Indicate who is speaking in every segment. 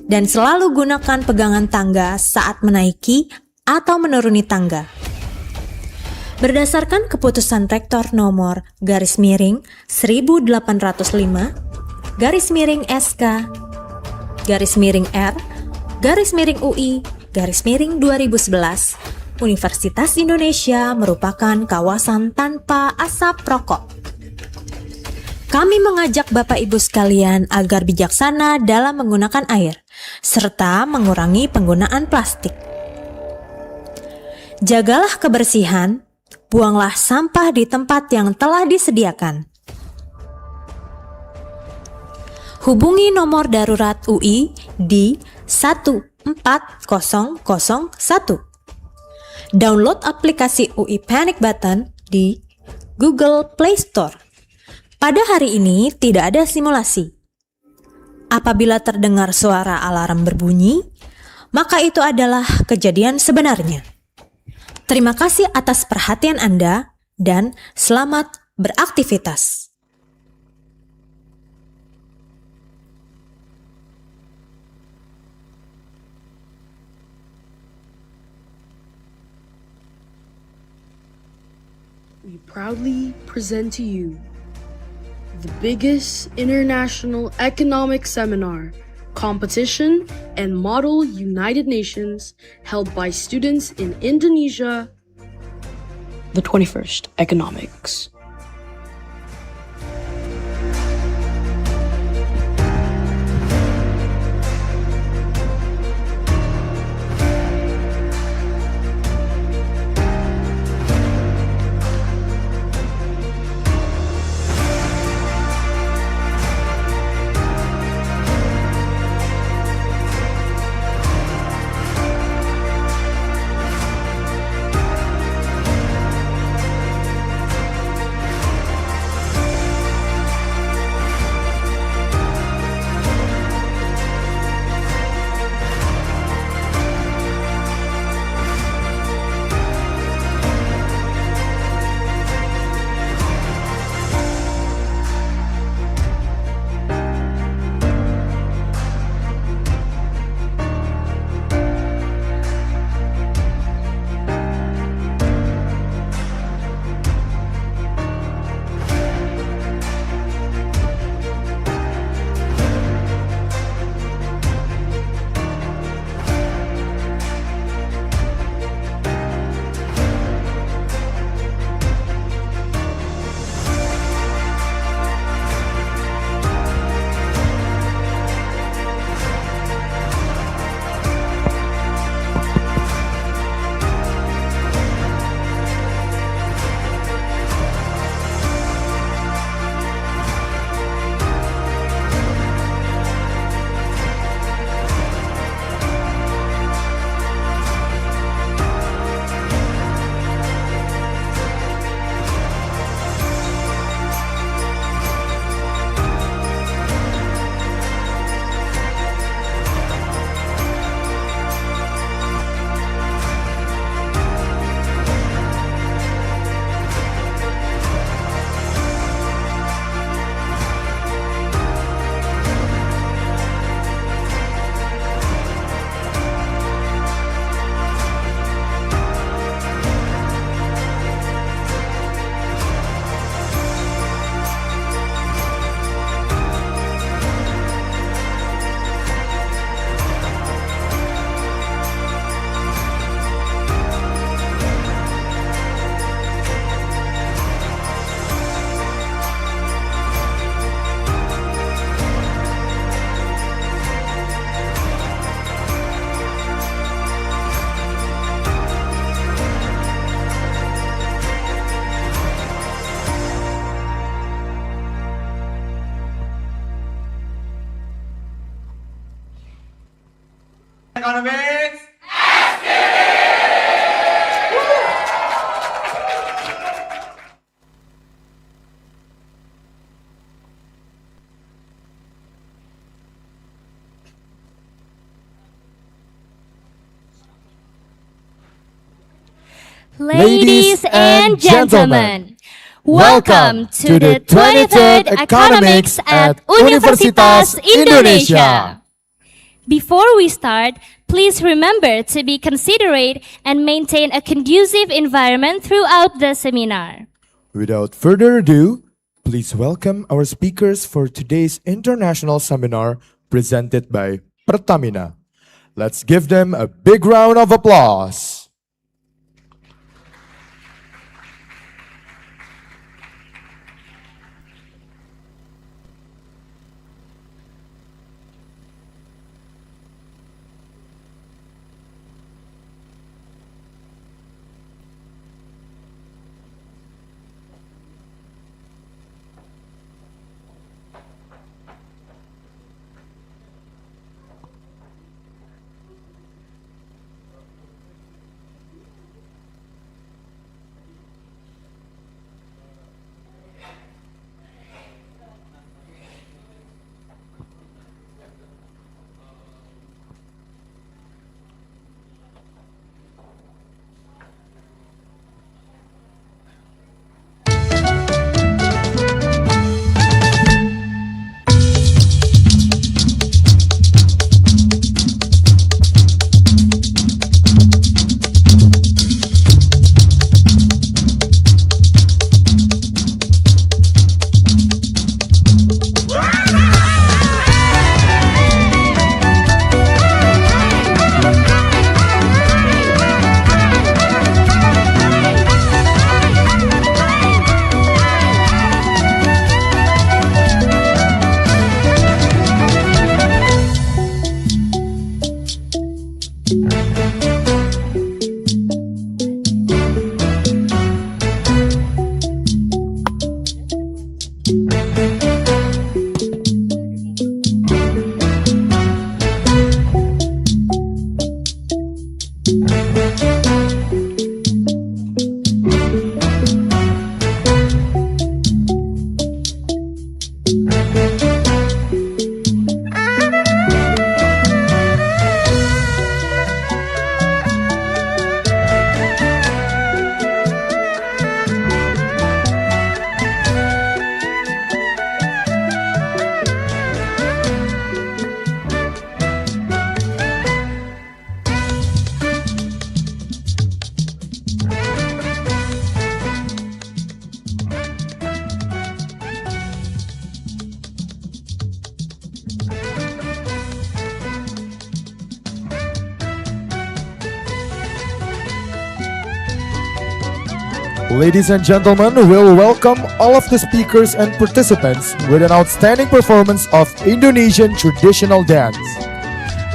Speaker 1: dan selalu gunakan pegangan tangga saat menaiki atau menuruni tangga. Berdasarkan keputusan Rektor nomor /1805/R/UI/2011, Universitas Indonesia merupakan kawasan tanpa asap rokok. Kami mengajak Bapak Ibu sekalian agar bijaksana dalam menggunakan air, serta mengurangi penggunaan plastik. Jagalah kebersihan, buanglah sampah di tempat yang telah disediakan. Hubungi nomor darurat UI di 14001. Download aplikasi UI Panic Button di Google Play Store. Pada hari ini tidak ada simulasi. Apabila terdengar suara alarm berbunyi, maka itu adalah kejadian sebenarnya. Terima kasih atas perhatian Anda dan selamat beraktivitas.
Speaker 2: We proudly present to you the biggest international economic seminar, competition, and model United Nations held by students in Indonesia, the 21st Economix.
Speaker 3: Economix.
Speaker 4: Ladies and gentlemen, welcome to the 23rd Economics at Universitas Indonesia. Before we start, please remember to be considerate and maintain a conducive environment throughout the seminar.
Speaker 5: Without further ado, please welcome our speakers for today's international seminar presented by Pertamina. Let's give them a big round of applause. Ladies and gentlemen, we'll welcome all of the speakers and participants with an outstanding performance of Indonesian traditional dance.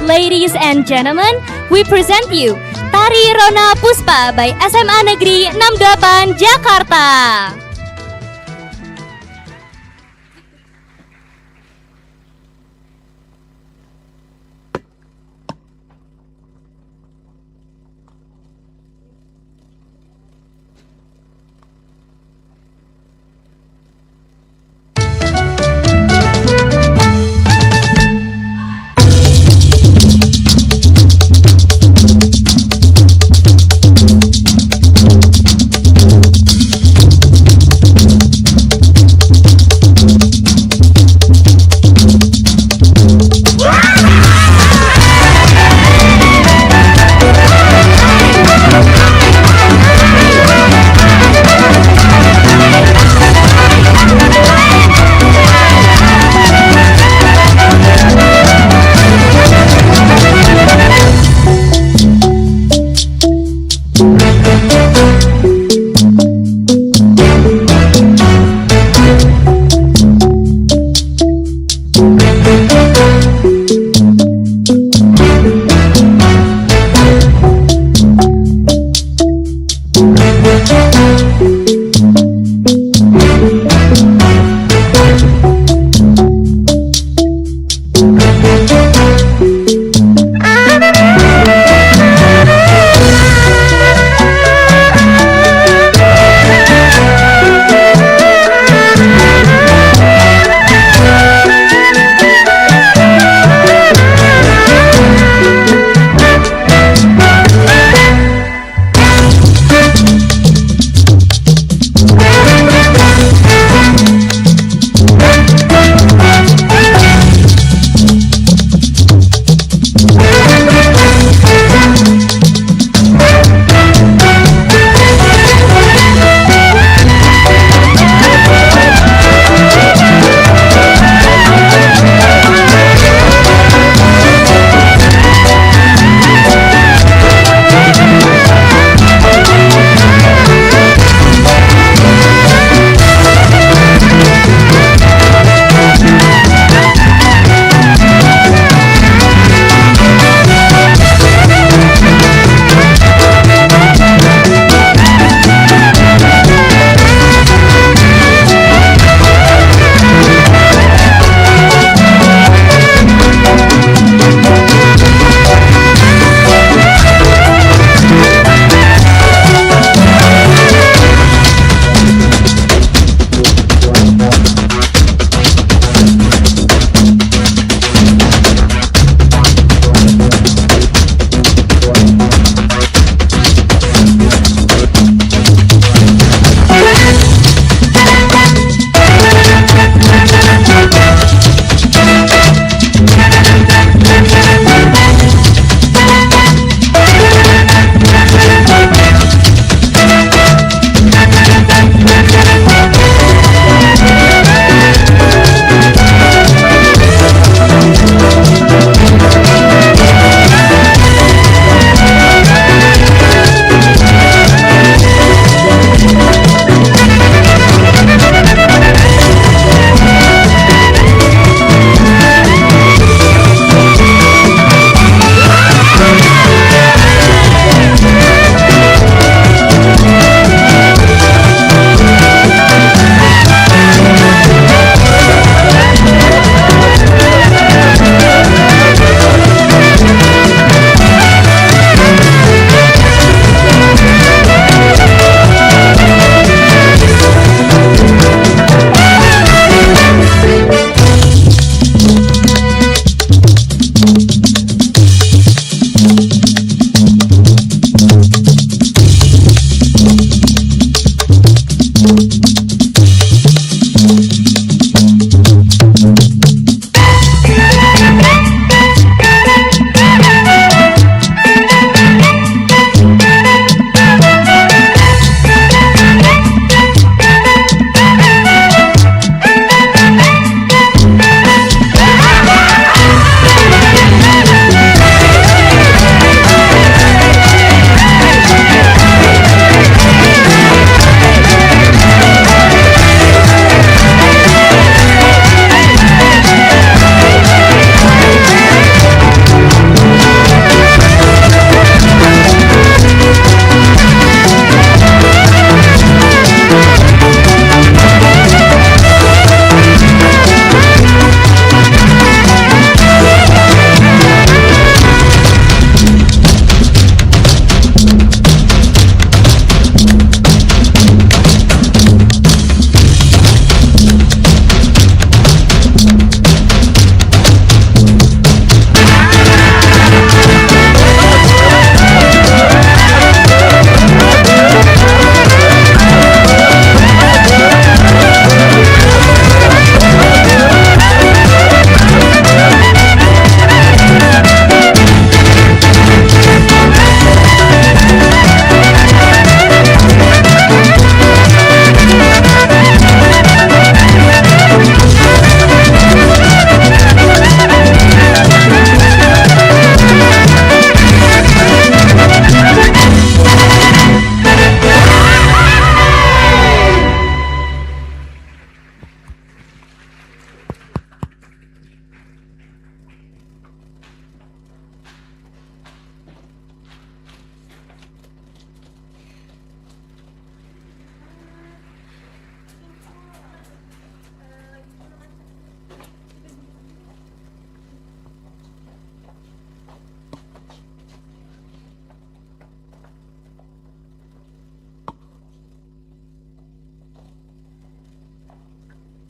Speaker 4: Ladies and gentlemen, we present you Tari Rona Puspa by SMA Negeri 68 Jakarta.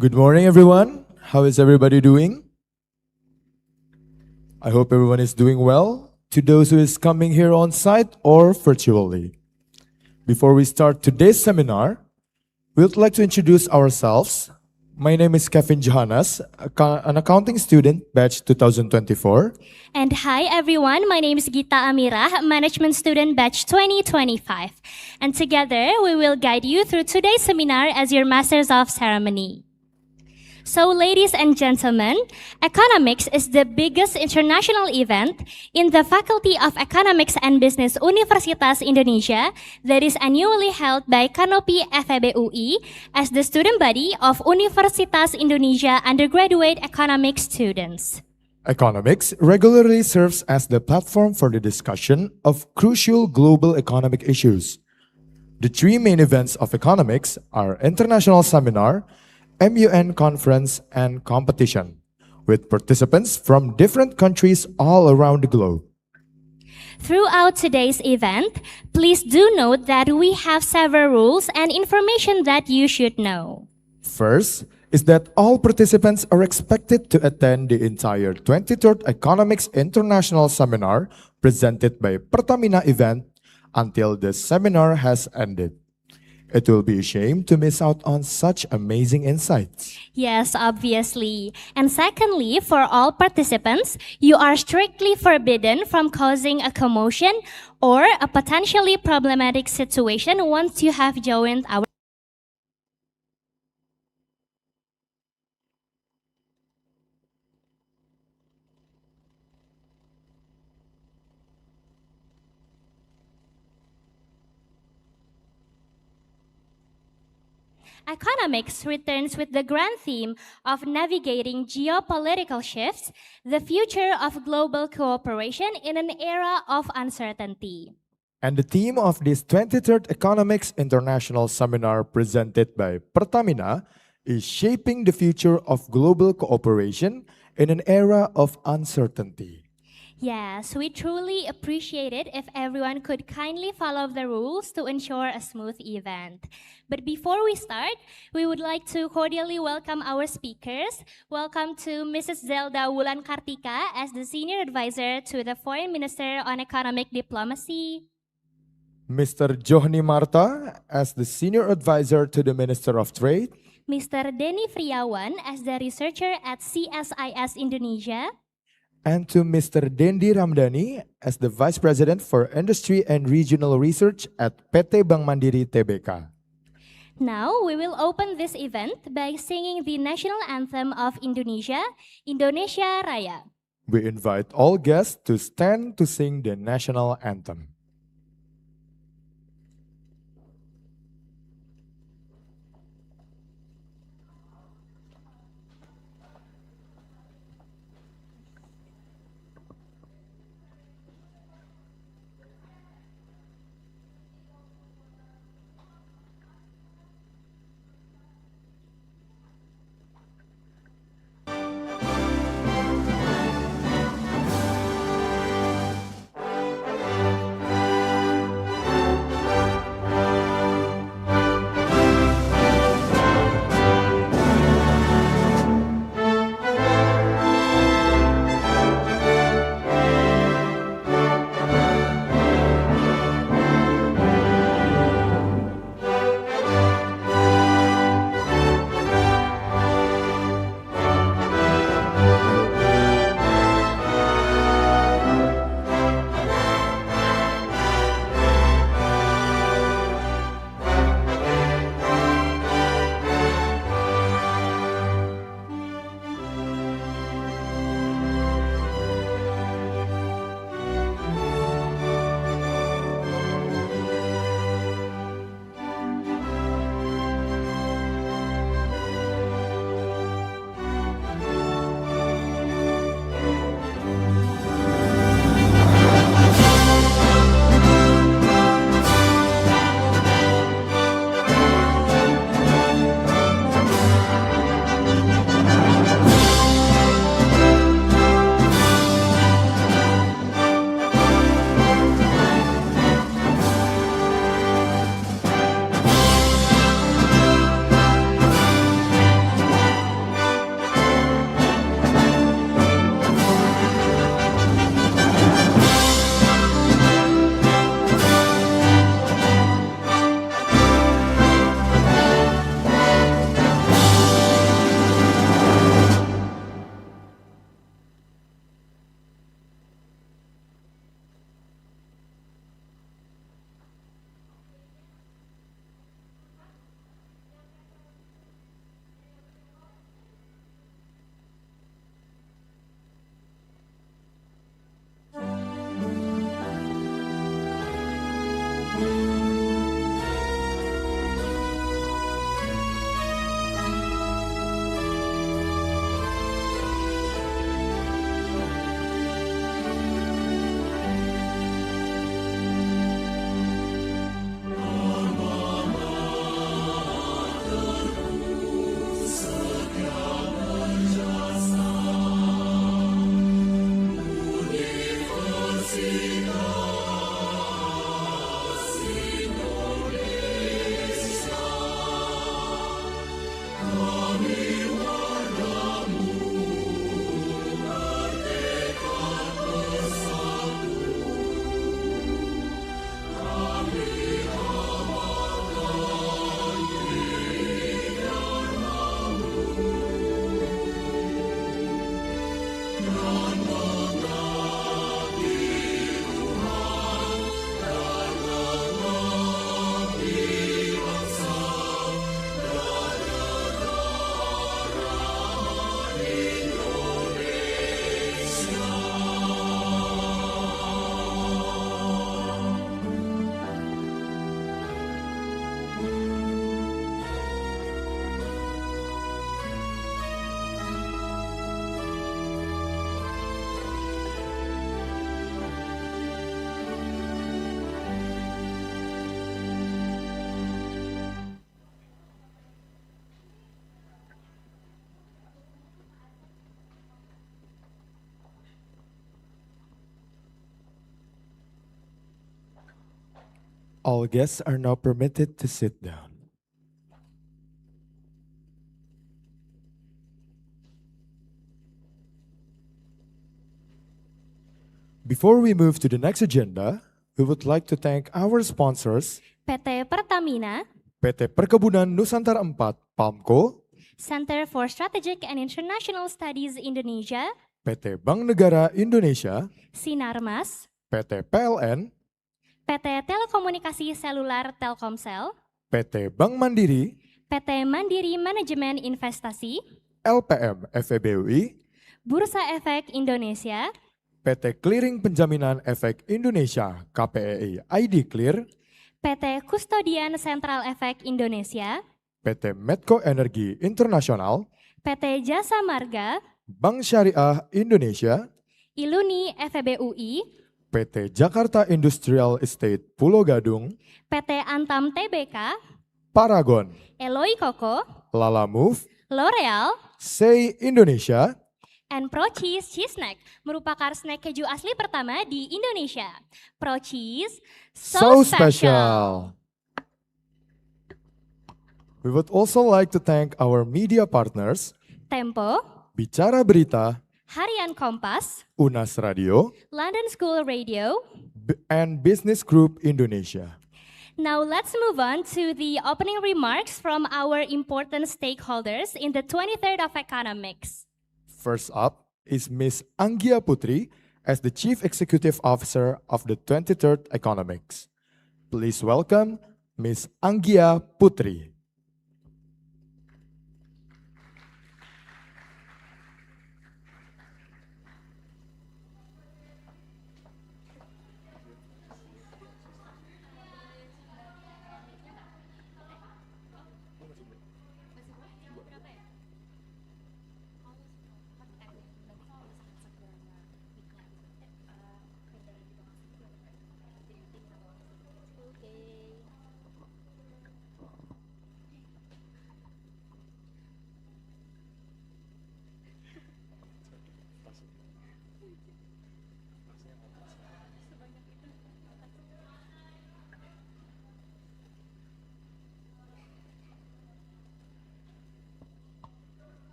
Speaker 5: Good morning, everyone. How is everybody doing? I hope everyone is doing well. To those who is coming here on site or virtually. Before we start today's seminar, we would like to introduce ourselves. My name is Kevin Johannes, an accounting student, batch 2024.
Speaker 4: And hi everyone, my name is Gita Amira, management student batch 2025. And together we will guide you through today's seminar as your masters of ceremony. So ladies and gentlemen, Economix is the biggest international event in the Faculty of Economics and Business Universitas Indonesia that is annually held by Canopy FEB UI as the student body of Universitas Indonesia undergraduate economics students.
Speaker 5: Economix regularly serves as the platform for the discussion of crucial global economic issues. The three main events of Economix are International Seminar, MUN Conference, and Competition, with participants from different countries all around the globe.
Speaker 4: Throughout today's event, please do note that we have several rules and information that you should know.
Speaker 5: First is that all participants are expected to attend the entire 23rd Economics International Seminar presented by Pertamina event until the seminar has ended. It will be a shame to miss out on such amazing insights.
Speaker 4: Yes, obviously. And secondly, for all participants, you are strictly forbidden from causing a commotion or a potentially problematic situation once you have joined our Economix returns with the grand theme of navigating geopolitical shifts, the future of global cooperation in an era of uncertainty.
Speaker 5: And the theme of this 23rd Economics International Seminar presented by Pertamina is shaping the future of global cooperation in an era of uncertainty.
Speaker 4: Yes, we truly appreciate it if everyone could kindly follow the rules to ensure a smooth event. But before we start, we would like to cordially welcome our speakers. Welcome to Mrs. Zelda Wulan Kartika as the Senior Advisor to the Foreign Minister on Economic Diplomacy.
Speaker 5: Mr. Johni Marta as the Senior Advisor to the Minister of Trade,
Speaker 4: Mr. Denny Friawan as the researcher at CSIS Indonesia.
Speaker 5: and to Mr. Dendi Ramdhani as the Vice President for Industry and Regional Research at PT Bank Mandiri Tbk.
Speaker 4: Now, we will open this event by singing the national anthem of Indonesia, Indonesia Raya.
Speaker 5: We invite all guests to stand to sing the national anthem. All guests are now permitted to sit down. Before we move to the next agenda, we would like to thank our sponsors,
Speaker 4: PT Pertamina,
Speaker 5: PT Perkebunan Nusantara 4 PAMKO,
Speaker 4: Center for Strategic and International Studies Indonesia,
Speaker 5: PT Bank Negara Indonesia,
Speaker 4: Sinarmas,
Speaker 5: PT PLN,
Speaker 4: PT Telekomunikasi Seluler Telkomsel,
Speaker 5: PT Bank Mandiri,
Speaker 4: PT Mandiri Manajemen Investasi,
Speaker 5: LPM FEBUI,
Speaker 4: Bursa Efek Indonesia,
Speaker 5: PT Clearing Penjaminan Efek Indonesia KPEI ID Clear,
Speaker 4: PT Kustodian Sentral Efek Indonesia,
Speaker 5: PT Medco Energi Internasional,
Speaker 4: PT Jasa Marga,
Speaker 5: Bank Syariah Indonesia,
Speaker 4: Iluni FEBUI,
Speaker 5: PT Jakarta Industrial Estate Pulau Gadung,
Speaker 4: PT Antam TBK,
Speaker 5: Paragon,
Speaker 4: Eloi Koko,
Speaker 5: Lala Move,
Speaker 4: L'Oreal,
Speaker 5: Say Indonesia,
Speaker 4: and Pro Cheese Cheese Snack merupakan snack keju asli pertama di Indonesia. Pro Cheese, so special.
Speaker 5: We would also like to thank our media partners,
Speaker 4: Tempo,
Speaker 5: Bicara Berita,
Speaker 4: Harian Kompas,
Speaker 5: Unas Radio,
Speaker 4: London School Radio.
Speaker 5: and Business Group Indonesia.
Speaker 4: Now let's move on to the opening remarks from our important stakeholders in the 23rd of Economix.
Speaker 5: First up is Ms. Anggia Putri as the Chief Executive Officer of the 23rd Economix. Please welcome Ms. Anggia Putri.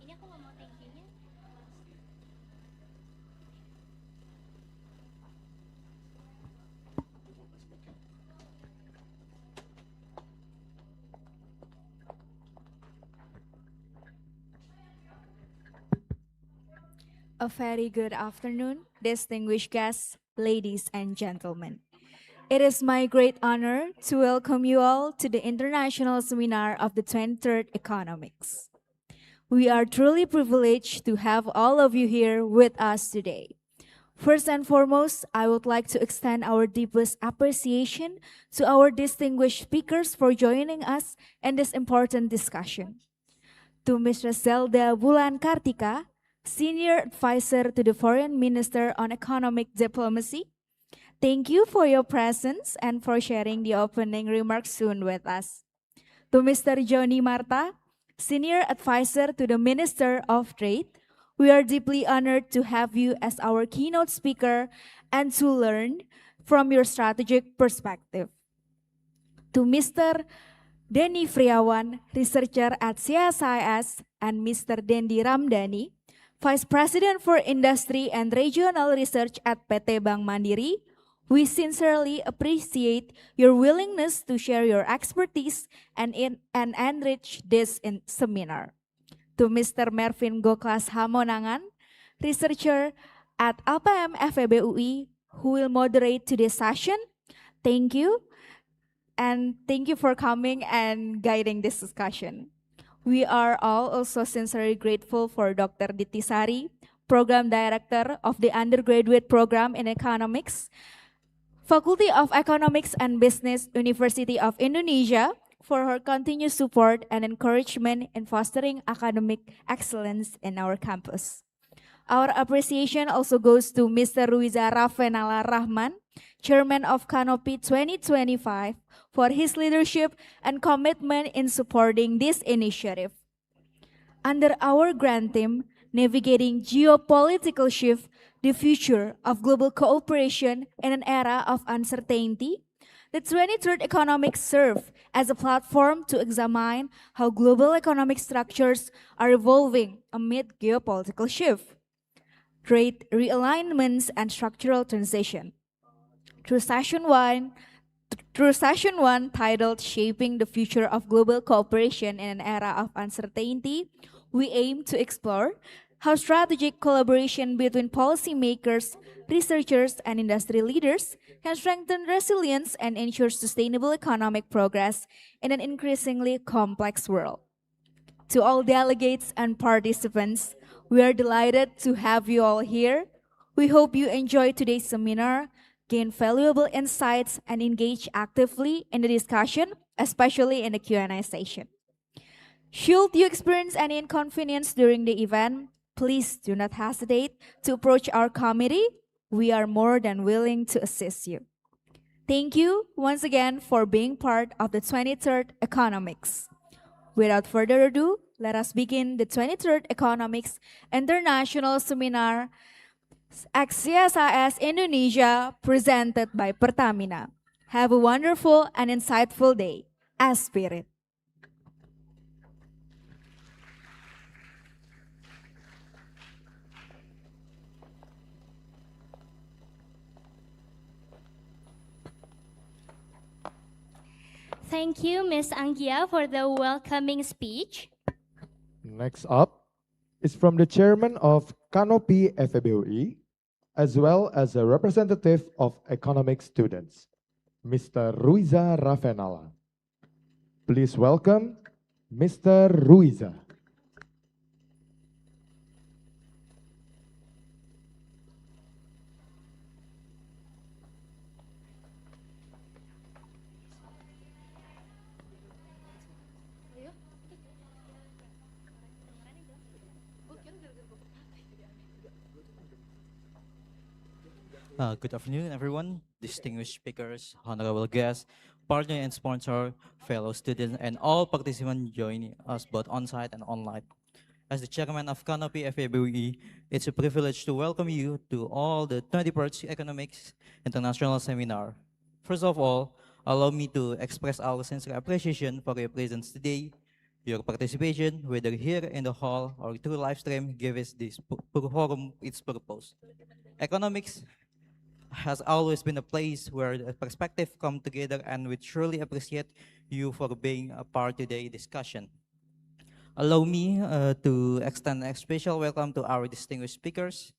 Speaker 4: Ini aku nggak mau thank you-nya.
Speaker 6: A very good afternoon, distinguished guests, ladies and gentlemen. It is my great honor to welcome you all to the international seminar of the 23rd Economics. We are truly privileged to have all of you here with us today. First and foremost, I would like to extend our deepest appreciation to our distinguished speakers for joining us in this important discussion. To Ms. Zelda Bulan Kartika, Senior Advisor to the Foreign Minister on Economic Diplomacy, thank you for your presence and for sharing the opening remarks soon with us. To Mr. Johnny Marta, Senior Advisor to the Minister of Trade, we are deeply honored to have you as our keynote speaker and to learn from your strategic perspective. To Mr. Denny Friawan, researcher at CSIS, and Mr. Dendi Ramdhani, Vice President for Industry and Regional Research at PT Bank Mandiri, we sincerely appreciate your willingness to share your expertise and enrich this seminar. To Mr. Mervin Goklas Hamonangan, researcher at LPM FEBUI, who will moderate today's session. Thank you, and thank you for coming and guiding this discussion. We are all also sincerely grateful for Dr. Ditisari, Program Director of the Undergraduate Program in Economics, Faculty of Economics and Business, University of Indonesia, for her continued support and encouragement in fostering academic excellence in our campus. Our appreciation also goes to Mr. Ruiza Ravenala Rahman, Chairman of Canopy 2025, for his leadership and commitment in supporting this initiative. Under our grant team, Navigating Geopolitical Shift, the future of global cooperation in an era of uncertainty, the 23rd Economics serve as a platform to examine how global economic structures are evolving amid geopolitical shift, trade realignments, and structural transition. Through session 1 titled Shaping the Future of Global Cooperation in an Era of Uncertainty, we aim to explore how strategic collaboration between policymakers, researchers, and industry leaders can strengthen resilience and ensure sustainable economic progress in an increasingly complex world. To all delegates and participants, we are delighted to have you all here. We hope you enjoy today's seminar, gain valuable insights, and engage actively in the discussion, especially in the Q&A session. Should you experience any inconvenience during the event, please do not hesitate to approach our committee. We are more than willing to assist you. Thank you once again for being part of the 23rd Economics. Without further ado, let us begin the 23rd Economics International Seminar XCSIS Indonesia presented by Pertamina. Have a wonderful and insightful day. Spirit.
Speaker 4: Thank you, Ms. Anggia, for the welcoming speech.
Speaker 5: Next up is from the chairman of Canopy FEBUI, as well as a representative of economic students, Mr. Ruiza Ravenala. Please welcome Mr. Ruiza.
Speaker 7: Good afternoon, everyone, distinguished speakers, honorable guests, partner and sponsor, fellow students, and all participants joining us both on-site and online. As the chairman of Canopy FABUE, it's a privilege to welcome you to all the 21st Economics International Seminar. First of all, allow me to express our sincere appreciation for your presence today. Your participation, whether here in the hall or through live stream, gives this forum its purpose. Economics has always been a place where the perspective come together, and we truly appreciate you for being a part of today's discussion. Allow me to extend a special welcome to our distinguished speakers,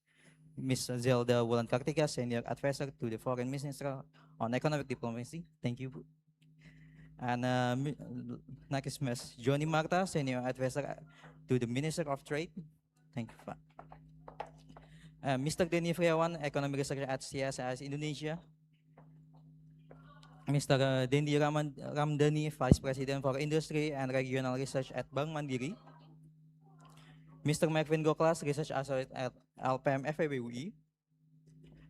Speaker 7: Ms. Zelda Wulan Kartika, Senior Advisor to the Foreign Minister on Economic Diplomacy. Thank you. And next, Ms. Johnny Marta, Senior Advisor to the Minister of Trade. Thank you. Mr. Denny Friawan, Economic Researcher at CSIS Indonesia. Mr. Dendi Ramdhani, Vice President for Industry and Regional Research at Bank Mandiri. Mr. Marvin Goklas, Research Associate at LPM FABUI.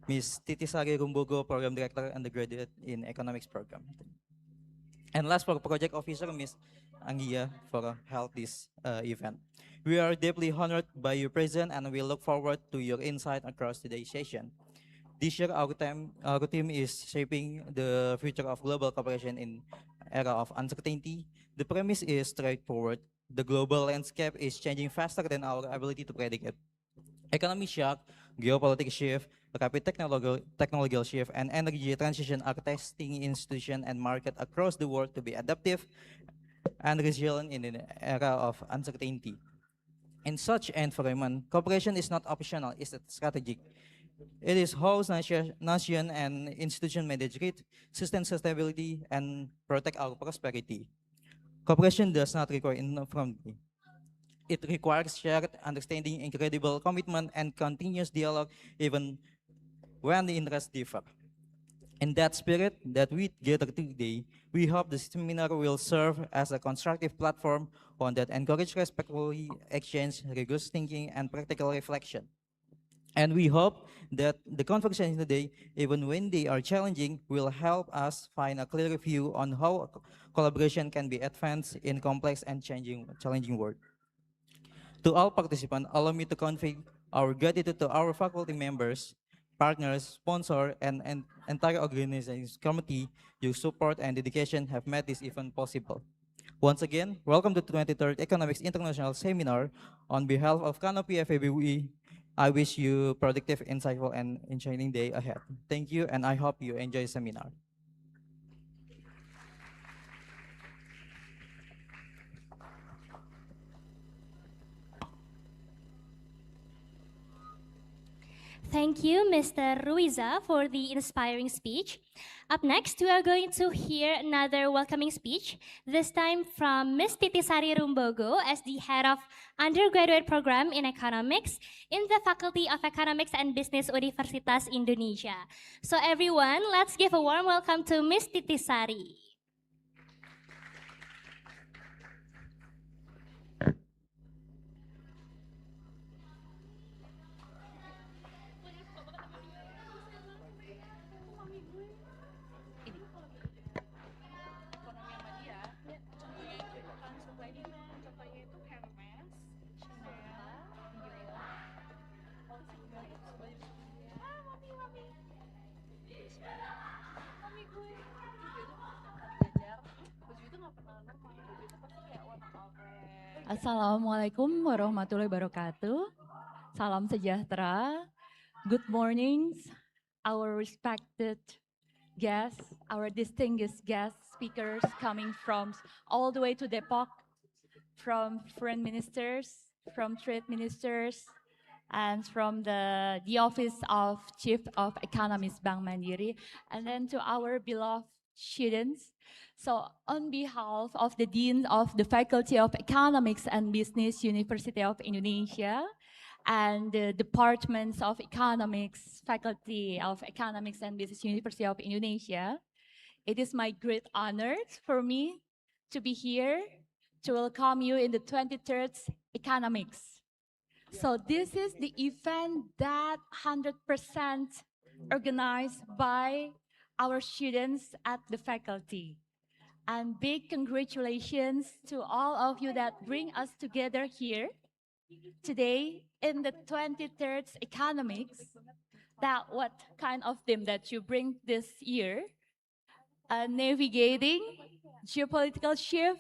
Speaker 7: Ms. Titi Sari Rumbogo, Program Director, Undergraduate in Economics Program. And last, for Project Officer, Ms. Anggia, for held this event. We are deeply honored by your presence, and we look forward to your insight across today's session. This year, our team is shaping the future of global cooperation in era of uncertainty. The premise is straightforward. The global landscape is changing faster than our ability to predict it. Economic shock, geopolitical shift, rapid technological shift, and energy transition are testing institutions and markets across the world to be adaptive and resilient in an era of uncertainty. In such environment, cooperation is not optional, it's strategic. It is how nation and institution manage risk, sustain sustainability, and protect our prosperity. Cooperation does not require uniformity. It requires shared understanding, incredible commitment, and continuous dialogue, even when the interests differ. In that spirit that we gather today, we hope the seminar will serve as a constructive platform, one that encourages respectful exchange, rigorous thinking, and practical reflection. And we hope that the conversations today, even when they are challenging, will help us find a clear view on how collaboration can be advanced in complex and challenging world. To all participants, allow me to convey Our gratitude to our faculty members, partners, sponsor, and entire organization committee. Your support and dedication have made this event possible. Once again, welcome to the 23rd Economics International Seminar. On behalf of Canopy FABUE, I wish you productive, insightful, and enjoying day ahead. Thank you, and I hope you enjoy the seminar.
Speaker 4: Thank you, Mr. Ruiza, for the inspiring speech. Up next, we are going to hear another welcoming speech, this time from Ms. Titisari Rumbogo as the head of undergraduate program in economics in the Faculty of Economics and Business Universitas Indonesia. So everyone, let's give a warm welcome to Ms. Titisari.
Speaker 8: Assalamualaikum warahmatullahi wabarakatuh. Salam sejahtera. Good morning, our respected guests, our distinguished guest speakers coming from all the way to Depok, from foreign ministers, from trade ministers, and from the Office of Chief of Economist Bank Mandiri, and then to our beloved students. So on behalf of the Dean of the Faculty of Economics and Business University of Indonesia, and the Departments of Economics, Faculty of Economics and Business University of Indonesia, it is my great honor for me to be here to welcome you in the 23rd Economics. So this is the event that 100% organized by our students at the faculty. And big congratulations to all of you that bring us together here today in the 23rd Economics. That what kind of theme that you bring this year? Navigating geopolitical shift,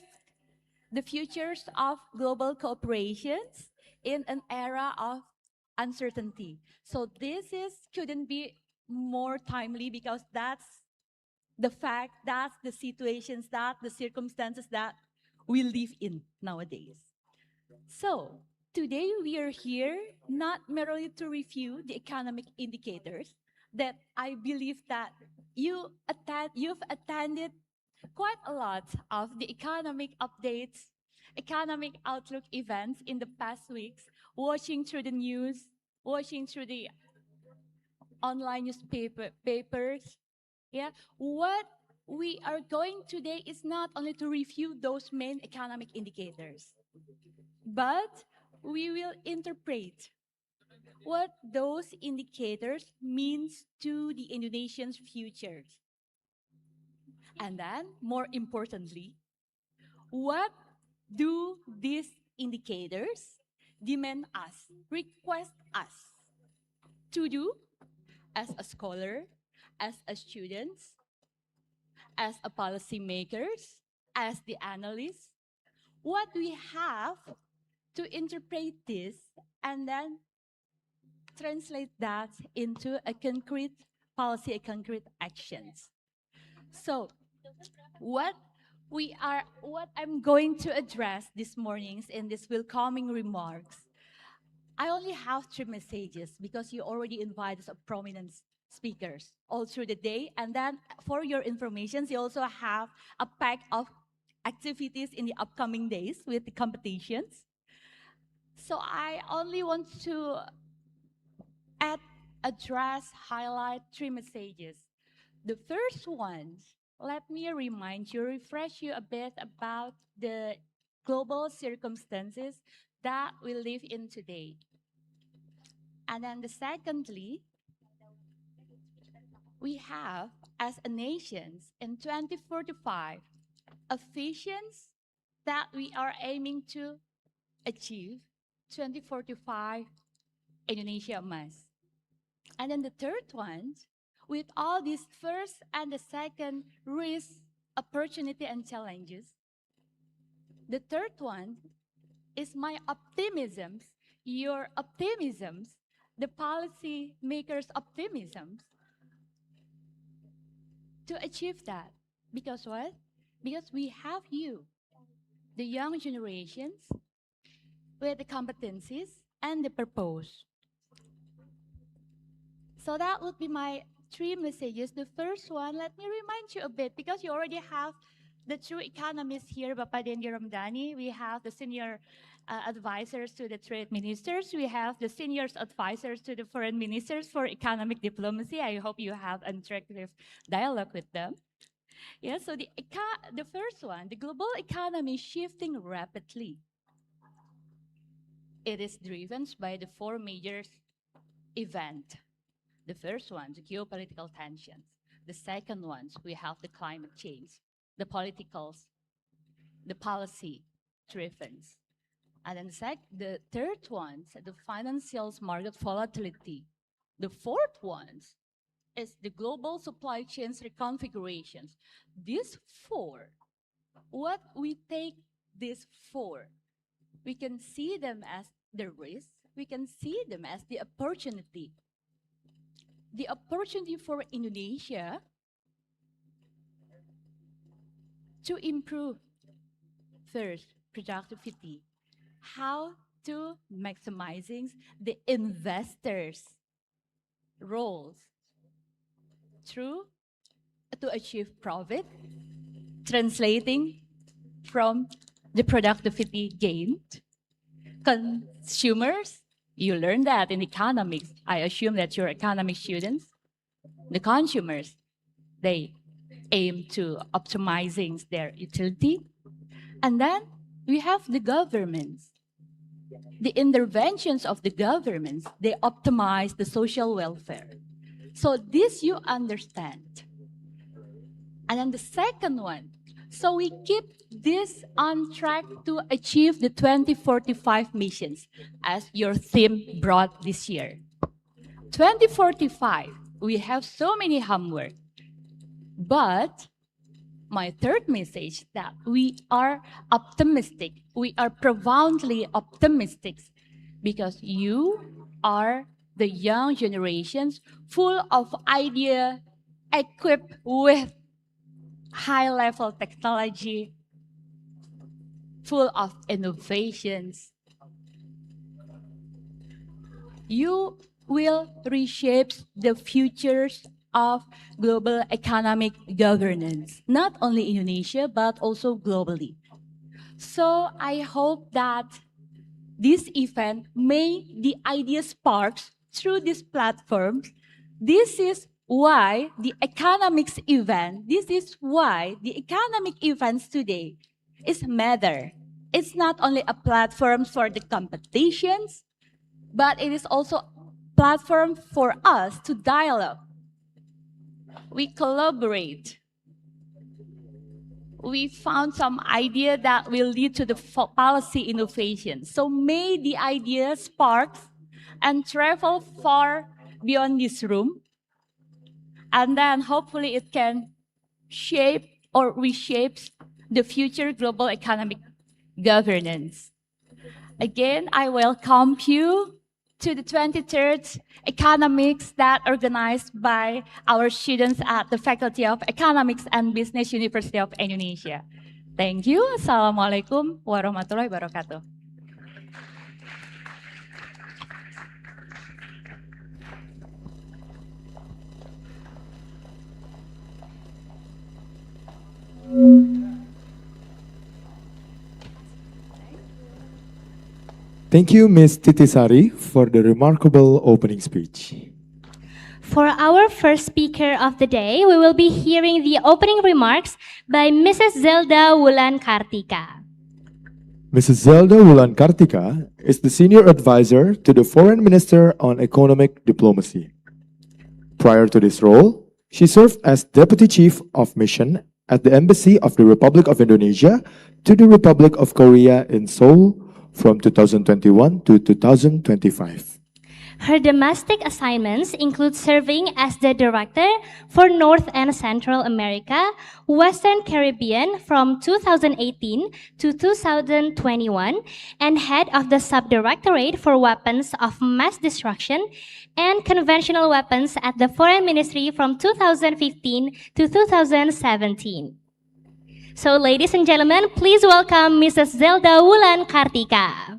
Speaker 8: the futures of global cooperations in an era of uncertainty. So this couldn't be more timely because that's the fact, that's the situations, that the circumstances that we live in nowadays. So today we are here not merely to review the economic indicators that I believe that you've attended quite a lot of the economic updates, economic outlook events in the past weeks, watching through the news, watching through the online papers. Yeah, what we are going today is not only to review those main economic indicators, but we will interpret what those indicators means to the Indonesians' futures. And then, more importantly, what do these indicators demand us, request us to do as a scholar, as a student, as a policymakers, as the analysts? What we have to interpret this and then translate that into a concrete policy, a concrete actions. So what I'm going to address this morning's in this welcoming remarks, I only have 3 messages because you already invited some prominent speakers all through the day. And then for your information, you also have a pack of activities in the upcoming days with the competitions. So I only want to highlight 3 messages. The first one, let me refresh you a bit about the global circumstances that we live in today. And then secondly, we have, as a nation, in 2045, a vision that we are aiming to achieve 2045 Indonesia must. And then the third one, with all these first and the second risk, opportunity, and challenges, the third one is my optimisms, your optimisms, the policy makers' optimisms to achieve that. Because what? Because we have you, the young generations, with the competencies and the purpose. So that would be my three messages. The first one, let me remind you a bit, because you already have the true economists here, Bapak Dendi Ramdhani. We have the senior advisors to the trade ministers. We have the senior advisors to the foreign ministers for economic diplomacy. I hope you have interactive dialogue with them. Yeah, so the first one, the global economy is shifting rapidly. It is driven by the four major events. The first one, the geopolitical tensions. The second one, we have the climate change, the politicals, the policy driven. And then the third one, the financial market volatility. The fourth one is the global supply chains reconfigurations. These four, what we take these four, we can see them as the risk, we can see them as the opportunity. The opportunity for Indonesia to improve first productivity, how to maximizing the investors' roles through to achieve profit, translating from the productivity gained. Consumers, you learn that in economics. I assume that you're economics students. The consumers, they aim to optimizing their utility. And then we have the governments. The interventions of the governments, they optimize the social welfare. So this you understand. And then the second one, so we keep this on track to achieve the 2045 missions as your theme brought this year. 2045, we have so many homework. But my third message that we are optimistic. We are profoundly optimistic because you are the young generations full of idea, equipped with high-level technology, full of innovations. You will reshape the futures of global economic governance, not only in Indonesia, but also globally. So I hope that this event may the idea sparks through this platform. This is why the economics event, this is why the economic events today is matter. It's not only a platform for the competitions, but it is also a platform for us to dialogue. We collaborate. We found some idea that will lead to the policy innovation. So may the idea sparks and travel far beyond this room. And then hopefully it can shape or reshape the future global economic governance. Again, I welcome you to the 23rd Economics that organized by our students at the Faculty of Economics and Business University of Indonesia. Thank you. Assalamualaikum warahmatullahi wabarakatuh.
Speaker 5: Thank you, Ms. Titisari, for the remarkable opening speech.
Speaker 4: For our first speaker of the day, we will be hearing the opening remarks by Mrs. Zelda Wulan Kartika.
Speaker 5: Mrs. Zelda Wulan Kartika is the Senior Advisor to the Foreign Minister on Economic Diplomacy. Prior to this role, she served as Deputy Chief of Mission at the Embassy of the Republic of Indonesia to the Republic of Korea in Seoul from 2021 to 2025.
Speaker 4: Her domestic assignments include serving as the director for North and Central America, Western Caribbean from 2018 to 2021, and head of the Subdirectorate for Weapons of Mass Destruction and Conventional Weapons at the Foreign Ministry from 2015 to 2017. So, ladies and gentlemen, please welcome Mrs. Zelda Wulan Kartika.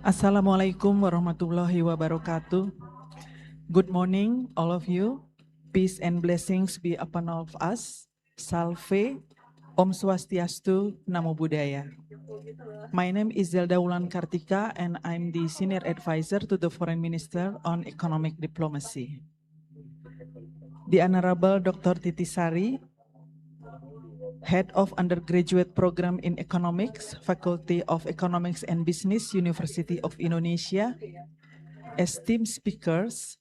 Speaker 9: Assalamualaikum warahmatullahi wabarakatuh. Good morning, all of you. Peace and blessings be upon all of us. Salve, Om Swastiastu, Namo Buddhaya. My name is Zelda Wulan Kartika and I'm the Senior Advisor to the Foreign Minister on Economic Diplomacy. The Honorable Dr. Titi Sari, Head of Undergraduate Program in Economics, Faculty of Economics and Business, University of Indonesia, esteemed speakers,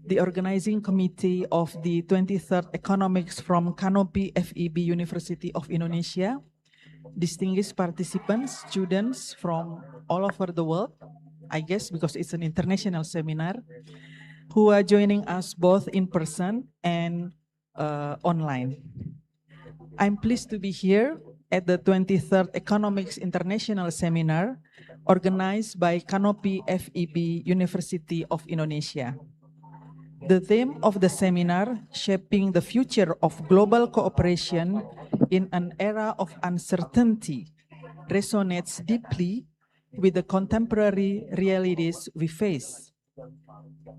Speaker 9: the organizing committee of the 23rd Economics from Canopy FEB University of Indonesia, distinguished participants, students from all over the world, I guess because it's an international seminar, who are joining us both in person and online. I'm pleased to be here at the 23rd Economics International Seminar organized by Canopy FEB University of Indonesia. The theme of the seminar, Shaping the Future of Global Cooperation in an Era of Uncertainty, resonates deeply with the contemporary realities we face.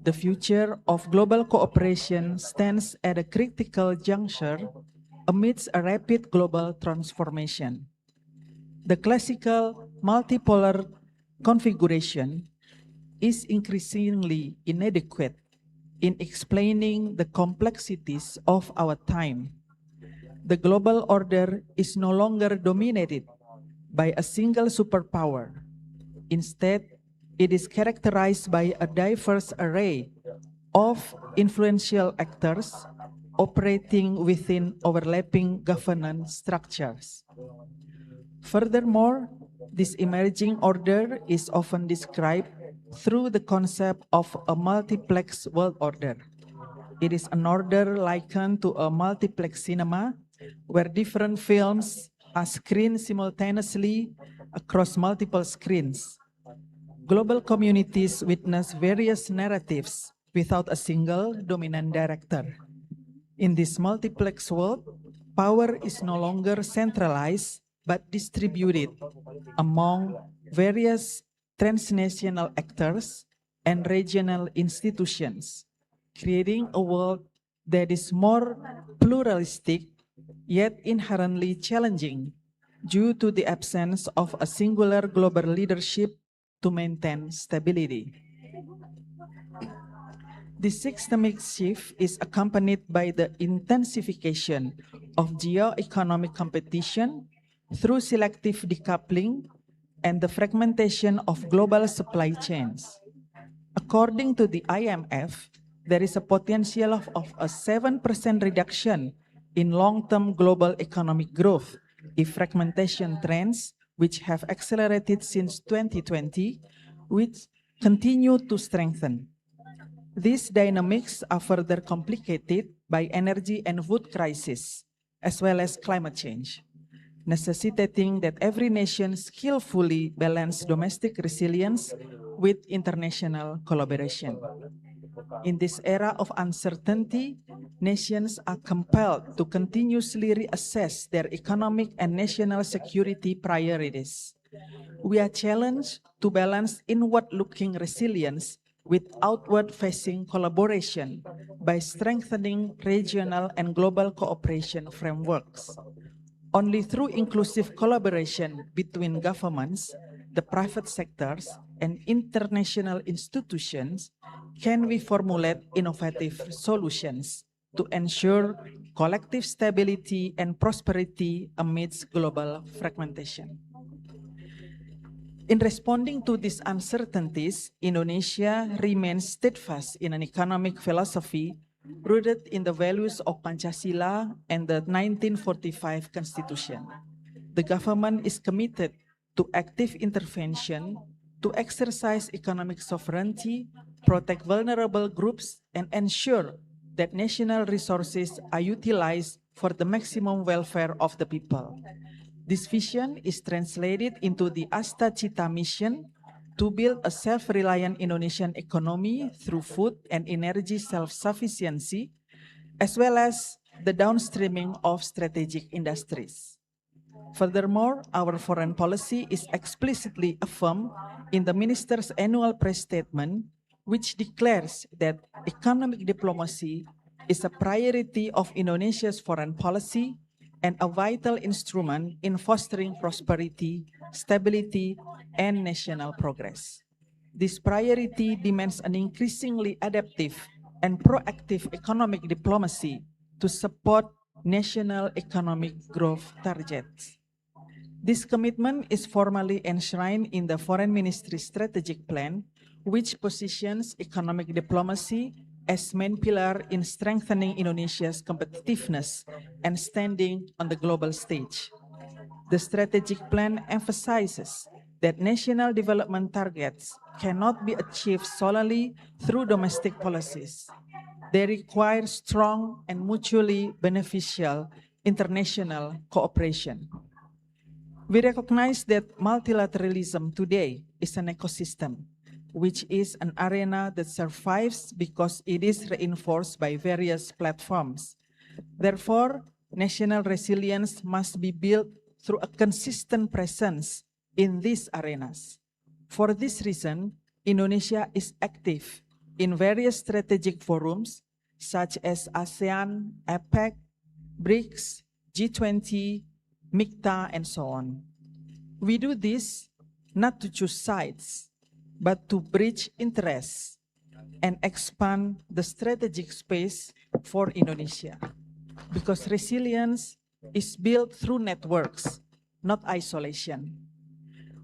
Speaker 9: The future of global cooperation stands at a critical juncture amidst a rapid global transformation. The classical multipolar configuration is increasingly inadequate in explaining the complexities of our time. The global order is no longer dominated by a single superpower. Instead, it is characterized by a diverse array of influential actors operating within overlapping governance structures. Furthermore, this emerging order is often described through the concept of a multiplex world order. It is an order likened to a multiplex cinema where different films are screened simultaneously across multiple screens. Global communities witness various narratives without a single dominant director. In this multiplex world, power is no longer centralized but distributed among various transnational actors and regional institutions, creating a world that is more pluralistic yet inherently challenging due to the absence of a singular global leadership to maintain stability. This systemic shift is accompanied by the intensification of geo-economic competition through selective decoupling and the fragmentation of global supply chains. According to the IMF, there is a potential of a 7% reduction in long-term global economic growth if fragmentation trends, which have accelerated since 2020, which continue to strengthen. These dynamics are further complicated by energy and food crisis, as well as climate change, necessitating that every nation skillfully balance domestic resilience with international collaboration. In this era of uncertainty, nations are compelled to continuously reassess their economic and national security priorities. We are challenged to balance inward-looking resilience with outward-facing collaboration by strengthening regional and global cooperation frameworks. Only through inclusive collaboration between governments, the private sectors, and international institutions can we formulate innovative solutions to ensure collective stability and prosperity amidst global fragmentation. In responding to these uncertainties, Indonesia remains steadfast in an economic philosophy rooted in the values of Pancasila and the 1945 Constitution. The government is committed to active intervention to exercise economic sovereignty, protect vulnerable groups, and ensure that national resources are utilized for the maximum welfare of the people. This vision is translated into the Asta Cita mission to build a self-reliant Indonesian economy through food and energy self-sufficiency, as well as the downstreaming of strategic industries. Furthermore, our foreign policy is explicitly affirmed in the Minister's annual press statement, which declares that economic diplomacy is a priority of Indonesia's foreign policy and a vital instrument in fostering prosperity, stability, and national progress. This priority demands an increasingly adaptive and proactive economic diplomacy to support national economic growth targets. This commitment is formally enshrined in the Foreign Ministry Strategic Plan, which positions economic diplomacy as main pillar in strengthening Indonesia's competitiveness and standing on the global stage. The strategic plan emphasizes that national development targets cannot be achieved solely through domestic policies. They require strong and mutually beneficial international cooperation. We recognize that multilateralism today is an ecosystem, which is an arena that survives because it is reinforced by various platforms. Therefore, national resilience must be built through a consistent presence in these arenas. For this reason, Indonesia is active in various strategic forums such as ASEAN, APEC, BRICS, G20, MICTA, and so on. We do this not to choose sides, but to bridge interests and expand the strategic space for Indonesia. Because resilience is built through networks, not isolation.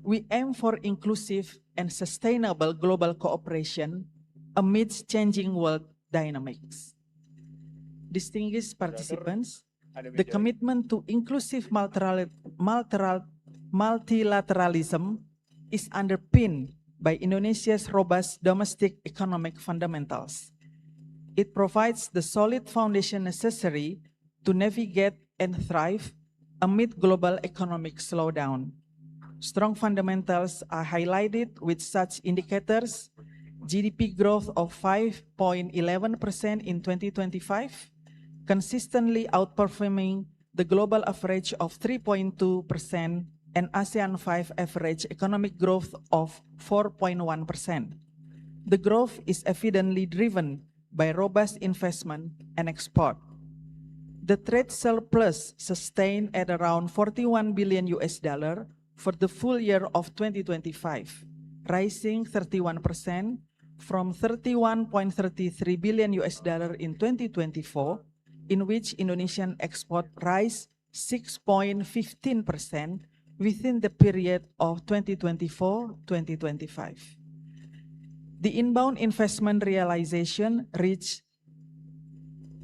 Speaker 9: We aim for inclusive and sustainable global cooperation amidst changing world dynamics. Distinguished participants, the commitment to inclusive multilateralism is underpinned by Indonesia's robust domestic economic fundamentals. It provides the solid foundation necessary to navigate and thrive amid global economic slowdown. Strong fundamentals are highlighted with such indicators: GDP growth of 5.11% in 2025, consistently outperforming the global average of 3.2% and ASEAN 5 average economic growth of 4.1%. The growth is evidently driven by robust investment and export. The trade surplus sustained at around $41 billion for the full year of 2025, rising 31% from $31.33 billion in 2024, in which Indonesian export rise 6.15% within the period of 2024-2025. The inbound investment realization reached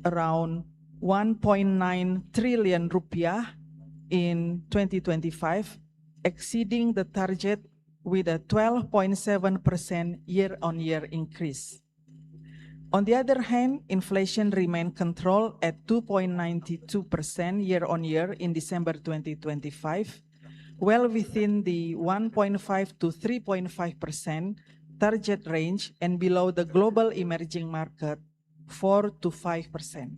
Speaker 9: around 1.9 trillion rupiah in 2025, exceeding the target with a 12.7% year-on-year increase. On the other hand, inflation remained controlled at 2.92% year-on-year in December 2025, well within the 1.5 to 3.5% target range and below the global emerging market 4 to 5%.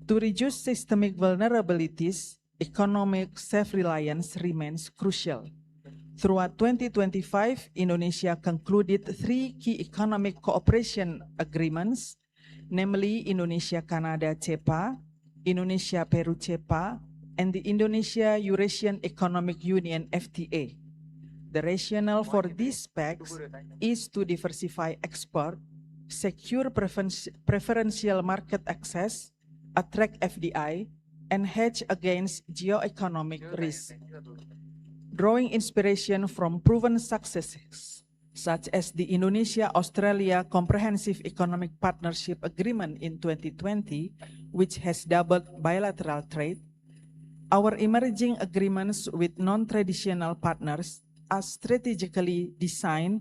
Speaker 9: To reduce systemic vulnerabilities, economic self-reliance remains crucial. Throughout 2025, Indonesia concluded 3 key economic cooperation agreements, namely Indonesia-Canada CEPA, Indonesia-Peru CEPA, and the Indonesia-Eurasian Economic Union (FTA. The rationale for these pacts is to diversify export, secure preferential market access, attract FDI, and hedge against geo-economic risk. Drawing inspiration from proven successes, such as the Indonesia-Australia Comprehensive Economic Partnership Agreement in 2020, which has doubled bilateral trade, our emerging agreements with non-traditional partners are strategically designed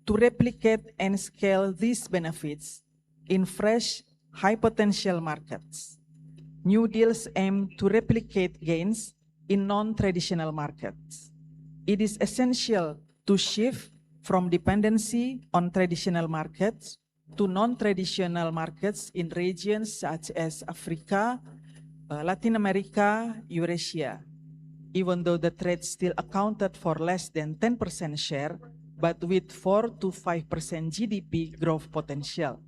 Speaker 9: to replicate and scale these benefits in fresh, high-potential markets. New deals aim to replicate gains in non-traditional markets. It is essential to shift from dependency on traditional markets to non-traditional markets in regions such as Africa, Latin America, Eurasia, even though the trade still accounted for less than 10% share, but with 4 to 5% GDP growth potential.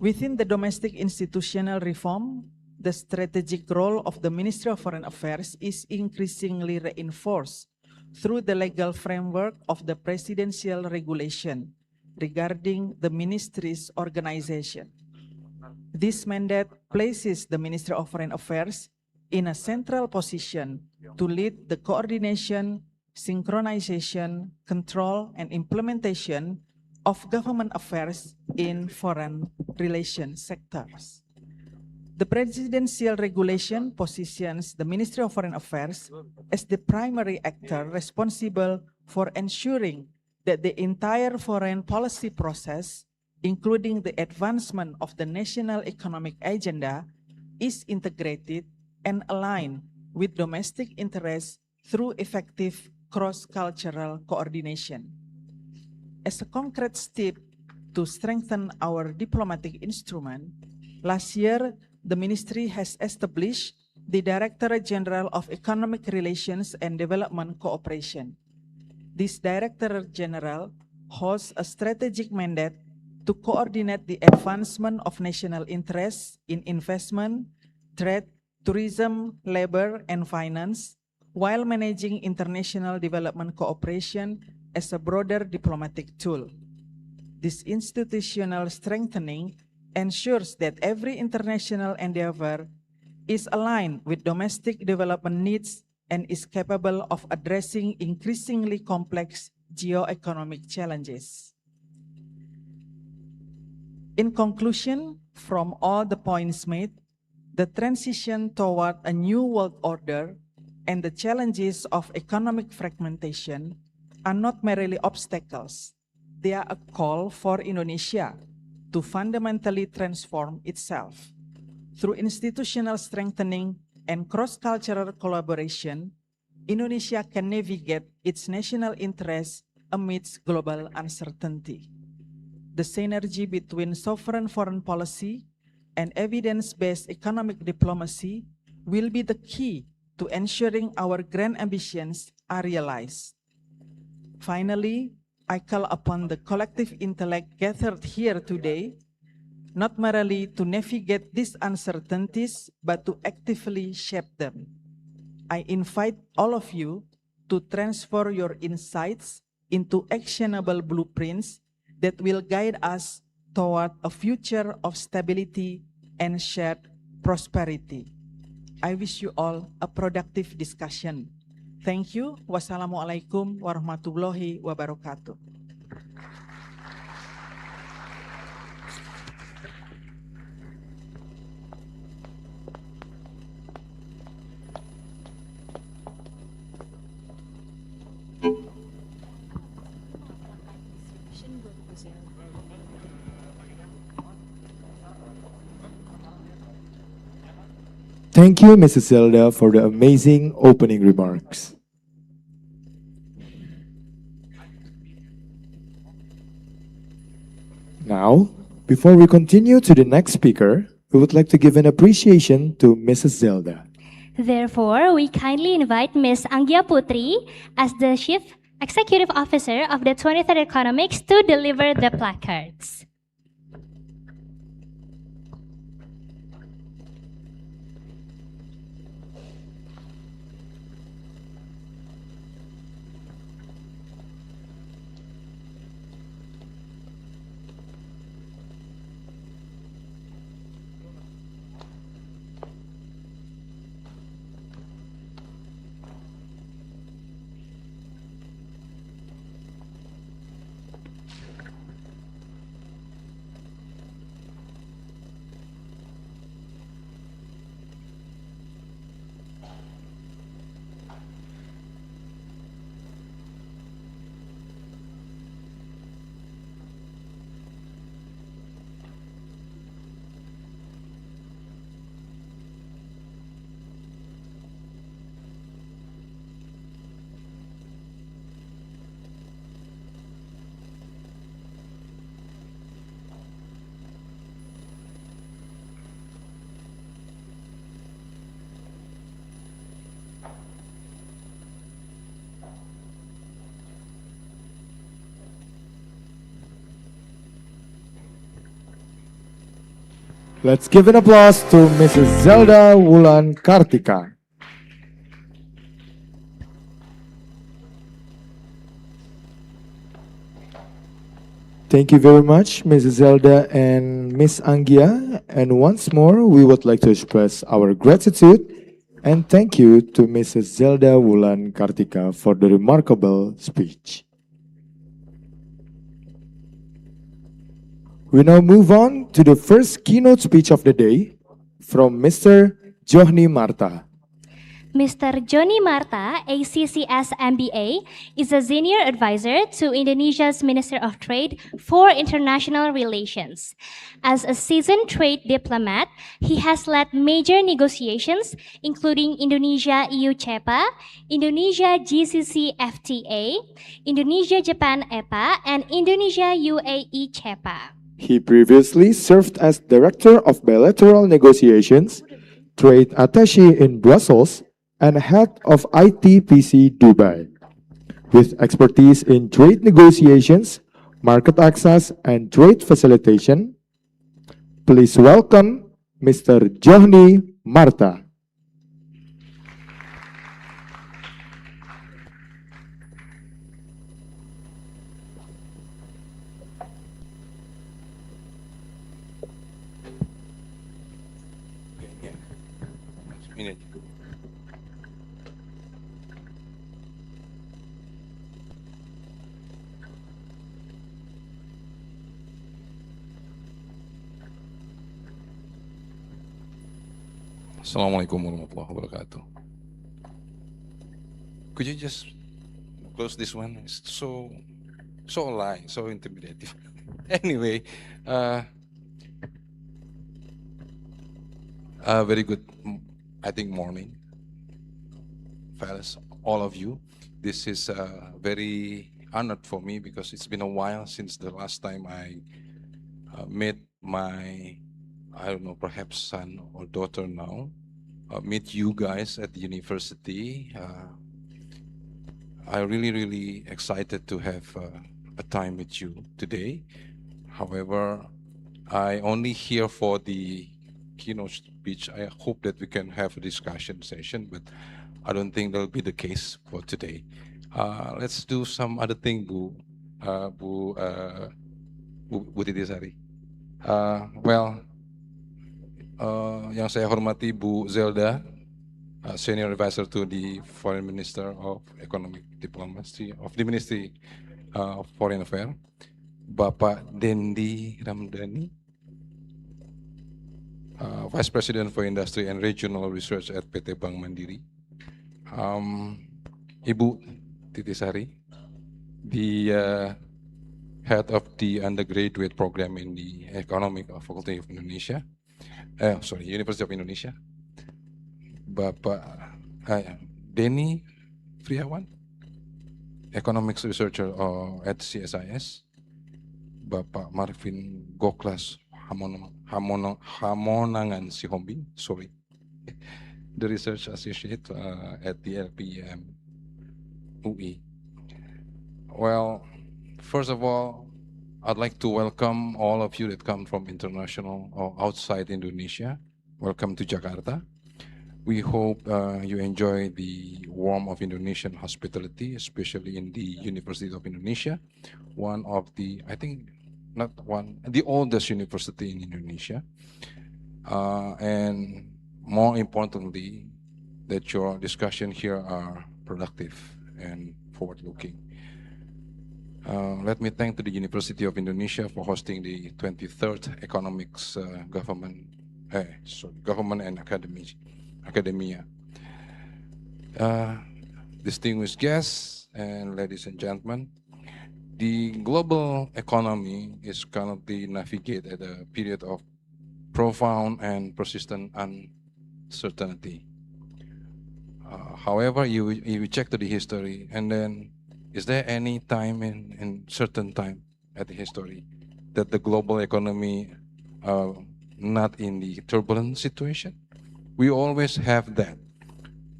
Speaker 9: Within the domestic institutional reform, the strategic role of the Ministry of Foreign Affairs is increasingly reinforced through the legal framework of the presidential regulation regarding the ministry's organization. This mandate places the Ministry of Foreign Affairs in a central position to lead the coordination, synchronization, control, and implementation of government affairs in foreign relations sectors. The presidential regulation positions the Ministry of Foreign Affairs as the primary actor responsible for ensuring that the entire foreign policy process, including the advancement of the national economic agenda, is integrated and aligned with domestic interests through effective cross-cultural coordination. As a concrete step to strengthen our diplomatic instrument, last year, the Ministry has established the Directorate General of Economic Relations and Development Cooperation. This Directorate General holds a strategic mandate to coordinate the advancement of national interests in investment, trade, tourism, labor, and finance, while managing international development cooperation as a broader diplomatic tool. This institutional strengthening ensures that every international endeavor is aligned with domestic development needs and is capable of addressing increasingly complex geo-economic challenges. In conclusion, from all the points made, the transition toward a new world order and the challenges of economic fragmentation are not merely obstacles. They are a call for Indonesia to fundamentally transform itself. Through institutional strengthening and cross-cultural collaboration, Indonesia can navigate its national interests amidst global uncertainty. The synergy between sovereign foreign policy and evidence-based economic diplomacy will be the key to ensuring our grand ambitions are realized. Finally, I call upon the collective intellect gathered here today, not merely to navigate these uncertainties, but to actively shape them. I invite all of you to transfer your insights into actionable blueprints that will guide us toward a future of stability and shared prosperity. I wish you all a productive discussion. Thank you. Wassalamualaikum warahmatullahi wabarakatuh.
Speaker 5: Thank you, Mrs. Zelda, for the amazing opening remarks. Now, before we continue to the next speaker, we would like to give an appreciation to Mrs. Zelda.
Speaker 4: Therefore, we kindly invite Ms. Anggia Putri as the Chief Executive Officer of the 23rd Economix to deliver the placards.
Speaker 5: Let's give an applause to Mrs. Zelda Wulan Kartika. Thank you very much, Mrs. Zelda and Miss Anggia. And once more, we would like to express our gratitude and thank you to Mrs. Zelda Wulan Kartika for the remarkable speech. We now move on to the first keynote speech of the day from Mr. Johni Marta.
Speaker 4: Mr. Joni Marta, a CCS MBA, is a senior advisor to Indonesia's Minister of Trade for International Relations. As a seasoned trade diplomat, he has led major negotiations, including Indonesia-EU CEPA, Indonesia-GCC FTA, Indonesia-Japan EPA, and Indonesia-UAE CEPA.
Speaker 5: He previously served as Director of Bilateral Negotiations, Trade Attaché in Brussels, and Head of ITPC Dubai. With expertise in trade negotiations, market access, and trade facilitation, please welcome Mr. Johni Marta.
Speaker 10: Assalamualaikum warahmatullahi wabarakatuh. Could you just close this one? It's so alive, so intimidating. Anyway, very good, I think, morning, fellas, all of you. This is very honored for me because it's been a while since the last time I met my, I don't know, perhaps son or daughter now, meet you guys at the university. I'm really excited to have a time with you today. However, I only here for the keynote speech. I hope that we can have a discussion session, but I don't think that'll be the case for today. Let's do some other thing, Bu Titisari. Yang saya hormati Bu Zelda, Senior Advisor to the Foreign Minister of Economic Diplomacy of the Ministry of Foreign Affairs, Bapak Dendi Ramdhani, Vice President for Industry and Regional Research at PT Bank Mandiri, Ibu Titisari, the Head of the Undergraduate Program in the Economic Faculty of Indonesia, University of Indonesia, Bapak Denny Friawan, Economics Researcher at CSIS, Bapak Marvin Goklas Hamonangan Sihombing, the Research Associate at the LPM UI. Well, first of all, I'd like to welcome all of you that come from international or outside Indonesia. Welcome to Jakarta. We hope you enjoy the warmth of Indonesian hospitality, especially in the University of Indonesia, one of the, I think, not one, the oldest university in Indonesia. And more importantly, that your discussion here are productive and forward-looking. Let me thank to the University of Indonesia for hosting the 23rd Economics Government and Academia. Distinguished guests and ladies and gentlemen, the global economy is currently navigated at a period of profound and persistent uncertainty. However, you check to the history, and then is there any time in certain time at the history that the global economy not in the turbulent situation? We always have that.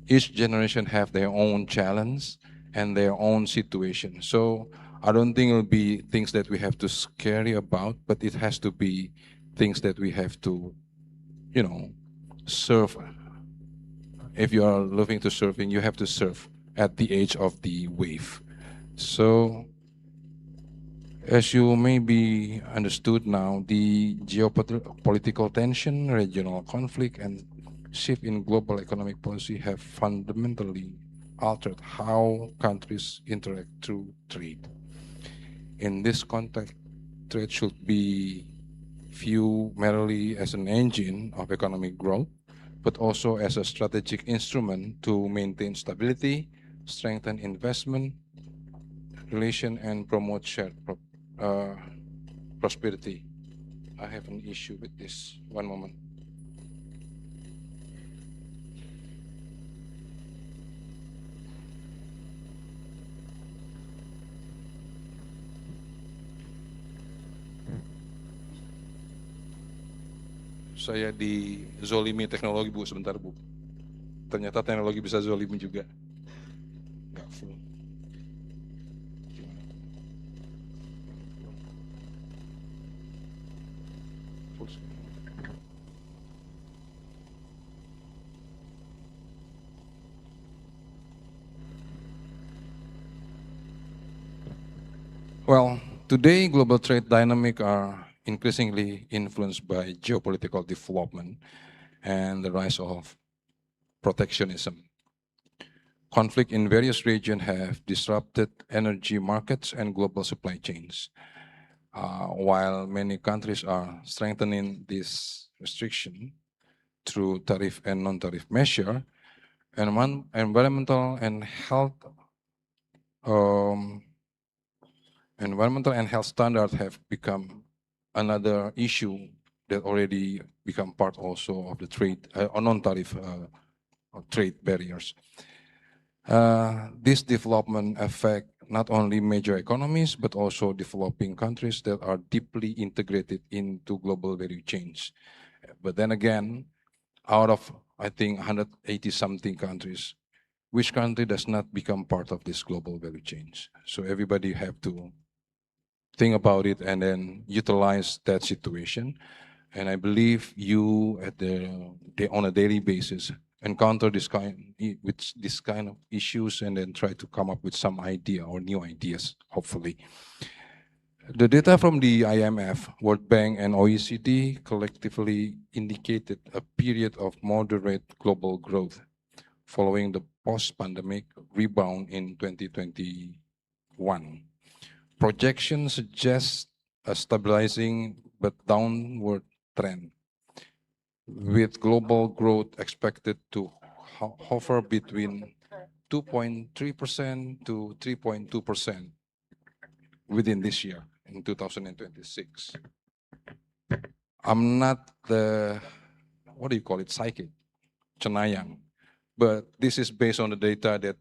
Speaker 10: Each generation have their own challenge and their own situation. So I don't think it'll be things that we have to scary about, but it has to be things that we have to you know, surf. If you are looking to surfing, you have to surf at the edge of the wave. So, as you may be understood now, the geopolitical tension, regional conflict, and shift in global economic policy have fundamentally altered how countries interact through trade. In this context, trade should be viewed merely as an engine of economic growth, but also as a strategic instrument to maintain stability, strengthen investment relation, and promote shared prosperity. I have an issue with this. One moment. Saya dizolimi teknologi, Bu, sebentar, Bu. Ternyata teknologi bisa zolimi juga. Nggak full. Full. Well, today global trade dynamics are increasingly influenced by geopolitical development and the rise of protectionism. Conflict in various regions have disrupted energy markets and global supply chains. While many countries are strengthening this restriction through tariff and non-tariff measure, environmental and health standards have become another issue that already become part also of the trade or non-tariff trade barriers. This development affect not only major economies but also developing countries that are deeply integrated into global value chains. But then again, out of I think 180 something countries, which country does not become part of this global value chains? So everybody have to think about it and then utilize that situation. And I believe you on a daily basis encounter this kind of issues and then try to come up with some idea or new ideas, hopefully. The data from the IMF, World Bank, and OECD collectively indicated a period of moderate global growth following the post-pandemic rebound in 2021. Projections suggest a stabilizing but downward trend, with global growth expected to hover between 2.3% to 3.2% within this year in 2026. I'm not the, what do you call it, psychic, cenayang, but this is based on the data that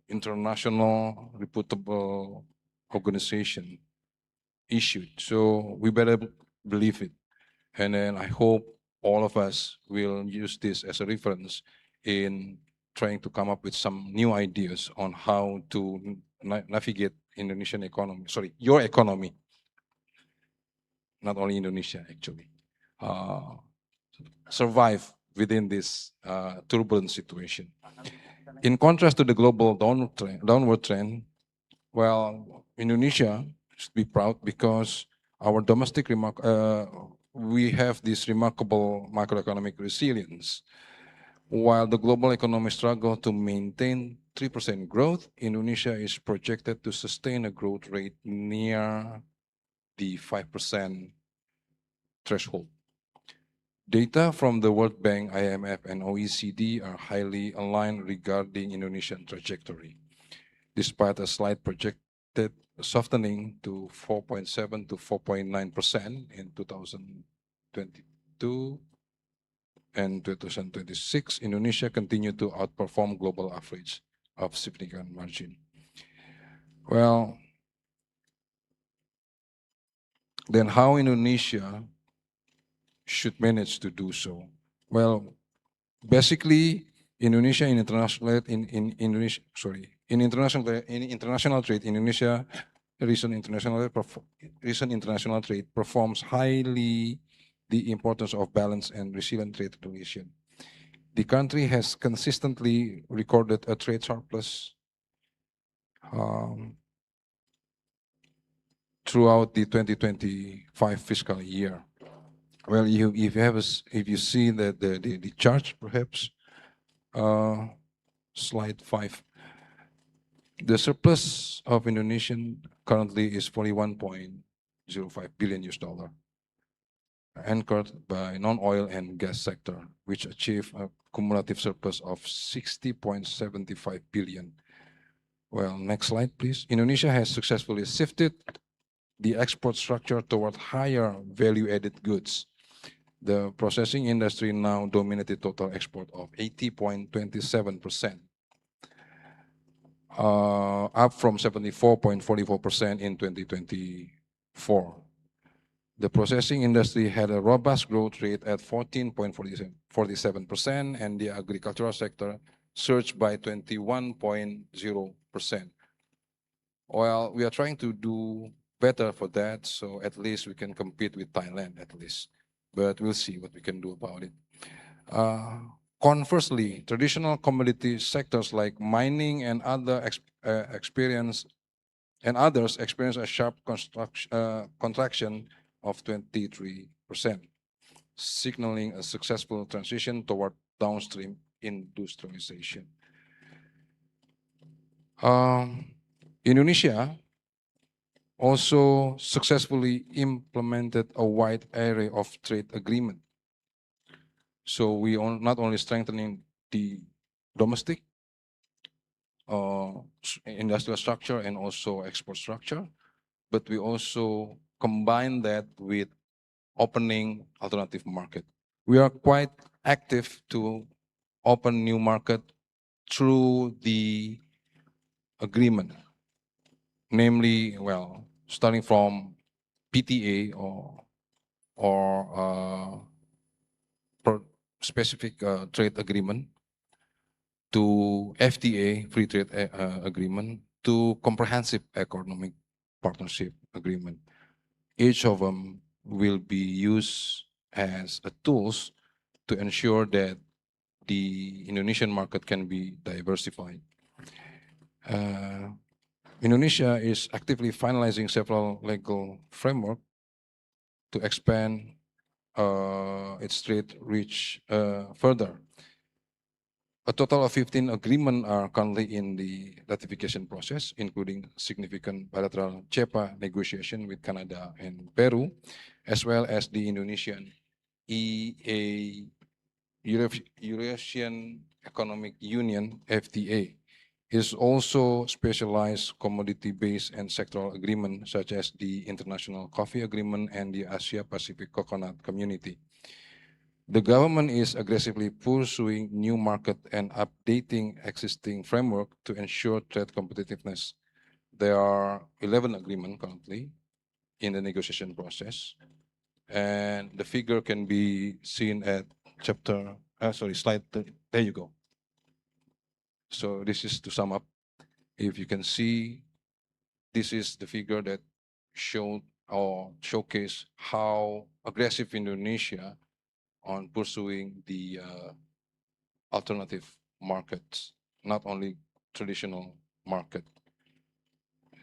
Speaker 10: international reputable organization issued. So we better believe it. And then I hope all of us will use this as a reference in trying to come up with some new ideas on how to navigate Indonesian economy, sorry, your economy, not only Indonesia actually, survive within this turbulent situation. In contrast to the global downward trend, well, Indonesia should be proud because our domestic we have this remarkable macroeconomic resilience. While the global economy struggle to maintain 3% growth, Indonesia is projected to sustain a growth rate near the 5% threshold. Data from the World Bank, IMF, and OECD are highly aligned regarding Indonesian trajectory. Despite a slight projected softening to 4.7 to 4.9% in 2022 and 2026, Indonesia continued to outperform global average of significant margin. Well, then how Indonesia should manage to do so? Well, basically, Indonesia in international trade, Indonesia recent international trade performs highly the importance of balanced and resilient trade relation. The country has consistently recorded a trade surplus throughout the 2025 fiscal year. Well, if you see the chart, perhaps slide 5, the surplus of Indonesian currently is 41.05 billion US dollar, anchored by non-oil and gas sector, which achieved a cumulative surplus of 60.75 billion. Well, next slide, please. Indonesia has successfully shifted the export structure toward higher value-added goods. The processing industry now dominated total export of 80.27%, up from 74.44% in 2024. The processing industry had a robust growth rate at 14.47%, and the agricultural sector surged by 21.0%. Well, we are trying to do better for that, so at least we can compete with Thailand at least. But we'll see what we can do about it. Conversely, traditional commodity sectors like mining and others experience a sharp contraction of 23%, signaling a successful transition toward downstream industrialization. Indonesia also successfully implemented a wide array of trade agreements. So we are not only strengthening the domestic industrial structure and also export structure, but we also combine that with opening alternative market. We are quite active to open new market through the agreement, namely, well, starting from PTA or specific trade agreement to FTA, free trade agreement, to comprehensive economic partnership agreement. Each of them will be used as a tools to ensure that the Indonesian market can be diversified. Indonesia is actively finalizing several legal framework to expand its trade reach further. A total of 15 agreements are currently in the ratification process, including significant bilateral CEPA negotiation with Canada and Peru, as well as the Indonesian Eurasian Economic Union (FTA). Is also specialized commodity-based and sectoral agreements such as the International Coffee Agreement and the Asia-Pacific Coconut Community. The government is aggressively pursuing new market and updating existing framework to ensure trade competitiveness. There are 11 agreements currently in the negotiation process, and the figure can be seen at slide 30. There you go. So this is to sum up. If you can see, this is the figure that showed or showcase how aggressive Indonesia on pursuing the alternative markets, not only traditional market.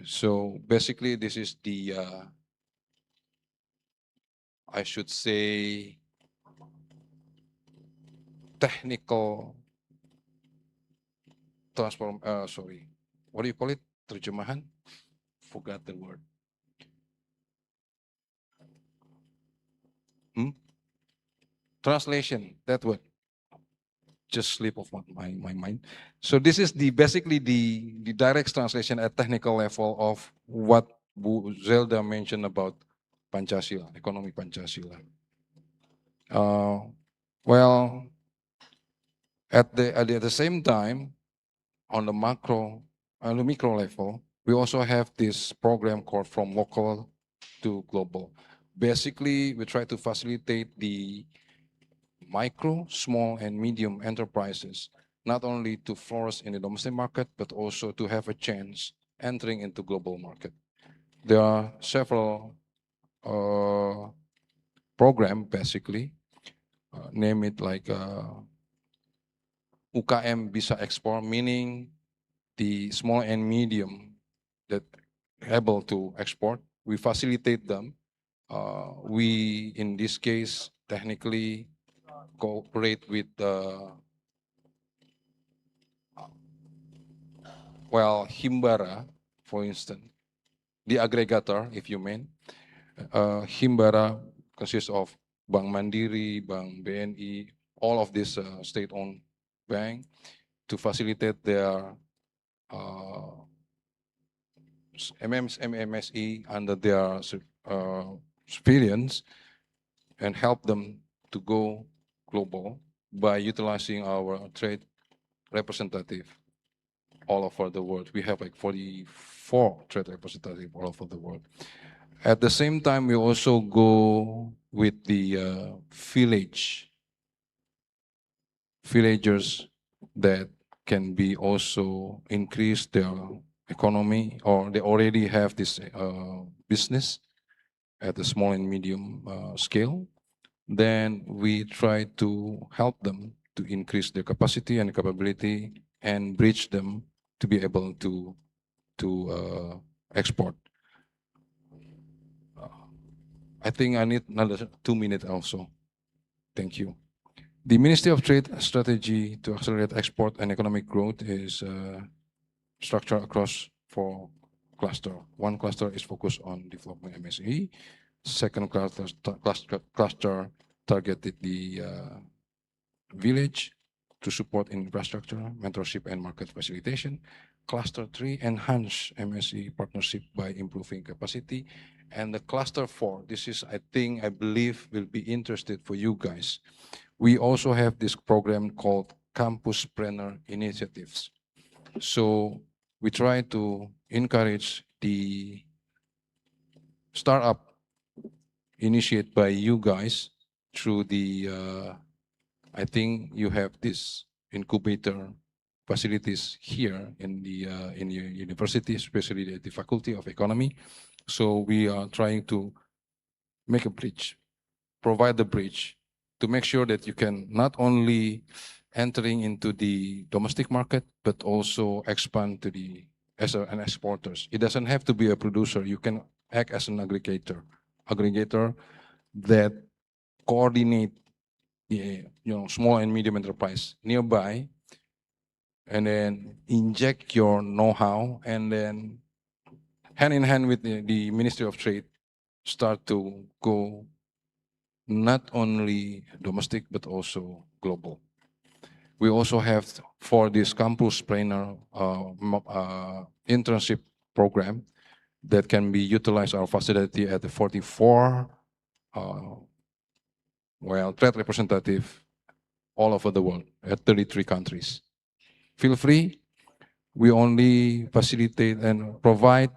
Speaker 10: So basically, this is the I should say technical what do you call it? Terjemahan? Forgot the word. Translation, that word. Just slip off my mind. So this is basically the direct translation at technical level of what Bu Zelda mentioned about Pancasila, economic Pancasila. Well, at the same time, on the micro level, we also have this program called From Local to Global. Basically, we try to facilitate the micro, small, and medium enterprises, not only to flourish in the domestic market, but also to have a chance entering into global market. There are several program, basically. Name it like UKM Bisa Export, meaning the small and medium that able to export. We facilitate them. We, in this case, technically cooperate with Himbara, for instance, the aggregator, if you mean. Himbara consists of Bank Mandiri, Bank BNI, all of these state-owned bank to facilitate their MMSE under their surveillance and help them to go global by utilizing our trade representative all over the world. We have like 44 trade representatives all over the world. At the same time, we also go with the villagers that can be also increase their economy, or they already have this business at the small and medium scale. Then we try to help them to increase their capacity and capability and bridge them to be able to export. I think I need another 2 minutes also. Thank you. The Ministry of Trade strategy to accelerate export and economic growth is structured across 4 clusters. One cluster is focused on development MSE. Second cluster targeted the village to support infrastructure, mentorship, and market facilitation. Cluster 3, enhance MSE partnership by improving capacity. And the cluster 4, this is, I believe, will be interested for you guys. We also have this program called Campuspreneur Initiatives. So we try to encourage the startup initiated by you guys through the, I think you have this incubator facilities here in the your university, especially the Faculty of Economy. So we are trying to make a bridge, provide the bridge to make sure that you can not only entering into the domestic market, but also expand to the as an exporters. It doesn't have to be a producer. You can act as an aggregator that coordinate the small and medium enterprise nearby, and then inject your know-how, and then hand in hand with the Ministry of Trade, start to go not only domestic but also global. We also have for this Campuspreneur internship program that can be utilized our facility at the 44 trade representative all over the world at 33 countries. Feel free. We only facilitate and provide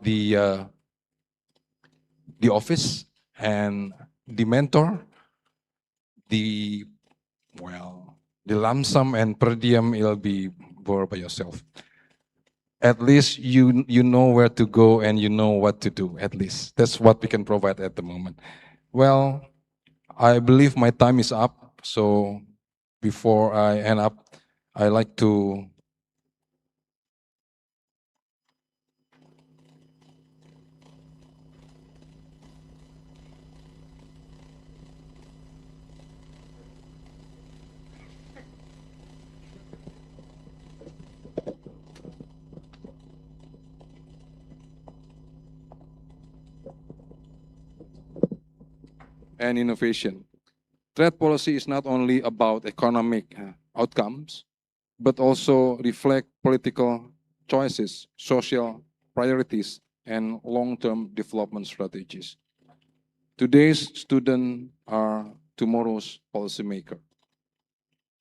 Speaker 10: the office and the mentor, the lump sum and per diem, it'll be borne by yourself. At least you know where to go and you know what to do. At least that's what we can provide at the moment. Well, I believe my time is up. So before I end up, I like to and innovation. Trade policy is not only about economic outcomes, but also reflect political choices, social priorities, and long-term development strategies. Today's students are tomorrow's policymaker.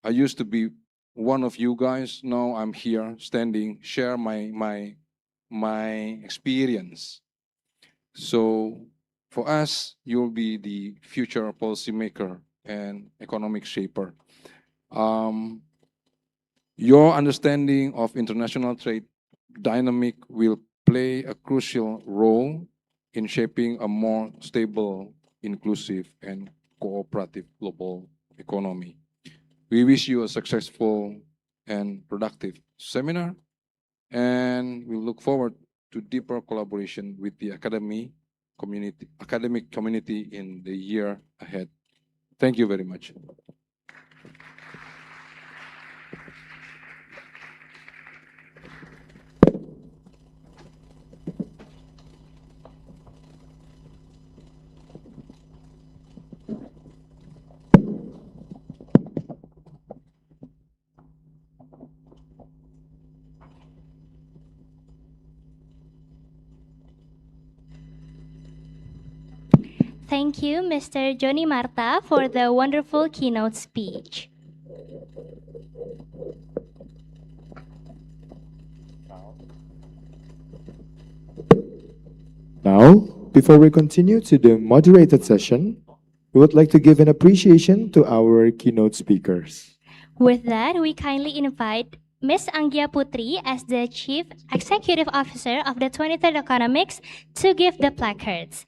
Speaker 10: I used to be one of you guys. Now I'm here standing, share my experience. So for us, you'll be the future policymaker and economic shaper. Your understanding of international trade dynamic will play a crucial role in shaping a more stable inclusive, and cooperative global economy. We wish you a successful and productive seminar, and we look forward to deeper collaboration with the academic community in the year ahead. Thank you very much.
Speaker 4: Thank you, Mr. Johnny Marta, for the wonderful keynote speech.
Speaker 5: Now, before we continue to the moderated session, we would like to give an appreciation to our keynote speakers.
Speaker 4: With that, we kindly invite Ms. Anggia Putri as the Chief Executive Officer of the 23rd Economix to give the placards.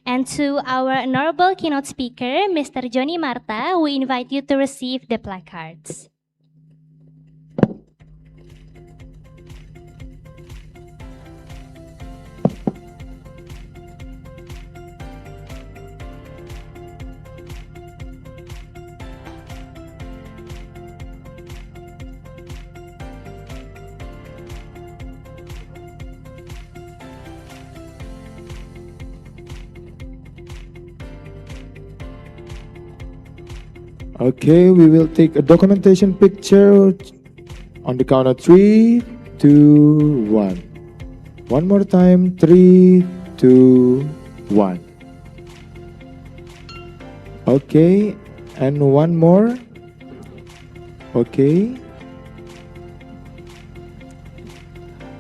Speaker 4: And to our honorable keynote speaker, Mr. Johnny Marta, we invite you to receive the placards.
Speaker 5: Okay, we will take a documentation picture on the count of 3, 2, 1. One more time, 3, 2, 1. Okay, and one more. Okay.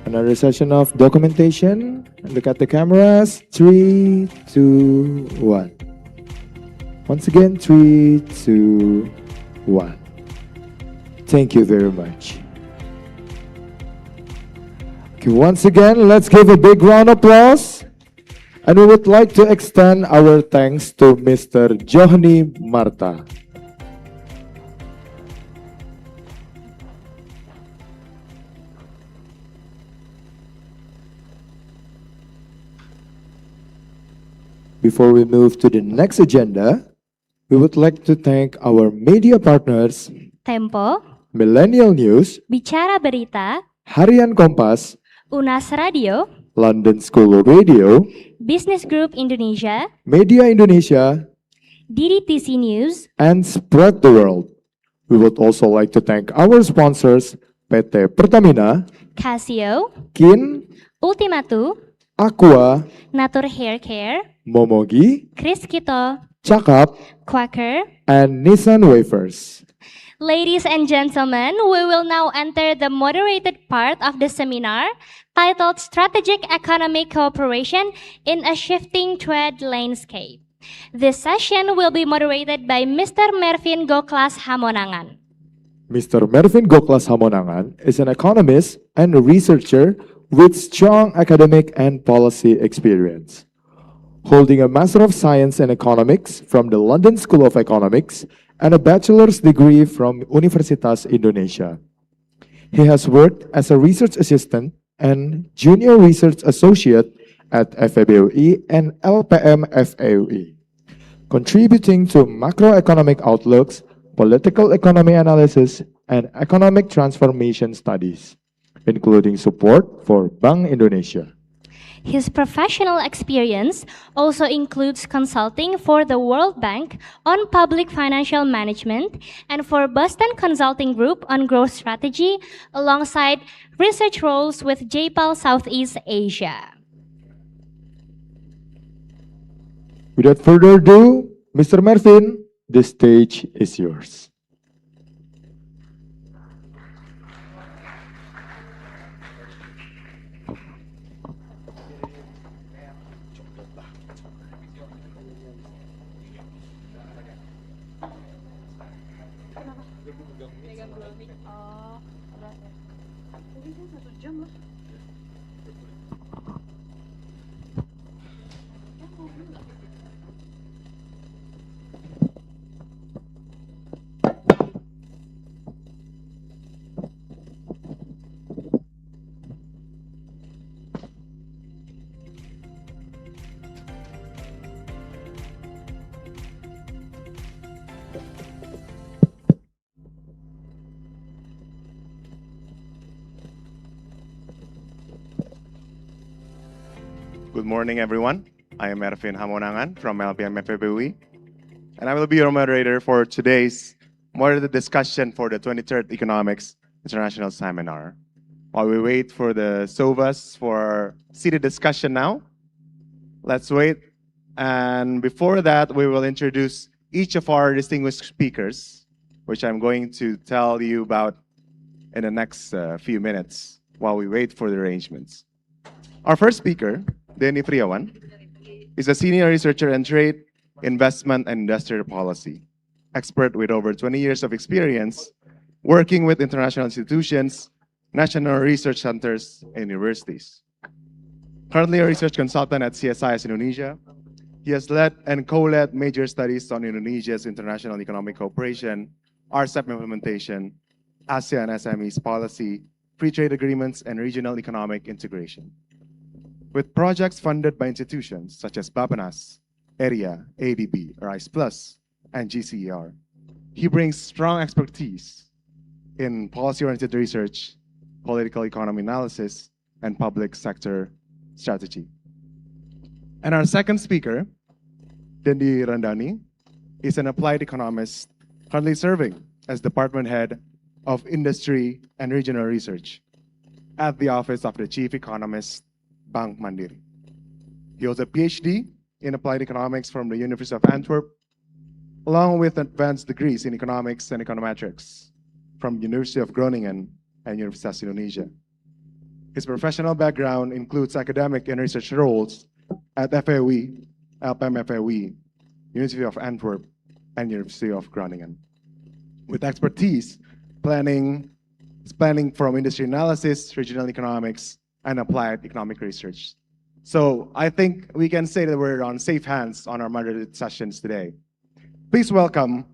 Speaker 5: Another session of documentation. Look at the cameras. 3, 2, 1. Once again, 3, 2, 1. Thank you very much. Okay, once again, let's give a big round of applause. And we would like to extend our thanks to Mr. Johnny Marta. Before we move to the next agenda, we would like to thank our media partners,
Speaker 4: Tempo,
Speaker 5: Millennial News,
Speaker 4: Bicara Berita,
Speaker 5: Harian Kompas,
Speaker 4: Unas Radio,
Speaker 5: London School of Radio,
Speaker 4: Business Group Indonesia,
Speaker 5: Media Indonesia,
Speaker 4: DDTC News,
Speaker 5: and Spread the World. We would also like to thank our sponsors, PT Pertamina,
Speaker 4: Casio,
Speaker 5: Kin,
Speaker 4: Ultimatu,
Speaker 5: Aqua,
Speaker 4: Natur Hair Care,
Speaker 5: Momogi,
Speaker 4: Chris Kito,
Speaker 5: Cakap,
Speaker 4: Quaker.
Speaker 5: and Nissan Wafers.
Speaker 4: Ladies and gentlemen, we will now enter the moderated part of the seminar titled Strategic Economic Cooperation in a Shifting Trade Landscape. This session will be moderated by Mr. Mervin Goklas Hamonangan.
Speaker 5: Mr. Mervin Goklas Hamonangan is an economist and a researcher with strong academic and policy experience. Holding a Master of Science in Economics from the London School of Economics and a bachelor's degree from Universitas Indonesia. He has worked as a research assistant and junior research associate at FEBUI and LPM FEUI, contributing to macroeconomic outlooks, political economy analysis, and economic transformation studies, including support for Bank Indonesia.
Speaker 4: His professional experience also includes consulting for the World Bank on public financial management and for Boston Consulting Group on growth strategy, alongside research roles with JPAL Southeast Asia.
Speaker 5: Without further ado, Mr. Mervin, the stage is yours.
Speaker 11: Good morning, everyone. I am Ervin Hamonangan from LPM FEBUI, and I will be your moderator for today's moderated discussion for the 23rd Economics International Seminar. While we wait for the SOVAs for seated discussion now, let's wait. And before that, we will introduce each of our distinguished speakers, which I'm going to tell you about in the next few minutes while we wait for the arrangements. Our first speaker, Denny Priawan, is a senior researcher in trade, investment, and industrial policy, expert with over 20 years of experience working with international institutions, national research centers, and universities. Currently a research consultant at CSIS Indonesia, he has led and co-led major studies on Indonesia's international economic cooperation, RCEP implementation, ASEAN SMEs policy, free trade agreements, and regional economic integration. With projects funded by institutions such as Bapenas, ERIA, ADB, RISE Plus, and GCER, he brings strong expertise in policy-oriented research, political economy analysis, and public sector strategy. And our second speaker, Dendi Randani, is an applied economist currently serving as department head of industry and regional research at the office of the chief economist, Bank Mandiri. He holds a PhD in applied economics from the University of Antwerp, along with advanced degrees in economics and econometrics from University of Groningen and Universitas Indonesia. His professional background includes academic and research roles at FAUI, LPM FAUI, University of Antwerp, and University of Groningen, with expertise planning from industry analysis, regional economics, and applied economic research. So I think we can say that we're on safe hands on our moderated sessions today. Please welcome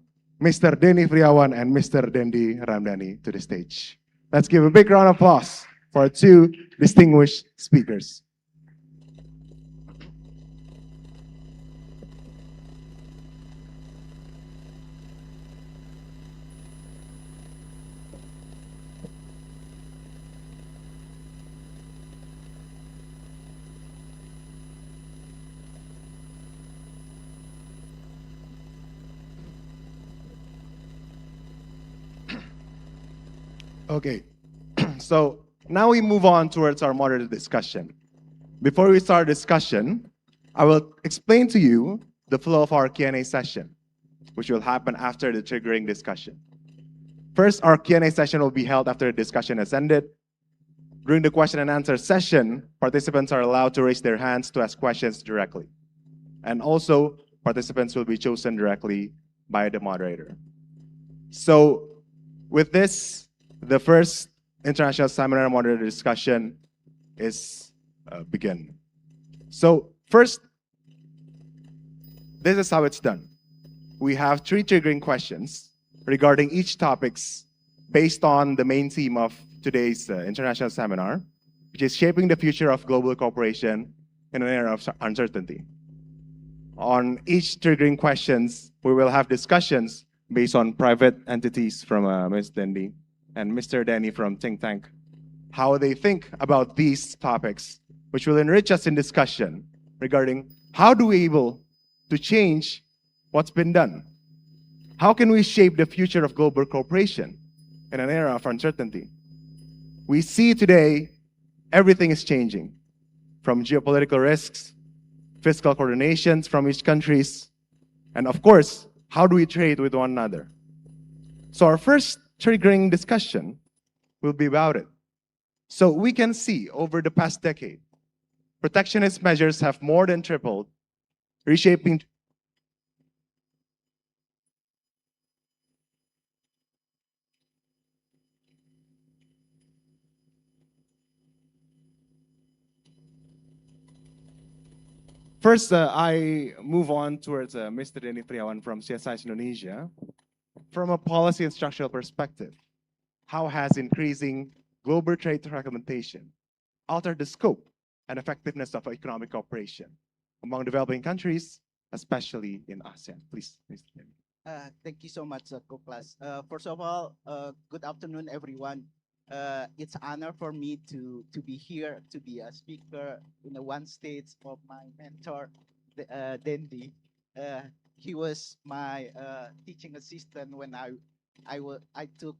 Speaker 11: Mr. Denny Priawan and Mr. Dendi Ramdhani to the stage. Let's give a big round of applause for our two distinguished speakers. Okay, so now we move on towards our moderated discussion. Before we start discussion, I will explain to you the flow of our Q&A session, which will happen after the triggering discussion. First, our Q&A session will be held after the discussion has ended. During the question and answer session, participants are allowed to raise their hands to ask questions directly. And also, participants will be chosen directly by the moderator. So, with this, the first international seminar moderated discussion is begin. So first, this is how it's done. We have 3 triggering questions regarding each topics based on the main theme of today's international seminar, which is shaping the future of global cooperation in an era of uncertainty. On each triggering questions, we will have discussions based on private entities from Ms. Dendi and Mr. Denny from Think Tank, how they think about these topics, which will enrich us in discussion regarding how do we able to change what's been done? How can we shape the future of global cooperation in an era of uncertainty? We see today everything is changing, from geopolitical risks, fiscal coordinations from each countries, and of course, how do we trade with one another? So our first triggering discussion will be about it. So we can see over the past decade, protectionist measures have more than tripled, reshaping First, I move on towards Mr. Denny Priawan from CSIS Indonesia. From a policy and structural perspective, how has increasing global trade fragmentation altered the scope and effectiveness of economic cooperation among developing countries, especially in ASEAN? Please, Mr. Denny.
Speaker 12: Thank you so much, co-class. First of all, good afternoon, everyone. It's an honor for me to be here, to be a speaker in the one stage of my mentor, Dendi. He was my teaching assistant when I took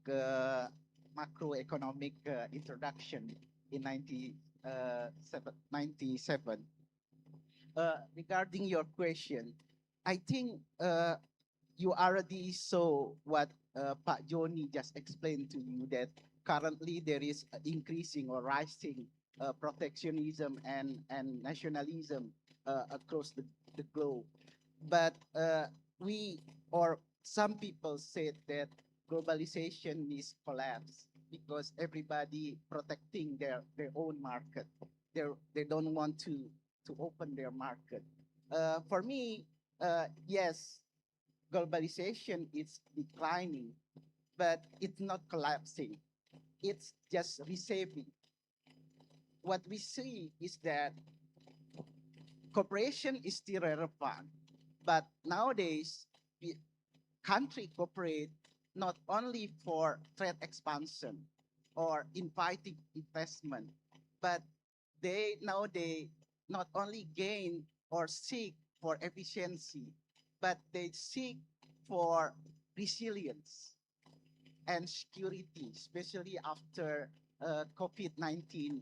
Speaker 12: macroeconomic introduction in 97. Regarding your question, I think you already saw what Pak Joni just explained to you, that currently there is increasing or rising protectionism and nationalism across the globe. But we or some people said that globalization is collapse because everybody protecting their own market. They don't want to open their market. For me, yes, globalization is declining, but it's not collapsing. It's just reshaping. What we see is that cooperation is still relevant, but nowadays, country cooperate not only for trade expansion or inviting investment, but they not only gain or seek for efficiency, but they seek for resilience and security, especially after COVID-19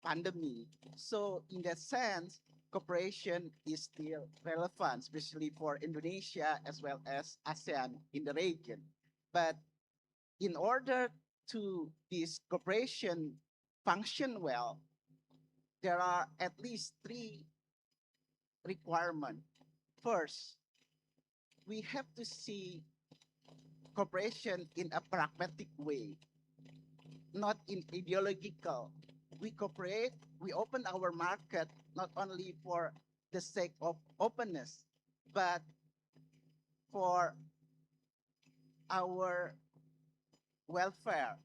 Speaker 12: pandemic. So in that sense, cooperation is still relevant, especially for Indonesia as well as ASEAN in the region. But in order to this cooperation function well, there are at least three requirements. First, we have to see cooperation in a pragmatic way, not in ideological. We cooperate, we open our market not only for the sake of openness, but for our welfare,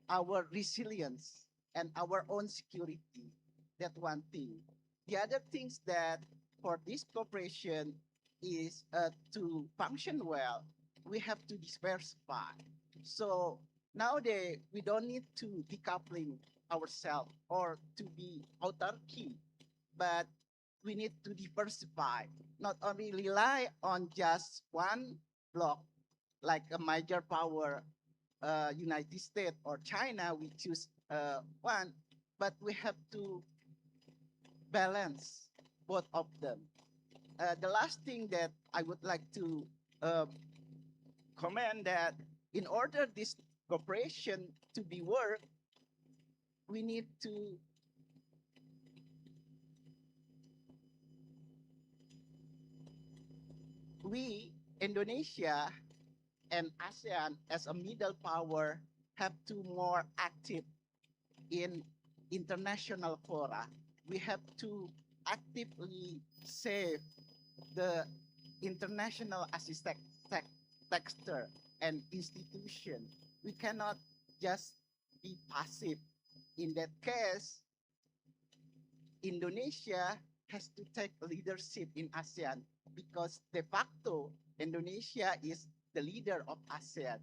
Speaker 12: our resilience, and our own security. That one thing. The other things that for this cooperation is to function well, we have to diversify. So nowadays, we don't need to decoupling ourselves or to be autarky, but we need to diversify, not only rely on just one block, like a major power, United States or China, we choose one, but we have to balance both of them. The last thing that I would like to comment that in order this cooperation to be work, we need to we Indonesia and ASEAN as a middle power have to more active in international fora. We have to actively save the international assistance texture and institution. We cannot just be passive. In that case, Indonesia has to take leadership in ASEAN because de facto Indonesia is the leader of ASEAN.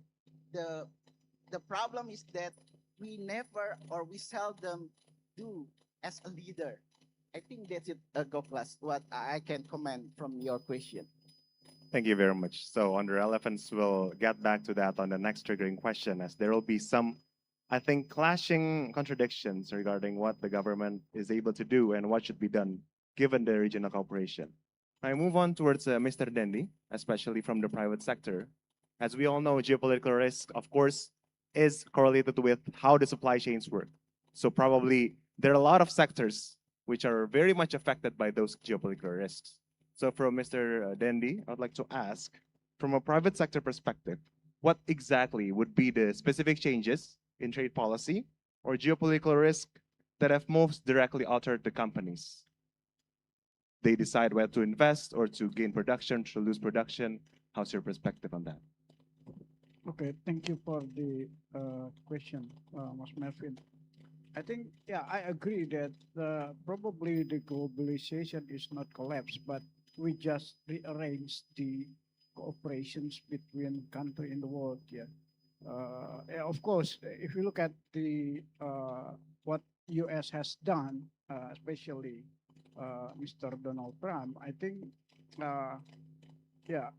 Speaker 12: The problem is that we never or we seldom do as a leader. I think that's it, Goklas, what I can comment from your question.
Speaker 11: Thank you very much. So on the relevance, we'll get back to that on the next triggering question, as there will be some, I think, clashing contradictions regarding what the government is able to do and what should be done given the regional cooperation. I move on towards Mr. Dendi, especially from the private sector. As we all know, geopolitical risk, of course, is correlated with how the supply chains work. So probably there are a lot of sectors which are very much affected by those geopolitical risks. So from Mr. Dendi, I would like to ask, from a private sector perspective, what exactly would be the specific changes in trade policy or geopolitical risk that have most directly altered the companies? They decide whether to invest or to gain production, to lose production. How's your perspective on that?
Speaker 13: Okay, thank you for the question, Mas Melvin. I think, yeah, I agree that probably the globalization is not collapse, but we just rearrange the cooperations between country in the world. Yeah, Yeah, of course, if you look at the what U.S. has done, especially Mr. Donald Trump, I think, yeah,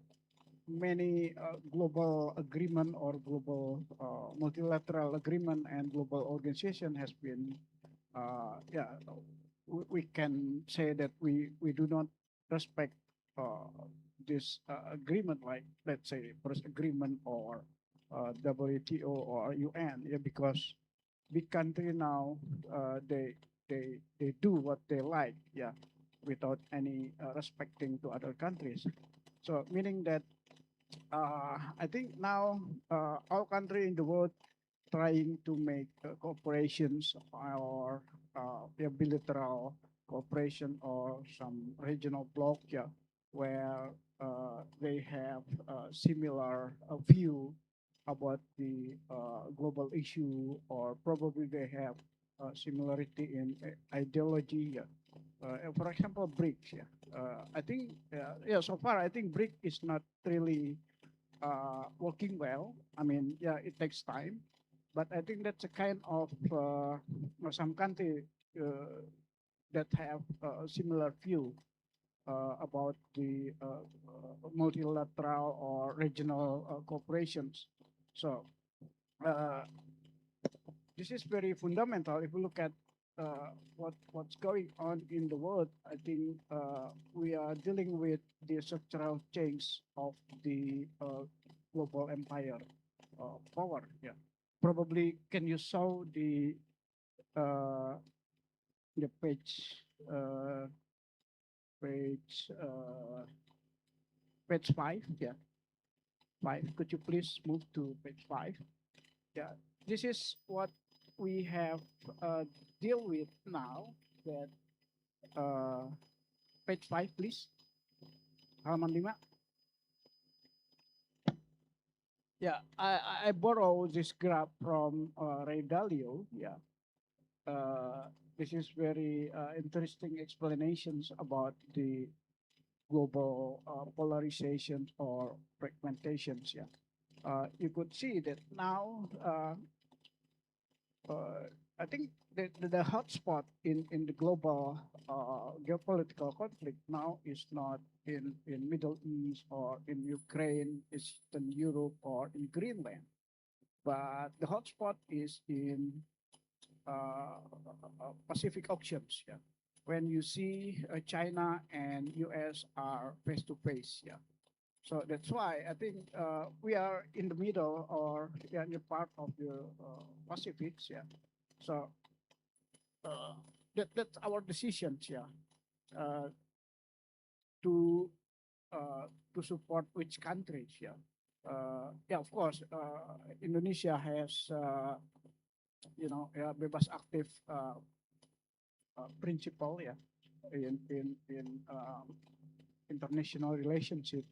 Speaker 13: many global agreement or global multilateral agreement and global organization has been, yeah, we can say that we do not respect this agreement, like let's say Paris Agreement or WTO or UN, yeah, because big country now they do what they like, yeah, without any respecting to other countries. So meaning that I think now our country in the world trying to make cooperations or yeah, bilateral cooperation or some regional bloc, yeah, where they have similar view about the global issue, or probably they have similarity in ideology. Yeah. For example, BRICS. Yeah. I think yeah. So far, I think BRIC is not really working well. I mean, yeah, it takes time, but I think that's a kind of some country that have a similar view about the multilateral or regional cooperations. So uh, this is very fundamental. If you look at what's going on in the world, I think we are dealing with the structural change of the global empire power. Yeah, probably can you show uh, the uh, page uh, page 5? Yeah, 5. Could you please move to page 5? Yeah, this is what we have deal with now. That page 5, please. Halaman 5. Yeah, I borrow this graph from Ray Dalio. Yeah, this is very interesting explanations about the global polarizations or fragmentations. Yeah, you could see that now. I think the hotspot in the global geopolitical conflict now is not in Middle East or in Ukraine, Eastern Europe, or in Greenland, but the hotspot is in Pacific Oceans. Yeah, when you see China and U.S. are face to face. Yeah, so that's why I think we are in the middle, or yeah, in the part of the Pacific. Yeah, so that's our decisions. Yeah, uh, to to support which countries. Yeah, yeah. Of course, Indonesia has yeah, bebas aktif principle. Yeah, in international relationship.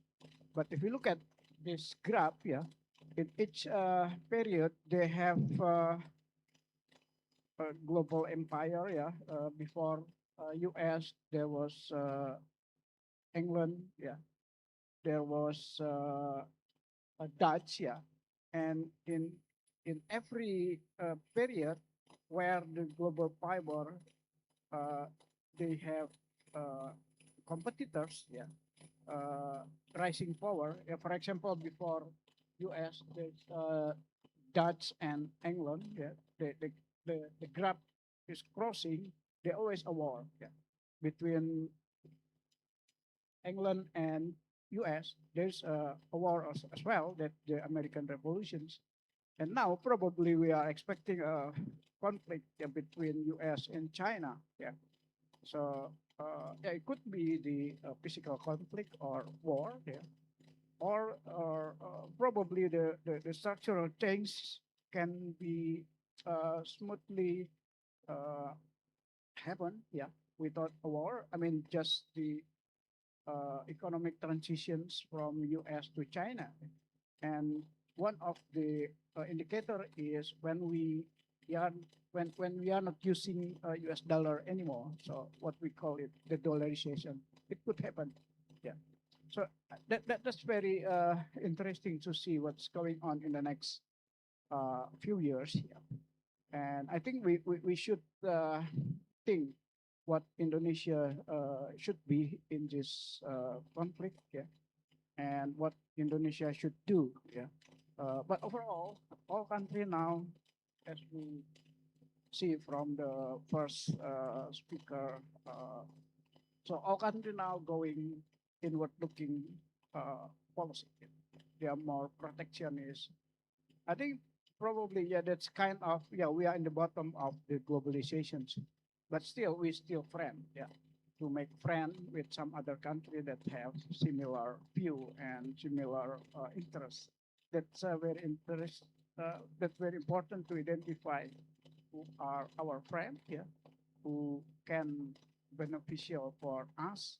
Speaker 13: But if you look at this graph, yeah, in each period they have a global empire. Yeah, before U.S. there was England. Yeah, there was Dutch. Yeah, and in every period where the global power uh, they have competitors. Yeah, rising power. Yeah, for example, before U.S. there's Dutch and England. Yeah, the graph is crossing. There always a war. Yeah, between England and U.S. There's a war as well, that the American revolutions, and now probably we are expecting a conflict, yeah, between U.S. and China. Yeah, so yeah, it could be the physical conflict or war. Yeah, or probably the structural change can be smoothly uh, happen. Yeah, without a war. I mean, just the economic transitions from U.S. to China. And one of the indicator is are when we are not using U.S. dollar anymore. So what we call it the dollarization. It could happen. Yeah. So that's very interesting to see what's going on in the next few years. Yeah. And I think we should think what Indonesia should be in this conflict, yeah, and what Indonesia should do, yeah. But overall, all country now, as we see from the first speaker, so all country now going inward-looking policy. They are more protectionist. I think probably, yeah, that's kind of, yeah, we are in the bottom of the globalization, but still we still friend, yeah, to make friend with some other country that have similar view and similar interests. That's very interest. That's very important to identify who are our friends, yeah, who can beneficial for us.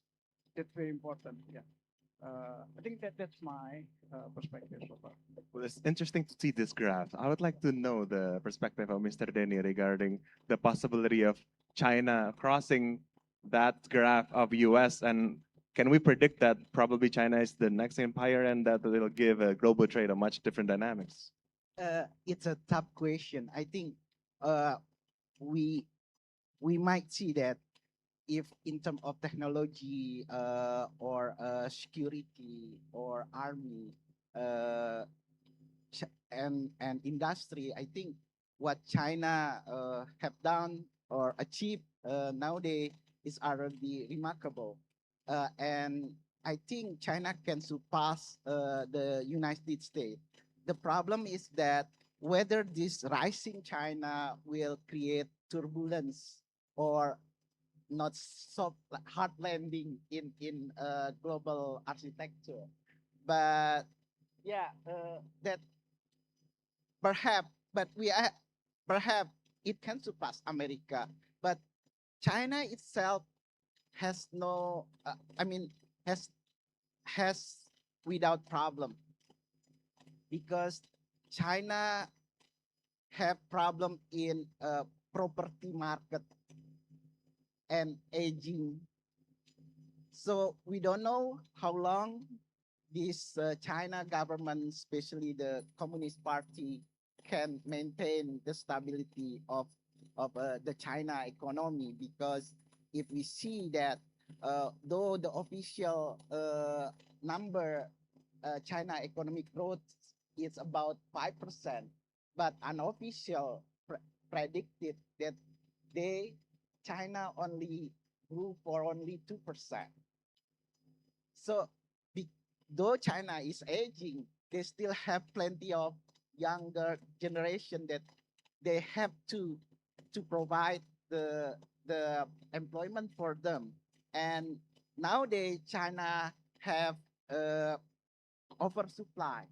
Speaker 13: That's very important, yeah. I think that's my perspective so far.
Speaker 11: Well, it's interesting to see this graph. I would like to know the perspective of Mr. Denny regarding the possibility of China crossing that graph of US, and can we predict that probably China is the next empire and that will give a global trade a much different dynamics?
Speaker 12: It's a tough question. I think uh, we we might see that if in terms of technology or security or army uh, and industry, I think what China have done or achieved nowadays is already remarkable. And I think China can surpass the United States. The problem is that whether this rising China will create turbulence or not soft hard landing in global architecture, but yeah, that perhaps, but we are perhaps it can surpass America, but China itself has no, I mean, has has without problem because China have problem in property market and aging. So we don't know how long this China government, especially the Communist Party, can maintain the stability of the China economy. Because if we see that though the official number China economic growth is about 5%, but unofficial predicted that they China only grew for only 2%. So though China is aging, they still have plenty of younger generation that they have to provide the employment for them. And nowadays China have oversupply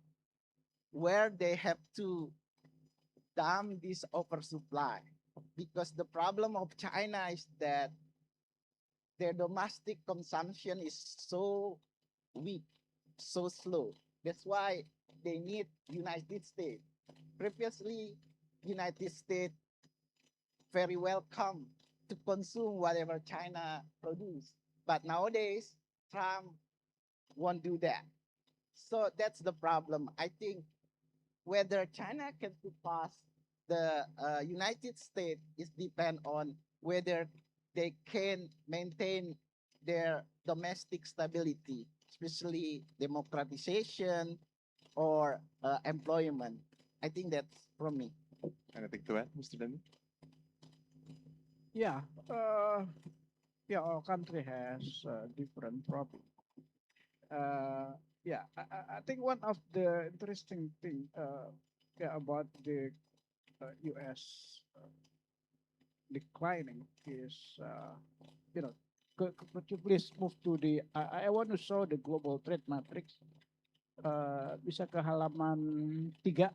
Speaker 12: where they have to dump this oversupply because the problem of China is that their domestic consumption is so weak, so slow. That's why they need United States. Previously, United States very welcome to consume whatever China produce. But nowadays, Trump won't do that. So that's the problem. I think whether China can surpass the United States is depend on whether they can maintain their domestic stability, especially democratization or employment. I think that's from me.
Speaker 11: Anything to add, Mr. Denny?
Speaker 13: Yeah, yeah, our country has different problem. Yeah, I think one of the interesting thing, yeah, about the U.S. Declining is, you know, could you please move to the? I want to show the global trade matrix. Bisa ke halaman 3,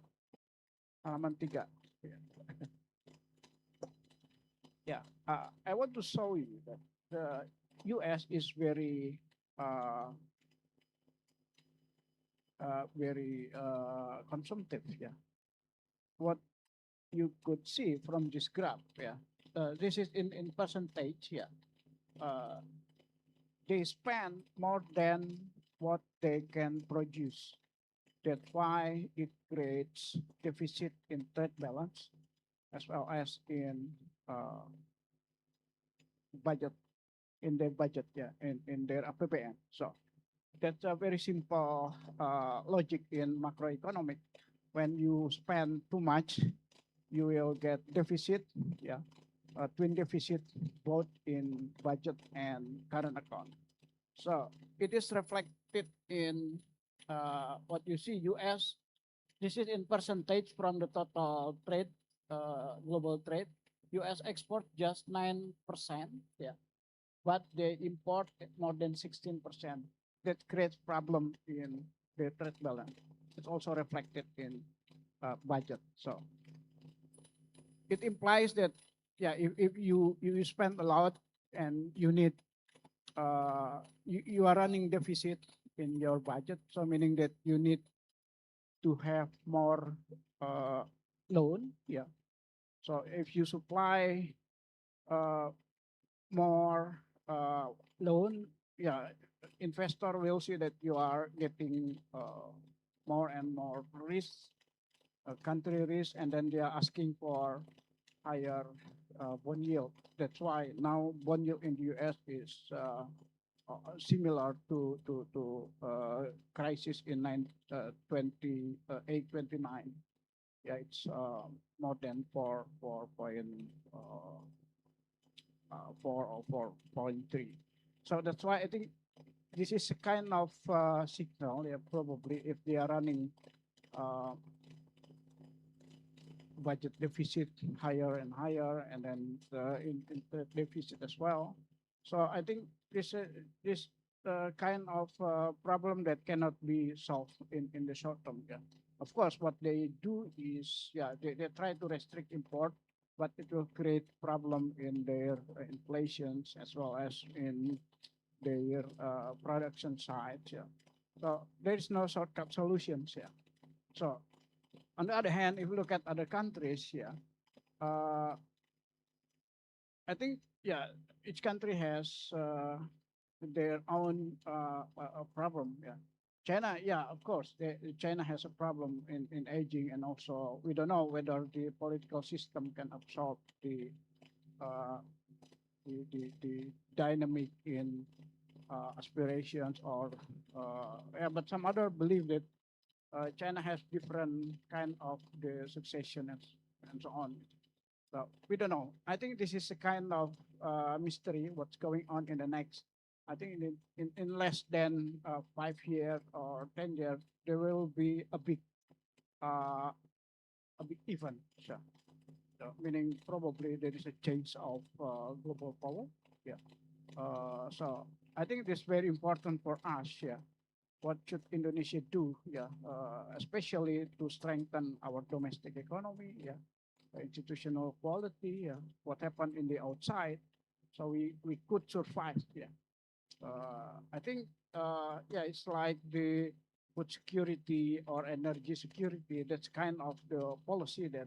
Speaker 13: halaman 3. Yeah, I want to show you that the U.S. is very consumptive. Yeah, what you could see from this graph. Yeah, this is in percentage. Yeah, they spend more than what they can produce. That's why it creates deficit in trade balance as well as in budget, in their budget, yeah, in their APBN. So that's a very simple logic in macroeconomic. When you spend too much, you will get deficit, yeah, twin deficit both in budget and current account. So it is reflected in what you see, US. This is in percentage from the total trade, global trade. US export just 9%, yeah, but they import more than 16%. That creates problem in the trade balance. It's also reflected in budget. So it implies that, yeah, if you spend a lot and you need, you are running deficit in your budget, so meaning that you need to have more loan, yeah. So if you supply more loan, yeah, investor will see that you are getting more and more risk, country risk, and then they are asking for higher bond yield. That's why now bond yield in the US is similar to crisis in 28, 29. Yeah, it's more than 4 or 4.3. So that's why I think this is a kind of signal, yeah, probably if they are running budget deficit higher and higher, and then in the deficit as well. So I think this kind of problem that cannot be solved in the short term. Yeah. Of course, what they do is, yeah, they try to restrict import, but it will create problem in their inflations as well as in their production side. Yeah. So there is no shortcut solutions. Yeah. So on the other hand, if you look at other countries, yeah, I think, yeah, each country has their own problem. Yeah, China, yeah, of course, China has a problem in aging, and also we don't know whether the political system can absorb uh, the dynamic in aspirations or yeah, but some other believe that China has different kind of the succession and so on. So we don't know. I think this is a kind of mystery. What's going on in the next? I think in less than 5 years or 10 years, there will be uh, a big event. So meaning probably there is a change of global power. Yeah. So I think this is very important for us. Yeah. What should Indonesia do? Yeah, especially to strengthen our domestic economy. Yeah, institutional quality. Yeah, what happened in the outside, so we could survive. Yeah, I think yeah, it's like the food security or energy security. That's kind of the policy that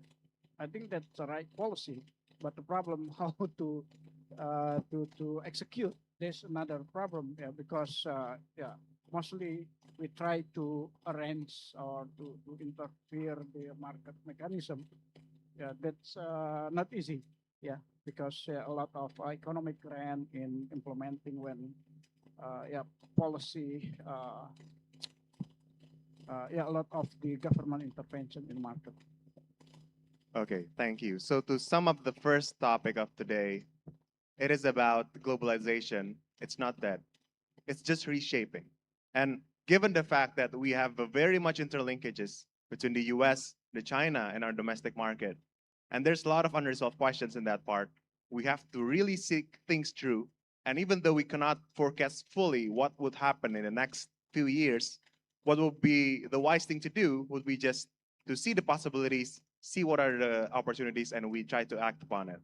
Speaker 13: I think that's the right policy. But the problem how to execute, there's another problem. Yeah, because yeah, mostly we try to arrange or to interfere the market mechanism. Yeah, that's not easy. Yeah, because a lot of economic ran in implementing when yeah, policy, yeah, a lot of the government intervention in market.
Speaker 11: Okay, thank you. So to sum up the first topic of today, it is about globalization. It's not that. It's just reshaping. And given the fact that we have a very much interlinkages between the US, the China, and our domestic market, and there's a lot of unresolved questions in that part, we have to really seek things through. And even though we cannot forecast fully what would happen in the next few years, what would be the wise thing to do would be just to see the possibilities, see what are the opportunities, and we try to act upon it.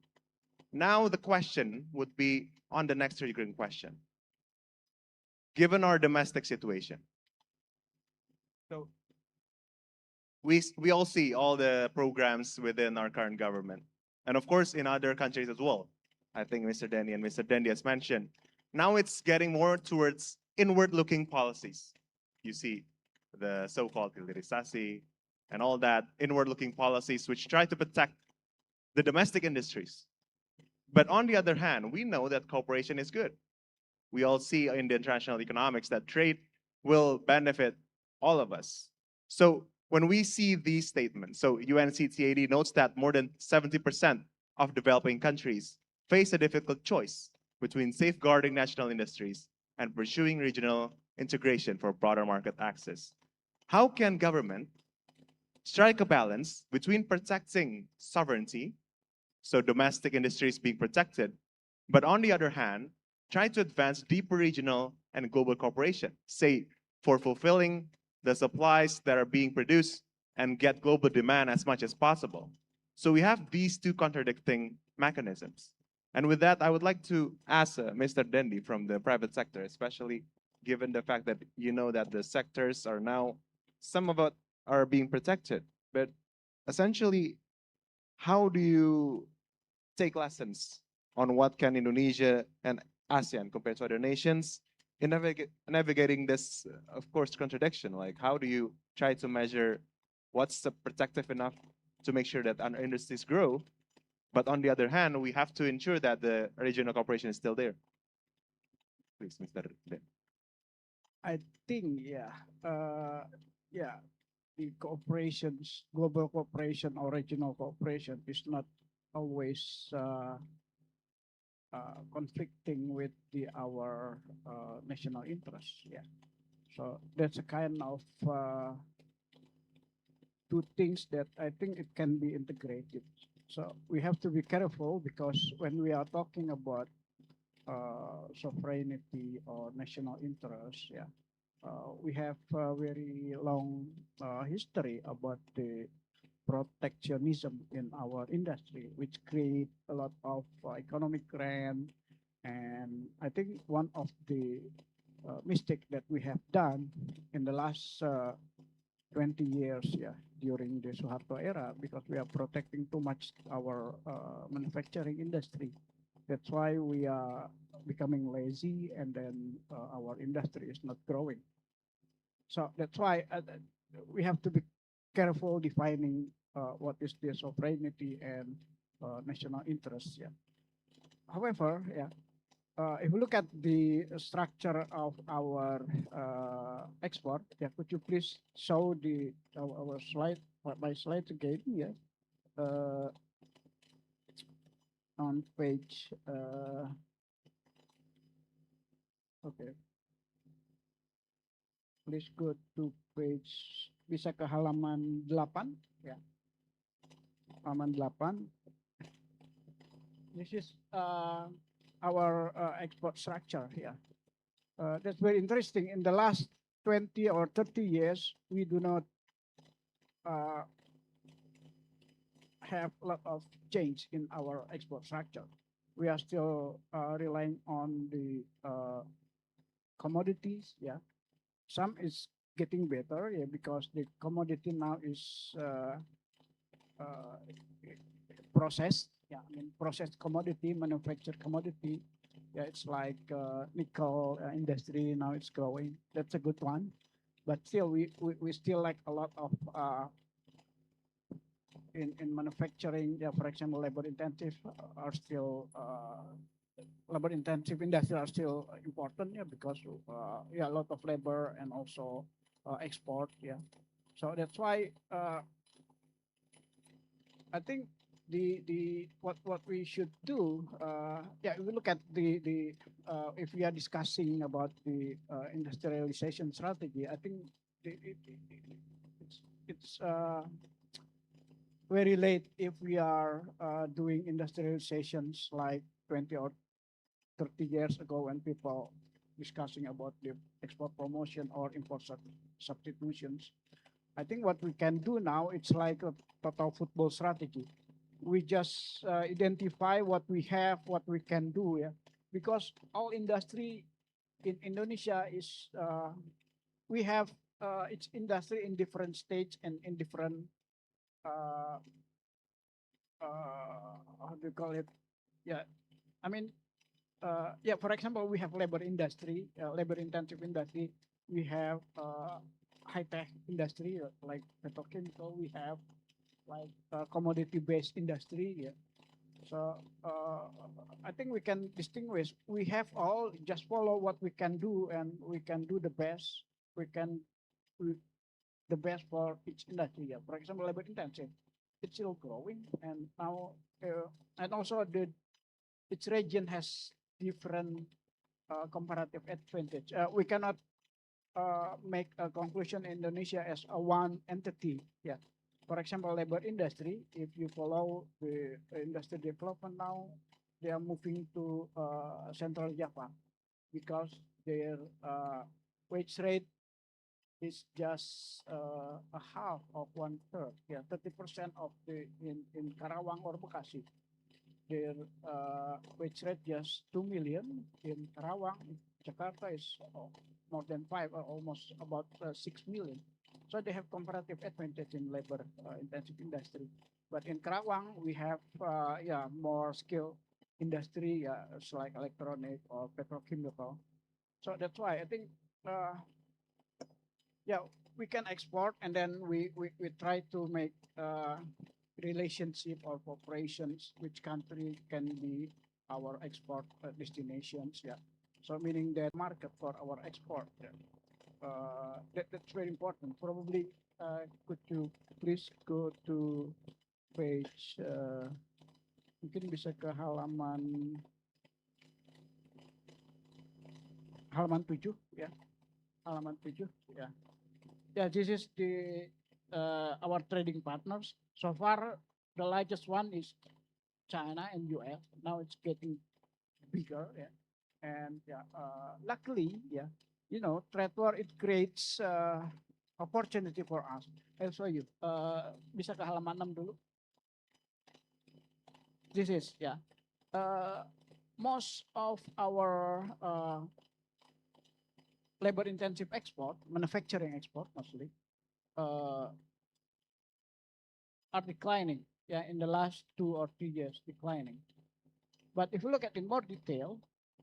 Speaker 11: Now the question would be on the next triggering question. Given our domestic situation, so we all see all the programs within our current government, and of course in other countries as well. I think Mr. Denny and Mr. Dendi has mentioned. Now it's getting more towards inward-looking policies. You see, the so-called hilirisasi, and all that inward-looking policies which try to protect the domestic industries. But on the other hand, we know that cooperation is good. We all see in the international economics that trade will benefit all of us. So when we see these statements, so UNCTAD notes that more than 70% of developing countries face a difficult choice between safeguarding national industries and pursuing regional integration for broader market access. How can government strike a balance between protecting sovereignty, so domestic industries being protected, but on the other hand, try to advance deeper regional and global cooperation, say for fulfilling the supplies that are being produced and get global demand as much as possible. So we have these two contradicting mechanisms. And with that, I would like to ask Mr. Dendi from the private sector, especially given the fact that you know that the sectors are now, some of it are being protected, but essentially, how do you take lessons on what can Indonesia and ASEAN compared to other nations in navigating this, of course, contradiction? Like, how do you try to measure what's protective enough to make sure that our industries grow, but on the other hand, we have to ensure that the regional cooperation is still there? Please, Mr. Den.
Speaker 13: I think, the cooperations, global cooperation or regional cooperation is not always conflicting with our national interests. Yeah, so that's a kind of two things that I think it can be integrated. So we have to be careful because when we are talking about sovereignty or national interest, we have a very long history about the protectionism in our industry, which create a lot of economic rent. And I think one of the mistake that we have done in the last 20 years, during the Suharto era, because we are protecting too much our manufacturing industry. That's why we are becoming lazy, and then our industry is not growing. So that's why we have to be careful defining what is the sovereignty and national interest. Yeah. However, if you look at the structure of our export, could you please show the our slide, my slide again? Yeah, on page. Okay. Please go to page, bisa ke halaman 8, ya. Halaman 8. This is our export structure here. That's very interesting. In the last 20 or 30 years, we do not have a lot of change in our export structure. We are still relying on the commodities, Some is getting better, because the commodity now is processed, I mean processed commodity, manufactured commodity. It's like nickel industry now it's growing. That's a good one, but still we still lack a lot of in manufacturing. For example, labor intensive are still labor intensive industry are still important, because a lot of labor and also export, So that's why I think the what we should do, if we look at the if we are discussing about the industrialization strategy, I think it's very late if we are doing industrializations like 20 or 30 years ago when people discussing about the export promotion or import substitutions. I think what we can do now, it's like a total football strategy. We just identify what we have, what we can do, because all industry in Indonesia is, we have its industry in different states and in different, how do you call it? I mean, for example, we have labor industry, labor intensive industry. We have high-tech industry, like petrochemical. We have like commodity-based industry. Yeah. So I think we can distinguish. We have all just follow what we can do, and we can do the best. We can do the best for each industry. Yeah. For example, labor intensive, it's still growing, and now and also each region has different comparative advantage. We cannot make a conclusion Indonesia as a one entity. Yeah. For example, labor industry, if you follow the industry development now, they are moving to Central Java because their wage rate is just a half of 1/3. Yeah, 30% of the in Karawang or Bekasi. Their wage rate just 2 million. In Karawang, Jakarta is more than 5, or almost about 6 million. So they have comparative advantage in labor intensive industry. But in Karawang, we have more skilled industry, it's like electronic or petrochemical. So that's why I think we can export, and then we try to make relationship or cooperations which country can be our export destinations. Yeah. So meaning that market for our export. Yeah. That's very important. Probably could you please go to page mungkin bisa ke halaman 7 ya. Halaman 7 ya. Yeah, this is the our trading partners. So far, the largest one is China and US. Now it's getting bigger, yeah. And luckily, trade war, it creates opportunity for us. I'll show you. Bisa ke halaman 6 dulu. This is, most of our labor intensive export, manufacturing export mostly, are declining, in the last 2 or 3 years, declining. But if you look at in more detail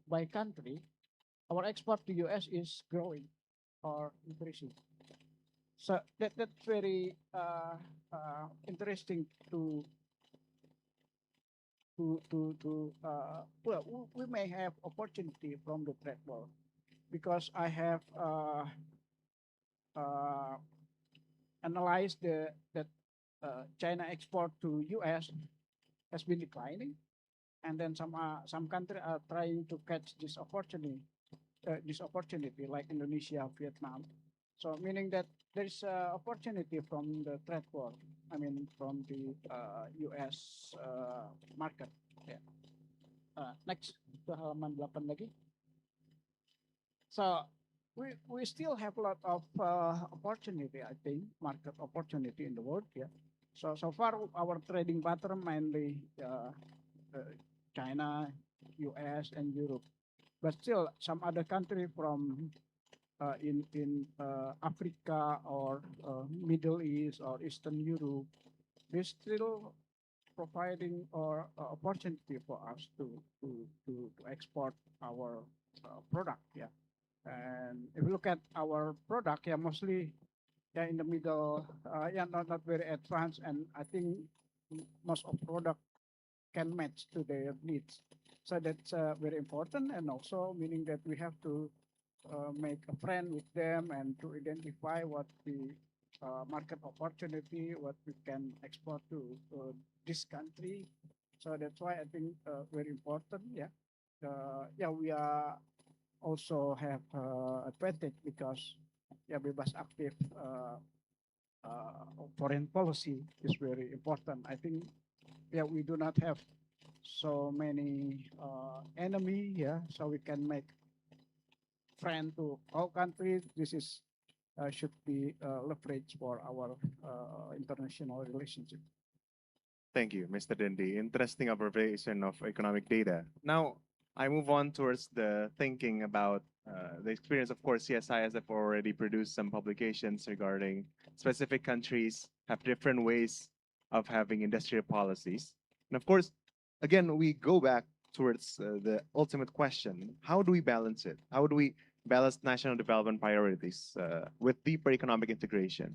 Speaker 13: by country, our export to US is growing or increasing. So that's very interesting to we may have opportunity from the trade war, because I have analyzed that China export to US has been declining, and then some countries are trying to catch this opportunity, like Indonesia, Vietnam. So meaning that there is opportunity from the trade war. I mean, from the US market. Yeah. Next to halaman 8 lagi. So we still have a lot of opportunity, I think, market opportunity in the world. Yeah. So far our trading pattern mainly China, US, and Europe, but still some other country from in Africa or Middle East or Eastern Europe, they still providing or opportunity for us to export our product. Yeah. And if you look at our product, mostly in the middle, not very advanced, and I think most of product can match to their needs. So that's very important, and also meaning that we have to make a friend with them and to identify what the market opportunity, what we can export to this country. So that's why I think very important. Yeah. We are also have advantage because bebas aktif foreign policy is very important. I think we do not have so many enemy. Yeah, so we can make friend to all countries. This is should be leverage for our international relationship.
Speaker 11: Thank you, Mr. Dendi. Interesting observation of economic data. Now, I move on towards the thinking about the experience. Of course, CSIS have already produced some publications regarding specific countries have different ways of having industrial policies. And of course, again, we go back towards the ultimate question: how do we balance it? How do we balanced national development priorities with deeper economic integration.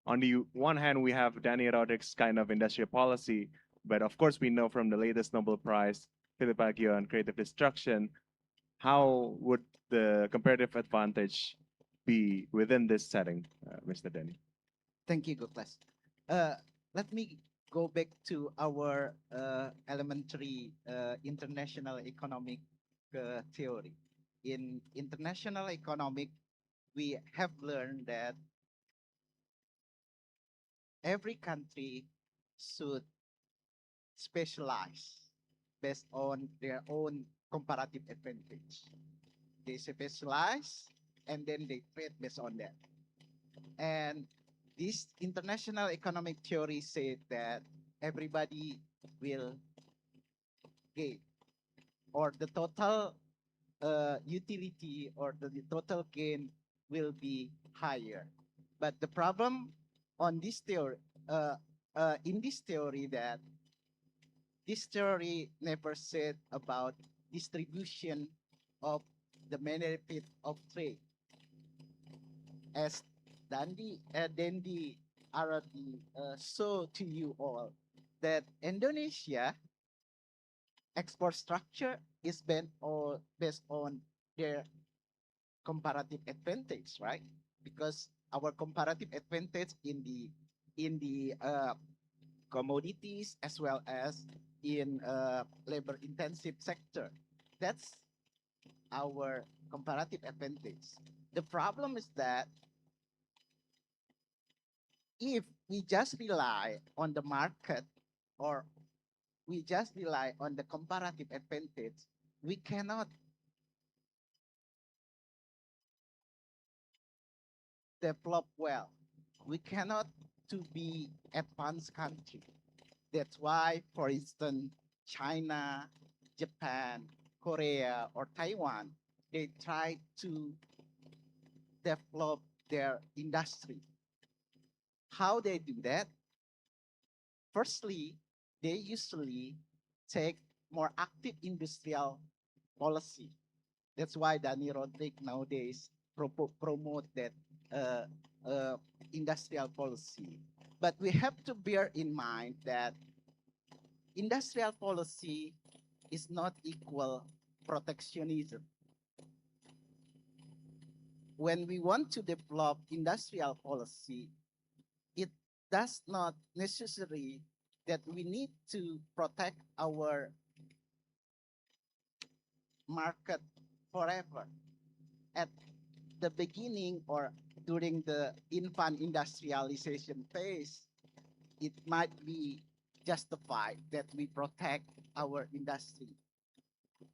Speaker 11: On the one hand, we have Danny Roderick's kind of industrial policy, but of course, we know from the latest Nobel Prize, Philip Agio on creative destruction, how would the comparative advantage be within this setting, Mr. Danny?
Speaker 12: Thank you, Goklas. Let me go back to our elementary international economic theory. In international economic, we have learned that every country should specialize based on their own comparative advantage. They specialize and then they trade based on that. And this international economic theory said that everybody will gain, or the total utility or the total gain will be higher. But the problem on this theory, in this theory, that this theory never said about distribution of the benefit of trade. As Dandy already show to you all that Indonesia export structure is based on their comparative advantage, right? Because our comparative advantage in the commodities as well as in labor intensive sector. That's our comparative advantage. The problem is that if we just rely on the market or we just rely on the comparative advantage, we cannot develop well. We cannot to be advanced country. That's why, for instance, China, Japan, Korea, or Taiwan, they try to develop their industry. How they do that? Firstly, they usually take more active industrial policy. That's why Danny Roderick nowadays promote that industrial policy. But we have to bear in mind that industrial policy is not equal protectionism. When we want to develop industrial policy, it does not necessarily that we need to protect our market forever. At the beginning or during the infant industrialization phase, it might be justified that we protect our industry.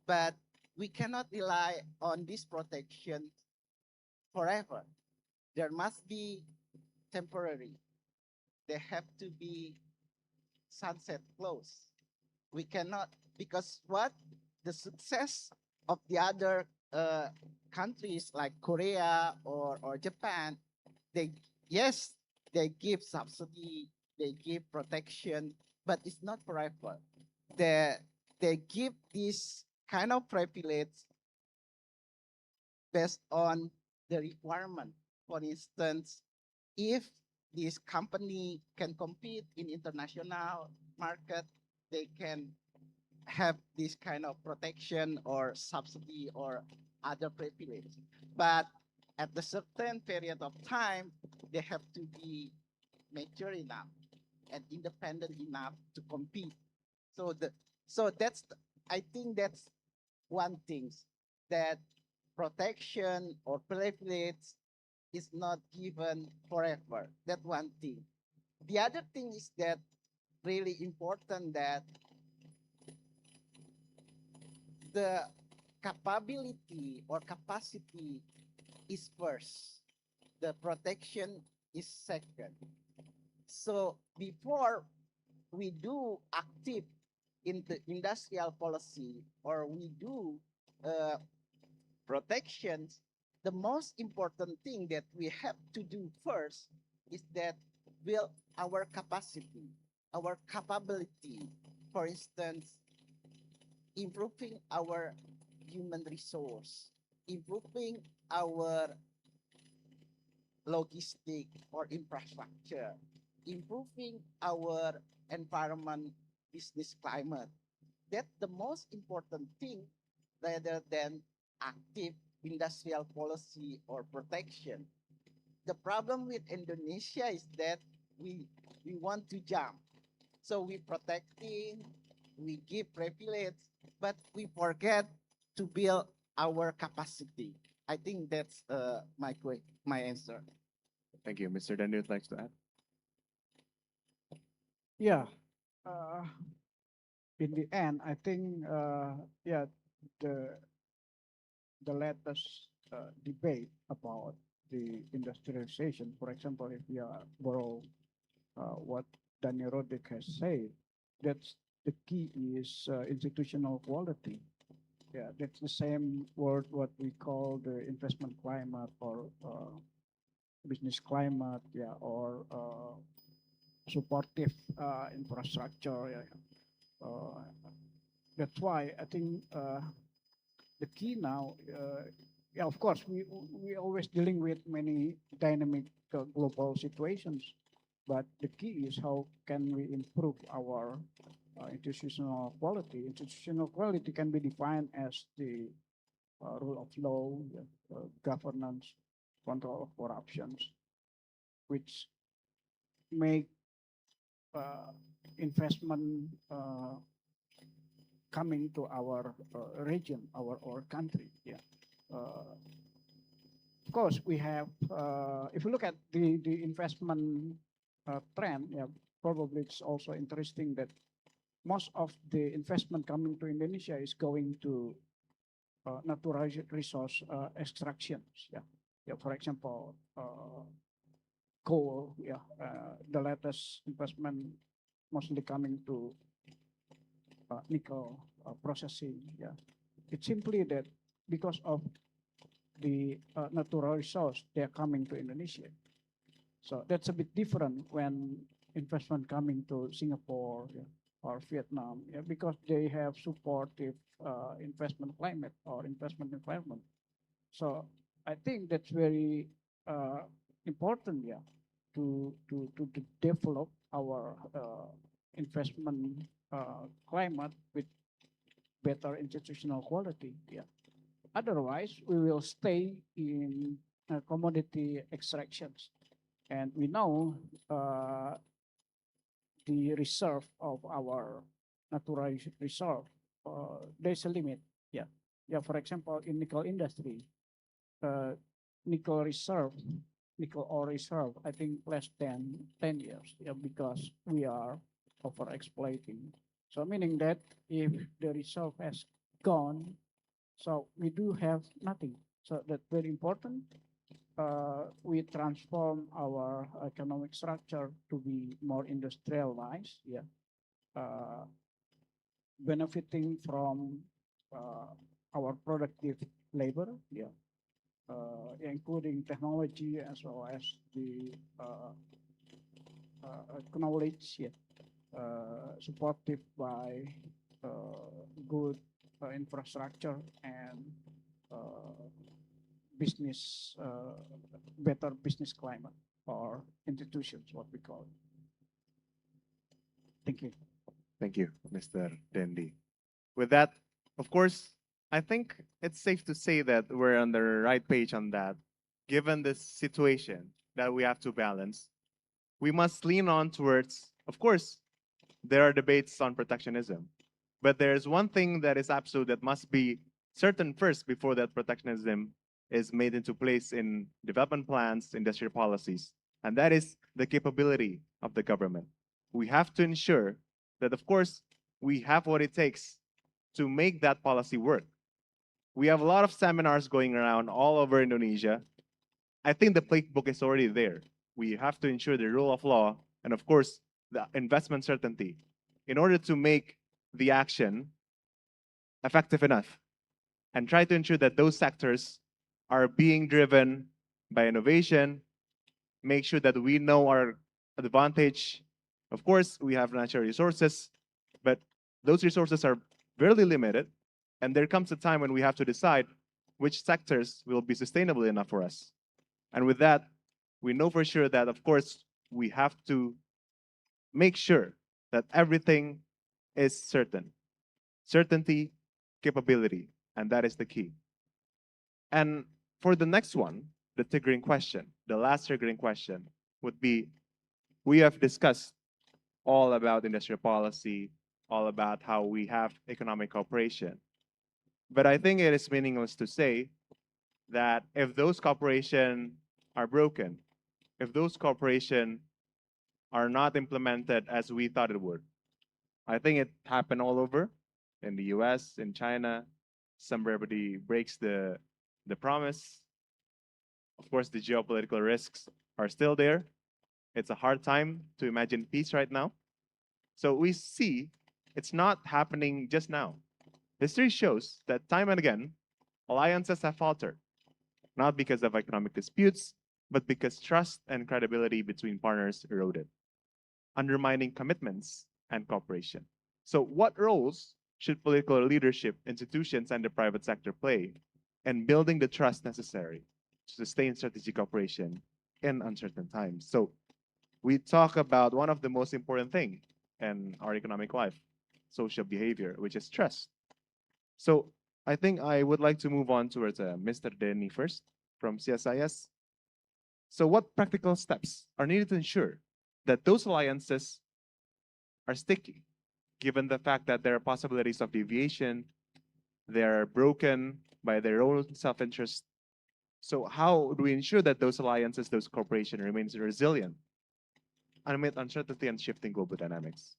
Speaker 12: But we cannot rely on this protection forever. There must be temporary. They have to be sunset clause. We cannot, because what the success of the other countries like Korea or Japan, they give subsidy, they give protection, but it's not forever. They give this kind of privilege based on the requirement. For instance, if this company can compete in international market, they can have this kind of protection or subsidy or other privilege. But at a certain period of time, they have to be mature enough and independent enough to compete. I think that's one thing, that protection or privilege is not given forever. That one thing. The other thing is that really important that the capability or capacity is first. The protection is second. So before we do active in the industrial policy or we do protections, the most important thing that we have to do first is that build our capacity, our capability. For instance, improving our human resource, improving our logistic or infrastructure, improving our environment business climate. That's the most important thing rather than active industrial policy or protection. The problem with Indonesia is that we want to jump. So we protecting, we give privilege, but we forget to build our capacity. I think that's my answer.
Speaker 11: Thank you. Mr. Dandi would like to add?
Speaker 13: Yeah. Uh, in the end, I think, yeah, the the latest debate about the industrialization, for example, if we borrow what Daniel Rodrik has said, that's the key is institutional quality. Yeah, that's the same word what we call the investment climate or business climate, yeah, or supportive infrastructure. Yeah. That's why I think the key now, yeah, of course, we always dealing with many dynamic global situations, but the key is how can we improve our institutional quality. Institutional quality can be defined as the rule of law, governance, control of corruptions, which make investment coming to our region, our country. Yeah. Of course, we have. If you look at the investment trend, yeah, probably it's also interesting that most of the investment coming to Indonesia is going to natural resource extractions. Yeah. Yeah. For example, coal. Yeah. The latest investment mostly coming to nickel processing. Yeah, it's simply that because of the natural resource, they are coming to Indonesia. So that's a bit different when investment coming to Singapore, yeah, or Vietnam, yeah, because they have supportive investment climate or investment environment. So I think that's very important, yeah, to develop our investment climate with better institutional quality. Yeah. Otherwise, we will stay in commodity extractions, and we know the reserve of our natural reserve. There's a limit. Yeah. Yeah. For example, in nickel industry, uh, nickel reserve, nickel ore reserve, I think less than 10 years. Yeah, because we are over exploiting. So meaning that if the reserve has gone, so we do have nothing. So that's very important. We transform our economic structure to be more industrialized. Yeah, benefiting from our productive labor. Yeah, including technology as well as the knowledge. Yeah, supported by good infrastructure and business, better business climate or institutions, what we call it. Thank you.
Speaker 11: Thank you, Mr. Dendi. With that, of course, I think it's safe to say that we're on the right page on that. Given this situation that we have to balance, we must lean on towards, of course, there are debates on protectionism, but there's one thing that is absolute that must be certain first before that protectionism is made into place in development plans, industrial policies, and that is the capability of the government. We have to ensure that, of course, we have what it takes to make that policy work. We have a lot of seminars going around all over Indonesia. I think the playbook is already there. We have to ensure the rule of law and, of course, the investment certainty in order to make the action effective enough and try to ensure that those sectors are being driven by innovation, make sure that we know our advantage. Of course, we have natural resources, but those resources are very limited. And there comes a time when we have to decide which sectors will be sustainable enough for us. And with that, we know for sure that, of course, we have to make sure that everything is certain. Certainty, capability, and that is the key. And for the next one, the triggering question, the last triggering question would be, we have discussed all about industrial policy, all about how we have economic cooperation. But I think it is meaningless to say that if those cooperation are broken, if those cooperation are not implemented as we thought it would. I think it happened all over in the US, in China. Somebody breaks the promise. Of course, the geopolitical risks are still there. It's a hard time to imagine peace right now. So we see it's not happening just now. History shows that time and again, alliances have faltered, not because of economic disputes, but because trust and credibility between partners eroded, undermining commitments and cooperation. So, what roles should political leadership, institutions, and the private sector play in building the trust necessary to sustain strategic cooperation in uncertain times? So, we talk about one of the most important things in our economic life, social behavior, which is trust. So, I think I would like to move on towards Mr. Denny first from CSIS. So, what practical steps are needed to ensure that those alliances are sticky, given the fact that there are possibilities of deviation, they're broken by their own self-interest? So, how do we ensure that those alliances, those cooperation remains resilient amid uncertainty and shifting global dynamics?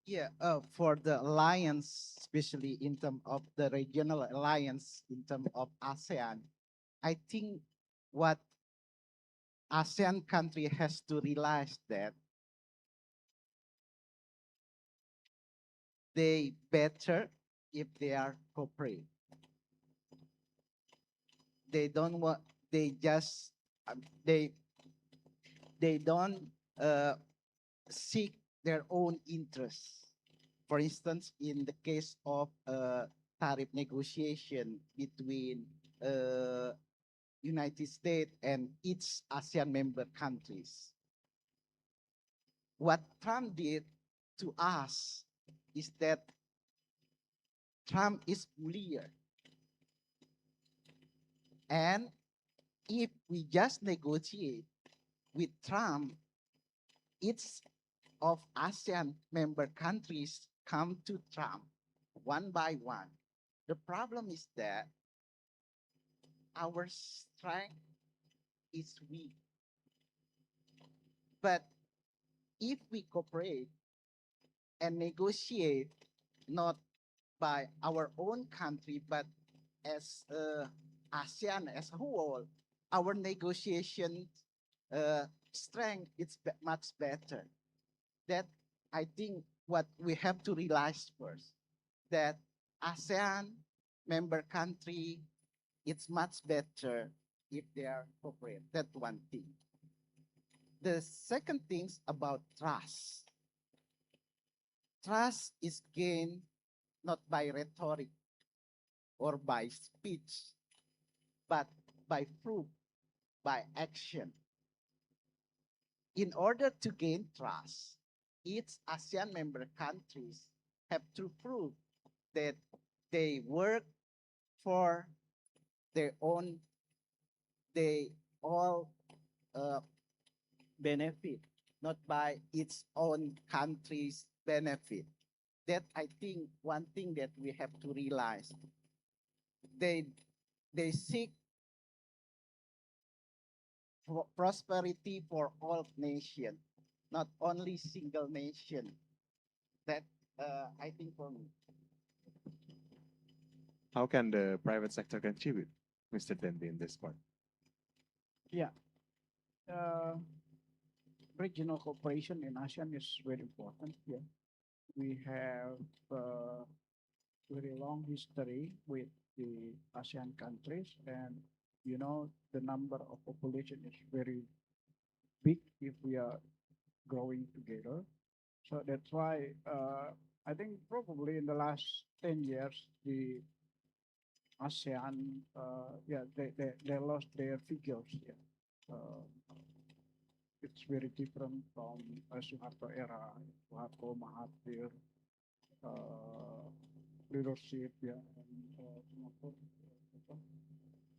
Speaker 12: Yeah, for the alliance, especially in terms of the regional alliance, in terms of ASEAN, I think what ASEAN country has to realize that they better if they are cooperate. They don't want. They just they don't seek their own interests. For instance, in the case of tariff negotiation between United States and its ASEAN member countries, what Trump did to us is that Trump is bullier. And if we just negotiate with Trump, it's of ASEAN member countries come to Trump one by one. The problem is that our strength is weak. But if we cooperate and negotiate not by our own country, but as ASEAN as a whole, our negotiation strength is much better. That I think what we have to realize first, that ASEAN member country, it's much better if they are cooperate. That's one thing. The second thing's about trust. Trust is gained not by rhetoric or by speech, but by proof, by action. In order to gain trust, each ASEAN member countries have to prove that they work for their own, they all benefit, not by its own country's benefit. That I think one thing that we have to realize. They seek prosperity for all nations, not only single nation. That I think for me.
Speaker 11: How can the private sector contribute, Mr. Dendi, in this part?
Speaker 13: Yeah. Regional cooperation in ASEAN is very important. Yeah. We have very long history with the ASEAN countries, and you know the number of population is very big if we are growing together. So that's why I think probably in the last 10 years the ASEAN, yeah, they lost their figures. Yeah. Uh, it's very different from Suharto era, Suharto Mahathir leadership. Yeah, and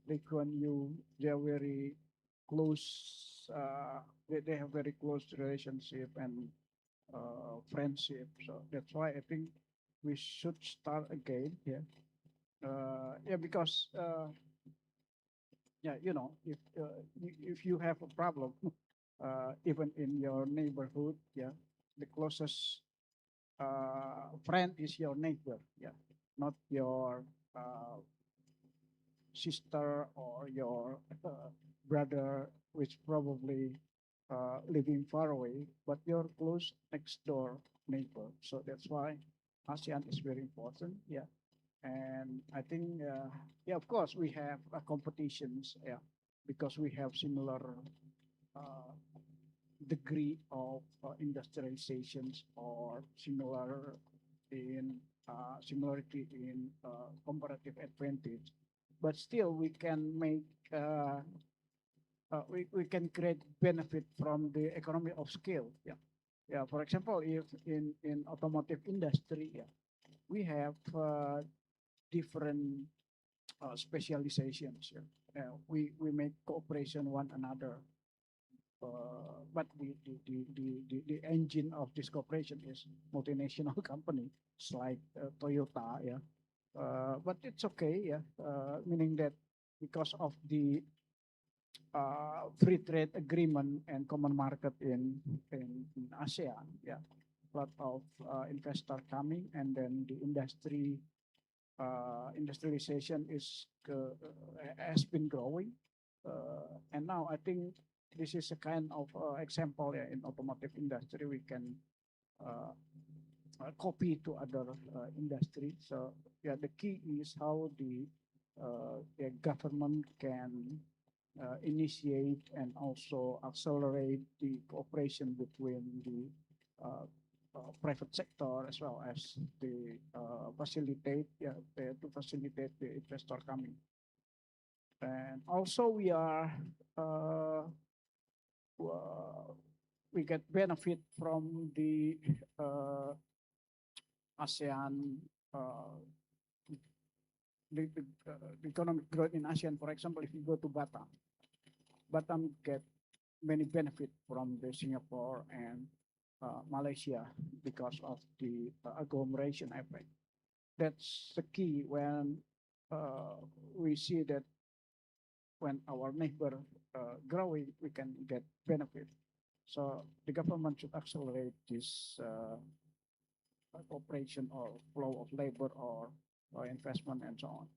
Speaker 13: Lee Kuan Yew, they are very close. They have very close relationship and friendship. So that's why I think we should start again. Yeah, yeah, because yeah, if you have a problem, even in your neighborhood, yeah, the closest friend is your neighbor. Yeah, not your sister or your brother, which probably living far away, but your close next door neighbor. So that's why ASEAN is very important. Yeah, and I think yeah, of course we have competitions. Yeah, because we have similar uh, degree of industrializations or similarity in comparative advantage, but still we can make we can create benefit from the economy of scale. Yeah, yeah. For example, if in automotive industry, yeah, we have different specializations. Yeah. We make cooperation one another. But the engine of this cooperation is multinational company. It's like Toyota, yeah. But it's okay, yeah. Meaning that because of the free trade agreement and common market in ASEAN, yeah, a lot of investor coming, and then the industrialization has been growing, and now I think this is a kind of example, yeah, in automotive industry we can uh, copy to other industry. So yeah, the key is how the government can initiate and also accelerate the cooperation between the private sector as well as the to facilitate the investor coming. And also uh, we get benefit from the ASEAN uh, the economic growth in ASEAN. For example, if you go to Batam get many benefit from the Singapore and Malaysia because of the agglomeration effect. That's the key when we see that when our neighbor growing, we can get benefit. So the government should accelerate this cooperation or flow of labor or investment and so on.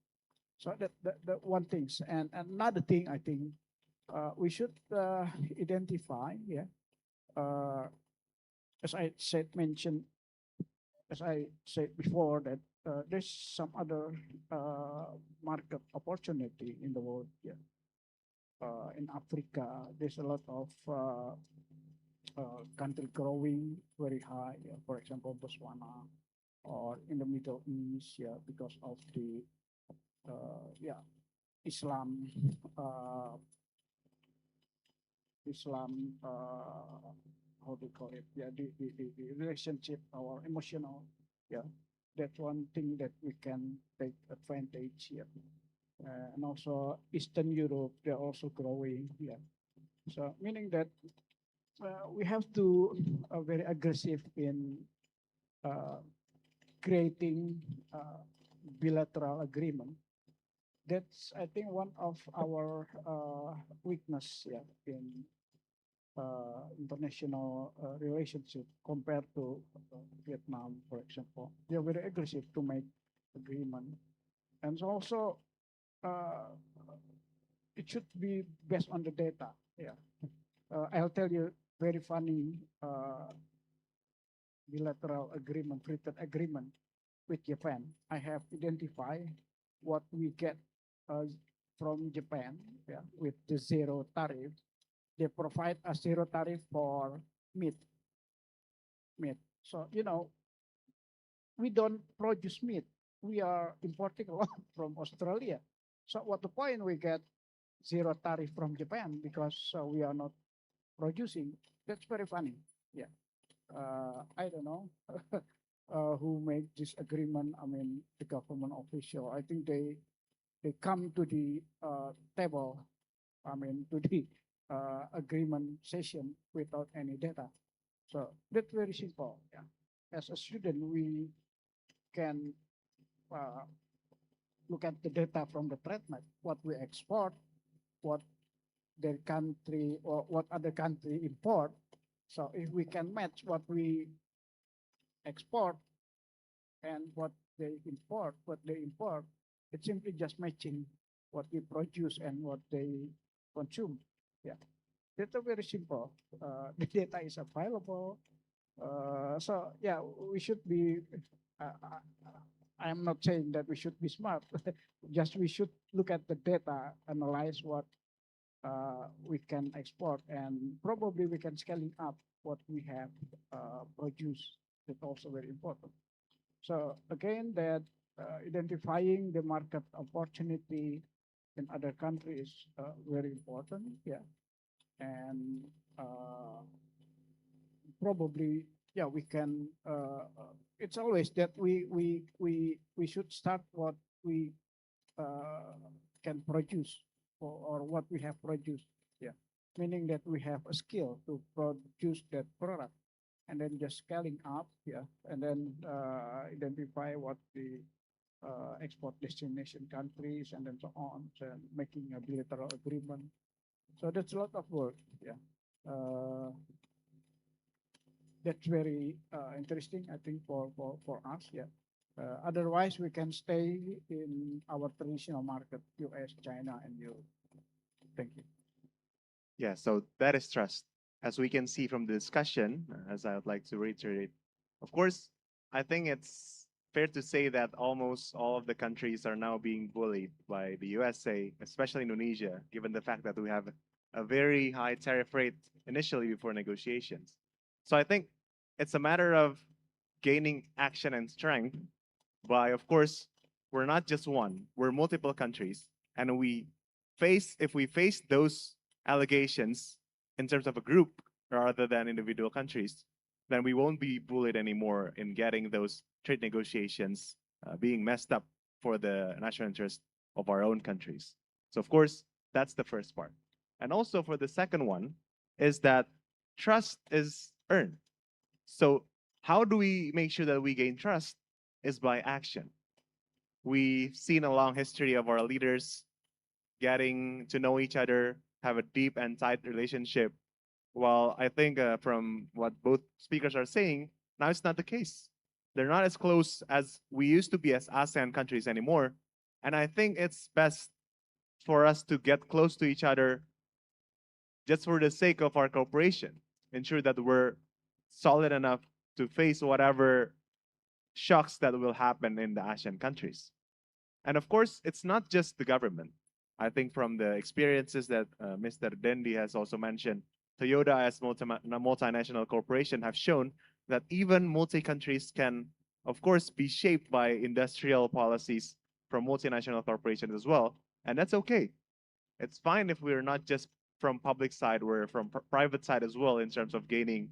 Speaker 13: So that one thing. And another thing, I think we should identify, yeah, as I said before, that there's some other market opportunity in the world. Yeah, in Africa, there's a lot of country growing very high. Yeah, for example, Botswana, or in the Middle East. Yeah, because of the yeah, Islam. Islam, how do you call it? Yeah, the relationship or emotional. Yeah, that's one thing that we can take advantage here. And also Eastern Europe, they're also growing. Yeah, so meaning that we have to very aggressive in creating bilateral agreement. That's, I think, one of our weakness, yeah, in international relationship compared to Vietnam, for example. They are very aggressive to make agreement, and also uh, it should be based on the data. Yeah, I'll tell you very funny bilateral agreement, free trade agreement with Japan. I have identified what we get from Japan, yeah, with the zero tariff. They provide a zero tariff for meat. So, we don't produce meat. we are importing a lot from Australia. So what the point we get zero tariff from Japan because we are not producing? That's very funny. Yeah. I don't know who made this agreement. I mean, the government official. I think they come to the table. I mean, to the agreement session without any data. So that's very simple. Yeah. As a student, we can look at the data from the trade map, what we export, what their country or what other country import. So if we can match what we export and what they import, it's simply just matching what we produce and what they consume. Yeah, that's a very simple. The data is available. So yeah, we should be. I'm not saying that we should be smart. Just we should look at the data, analyze what we can export, and probably we can scaling up what we have produced. That's also very important. So again, that identifying the market opportunity in other countries is very important. Yeah, and probably yeah we can. It's always that we should start what we can produce or what we have produced. Yeah, meaning that we have a skill to produce that product, and then just scaling up. Yeah, and then identify what the export destination countries and then so on, and making a bilateral agreement. So that's a lot of work. Yeah. That's very interesting, I think, for us. Yeah. Otherwise, we can stay in our traditional market, US, China, and Europe. Thank you.
Speaker 11: Yeah, so that is trust. As we can see from the discussion, as I would like to reiterate, of course, I think it's fair to say that almost all of the countries are now being bullied by the USA, especially Indonesia, given the fact that we have a very high tariff rate initially before negotiations. So I think it's a matter of gaining action and strength by, of course, we're not just one, we're multiple countries. And if we face those allegations in terms of a group rather than individual countries, then we won't be bullied anymore in getting those trade negotiations being messed up for the national interest of our own countries. So, of course, that's the first part. And also for the second one is that trust is earned. So, how do we make sure that we gain trust? Is by action. We've seen a long history of our leaders getting to know each other, have a deep and tight relationship. While I think from what both speakers are saying, now it's not the case. They're not as close as we used to be as ASEAN countries anymore. And I think it's best for us to get close to each other just for the sake of our cooperation. Ensure that we're solid enough to face whatever shocks that will happen in the ASEAN countries. And of course, it's not just the government. I think from the experiences that Mr. Dendi has also mentioned, Toyota as multinational corporation have shown that even multi-countries can, of course, be shaped by industrial policies from multinational corporations as well. And that's okay. It's fine if we're not just from public side, we're from private side as well in terms of gaining,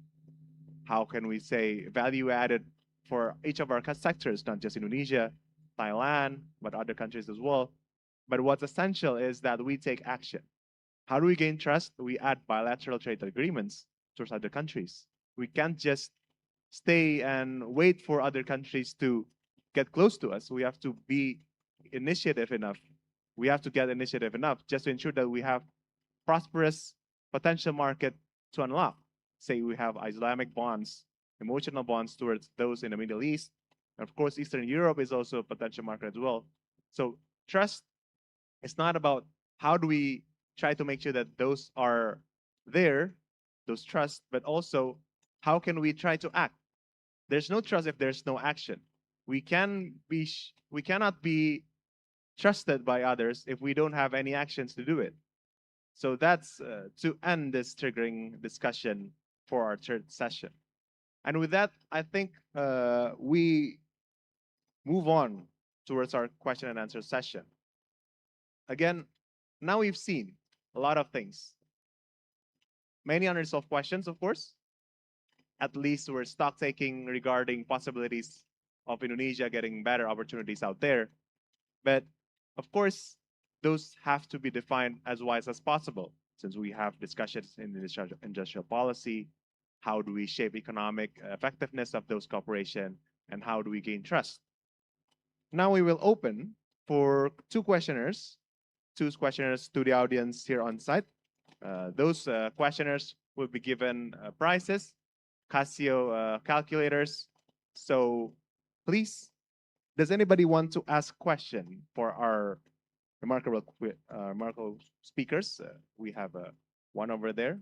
Speaker 11: how can we say, value added for each of our sectors, not just Indonesia, Thailand, but other countries as well. But what's essential is that we take action. How do we gain trust? We add bilateral trade agreements towards other countries. We can't just stay and wait for other countries to get close to us. We have to be initiative enough. We have to get initiative enough just to ensure that we have prosperous potential market to unlock. Say we have Islamic bonds, emotional bonds towards those in the Middle East. And of course, Eastern Europe is also a potential market as well. So trust is not about how do we try to make sure that those are there, those trust, but also how can we try to act? There's no trust if there's no action. We cannot be trusted by others if we don't have any actions to do it. So that's to end this triggering discussion for our third session. And with that, I think we move on towards our question and answer session. Again, now we've seen a lot of things. Many unresolved questions, of course. At least we're stock taking regarding possibilities of Indonesia getting better opportunities out there. But of course, those have to be defined as wise as possible, since we have discussions in the industrial policy. How do we shape economic effectiveness of those cooperation, and how do we gain trust? Now we will open for two questioners to the audience here on site. Those questioners will be given prizes, Casio calculators. So please, does anybody want to ask question for our remarkable speakers? We have one over there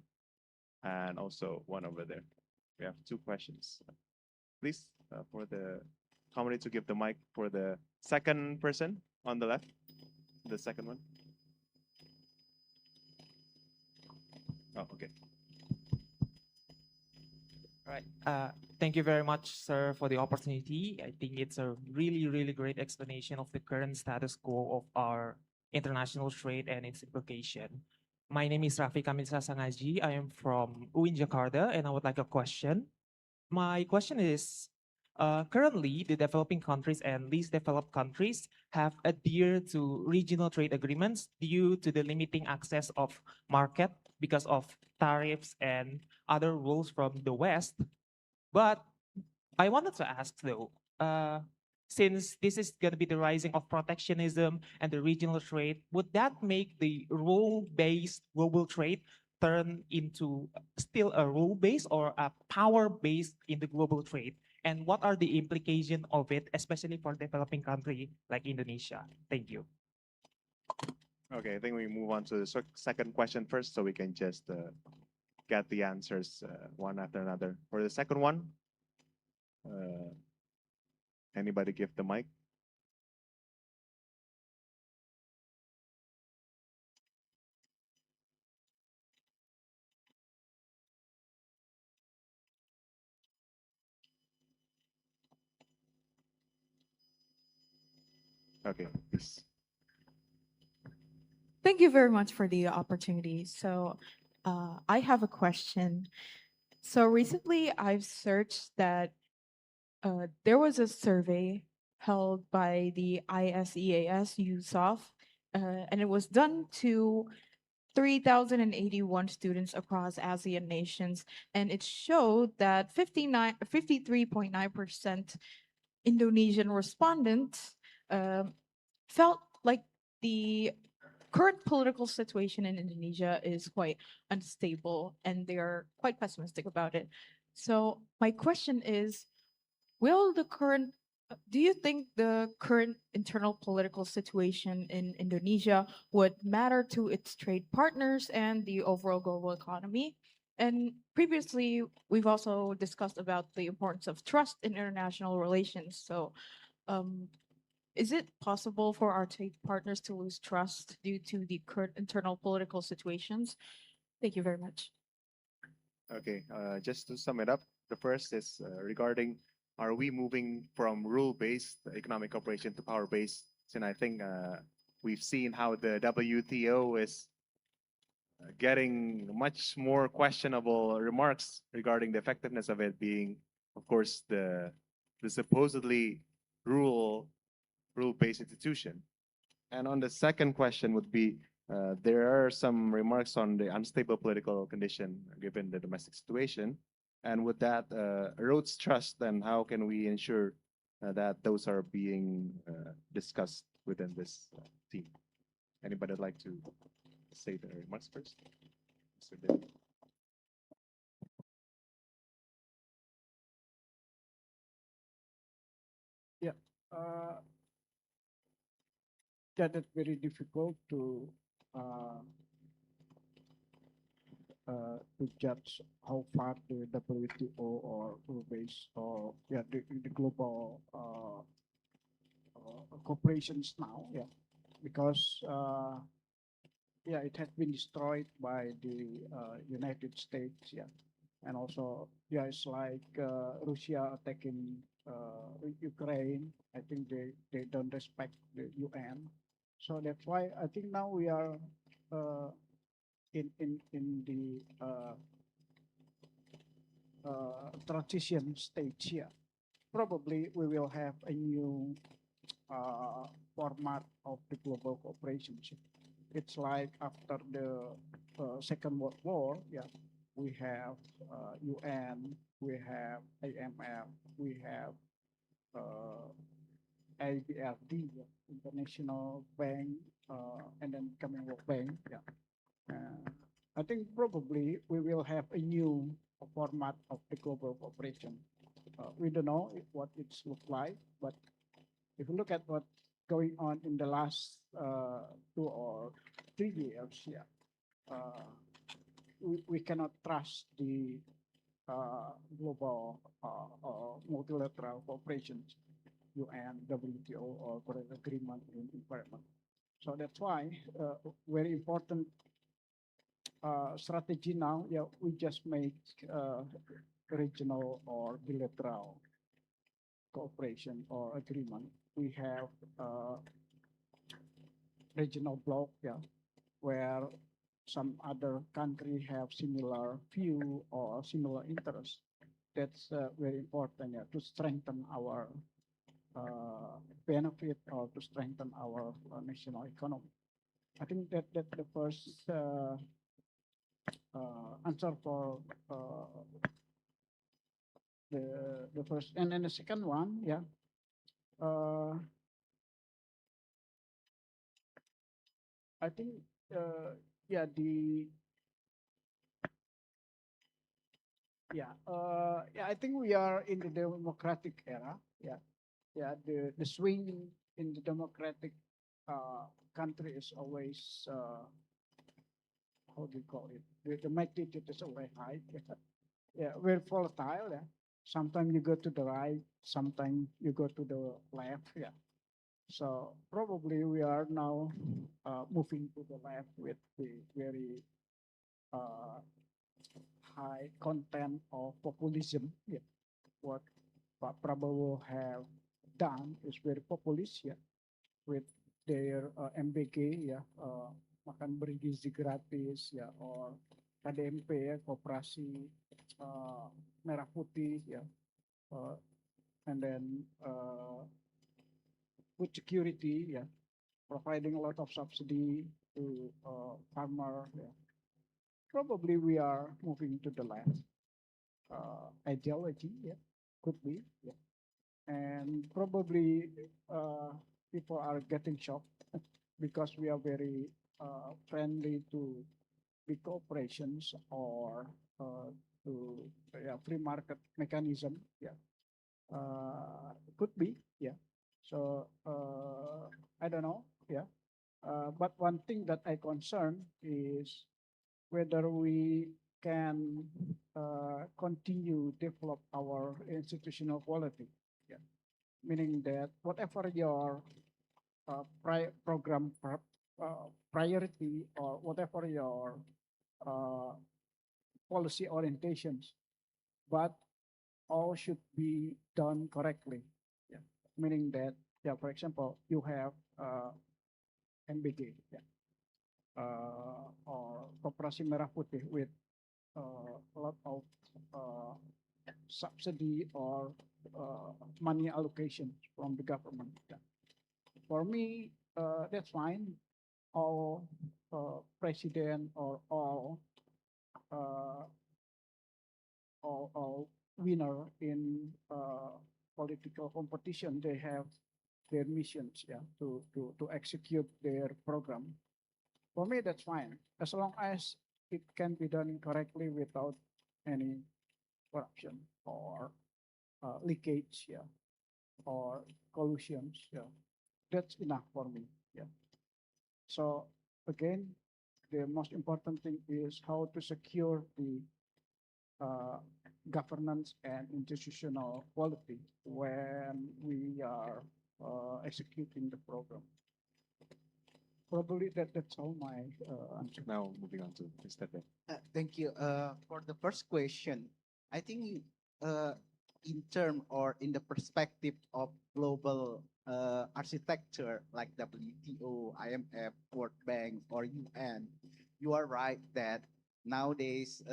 Speaker 11: and also one over there. We have two questions. Please, for the comedy to give the mic for the second person on the left, the second one. Oh, okay.
Speaker 14: All right. Thank you very much, sir, for the opportunity. I think it's a really, really great explanation of the current status quo of our international trade and its implication. My name is Rafi Kamil Sasangaji. I am from UIN Jakarta, and I would like a question. My question is, currently, the developing countries and least developed countries have adhered to regional trade agreements due to the limiting access of market because of tariffs and other rules from the West. But I wanted to ask though, since this is going to be the rising of protectionism and the regional trade, would that make the rule-based global trade turn into still a rule-based or a power-based in the global trade? And what are the implications of it, especially for developing country like Indonesia? Thank you.
Speaker 11: Okay, I think we move on to the second question first, so we can just get the answers one after another. For the second one, anybody give the mic? Okay, please.
Speaker 9: Thank you very much for the opportunity. So I have a question. So recently I've searched that there was a survey held by the ISEAS USOF, and it was done to 3,081 students across ASEAN nations, and it showed that 53.9% Indonesian respondents felt like the current political situation in Indonesia is quite unstable, and they are quite pessimistic about it. So my question is, do you think the current internal political situation in Indonesia would matter to its trade partners and the overall global economy? And previously, we've also discussed about the importance of trust in international relations. So, is it possible for our trade partners to lose trust due to the current internal political situations? Thank you very much.
Speaker 11: Okay, just to sum it up, the first is regarding, are we moving from rule-based economic cooperation to power-based? And I think we've seen how the WTO is getting much more questionable remarks regarding the effectiveness of it being, of course, the supposedly rule-based institution. And on the second question would be, there are some remarks on the unstable political condition given the domestic situation. And would that erodes trust, and how can we ensure that those are being discussed within this team? Anybody would like to say the remarks first? Mr. David.
Speaker 13: Yeah. That is very difficult to judge how far the WTO or rule-based or the global corporations now, because it has been destroyed by the United States, and also, yeah, it's like Russia attacking Ukraine. I think they don't respect the UN. So that's why I think now we are uh, in the transition stage here. Probably we will have a new format of the global cooperation. It's like after the Second World War, yeah, we have UN, we have IMF, we have IBRD, yeah, International Bank, and then Commonwealth Bank. Yeah. I think probably we will have a new format of the global cooperation. We don't know what it's look like, but if you look at what going on in the last 2 or 3 years, yeah, we cannot trust the global multilateral cooperations, UN, WTO, or Paris Agreement in environment. So that's why very important strategy now. Yeah, we just make regional or bilateral cooperation or agreement. We have regional bloc, yeah, where some other country have similar view or similar interest. That's very important, yeah, to strengthen our benefit or to strengthen our national economy. I think that the first answer for the first, and then the second one, yeah. I think yeah, yeah, I think we are in the democratic era. Yeah, yeah, the swing in the democratic country is always how do you call it? The magnitude is always high. Yeah, yeah, very volatile. Yeah, sometimes you go to the right, sometimes you go to the left. Yeah, so probably we are now moving to the left with the very uh, high content of populism. Yeah, what Pak Prabowo have done is very populist. Yeah, with their MBG. Yeah, makan bergizi gratis. Yeah, or KDMP ya, Koperasi Merah Putih. Yeah, and then food security. Yeah, providing a lot of subsidy to farmer. Yeah. Probably we are moving to the left ideology. Yeah, could be. Yeah, and probably people are getting shocked because we are very friendly to big corporations or to free market mechanism. Yeah, could be. Yeah, so I don't know. Yeah, but one thing that I concern is whether we can continue develop our institutional quality. Yeah, meaning that whatever your program priority or whatever your uh, policy orientations, but all should be done correctly. Yeah, meaning that, yeah, for example, you have MBG, yeah, or Koperasi Merah Putih with a lot of subsidy or money allocation from the government. Yeah. For me, that's fine. All president or uh, all winner in political competition, they have their missions, yeah, to execute their program. For me, that's fine, as long as it can be done correctly without any corruption or leakage, yeah, or collusions, yeah. That's enough for me, yeah. So again, the most important thing is how to secure the uh, governance and institutional quality when we are executing the program. probably that's all my answer.
Speaker 11: Now moving on to Mr. Ben.
Speaker 12: Thank you. For the first question, I think in term or in the perspective of global architecture like WTO, IMF, World Bank, or UN, you are right that nowadays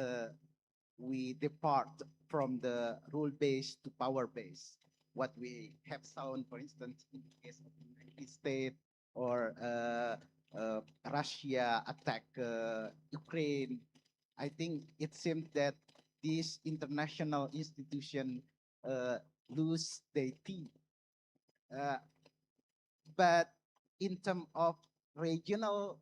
Speaker 12: we depart from the rule-based to power-based. What we have shown, for instance, in the case of the United States or Russia attack Ukraine, I think it seems that these international institutions lose their teeth. Uh, but in terms of regional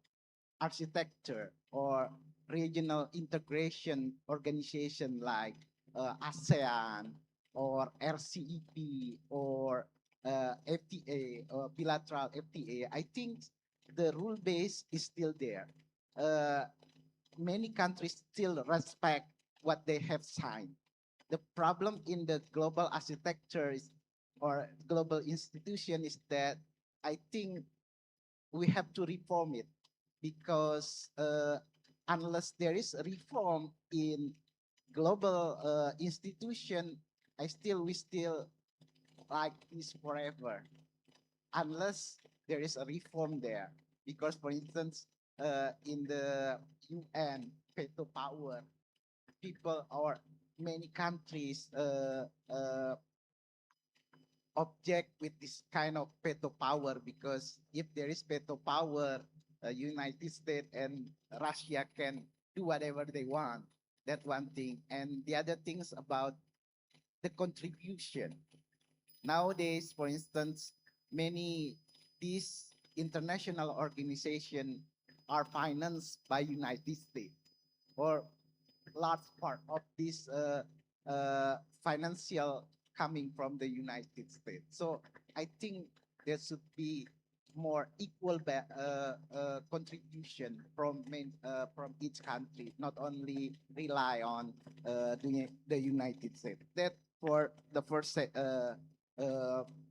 Speaker 12: architecture or regional integration organization like ASEAN or RCEP or FTA or bilateral FTA, I think the rule base is still there. Many countries still respect what they have signed. The problem in the global architecture is, or global institution is that I think we have to reform it because unless there is a reform in global institution, we still like this forever, unless there is a reform there. Because, for instance, in the UN, veto power, people or many countries object with this kind of veto power because if there is veto power, United States and Russia can do whatever they want. That one thing. And the other things about the contribution. Nowadays, for instance, many these international organizations are financed by United States or large part of this financial coming from the United States. So I think there should be more equal contribution from each country, not only rely on the United States. That for the first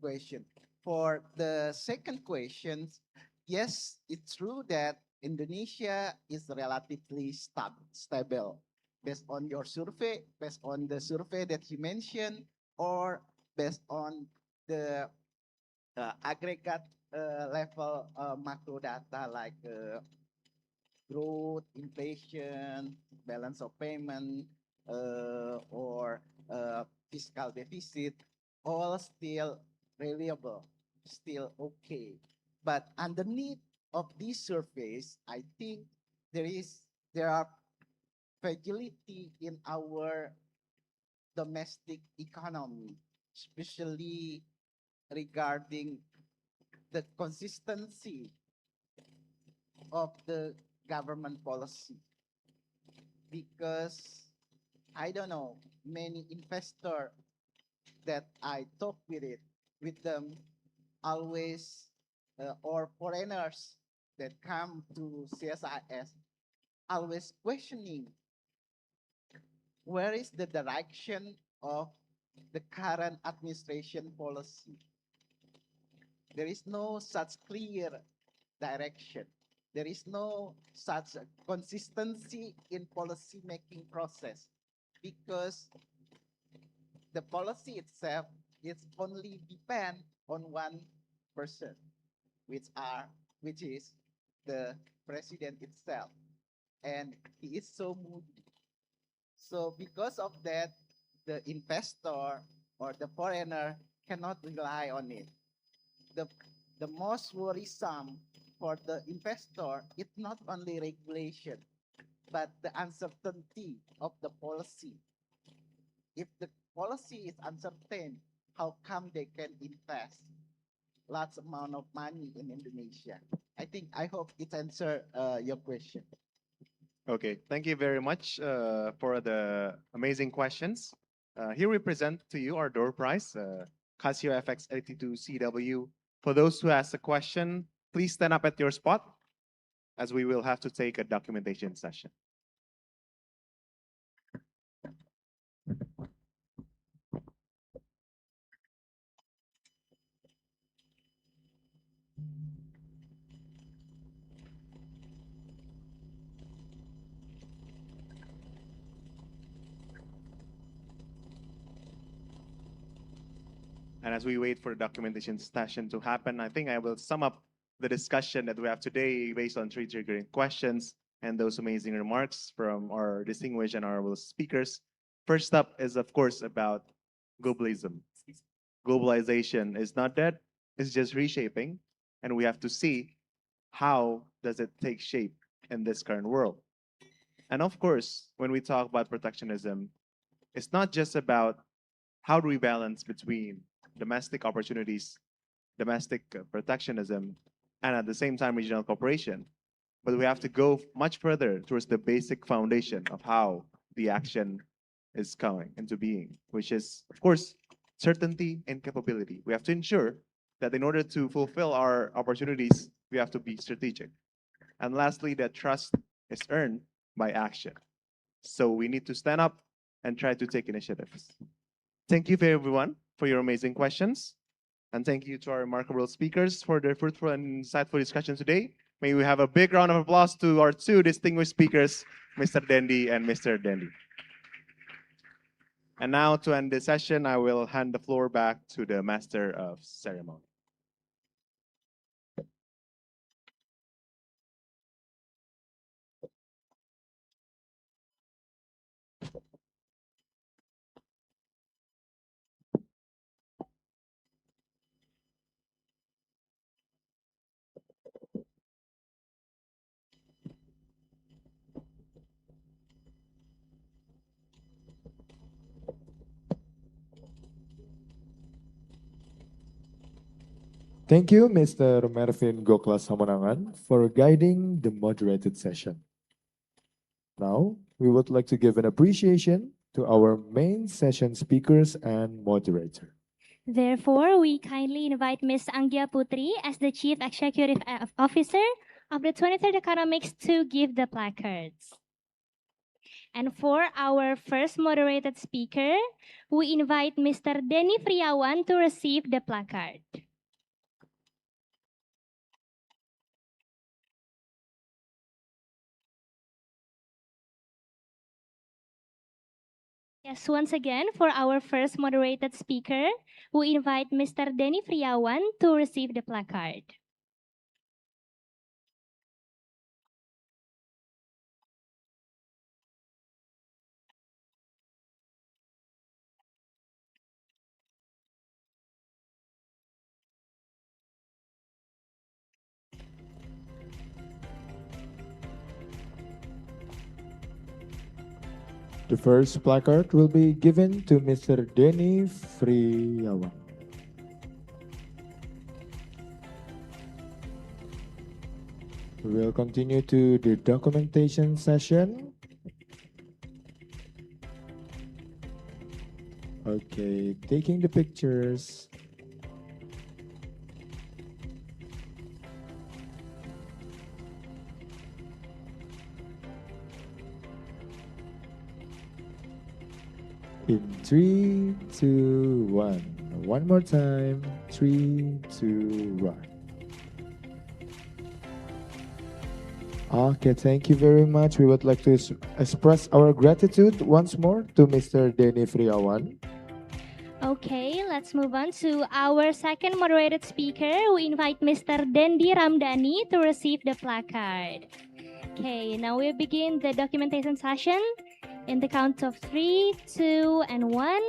Speaker 12: question. For the second question, yes, it's true that Indonesia is relatively stable based on your survey, based on the survey that you mentioned, or based on the aggregate level macro data like growth, inflation, balance of payment, or fiscal deficit, all still reliable, still okay. But underneath of these surveys, I think there are fragility in our domestic economy, especially regarding the consistency of the government policy. Because I don't know, many investors that I talk with them always, or foreigners that come to CSIS, always questioning where is the direction of the current administration policy. There is no such clear direction. There is no such consistency in policy making process because the policy itself is only depend on one person, which is the president itself, and he is so moody. So because of that, the investor or the foreigner cannot rely on it. The most worrisome for the investor is not only regulation, but the uncertainty of the policy. If the policy is uncertain, how come they can invest large amount of money in Indonesia? I hope it answered your question.
Speaker 11: Okay, thank you very much for the amazing questions. Here we present to you our door prize, Casio FX82CW. For those who ask a question, please stand up at your spot as we will have to take a documentation session. And as we wait for the documentation session to happen, I think I will sum up the discussion that we have today based on 3 triggering questions and those amazing remarks from our distinguished and honorable speakers. First up is, of course, about globalism. Globalization is not dead, it's just reshaping, and we have to see how does it take shape in this current world. And of course, when we talk about protectionism, it's not just about how do we balance between domestic opportunities, domestic protectionism, and at the same time regional cooperation. But we have to go much further towards the basic foundation of how the action is coming into being, which is, of course, certainty and capability. We have to ensure that in order to fulfill our opportunities, we have to be strategic. And lastly, that trust is earned by action. So we need to stand up and try to take initiatives. Thank you for everyone for your amazing questions. And thank you to our remarkable speakers for their fruitful and insightful discussion today. May we have a big round of applause to our 2 distinguished speakers, Mr. Dendi and Mr. Dendi. And now to end this session, I will hand the floor back to the Master of Ceremony.
Speaker 5: Thank you, Mr. Mervin Goklas Hamonangan, for guiding the moderated session. Now, we would like to give an appreciation to our main session speakers and moderator.
Speaker 4: Therefore, we kindly invite Ms. Anggia Putri as the Chief Executive Officer of the 23rd Economix to give the placards. And for our first moderated speaker, we invite Mr. Denny Friawan to receive the placard. Yes, once again, for our first moderated speaker, we invite Mr. Denny Friawan to receive the placard.
Speaker 5: The first placard will be given to Mr. Denny Friawan. We will continue to the documentation session. Okay, taking the pictures. In 3, 2, 1. One more time. 3, 2, 1. Okay, thank you very much. We would like to express our gratitude once more to Mr. Denny Friawan.
Speaker 4: Okay, let's move on to our second moderated speaker. We invite Mr. Dendi Ramdhani to receive the placard. Okay, now we begin the documentation session in the count of 3, 2, and 1.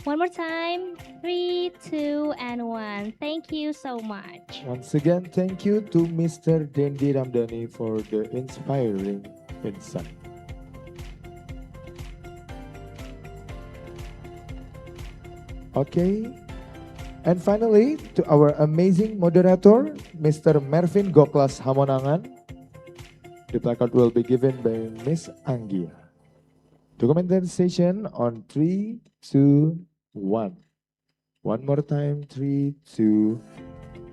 Speaker 4: One more time. 3, 2, and 1. Thank you so much.
Speaker 5: Once again, thank you to Mr. Dendi Ramdhani for the inspiring insight. Okay. And finally, to our amazing moderator, Mr. Mervin Goklas Hamonangan. The placard will be given by Ms. Anggia. Documentation on 3, 2, 1. One more time, 3, 2,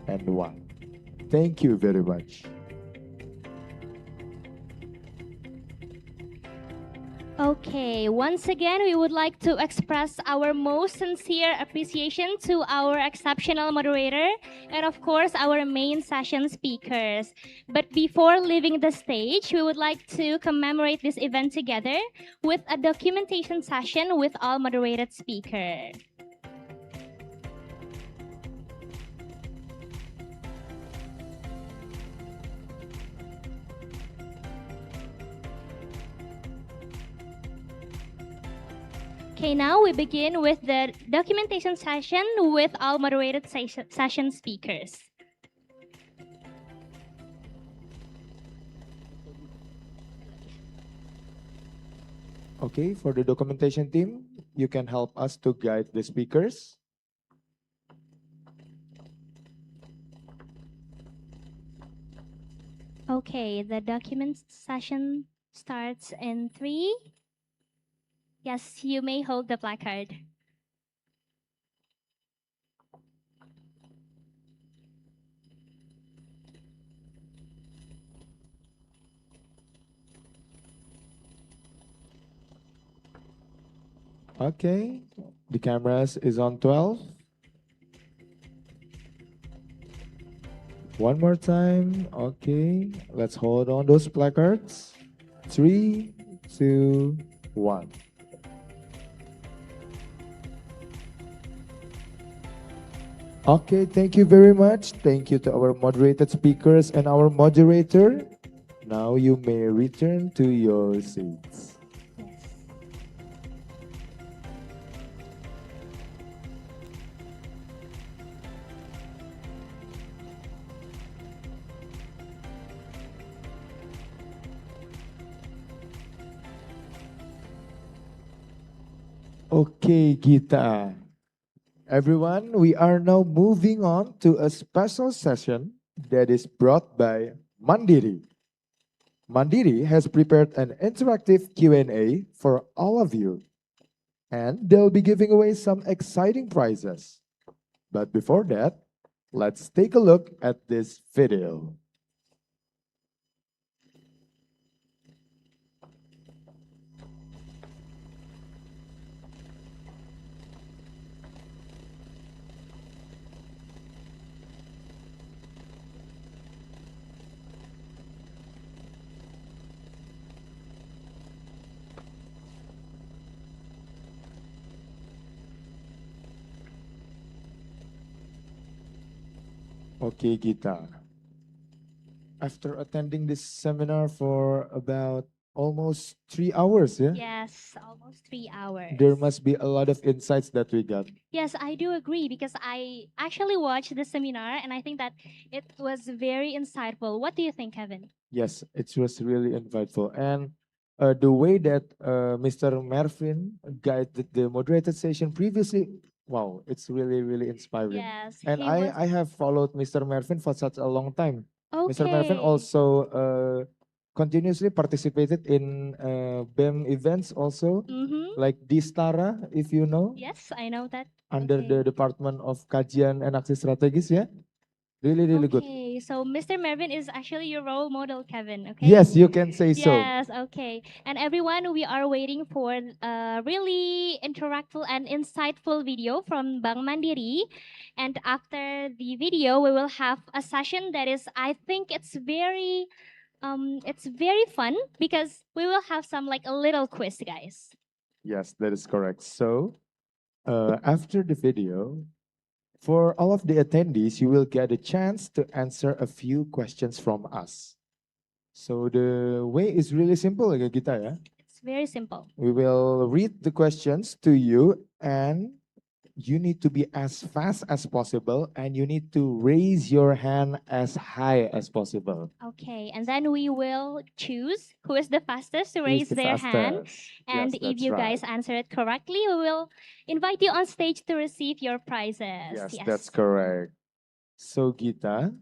Speaker 5: and 1. Thank you very much.
Speaker 4: Okay, once again, we would like to express our most sincere appreciation to our exceptional moderator and, of course, our main session speakers. But before leaving the stage, we would like to commemorate this event together with a documentation session with all moderated speakers. Okay, now we begin with the documentation session with all moderated session speakers.
Speaker 5: Okay, for the documentation team, you can help us to guide the speakers.
Speaker 4: Okay, the document session starts in 3. Yes, you may hold the placard.
Speaker 5: Okay, the cameras is on 12. One more time. Okay, let's hold on those placards. 3, 2, 1. Okay, thank you very much. Thank you to our moderated speakers and our moderator. Now you may return to your seats. Okay, Gita. Everyone, we are now moving on to a special session that is brought by Mandiri. Mandiri has prepared an interactive Q&A for all of you, and they'll be giving away some exciting prizes. But before that, let's take a look at this video. Okay, Gita. After attending this seminar for about almost 3 hours, yeah?
Speaker 4: Yes, almost 3 hours.
Speaker 5: There must be a lot of insights that we got.
Speaker 4: Yes, I do agree because I actually watched the seminar and I think that it was very insightful. What do you think, Kevin?
Speaker 5: Yes, it was really insightful. And the way that Mr. Mervin guided the moderated session previously, wow, it's really, really inspiring.
Speaker 4: Yes,
Speaker 5: And
Speaker 4: he was
Speaker 5: I have followed Mr. Mervin for such a long time. Mr. Mervin
Speaker 4: okay.
Speaker 5: also continuously participated in BEM events also,
Speaker 4: Mm-hmm.
Speaker 5: like Distara, if you know,
Speaker 4: Yes, I know that.
Speaker 5: under
Speaker 4: Okay.
Speaker 5: the Department of Kajian and Aksi Strategis, yeah? Really, really good.
Speaker 4: Okay, so Mr. Mervin is actually your role model, Kevin, okay?
Speaker 5: Yes, you can say so.
Speaker 4: Yes, okay. And everyone, we are waiting for a really interactive and insightful video from Bang Mandiri. And after the video, we will have a session that is, I think it's very fun because we will have some like a little quiz, guys.
Speaker 5: Yes, that is correct. So, after the video, for all of the attendees, you will get a chance to answer a few questions from us. So the way is really simple, Gita, yeah?
Speaker 4: It's very simple.
Speaker 5: We will read the questions to you, and you need to be as fast as possible, and you need to raise your hand as high as possible.
Speaker 4: Okay, and then we will choose who is the fastest to
Speaker 5: Who is
Speaker 4: raise
Speaker 5: the
Speaker 4: their hand.
Speaker 5: fastest?
Speaker 4: And
Speaker 5: Yes,
Speaker 4: if
Speaker 5: that's
Speaker 4: you guys
Speaker 5: right.
Speaker 4: answer it correctly, we will invite you on stage to receive your prizes.
Speaker 5: Yes, that's correct. So, Gita,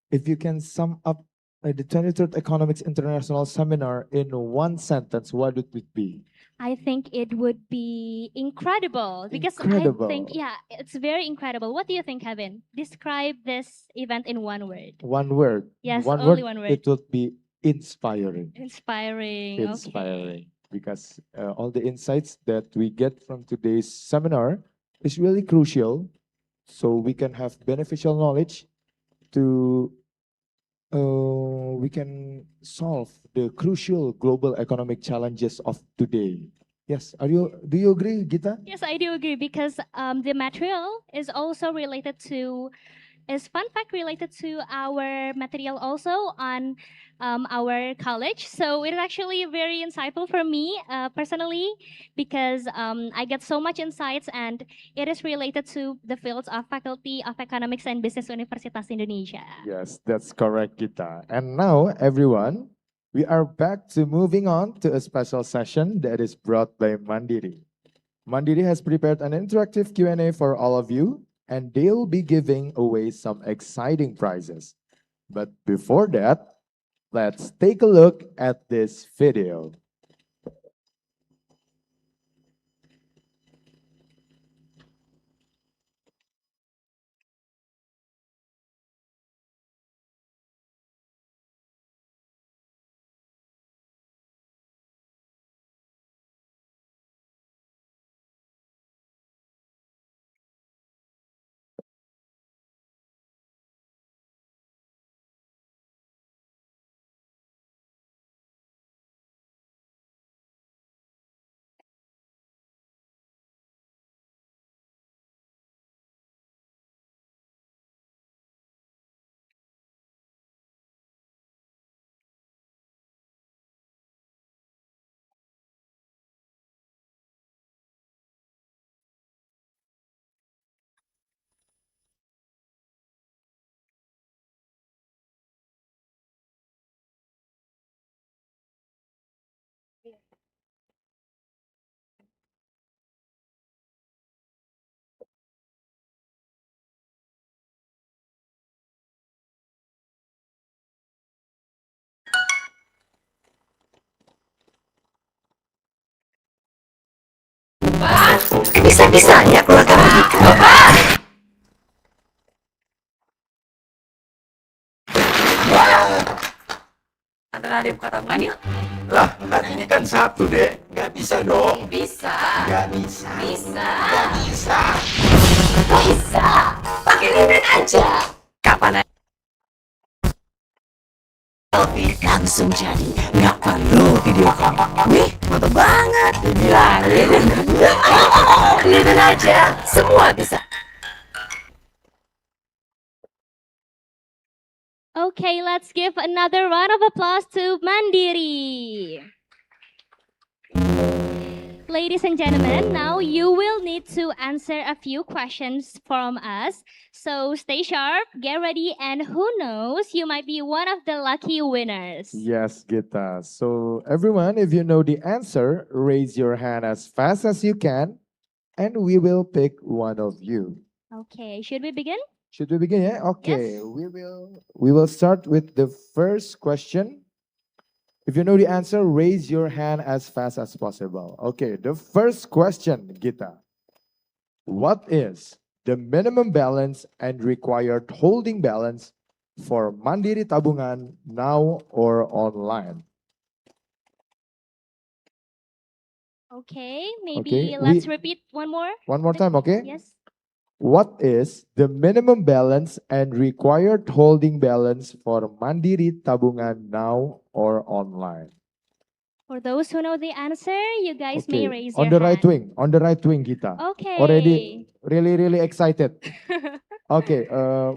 Speaker 5: if you can sum up the 23rd Economics International Seminar in one sentence, what would it be?
Speaker 4: I think it would be incredible because I
Speaker 5: Incredible.
Speaker 4: think, yeah, it's very incredible. What do you think, Kevin? Describe this event in one word.
Speaker 5: One word.
Speaker 4: Yes,
Speaker 5: One
Speaker 4: only
Speaker 5: word.
Speaker 4: one word.
Speaker 5: It would be inspiring.
Speaker 4: Inspiring. Okay.
Speaker 5: Inspiring. Because all the insights that we get from today's seminar is really crucial, so we can have beneficial knowledge to we can solve the crucial global economic challenges of today. Yes, do you agree, Gita?
Speaker 4: Yes, I do agree because the material is also related to is fun fact related to our material also on our college. So it is actually very insightful for me personally because I get so much insights and it is related to the fields of Faculty of Economics and Business Universitas Indonesia.
Speaker 5: Yes, that's correct, Gita. And now, everyone, we are back to moving on to a special session that is brought by Mandiri. Mandiri has prepared an interactive Q&A for all of you, and they'll be giving away some exciting prizes. But before that, let's take a look at this video.
Speaker 15: Bisa-bisanya keluarga begitu. Antara adik kata Manil. Lah, hari ini kan Sabtu deh. Gak bisa dong. Bisa. Gak bisa. Bisa. Gak bisa. Bisa. Pakai limit aja. Kapan aja. Selfie langsung jadi. Gak perlu video call. Wih, mantap banget. Dibilangin. Limit aja. Semua bisa.
Speaker 4: Okay, let's give another round of applause to Mandiri. Ladies and gentlemen, now you will need to answer a few questions from us. So stay sharp, get ready, and who knows, you might be one of the lucky winners.
Speaker 5: Yes, Gita. So everyone, if you know the answer, raise your hand as fast as you can, and we will pick one of you.
Speaker 4: Okay, should we begin?
Speaker 5: Should we begin? Yeah. Okay.
Speaker 4: Yes.
Speaker 5: We will start with the first question. If you know the answer, raise your hand as fast as possible. Okay. The first question, Gita. What is the minimum balance and required holding balance for Mandiri Tabungan now or online?
Speaker 4: Okay, maybe
Speaker 5: Okay,
Speaker 4: let's repeat one more.
Speaker 5: One more time, okay?
Speaker 4: Yes.
Speaker 5: What is the minimum balance and required holding balance for Mandiri Tabungan now or online?
Speaker 4: For those who know the answer, you guys may raise
Speaker 5: On
Speaker 4: your
Speaker 5: the right
Speaker 4: hand.
Speaker 5: wing, on the right wing, Gita.
Speaker 4: Okay.
Speaker 5: Already really excited. Okay,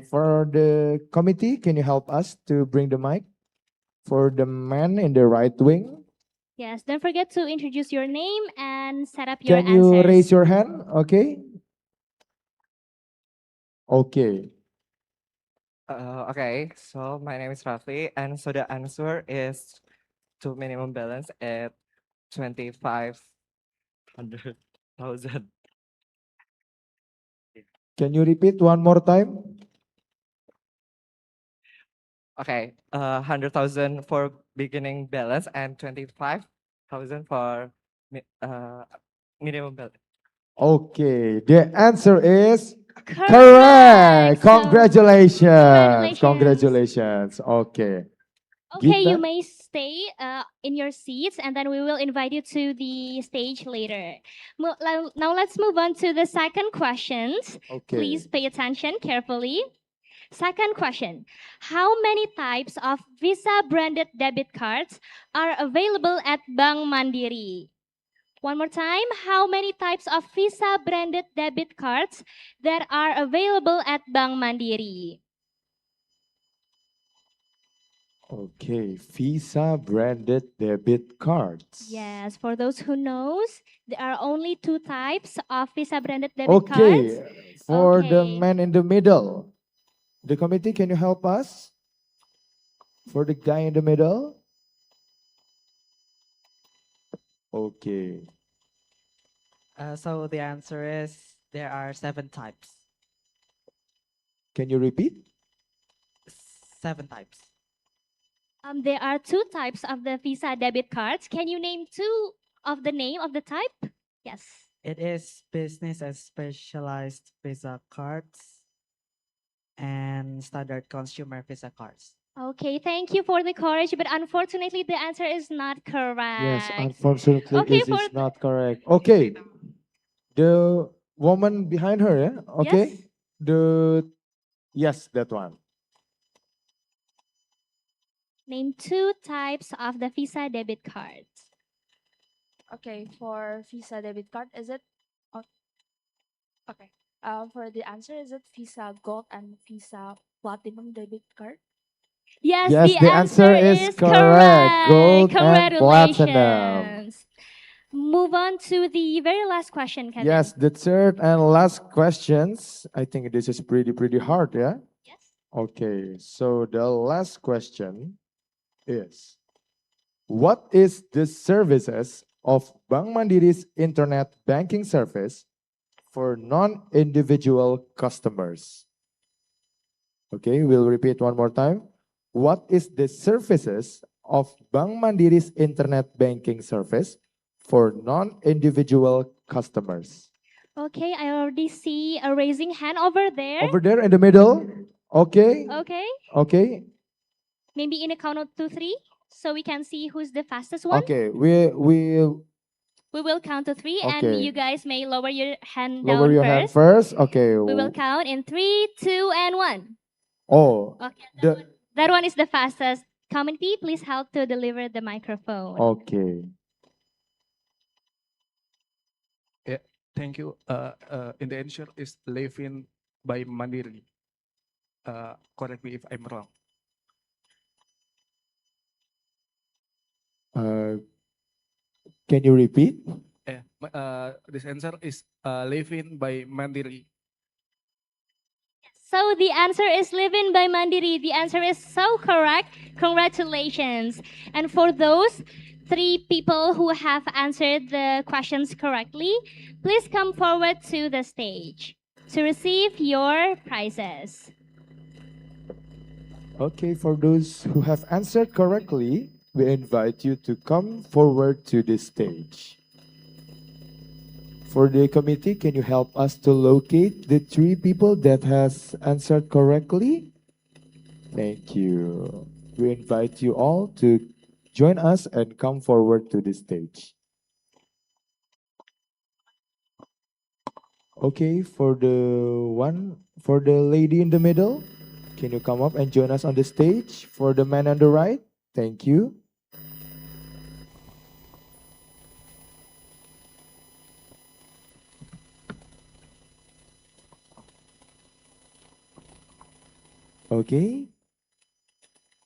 Speaker 5: for the committee, can you help us to bring the mic for the man in the right wing?
Speaker 4: Yes, don't forget to introduce your name and set up your
Speaker 5: Can you
Speaker 4: answers.
Speaker 5: raise your hand? Okay. Okay.
Speaker 16: Okay, so my name is Rafi, and so the answer is to minimum balance at 2,500,000.
Speaker 5: Can you repeat one more time?
Speaker 16: Okay, 100,000 for beginning balance and 25,000 for minimum balance.
Speaker 5: Okay, the answer is correct.
Speaker 4: Correct.
Speaker 5: Congratulations. Congratulations. Okay.
Speaker 4: Okay, you
Speaker 5: Gita?
Speaker 4: may stay in your seats and then we will invite you to the stage later. Now let's move on to the second questions.
Speaker 5: Okay.
Speaker 4: Please pay attention carefully. Second question, how many types of Visa branded debit cards are available at Bank Mandiri? One more time, how many types of Visa branded debit cards that are available at Bank Mandiri?
Speaker 5: Okay, Visa branded debit cards.
Speaker 4: Yes, for those who knows, there are only 2 types of Visa branded debit cards.
Speaker 5: Okay, for the
Speaker 4: Okay.
Speaker 5: man in the middle, the committee, can you help us? For the guy in the middle? Okay.
Speaker 17: So the answer is there are 7 types.
Speaker 5: Can you repeat?
Speaker 17: 7 types.
Speaker 4: There are 2 types of the Visa debit cards. Can you name 2 of the name of the type? Yes.
Speaker 17: It is business and specialized Visa cards and standard consumer Visa cards.
Speaker 4: Okay, thank you for the courage, but unfortunately the answer is not correct.
Speaker 5: Yes, unfortunately,
Speaker 4: Okay,
Speaker 5: it is not correct. Okay, the woman behind her, yeah? Okay,
Speaker 4: Yes.
Speaker 5: yes, that one.
Speaker 4: Name 2 types of the Visa debit cards.
Speaker 18: Okay, for Visa debit card, is it? Oh, okay. For the answer, is it Visa Gold and Visa Platinum debit card?
Speaker 4: Yes,
Speaker 5: Yes, the answer is correct. Gold and platinum.
Speaker 4: Congratulations. Move on to the very last question, Kevin.
Speaker 5: Yes, the third and last questions. I think this is pretty hard, yeah?
Speaker 4: Yes.
Speaker 5: Okay, so the last question is, what is the services of Bank Mandiri's internet banking service for non-individual customers? Okay, we'll repeat one more time. What is the services of Bank Mandiri's internet banking service for non-individual customers?
Speaker 4: Okay, I already see a raising hand over there.
Speaker 5: Over there in the middle. Okay.
Speaker 4: Okay.
Speaker 5: Okay.
Speaker 4: Maybe in a count of 2, 3, so we can see who's the fastest one.
Speaker 5: Okay. We
Speaker 4: We will count to 3, and
Speaker 5: Okay.
Speaker 4: you guys may lower your hand
Speaker 5: lower
Speaker 4: down
Speaker 5: your
Speaker 4: first.
Speaker 5: hand first. Okay.
Speaker 4: We will count in 3, 2, and 1.
Speaker 5: Oh.
Speaker 4: Okay,
Speaker 5: The
Speaker 4: that one is the fastest. Committee, please help to deliver the microphone.
Speaker 5: okay.
Speaker 19: Yeah, thank you. In the answer is Levin by Mandiri. Correct me if I'm wrong.
Speaker 5: Can you repeat?
Speaker 19: This answer is Levin by Mandiri.
Speaker 4: So the answer is Living by Mandiri. The answer is so correct. Congratulations. And for those 3 people who have answered the questions correctly, please come forward to the stage to receive your prizes.
Speaker 5: Okay, for those who have answered correctly, we invite you to come forward to the stage. For the committee, can you help us to locate the 3 people that has answered correctly? Thank you. We invite you all to join us and come forward to the stage. Okay, for the lady in the middle, can you come up and join us on the stage? For the man on the right, thank you. Okay.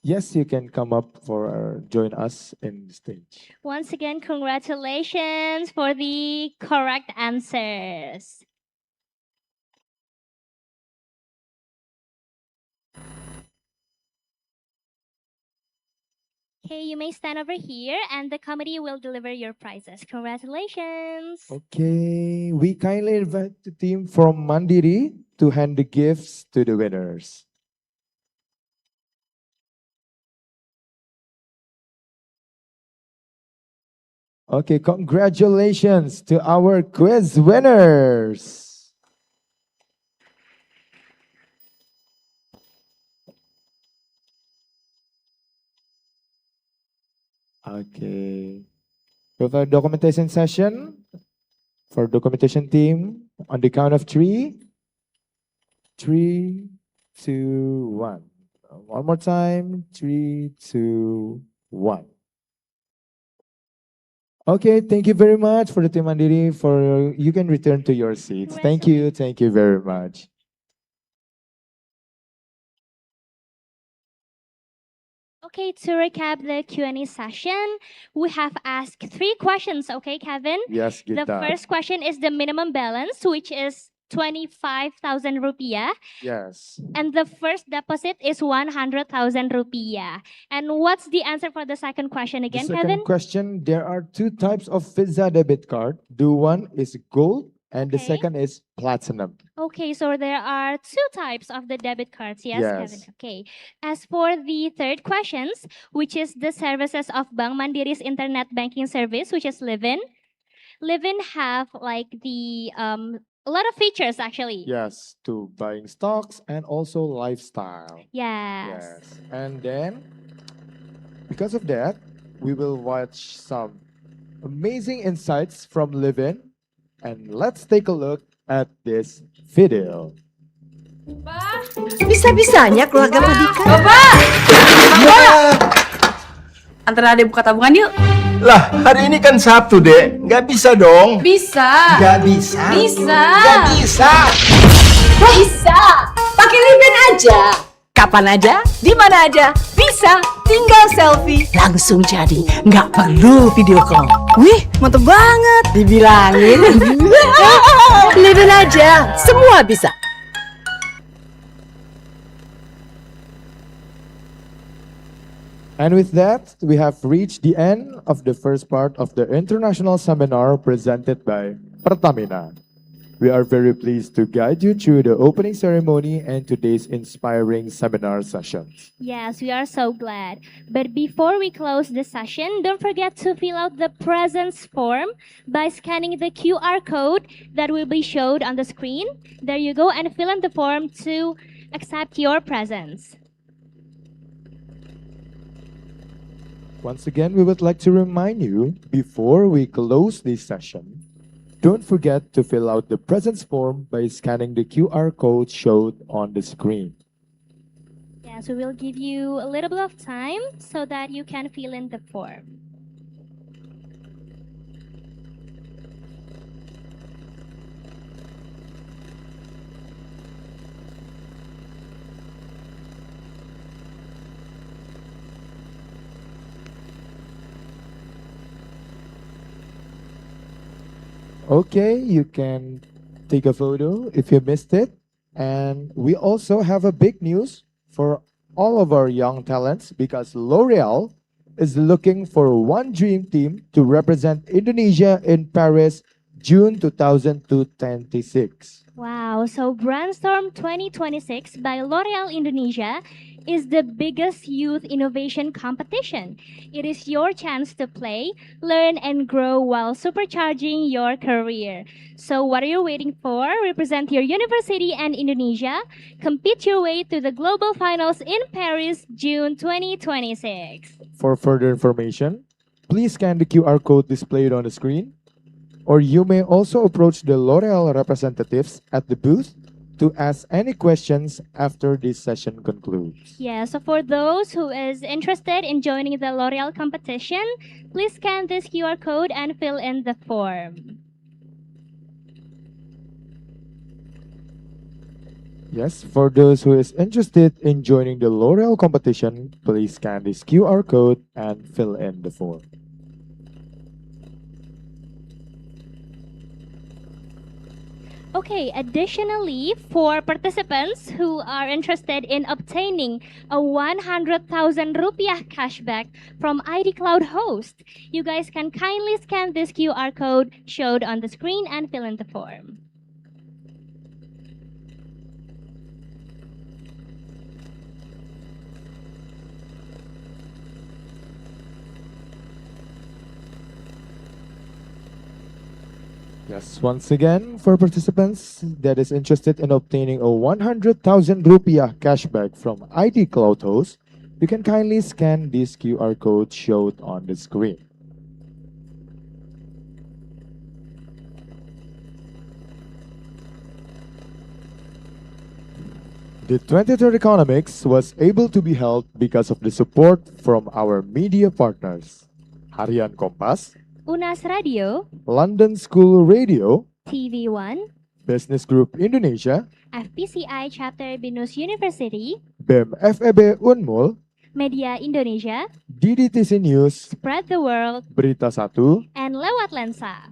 Speaker 5: Yes, you can come up for join us in the stage.
Speaker 4: Once again, congratulations for the correct answers. Okay, you may stand over here and the committee will deliver your prizes. Congratulations.
Speaker 5: Okay, we kindly invite the team from Mandiri to hand the gifts to the winners. Okay, congratulations to our quiz winners. Okay. We have a documentation session for documentation team on the count of 3. 3, 2, 1. One more time. 3, 2, 1. Okay, thank you very much for the Team Mandiri. You can return to your seats. Thank you very much.
Speaker 4: Okay, to recap the Q&A session, we have asked 3 questions, okay, Kevin?
Speaker 5: Yes,
Speaker 4: The
Speaker 5: Gita.
Speaker 4: first question is the minimum balance, which is 25,000 rupiah.
Speaker 5: Yes.
Speaker 4: And the first deposit is 100,000 rupiah. And what's the answer for the second question
Speaker 5: The
Speaker 4: again,
Speaker 5: second
Speaker 4: Kevin?
Speaker 5: question, there are 2 types of Visa debit card. The one is gold and the
Speaker 4: Okay.
Speaker 5: second is platinum.
Speaker 4: Okay, so there are 2 types of the debit cards. Yes, Kevin.
Speaker 5: Yes.
Speaker 4: Okay. As for the third questions, which is the services of Bank Mandiri's internet banking service, which is Livin. Livin have like the a lot of features actually.
Speaker 5: Yes, to buying stocks and also lifestyle.
Speaker 4: Yes.
Speaker 5: Yes. And then, because of that, we will watch some amazing insights from Livin. And let's take a look at this video.
Speaker 20: Bisa-bisanya keluarga Padika. Bapak! Bapak! Antara adek buka tabungan yuk.
Speaker 15: Lah, hari ini kan Sabtu, Dek. Nggak bisa dong.
Speaker 20: Bisa.
Speaker 15: Nggak bisa.
Speaker 20: Bisa.
Speaker 15: Nggak bisa.
Speaker 20: Bisa. Pakai Livin aja. Kapan aja, di mana aja, bisa. Tinggal selfie. Langsung jadi. Nggak perlu video call. Wih, mantep banget. Dibilangin. Livin aja. Semua bisa.
Speaker 5: And with that, we have reached the end of the first part of the international seminar presented by Pertamina. We are very pleased to guide you through the opening ceremony and today's inspiring seminar sessions.
Speaker 4: Yes, we are so glad. But before we close the session, don't forget to fill out the presence form by scanning the QR code that will be showed on the screen. There you go, and fill in the form to accept your presence.
Speaker 5: Once again, we would like to remind you, before we close this session, don't forget to fill out the presence form by scanning the QR code showed on the screen.
Speaker 4: Yes, we will give you a little bit of time so that you can fill in the form.
Speaker 5: Okay, you can take a photo if you missed it. And we also have a big news for all of our young talents because L'Oreal is looking for one dream team to represent Indonesia in Paris, June 2026.
Speaker 4: Wow, so Brandstorm 2026 by L'Oreal Indonesia is the biggest youth innovation competition. It is your chance to play, learn, and grow while supercharging your career. So what are you waiting for? Represent your university and Indonesia. Compete your way to the global finals in Paris, June 2026.
Speaker 5: For further information, please scan the QR code displayed on the screen, or you may also approach the L'Oreal representatives at the booth to ask any questions after this session concludes.
Speaker 4: Yeah, so for those who is interested in joining the L'Oreal competition, please scan this QR code and fill in the form.
Speaker 5: Yes, for those who is interested in joining the L'Oreal competition, please scan this QR code and fill in the form.
Speaker 4: Okay, additionally, for participants who are interested in obtaining a 100,000 rupiah cashback from ID Cloud Host, you guys can kindly scan this QR code showed on the screen and fill in the form.
Speaker 5: Yes, once again, for participants that is interested in obtaining a 100,000 rupiah cashback from ID Cloud Host, you can kindly scan this QR code showed on the screen. The 23rd Economix was able to be held because of the support from our media partners, Harian Kompas,
Speaker 4: UNAS Radio,
Speaker 5: London School Radio,
Speaker 4: TV1,
Speaker 5: Business Group Indonesia,
Speaker 4: FPCI Chapter Binus University,
Speaker 5: BEM FEB Unmul,
Speaker 4: Media Indonesia,
Speaker 5: DDTC News,
Speaker 4: Spread the World,
Speaker 5: Berita Satu.
Speaker 4: and Lewat Lensa.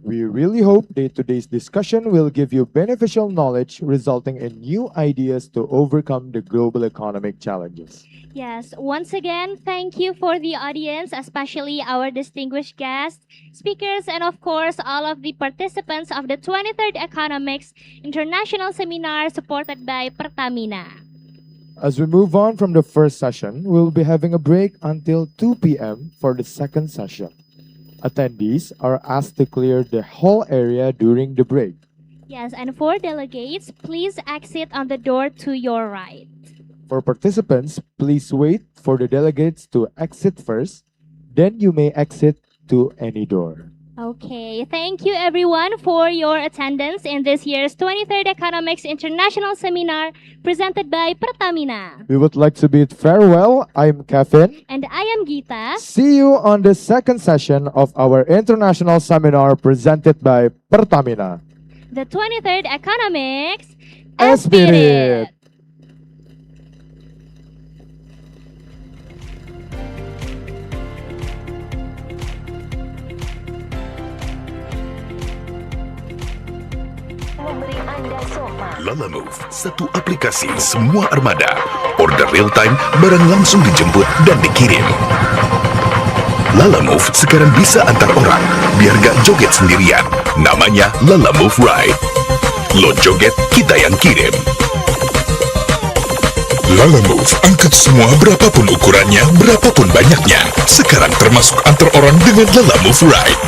Speaker 5: We really hope that today's discussion will give you beneficial knowledge resulting in new ideas to overcome the global economic challenges.
Speaker 4: Yes, once again, thank you for the audience, especially our distinguished guests, speakers, and of course, all of the participants of the 23rd Economix International Seminar supported by Pertamina.
Speaker 5: As we move on from the first session, we'll be having a break until 2 p.m. for the second session. Attendees are asked to clear the whole area during the break.
Speaker 4: Yes, and for delegates, please exit on the door to your right.
Speaker 5: For participants, please wait for the delegates to exit first, then you may exit to any door.
Speaker 4: Okay, thank you everyone for your attendance in this year's 23rd Economix International Seminar presented by Pertamina.
Speaker 5: We would like to bid farewell. I'm Kevin.
Speaker 4: And I am Gita.
Speaker 5: See you on the second session of our international seminar presented by Pertamina.
Speaker 4: The 23rd Economix
Speaker 5: Spirit.
Speaker 21: Lala Move, satu aplikasi semua armada. Order real time, barang langsung dijemput dan dikirim. Lala Move sekarang bisa antar orang, biar gak joget sendirian. Namanya Lala Move Ride. Lo joget, kita yang kirim. Lala Move, angkut semua berapapun ukurannya, berapapun banyaknya. Sekarang termasuk antar orang dengan Lala Move Ride.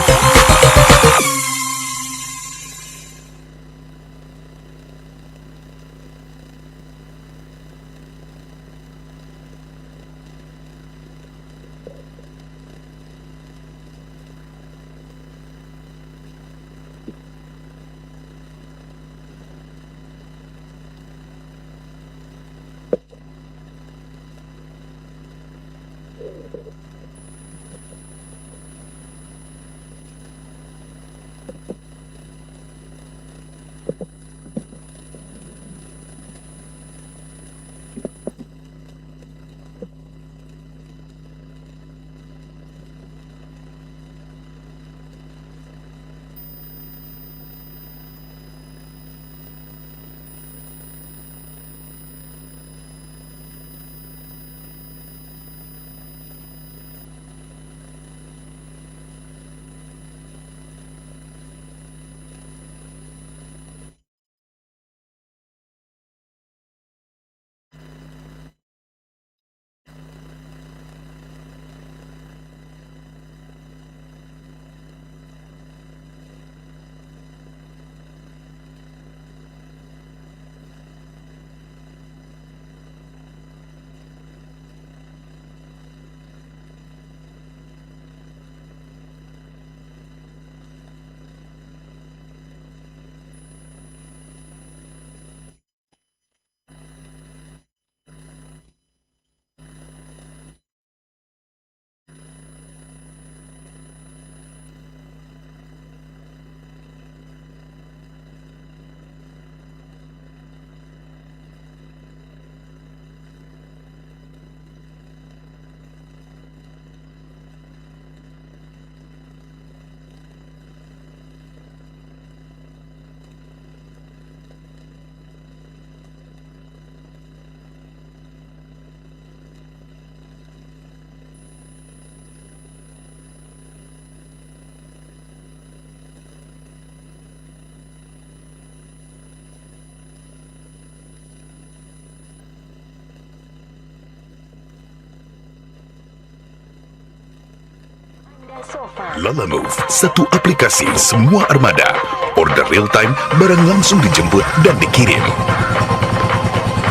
Speaker 21: Lala Move, satu aplikasi semua armada. Order real time, barang langsung dijemput dan dikirim.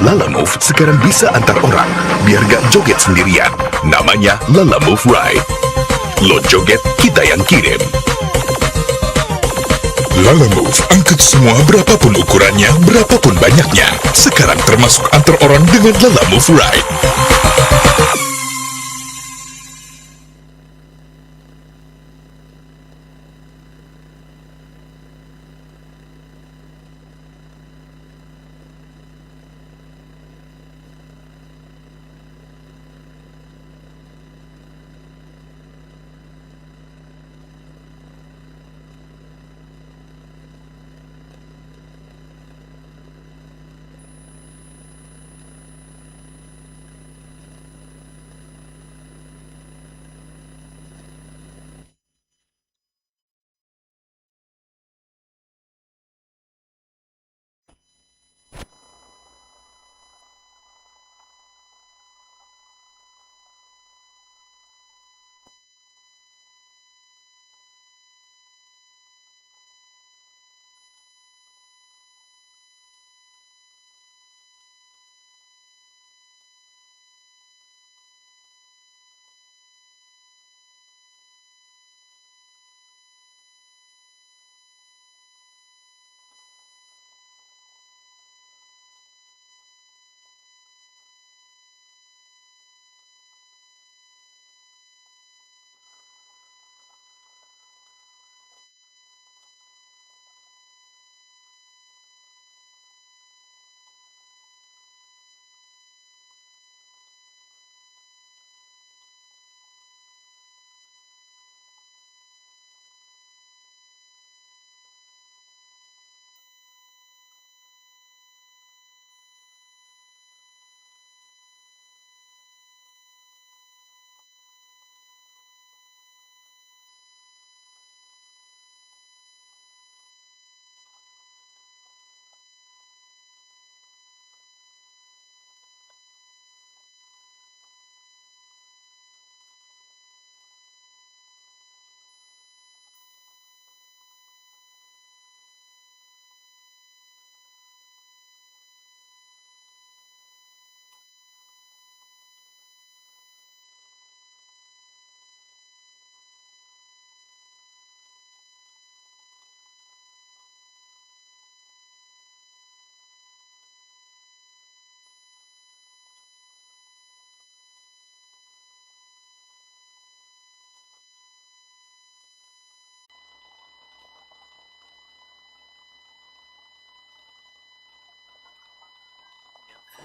Speaker 21: Lala Move sekarang bisa antar orang, biar gak joget sendirian. Namanya Lala Move Ride. Lo joget, kita yang kirim. Lala Move, angkut semua berapapun ukurannya, berapapun banyaknya. Sekarang termasuk antar orang dengan Lala Move Ride.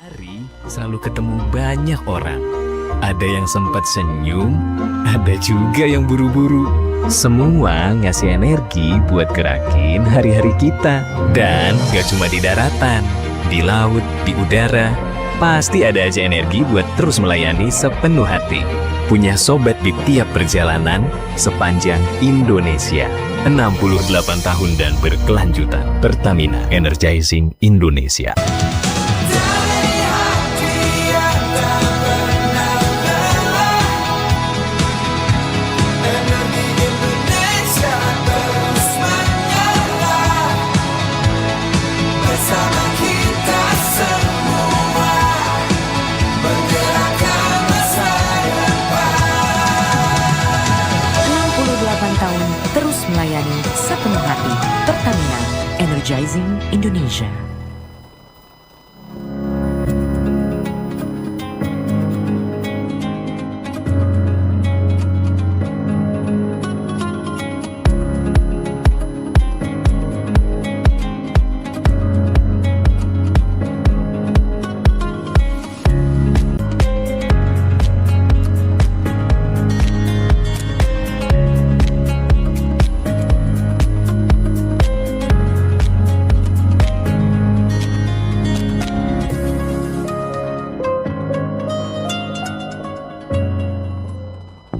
Speaker 1: Hari selalu ketemu banyak orang. Ada yang sempat senyum, ada juga yang buru-buru. Semua ngasih energi buat gerakin hari-hari kita. Dan gak cuma di daratan, di laut, di udara, pasti ada aja energi buat terus melayani sepenuh hati. Punya sobat di tiap perjalanan sepanjang Indonesia. 68 tahun dan berkelanjutan. Pertamina, Energizing Indonesia.
Speaker 20: Terus melayani sepenuh hati. Pertamina, Energizing Indonesia.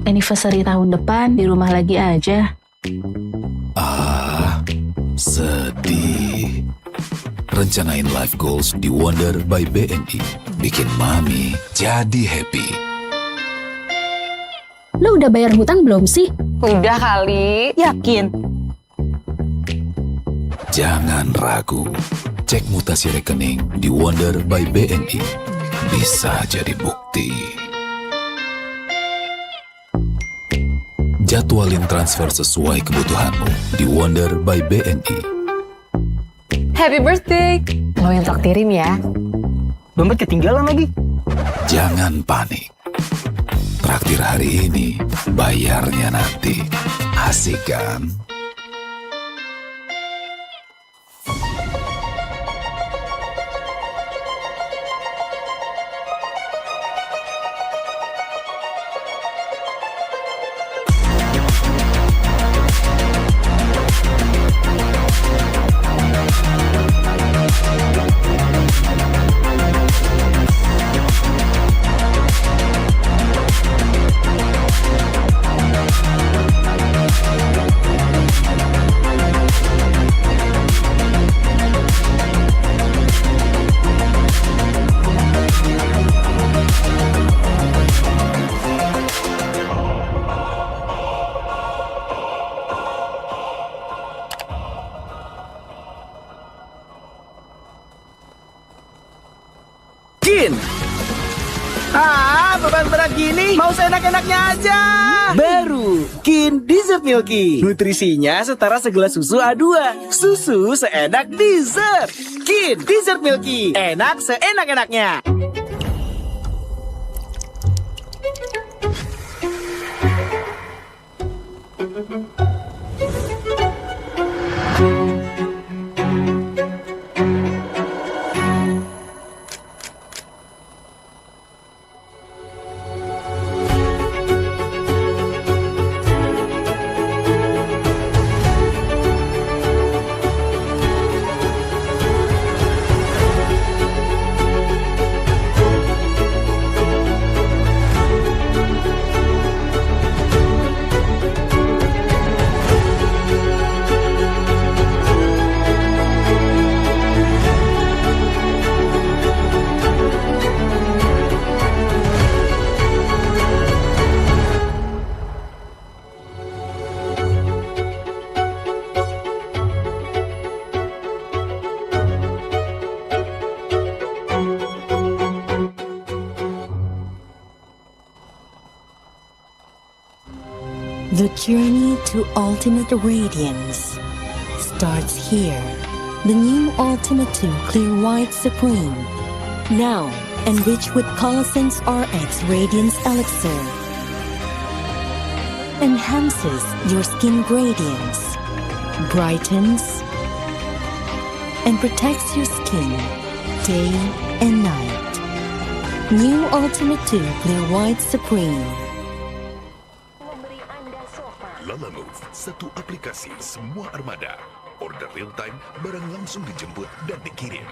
Speaker 22: Anniversary tahun depan di rumah lagi aja.
Speaker 23: Sedih. Rencanain life goals di Wonder by BNI. Bikin mami jadi happy.
Speaker 22: Lu udah bayar hutang belum sih?
Speaker 20: Udah kali. Yakin?
Speaker 23: Jangan ragu. Cek mutasi rekening di Wonder by BNI. Bisa jadi bukti. Jadwalin transfer sesuai kebutuhanmu di Wonder by BNI.
Speaker 20: Happy birthday. Lo yang traktirin ya. Dompet ketinggalan lagi.
Speaker 23: Jangan panik. Traktir hari ini, bayarnya nanti. Asik kan?
Speaker 24: Beban berat gini, mau seenak-enaknya aja. Baru, Kin Dessert Milky. Nutrisinya setara segelas susu A2. Susu seenak dessert. Kin Dessert Milky. Enak seenak-enaknya.
Speaker 20: The journey to ultimate radiance starts here. The new Ultimate 2 Clear White Supreme. Now, enriched with Colosense RX Radiance Elixir. Enhances your skin radiance, brightens, and protects your skin day and night.
Speaker 2: New Ultimate 2 Clear White Supreme.
Speaker 21: Lala Move, satu aplikasi semua armada. Order real time, barang langsung dijemput dan dikirim.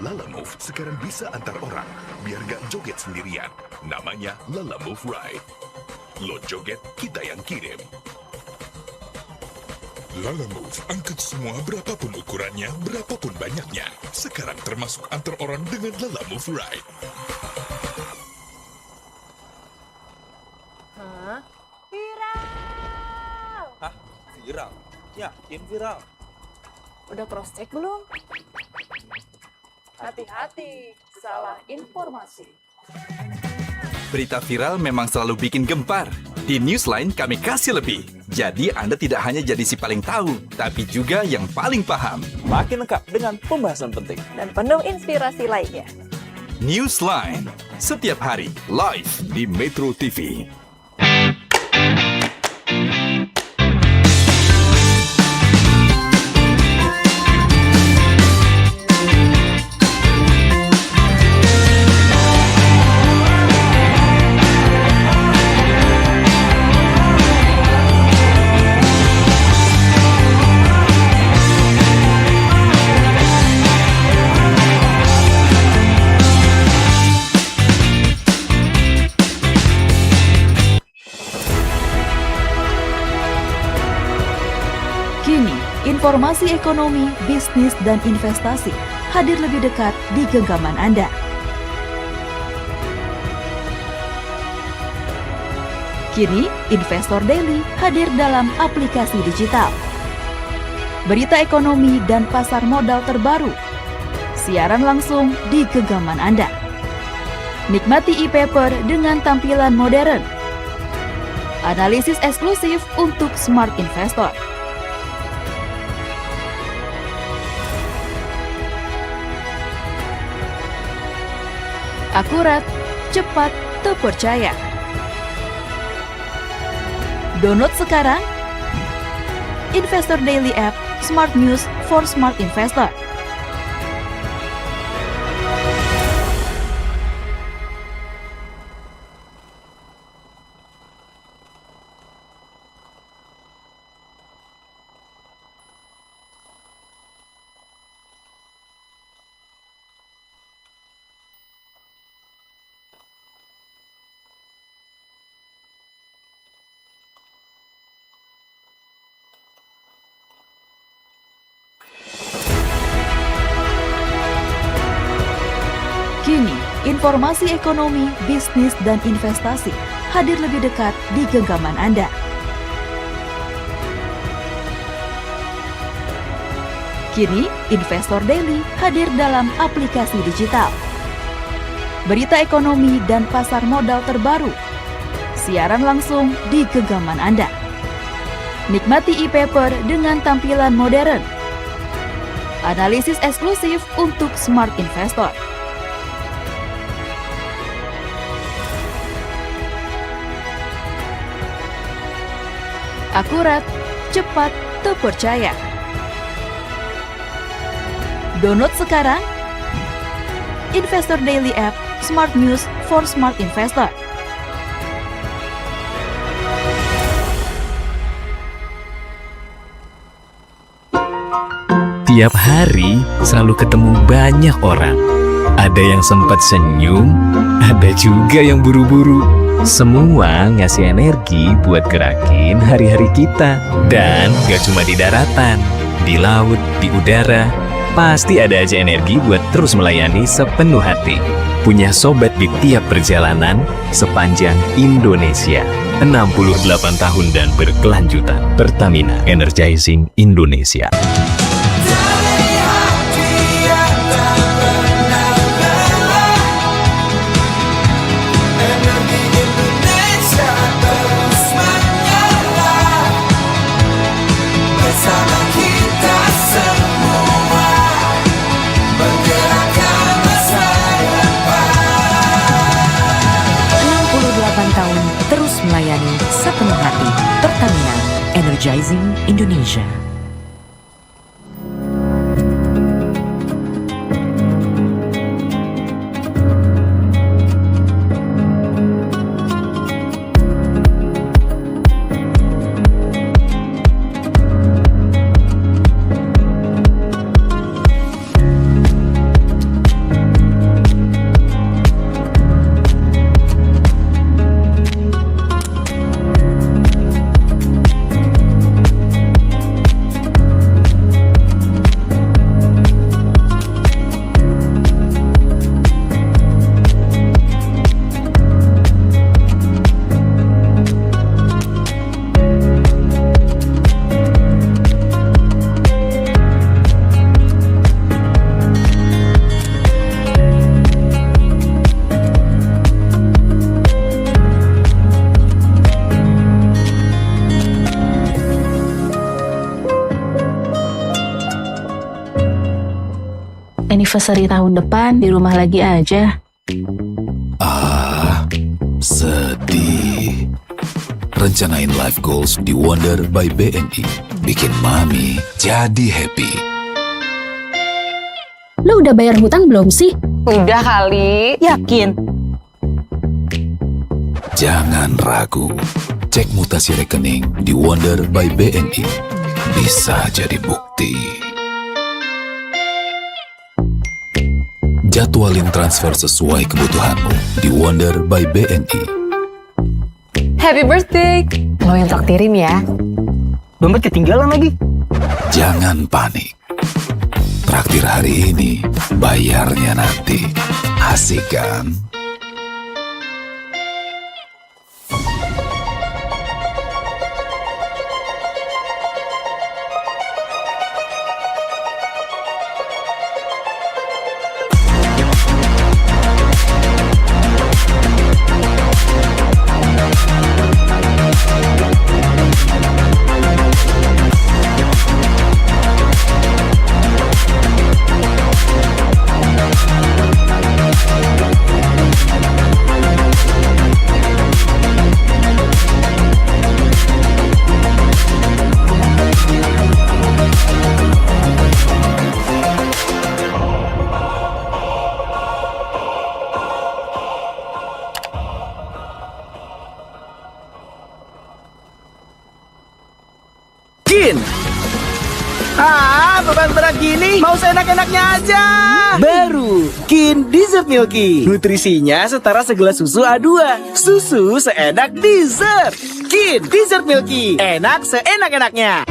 Speaker 21: Lala Move sekarang bisa antar orang, biar gak joget sendirian. Namanya Lala Move Ride. Lo joget, kita yang kirim. Lala Move, angkut semua berapapun ukurannya, berapapun banyaknya. Sekarang termasuk antar orang dengan Lala Move Ride.
Speaker 3: Hah? Viral!
Speaker 6: Hah? Viral? Yakin viral?
Speaker 3: Udah cross check belum? Hati-hati, salah informasi.
Speaker 7: Berita viral memang selalu bikin gempar. Di Newsline kami kasih lebih. Jadi Anda tidak hanya jadi si paling tahu, tapi juga yang paling paham.
Speaker 6: Makin lengkap dengan pembahasan penting.
Speaker 3: Dan penuh inspirasi lainnya.
Speaker 7: Newsline, setiap hari live di Metro TV.
Speaker 25: Kini, informasi ekonomi, bisnis, dan investasi hadir lebih dekat di genggaman Anda. Kini, Investor Daily hadir dalam aplikasi digital. Berita ekonomi dan pasar modal terbaru. Siaran langsung di genggaman Anda. Nikmati e-paper dengan tampilan modern. Analisis eksklusif untuk smart investor. Akurat, cepat, terpercaya. Download sekarang Investor Daily App, Smart News for Smart Investor. Kini, informasi ekonomi, bisnis, dan investasi hadir lebih dekat di genggaman Anda. Kini, Investor Daily hadir dalam aplikasi digital. Berita ekonomi dan pasar modal terbaru. Siaran langsung di genggaman Anda. Nikmati e-paper dengan tampilan modern. Analisis eksklusif untuk smart investor. Akurat, cepat, terpercaya. Download sekarang Investor Daily App, Smart News for Smart Investor.
Speaker 1: Tiap hari selalu ketemu banyak orang. Ada yang sempat senyum, ada juga yang buru-buru. Semua ngasih energi buat gerakin hari-hari kita. Dan gak cuma di daratan, di laut, di udara, pasti ada aja energi buat terus melayani sepenuh hati. Punya sobat di tiap perjalanan sepanjang Indonesia. 68 tahun dan berkelanjutan. Pertamina, Energizing Indonesia.
Speaker 2: Terus melayani sepenuh hati. Pertamina, Energizing Indonesia.
Speaker 22: anniversary tahun depan di rumah lagi aja.
Speaker 23: Ah, sedih. Rencanain life goals di Wonder by BNI. Bikin mami jadi happy.
Speaker 22: Lo udah bayar hutang belum sih?
Speaker 20: Udah kali. Yakin?
Speaker 23: Jangan ragu. Cek mutasi rekening di Wonder by BNI. Bisa jadi bukti. Jadwalin transfer sesuai kebutuhanmu di Wonder by BNI.
Speaker 20: Happy birthday. Lo yang traktirin ya. Dompet ketinggalan lagi.
Speaker 23: Jangan panik. Traktir hari ini, bayarnya nanti. Asik kan?
Speaker 24: Beban berat gini, mau seenak-enaknya aja. Baru, Kin Dessert Milky. Nutrisinya setara segelas susu A2. Susu seenak dessert. Kin Dessert Milky. Enak seenak-enaknya.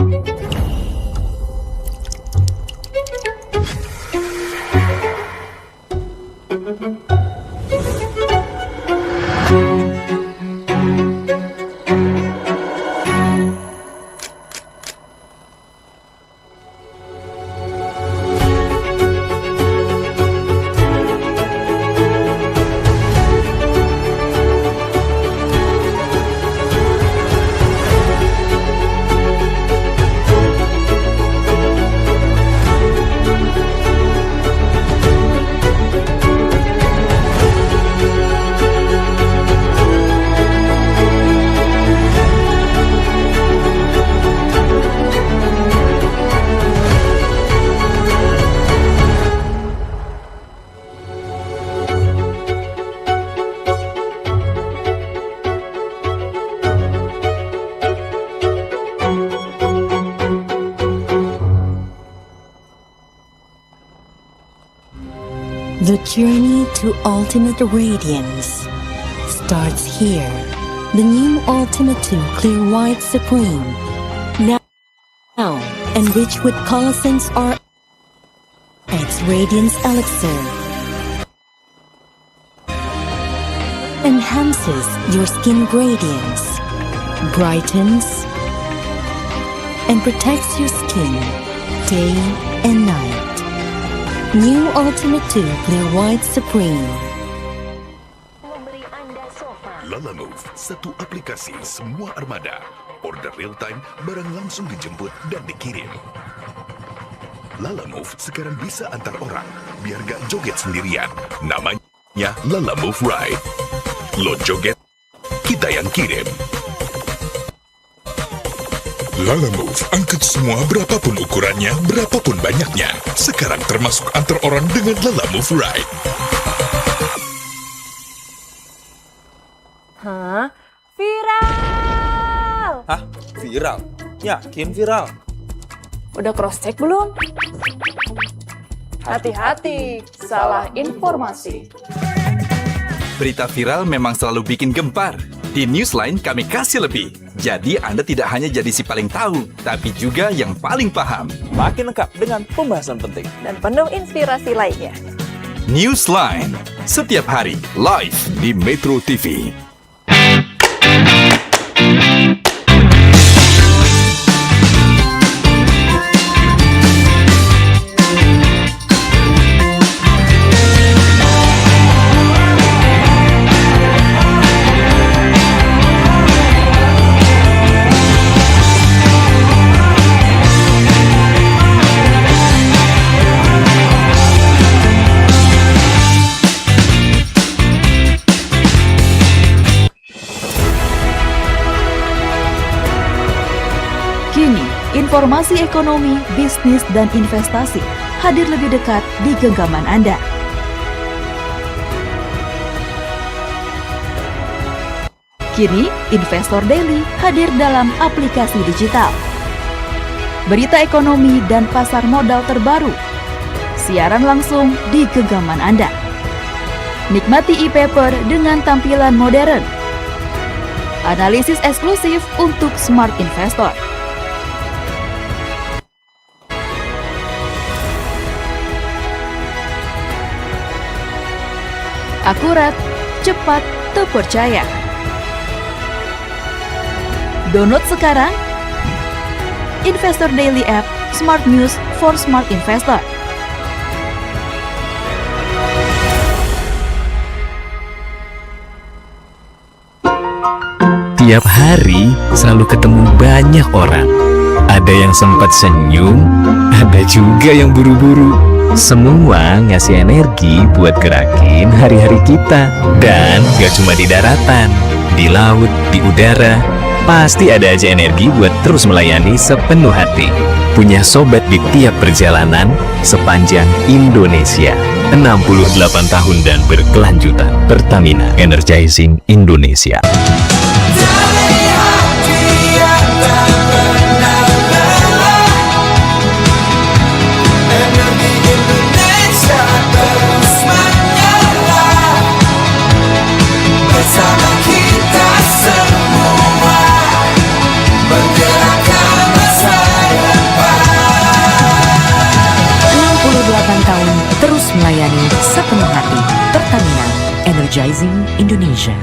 Speaker 2: The journey to ultimate radiance starts here. The new Ultimate 2 Clear White Supreme. Now enriched with Colossense RX Radiance Elixir. Enhances your skin radiance, brightens, and protects your skin day and night. New Ultimate 2 Clear White Supreme.
Speaker 21: Lala Move, satu aplikasi semua armada. Order real time, barang langsung dijemput dan dikirim. Lala Move sekarang bisa antar orang, biar gak joget sendirian. Namanya Lala Move Ride. Lo joget, kita yang kirim. Lala Move, angkat semua berapapun ukurannya, berapapun banyaknya. Sekarang termasuk antar orang dengan Lala Move Ride.
Speaker 3: Hah? Viral!
Speaker 6: Hah? Viral? Yakin viral?
Speaker 3: Udah cross check belum? Hati-hati, salah informasi.
Speaker 7: Berita viral memang selalu bikin gempar. Di Newsline kami kasih lebih. Jadi Anda tidak hanya jadi si paling tahu, tapi juga yang paling paham.
Speaker 6: Makin lengkap dengan pembahasan penting.
Speaker 3: Dan penuh inspirasi lainnya.
Speaker 7: Newsline, setiap hari live di Metro TV.
Speaker 25: informasi ekonomi, bisnis, dan investasi hadir lebih dekat di genggaman Anda. Kini, Investor Daily hadir dalam aplikasi digital. Berita ekonomi dan pasar modal terbaru. Siaran langsung di genggaman Anda. Nikmati e-paper dengan tampilan modern. Analisis eksklusif untuk smart investor. Akurat, cepat, terpercaya. Download sekarang Investor Daily App, Smart News for Smart Investor.
Speaker 1: Tiap hari selalu ketemu banyak orang. Ada yang sempat senyum, ada juga yang buru-buru. Semua ngasih energi buat gerakin hari-hari kita. Dan gak cuma di daratan, di laut, di udara, pasti ada aja energi buat terus melayani sepenuh hati. Punya sobat di tiap perjalanan sepanjang Indonesia. 68 tahun dan berkelanjutan. Pertamina, Energizing Indonesia.
Speaker 15: Bersama kita semua bergerakkan masa depan.
Speaker 25: 68 tahun terus melayani sepenuh hati. Pertamina, Energizing Indonesia.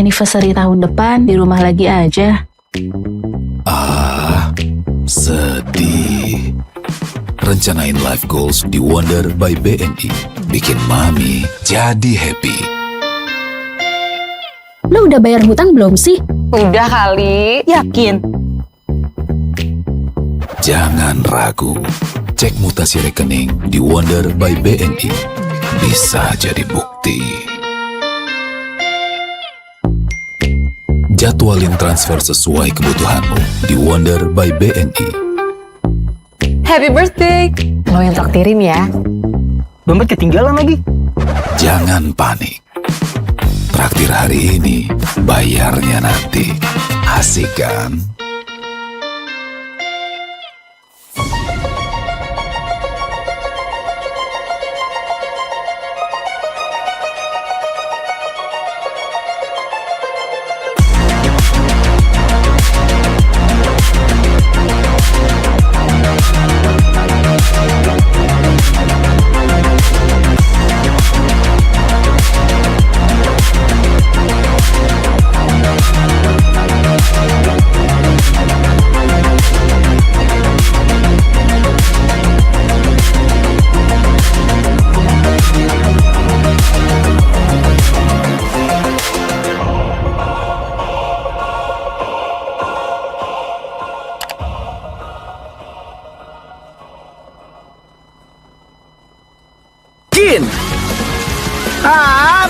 Speaker 22: Anniversary tahun depan di rumah lagi aja.
Speaker 23: Ah, sedih. Rencanain life goals di Wonder by BNI. Bikin mami jadi happy.
Speaker 22: Lo udah bayar hutang belum sih?
Speaker 20: Udah kali, yakin.
Speaker 23: Jangan ragu. Cek mutasi rekening di Wonder by BNI. Bisa jadi bukti. Jadwalin transfer sesuai kebutuhanmu di Wonder by BNI.
Speaker 20: Happy birthday. Lo yang traktirin ya. Dompet ketinggalan lagi.
Speaker 23: Jangan panik. Traktir hari ini, bayarnya nanti. Asik kan?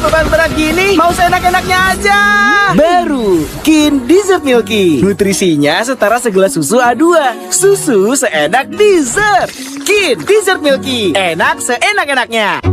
Speaker 24: Beban berat gini, mau seenak-enaknya aja. Baru Kin Dessert Milky. Nutrisinya setara segelas susu A2. Susu seenak dessert. Kin Dessert Milky. Enak seenak-enaknya.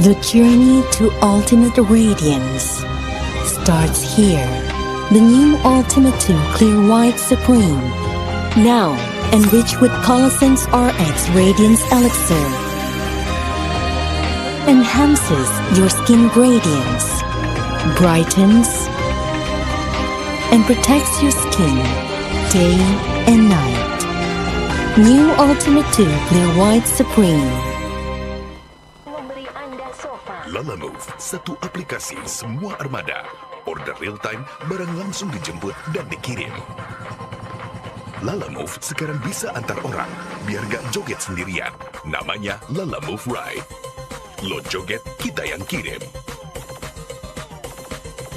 Speaker 2: The journey to ultimate radiance starts here. The new Ultimate 2 Clear White Supreme. Now, enriched with Colosense RX Radiance Elixir. Enhances your skin radiance, brightens, and protects your skin day and night. New Ultimate 2 Clear White Supreme.
Speaker 21: Lala Move, satu aplikasi semua armada. Order real time, barang langsung dijemput dan dikirim. Lala Move sekarang bisa antar orang, biar gak joget sendirian. Namanya Lala Move Ride. Lo joget, kita yang kirim.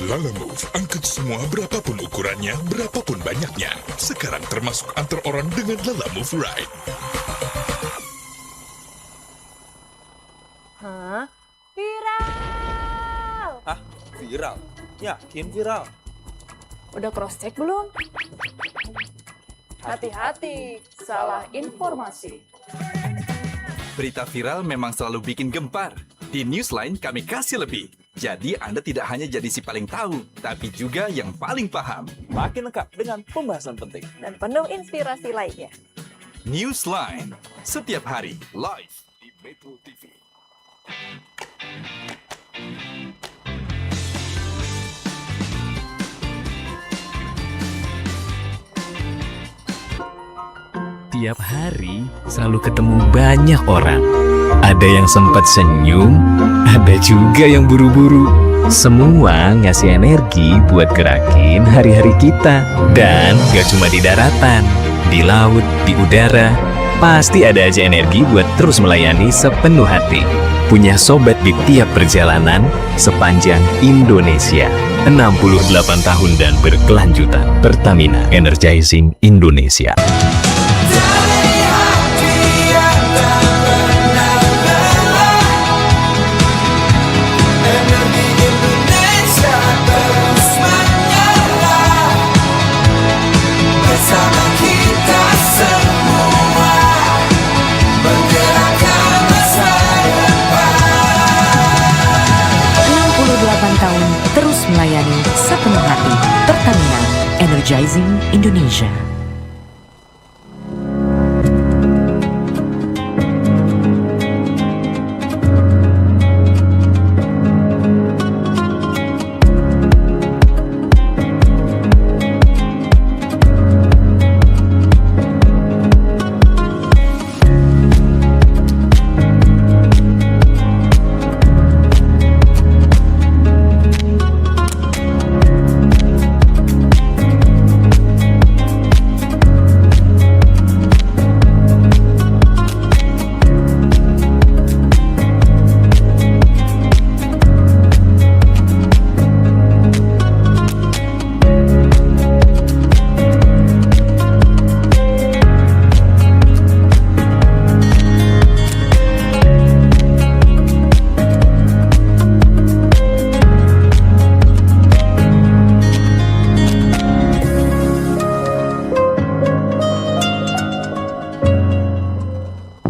Speaker 21: Lala Move, angkut semua berapapun ukurannya, berapapun banyaknya. Sekarang termasuk antar orang dengan Lala Move Ride.
Speaker 3: Hah? Viral!
Speaker 6: Hah? Viral? Yakin viral?
Speaker 3: Udah cross check belum? Hati-hati, salah informasi.
Speaker 7: Berita viral memang selalu bikin gempar. Di Newsline kami kasih lebih. Jadi Anda tidak hanya jadi si paling tahu, tapi juga yang paling paham.
Speaker 6: Makin lengkap dengan pembahasan penting.
Speaker 3: Dan penuh inspirasi lainnya.
Speaker 7: Newsline, setiap hari live di Metro TV.
Speaker 1: Tiap hari selalu ketemu banyak orang. Ada yang sempat senyum, ada juga yang buru-buru. Semua ngasih energi buat gerakin hari-hari kita. Dan gak cuma di daratan, di laut, di udara, pasti ada aja energi buat terus melayani sepenuh hati. Punya sobat di tiap perjalanan sepanjang Indonesia. 68 tahun dan berkelanjutan. Pertamina, Energizing Indonesia.
Speaker 15: Bersama kita semua menggerakkan masa depan.
Speaker 25: 68 tahun terus melayani sepenuh hati. Pertamina, Energizing Indonesia.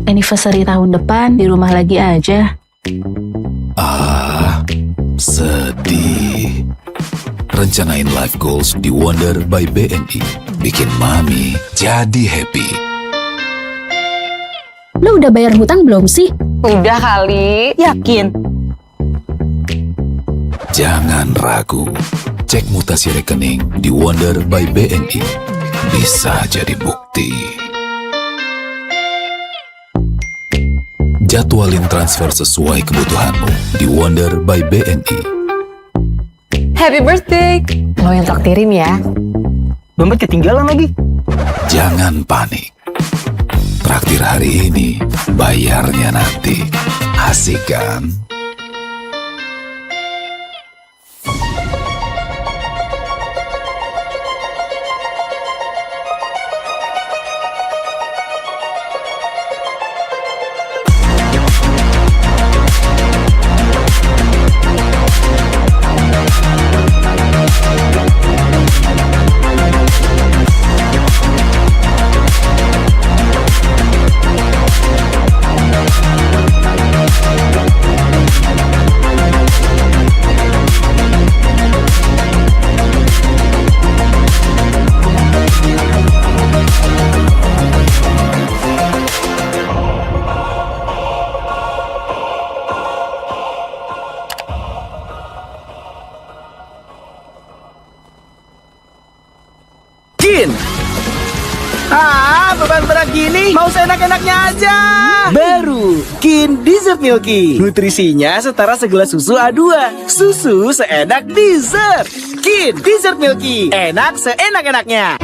Speaker 22: Anniversary tahun depan di rumah lagi aja.
Speaker 23: Ah, sedih. Rencanain life goals di Wonder by BNI. Bikin mami jadi happy.
Speaker 22: Lo udah bayar hutang belum sih?
Speaker 20: Udah kali. Yakin?
Speaker 23: Jangan ragu. Cek mutasi rekening di Wonder by BNI. Bisa jadi bukti. Jadwalin transfer sesuai kebutuhanmu di Wonder by BNI.
Speaker 20: Happy birthday. Lo yang traktirin ya.
Speaker 24: Dompet ketinggalan lagi.
Speaker 23: Jangan panik. Traktir hari ini, bayarnya nanti. Asik kan?
Speaker 24: Beban berat gini, mau seenak-enaknya aja. Baru, Kin Dessert Milky. Nutrisinya setara segelas susu A2. Susu seenak dessert. Kin Dessert Milky. Enak seenak-enaknya.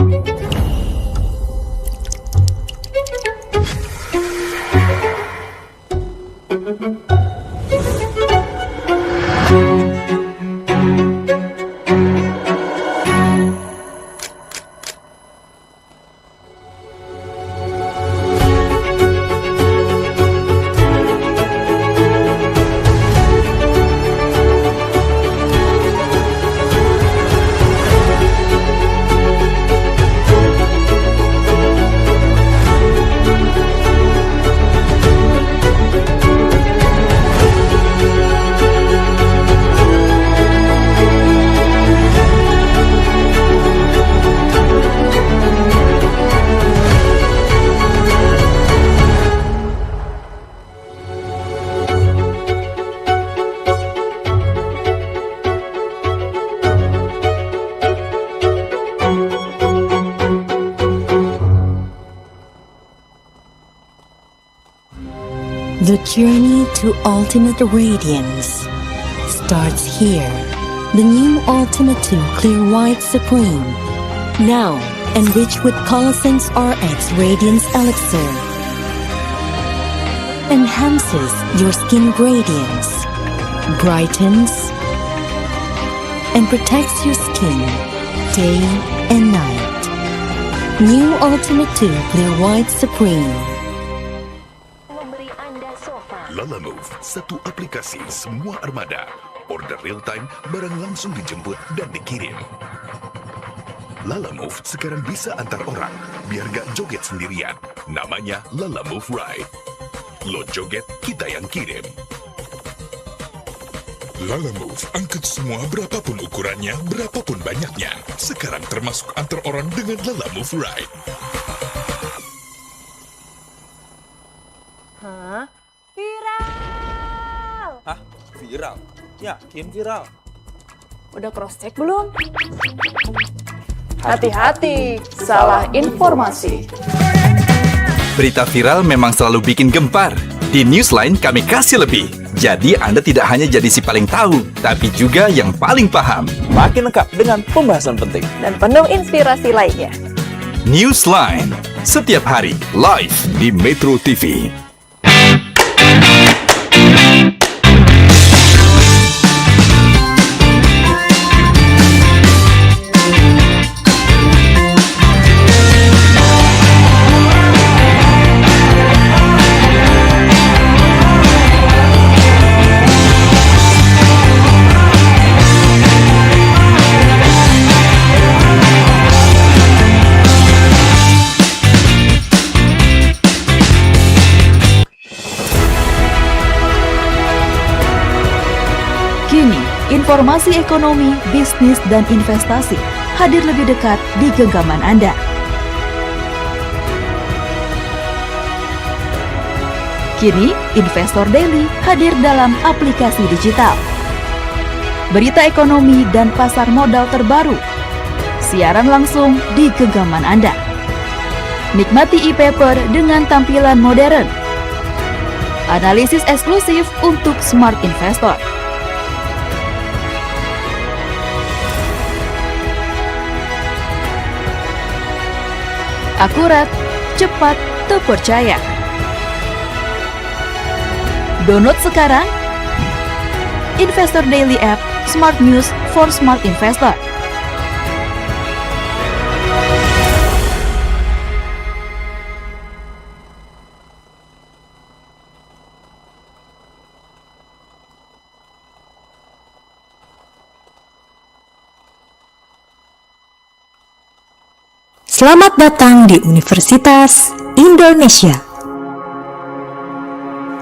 Speaker 2: The journey to ultimate radiance starts here. The new Ultimate 2 Clear White Supreme. Now, enriched with Colosense RX Radiance Elixir. Enhances your skin radiance. Brightens and protects your skin day and night. New Ultimate 2 Clear White Supreme.
Speaker 21: Lala Move, satu aplikasi semua armada. Order real time, barang langsung dijemput dan dikirim. Lala Move sekarang bisa antar orang, biar gak joget sendirian. Namanya Lala Move Ride. Lo joget, kita yang kirim. Lala Move, angkut semua berapapun ukurannya, berapapun banyaknya. Sekarang termasuk antar orang dengan Lala Move Ride.
Speaker 3: Hah? Viral!
Speaker 6: Hah? Viral? Yakin viral?
Speaker 3: Udah cross check belum? Hati-hati, salah informasi.
Speaker 7: Berita viral memang selalu bikin gempar. Di Newsline kami kasih lebih. Jadi Anda tidak hanya jadi si paling tahu, tapi juga yang paling paham.
Speaker 6: Makin lengkap dengan pembahasan penting.
Speaker 3: Dan penuh inspirasi lainnya.
Speaker 7: Newsline, setiap hari live di Metro TV.
Speaker 25: Kini, informasi ekonomi, bisnis, dan investasi hadir lebih dekat di genggaman Anda. Kini, Investor Daily hadir dalam aplikasi digital. berita ekonomi dan pasar modal terbaru. Siaran langsung di genggaman Anda. Nikmati e-paper dengan tampilan modern. Analisis eksklusif untuk smart investor. Akurat, cepat, terpercaya. Download sekarang Investor Daily App, Smart News for Smart Investor.
Speaker 2: Selamat datang di Universitas Indonesia.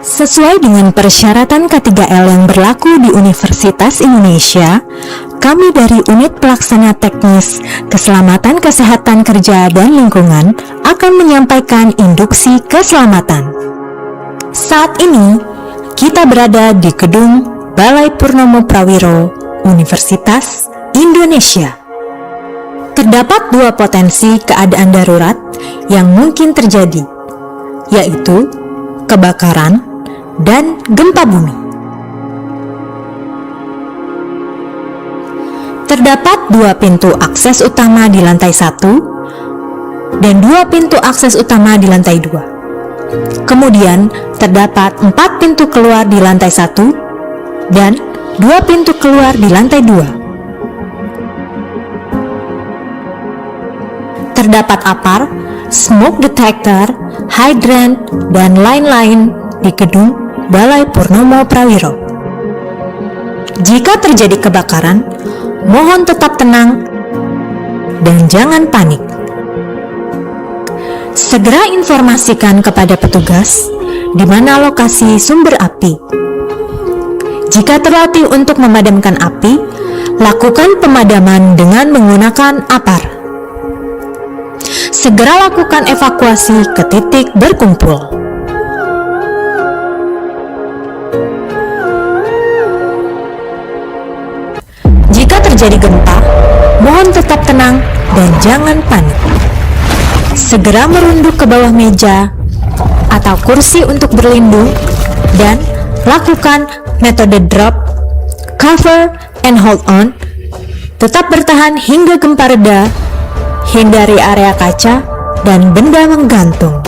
Speaker 2: Sesuai dengan persyaratan K3L yang berlaku di Universitas Indonesia, kami dari Unit Pelaksana Teknis Keselamatan Kesehatan Kerja dan Lingkungan akan menyampaikan induksi keselamatan. Saat ini, kita berada di gedung Balai Purnomo Prawiro, Universitas Indonesia. Terdapat dua potensi keadaan darurat yang mungkin terjadi, yaitu kebakaran dan gempa bumi. Terdapat dua pintu akses utama di lantai 1 dan dua pintu akses utama di lantai 2. Kemudian terdapat 4 pintu keluar di lantai 1 dan 2 pintu keluar di lantai 2. Terdapat apar, smoke detector, hydrant, dan lain-lain di gedung Balai Purnomo Prawiro. Jika terjadi kebakaran, mohon tetap tenang dan jangan panik. Segera informasikan kepada petugas di mana lokasi sumber api. Jika terlatih untuk memadamkan api, lakukan pemadaman dengan menggunakan apar. Segera lakukan evakuasi ke titik berkumpul. Jika terjadi gempa, mohon tetap tenang dan jangan panik. Segera merunduk ke bawah meja atau kursi untuk berlindung dan lakukan metode drop, cover, and hold on. Tetap bertahan hingga gempa reda. Hindari area kaca dan benda menggantung.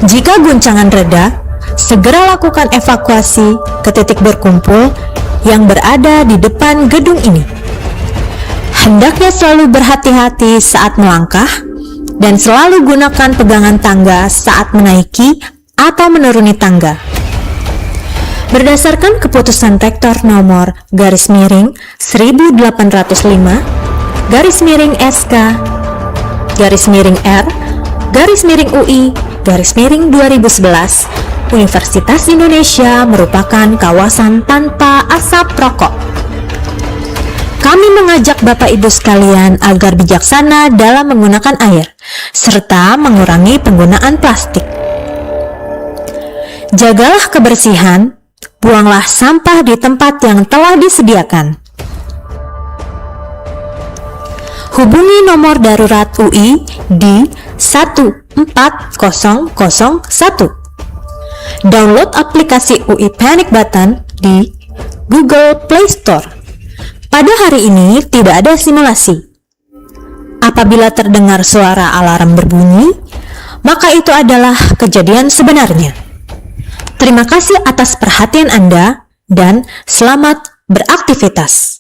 Speaker 2: Jika guncangan reda, segera lakukan evakuasi ke titik berkumpul yang berada di depan gedung ini. Hendaknya selalu berhati-hati saat melangkah dan selalu gunakan pegangan tangga saat menaiki atau menuruni tangga. Berdasarkan keputusan Rektor nomor /1805 /SK /R /UI/2011, Universitas Indonesia merupakan kawasan tanpa asap rokok. Kami mengajak Bapak Ibu sekalian agar bijaksana dalam menggunakan air, serta mengurangi penggunaan plastik. Jagalah kebersihan, buanglah sampah di tempat yang telah disediakan. Hubungi nomor darurat UI di 14001. Download aplikasi UI Panic Button di Google Play Store. Pada hari ini tidak ada simulasi. Apabila terdengar suara alarm berbunyi, maka itu adalah kejadian sebenarnya. Terima kasih atas perhatian Anda dan selamat beraktivitas.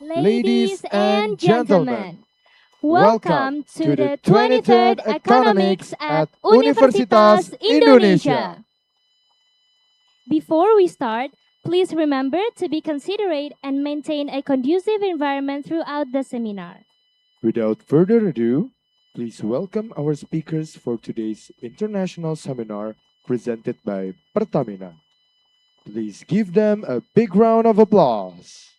Speaker 4: Ladies and gentlemen, welcome to the 23rd Economix at Universitas Indonesia. Before we start, please remember to be considerate and maintain a conducive environment throughout the seminar.
Speaker 5: Without further ado, please welcome our speakers for today's international seminar presented by Pertamina. Please give them a big round of applause.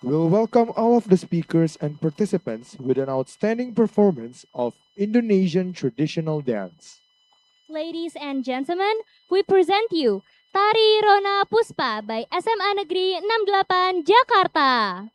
Speaker 5: We'll welcome all of the speakers and participants with an outstanding performance of Indonesian traditional dance.
Speaker 4: Ladies and gentlemen, we present you Tari Rona Puspa by SMA Negeri 68 Jakarta.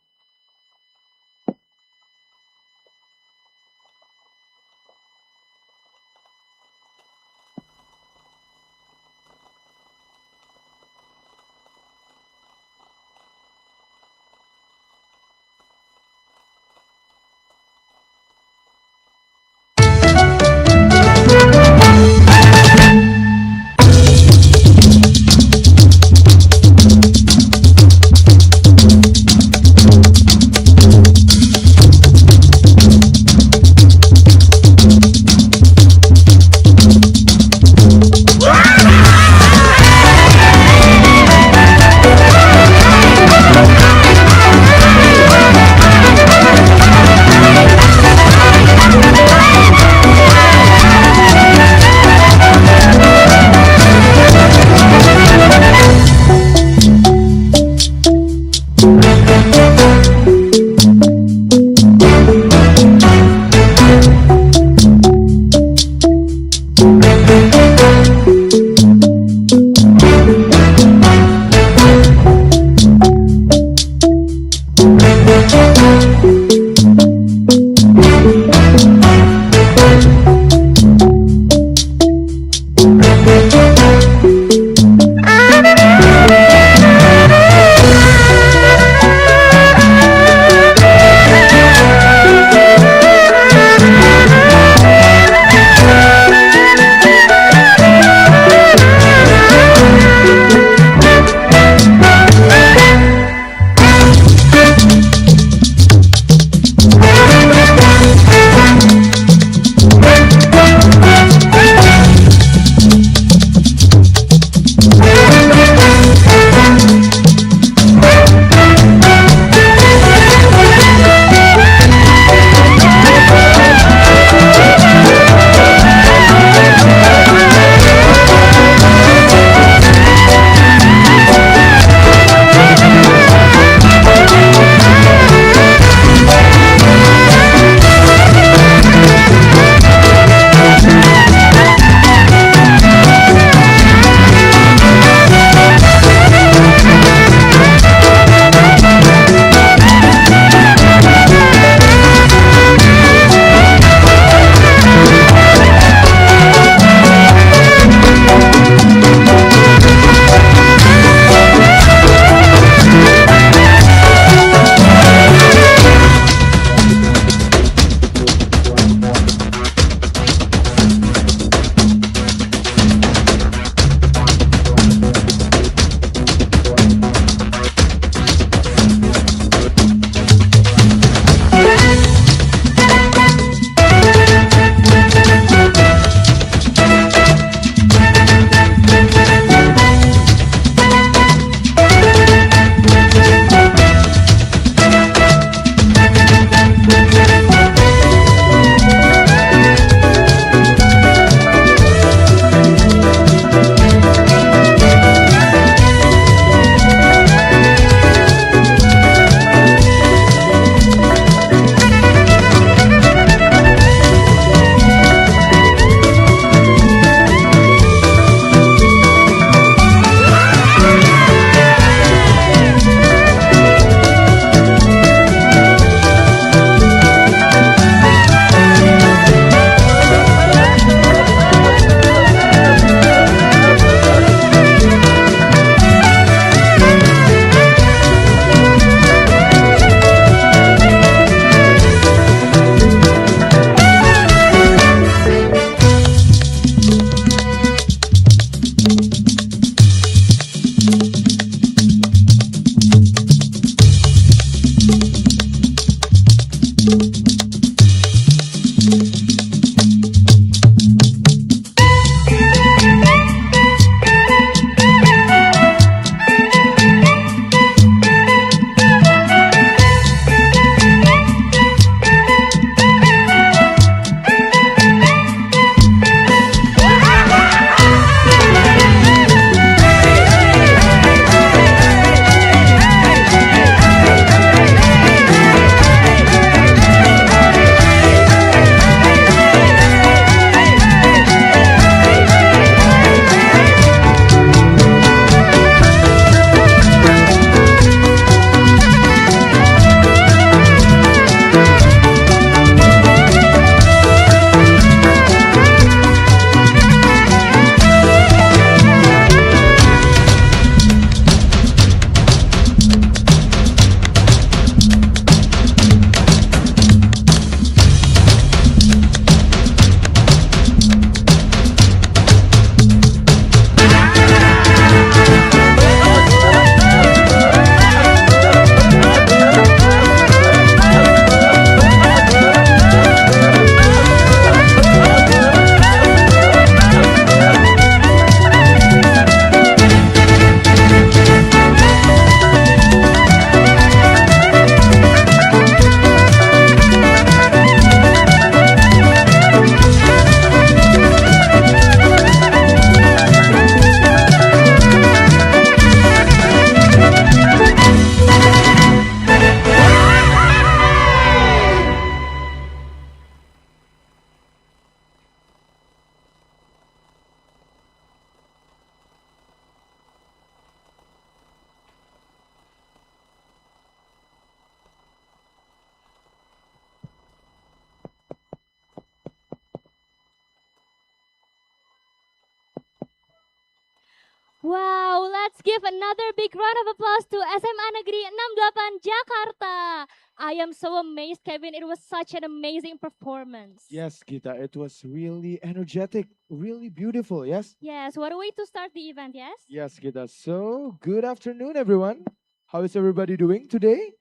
Speaker 4: Wow, let's give another big round of applause to SMA Negeri 68 Jakarta. I am so amazed, Kevin. It was such an amazing performance.
Speaker 5: Yes, Gita, it was really energetic, really beautiful, yes?
Speaker 4: Yes, what a way to start the event, yes?
Speaker 5: Yes, Gita. So, good afternoon, everyone. How is everybody doing today?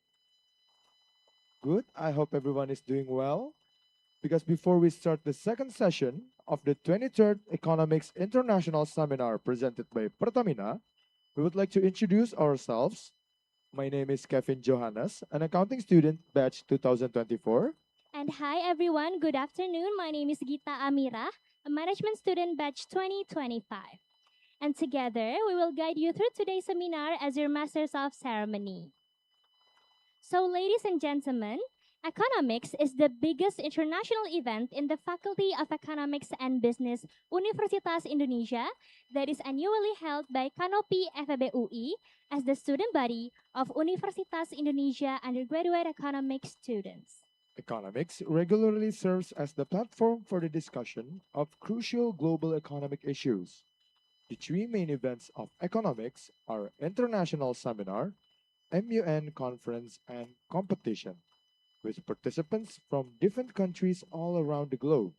Speaker 5: Good. I hope everyone is doing well. Because before we start the second session of the 23rd Economics International Seminar presented by Pertamina, we would like to introduce ourselves. My name is Kevin Johannes, an accounting student, batch 2024.
Speaker 4: And hi everyone, good afternoon. My name is Gita Amira, a management student batch 2025. And together we will guide you through today's seminar as your masters of ceremony. So ladies and gentlemen, Economix is the biggest international event in the Faculty of Economics and Business Universitas Indonesia that is annually held by Kanopi FEB UI as the student body of Universitas Indonesia undergraduate economics students.
Speaker 5: Economics regularly serves as the platform for the discussion of crucial global economic issues. The three main events of Economics are International Seminar, MUN Conference, and Competition, with participants from different countries all around the globe.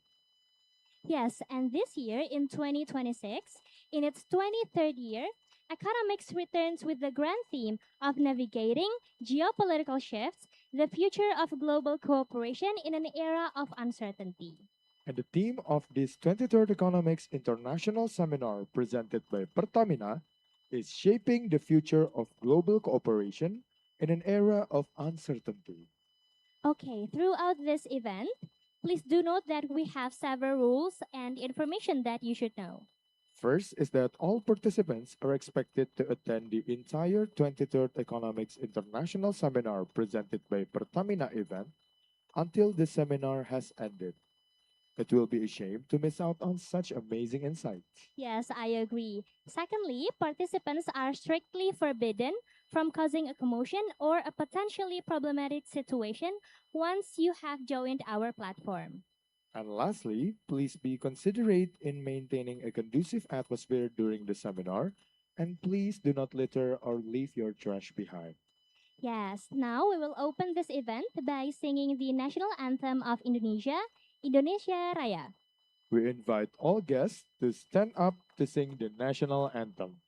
Speaker 4: Yes, and this year in 2026, in its 23rd year, Economics returns with the grand theme of navigating geopolitical shifts, the future of global cooperation in an era of uncertainty.
Speaker 5: And the theme of this 23rd Economics International Seminar presented by Pertamina is Shaping the Future of Global Cooperation in an Era of Uncertainty.
Speaker 4: Okay, throughout this event, please do note that we have several rules and information that you should know.
Speaker 5: First is that all participants are expected to attend the entire 23rd Economics International Seminar presented by Pertamina event until the seminar has ended. It will be a shame to miss out on such amazing insights.
Speaker 4: Yes, I agree. Secondly, participants are strictly forbidden from causing a commotion or a potentially problematic situation once you have joined our platform.
Speaker 5: And lastly, please be considerate in maintaining a conducive atmosphere during the seminar, and please do not litter or leave your trash behind.
Speaker 4: Yes, now we will open this event by singing the national anthem of Indonesia, Indonesia Raya.
Speaker 5: We invite all guests to stand up to sing the national anthem.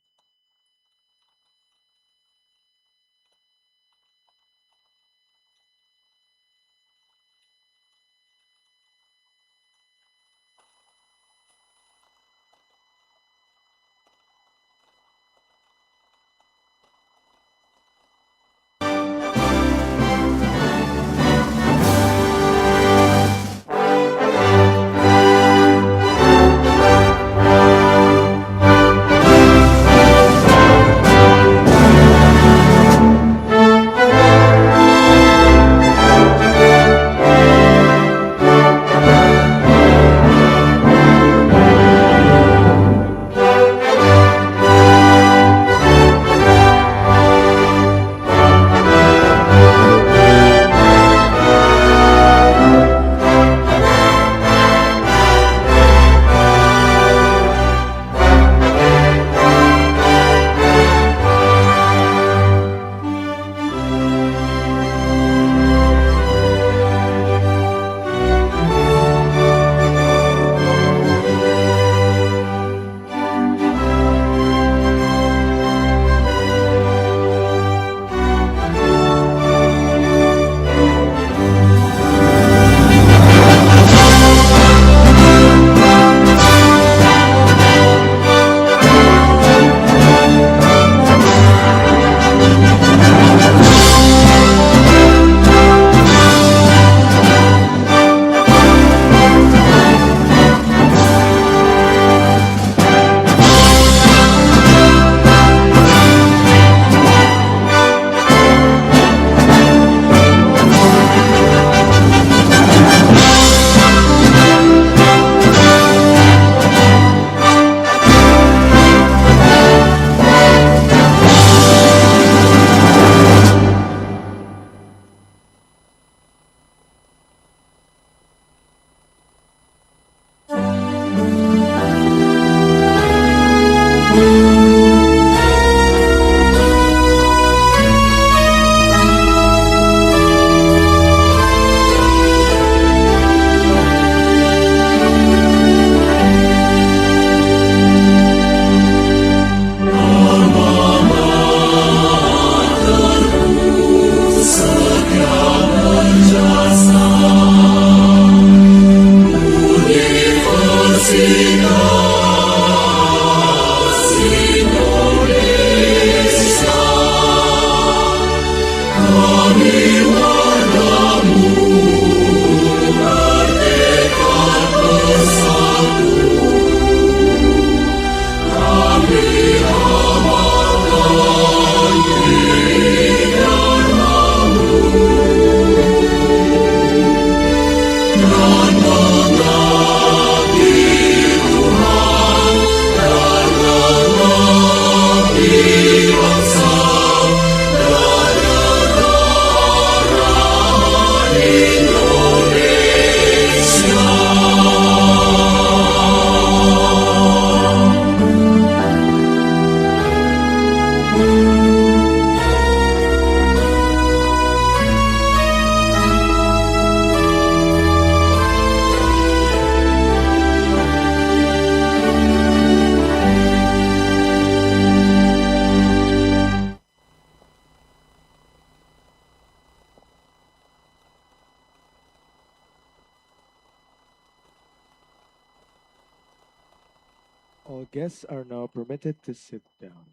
Speaker 5: All guests are now permitted to sit down.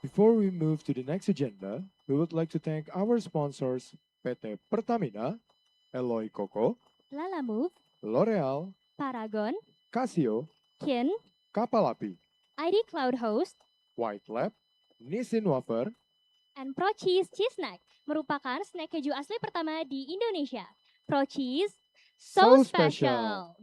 Speaker 5: Before we move to the next agenda, we would like to thank our sponsors PT Pertamina, Eloy Coco,
Speaker 4: Lala Move,
Speaker 5: L'Oreal,
Speaker 4: Paragon,
Speaker 5: Casio,
Speaker 4: Kin,
Speaker 5: Kapal Api,
Speaker 4: ID Cloud Host,
Speaker 5: White Lab, Nissin Wafer,
Speaker 4: and Pro Cheese Cheese Snack merupakan snack keju asli pertama di Indonesia. Pro Cheese, so special.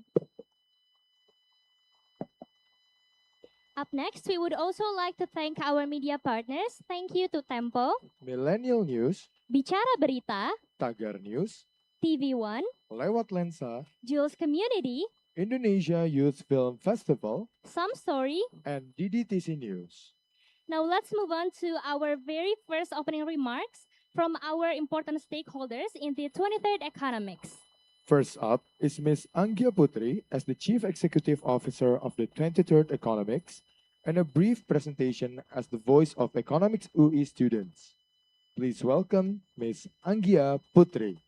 Speaker 4: Up next, we would also like to thank our media partners. Thank you to Tempo,
Speaker 5: Millennial News,
Speaker 4: Bicara Berita,
Speaker 5: Tagar News,
Speaker 4: TV One,
Speaker 5: Lewat Lensa,
Speaker 4: Jules Community,
Speaker 5: Indonesia Youth Film Festival,
Speaker 4: Some Story.
Speaker 5: and DDTC News.
Speaker 4: Now let's move on to our very first opening remarks from our important stakeholders in the 23rd Economix.
Speaker 5: First up is Ms. Anggia Putri as the Chief Executive Officer of the 23rd Economix and a brief presentation as the voice of Economics UI students. Please welcome Ms. Anggia Putri.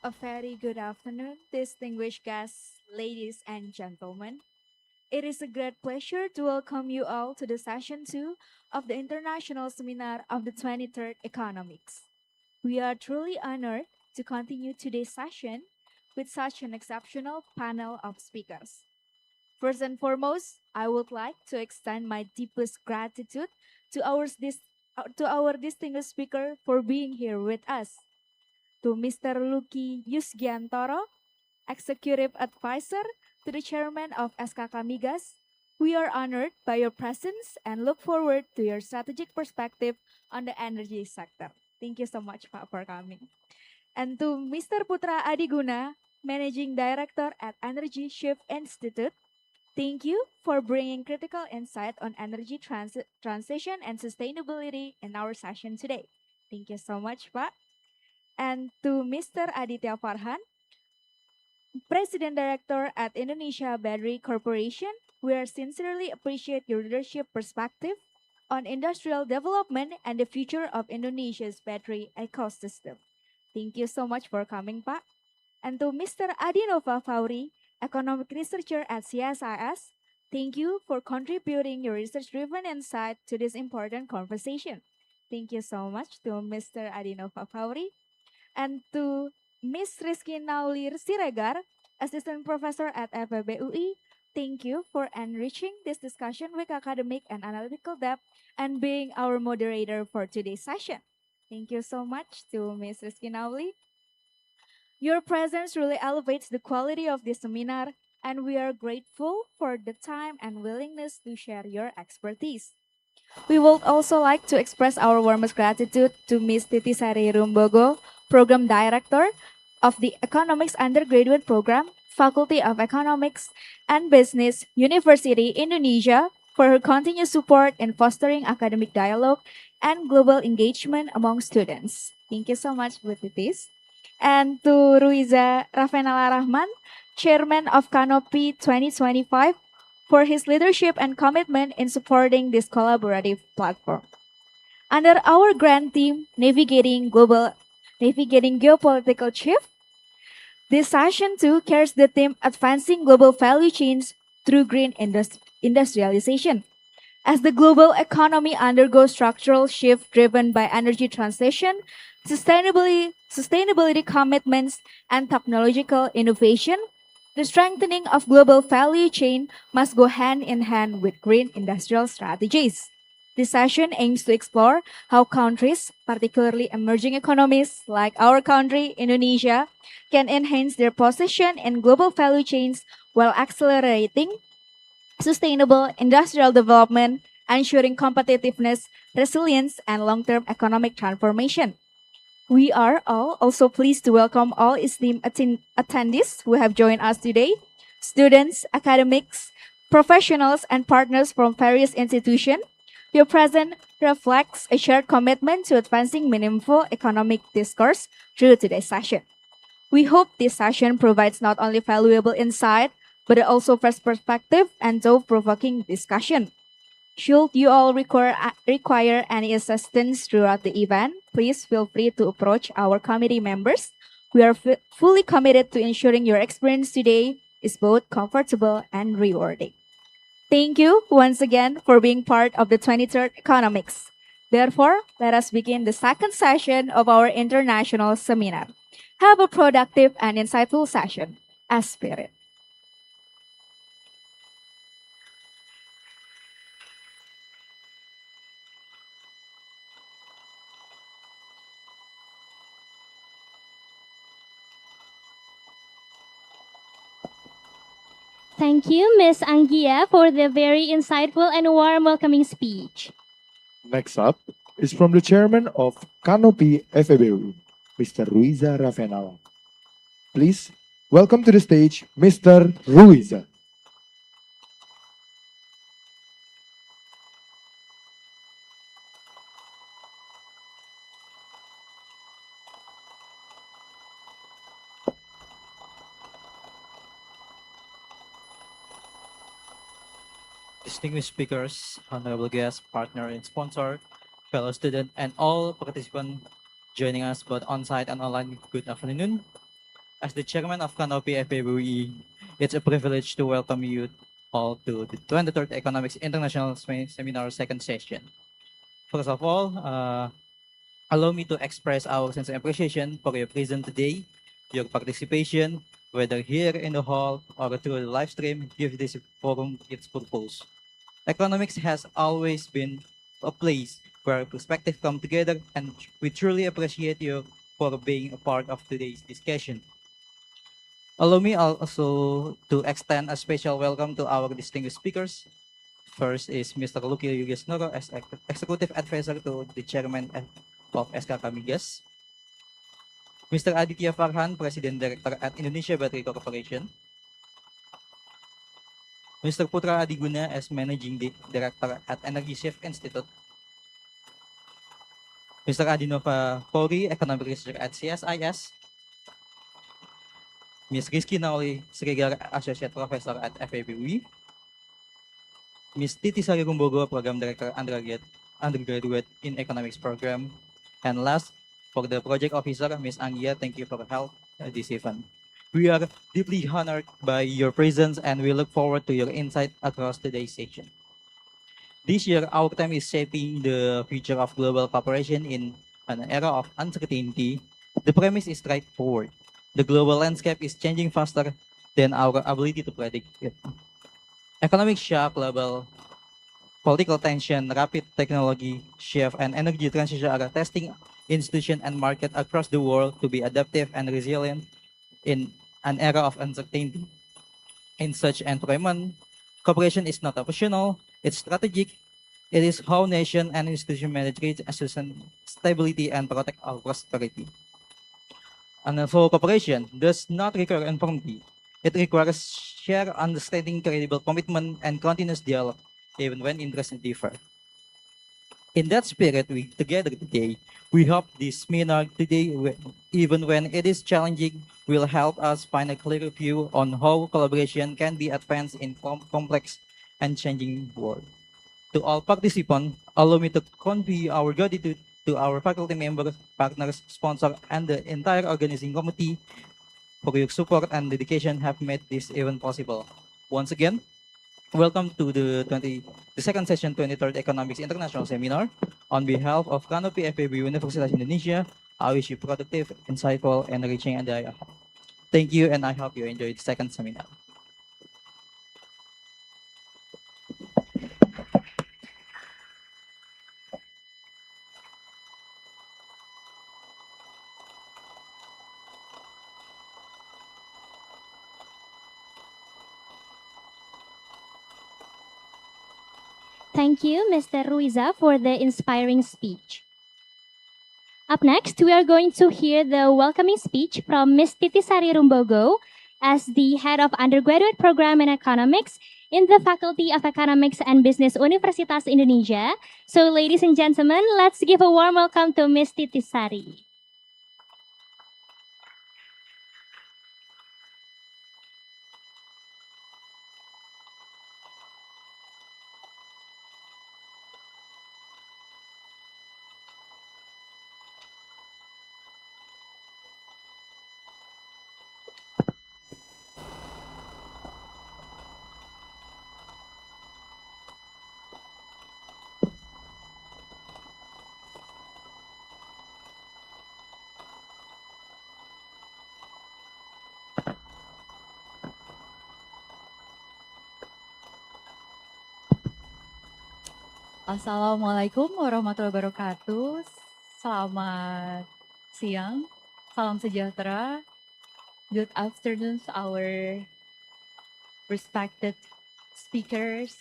Speaker 8: A very good afternoon, distinguished guests, ladies and gentlemen. It is a great pleasure to welcome you all to the session 2 of the International Seminar of the 23rd Economics. We are truly honored to continue today's session with such an exceptional panel of speakers. First and foremost, I would like to extend my deepest gratitude to our distinguished speaker for being here with us. To Mr. Lucky Yusgiantoro, Executive Advisor to the Chairman of SKK Migas, we are honored by your presence and look forward to your strategic perspective on the energy sector. Thank you so much, Pak, for coming. And to Mr. Putra Adiguna, Managing Director at Energy Shift Institute, thank you for bringing critical insight on energy transition and sustainability in our session today. Thank you so much, Pak. And to Mr. Aditya Farhan, President Director at Indonesia Battery Corporation, we are sincerely appreciate your leadership perspective on industrial development and the future of Indonesia's battery ecosystem. Thank you so much for coming, Pak. And to Mr. Adinova Fauri, Economic Researcher at CSIS, thank you for contributing your research-driven insight to this important conversation. Thank you so much to Mr. Adinova Fauri. And to Ms. Rizky Naulir Siregar, Assistant Professor at FEB-UI, thank you for enriching this discussion with academic and analytical depth and being our moderator for today's session. Thank you so much to Ms. Rizky Naulir. Your presence really elevates the quality of this seminar, and we are grateful for the time and willingness to share your expertise. We would also like to express our warmest gratitude to Ms. Titi Sari Rumbogo, Program Director of the Economics Undergraduate Program, Faculty of Economics and Business, University Indonesia, for her continued support in fostering academic dialogue and global engagement among students. Thank you so much, Bu Titis. And to Ruiza Ravenala Rahman, Chairman of Canopy 2025, for his leadership and commitment in supporting this collaborative platform. Under our grand theme, Navigating Geopolitical Shift, this session 2 carries the theme Advancing Global Value Chains through Green Industrialization. As the global economy undergoes structural shift driven by energy transition, sustainability commitments, and technological innovation, the strengthening of global value chain must go hand in hand with green industrial strategies. This session aims to explore how countries, particularly emerging economies like our country, Indonesia, can enhance their position in global value chains while accelerating sustainable industrial development, ensuring competitiveness, resilience, and long-term economic transformation. We are all also pleased to welcome all esteemed attendees who have joined us today, students, academics, professionals, and partners from various institutions. Your presence reflects a shared commitment to advancing meaningful economic discourse through today's session. We hope this session provides not only valuable insight, but also fresh perspective and thought-provoking discussion. Should you all require any assistance throughout the event, please feel free to approach our committee members. We are fully committed to ensuring your experience today is both comfortable and rewarding. Thank you once again for being part of the 23rd Economics. Therefore, let us begin the second session of our international seminar. Have a productive and insightful session. As spirit.
Speaker 4: Thank you, Ms. Anggia, for the very insightful and warm welcoming speech.
Speaker 5: Next up is from the chairman of Canopy FEBU, Mr. Ruiza Ravenala. Please welcome to the stage Mr. Ruiza.
Speaker 9: Distinguished speakers, honorable guests, partner and sponsor, fellow student, and all participants joining us both on-site and online, good afternoon. As the chairman of Canopy FABUE, it's a privilege to welcome you all to the 23rd Economics International Seminar second session. First of all, allow me to express our sincere appreciation for your presence today. Your participation, whether here in the hall or through the live stream, gives this forum its purpose. Economics has always been a place where perspectives come together, and we truly appreciate you for being a part of today's discussion. Allow me also to extend a special welcome to our distinguished speakers. First is Mr. Lucky Yugesnoro as Executive Advisor to the Chairman of SKK Migas. Mr. Aditya Farhan, President Director at Indonesia Battery Corporation. Mr. Putra Adiguna as Managing Director at Energy Shift Institute. Mr. Adinova Pori, Economic Researcher at CSIS. Ms. Rizky Naoli Srigar, Associate Professor at FABUE. Ms. Titi Sari Rumbogo, Program Director Undergraduate in Economics Program. And last, for the Project Officer, Ms. Anggia, thank you for help this event. We are deeply honored by your presence and we look forward to your insight across today's session. This year, our time is shaping the future of global cooperation in an era of uncertainty. The premise is straightforward. The global landscape is changing faster than our ability to predict it. Economic shock, global political tension, rapid technology shift, and energy transition are testing institutions and markets across the world to be adaptive and resilient in an era of uncertainty. In such environment, cooperation is not optional, it's strategic. It is how nations and institutions manage risk, assist stability, and protect our prosperity. And so cooperation does not require uniformity. It requires shared understanding, credible commitment, and continuous dialogue, even when interests differ. In that spirit, we together today, we hope this seminar today, even when it is challenging, will help us find a clear view on how collaboration can be advanced in complex and changing world. To all participants, allow me to convey our gratitude to our faculty members, partners, sponsors, and the entire organizing committee for your support and dedication have made this event possible. Once again, Welcome to the second session 23rd Economics International Seminar. On behalf of Canopy FAB Universitas Indonesia, I wish you productive, insightful, and enriching day. Thank you, and I hope you enjoy the second seminar.
Speaker 4: Thank you, Mr. Ruiza, for the inspiring speech. Up next, we are going to hear the welcoming speech from Ms. Titisari Rumbogo as the head of undergraduate program in economics in the Faculty of Economics and Business Universitas Indonesia. So, ladies and gentlemen, let's give a warm welcome to Ms. Titisari.
Speaker 10: Assalamualaikum warahmatullahi wabarakatuh. Selamat siang, salam sejahtera. Good afternoon to our respected speakers.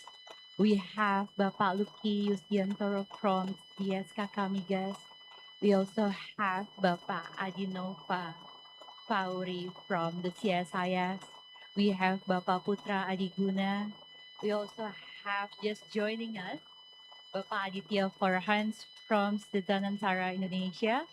Speaker 10: We have Bapak Luki Yusdiantoro from DSK Kamigas. We also have Bapak Adinova Fauri from the CSIS. We have Bapak Putra Adiguna. We also have just joining us Bapak Aditya Farhans from Danantara, Indonesia.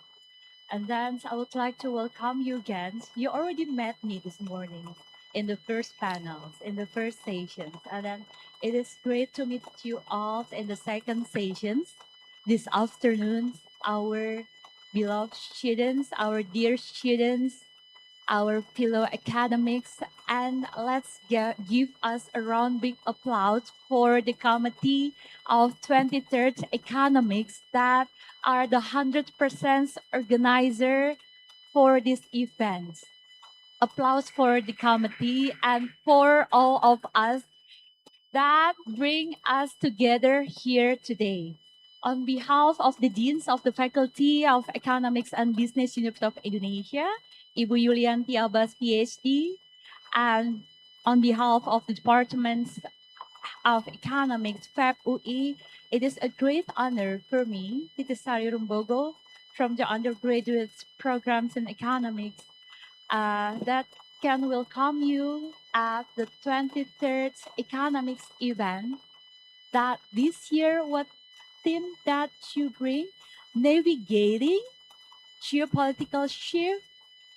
Speaker 10: And then I would like to welcome you again. You already met me this morning in the first panels, in the first sessions. And then it is great to meet you all in the second sessions this afternoon. Our beloved students, our dear students, our fellow academics, and let's give us a round big applause for the committee of 23rd Economics that are the 100% organizer for this event. Applause for the committee and for all of us that bring us together here today. On behalf of the Deans of the Faculty of Economics and Business University of Indonesia, Ibu Yulianti Abbas, PhD, and on behalf of the Departments of Economics, FAB UI, it is a great honor for me, Titisari Rumbogo, from the undergraduate programs in economics, that can welcome you at the 23rd Economics event. That this year, what theme that you bring? Navigating geopolitical shift,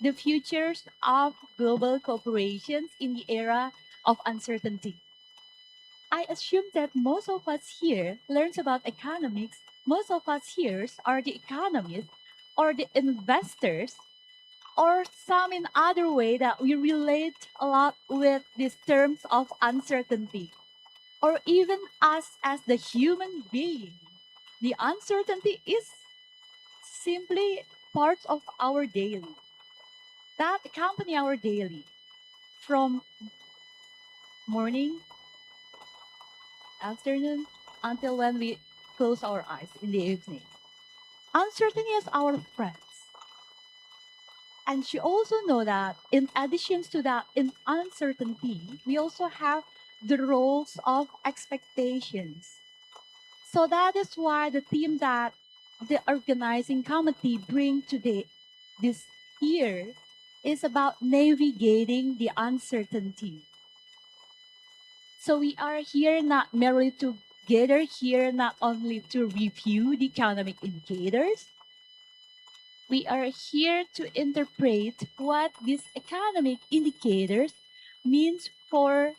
Speaker 10: the futures of global cooperations in the era of uncertainty. I assume that most of us here learns about economics. Most of us here are the economists or the investors or some in other way that we relate a lot with these terms of uncertainty or even us as the human being. The uncertainty is simply part of our daily that accompany our daily from morning, afternoon, until when we close our eyes in the evening. Uncertainty is our friends. And you also know that in addition to that, in uncertainty, we also have the roles of expectations. So that is why the theme that the organizing committee bring today, this year, is about navigating the uncertainty. So we are here not merely to gather here, not only to review the economic indicators. We are here to interpret what these economic indicators means for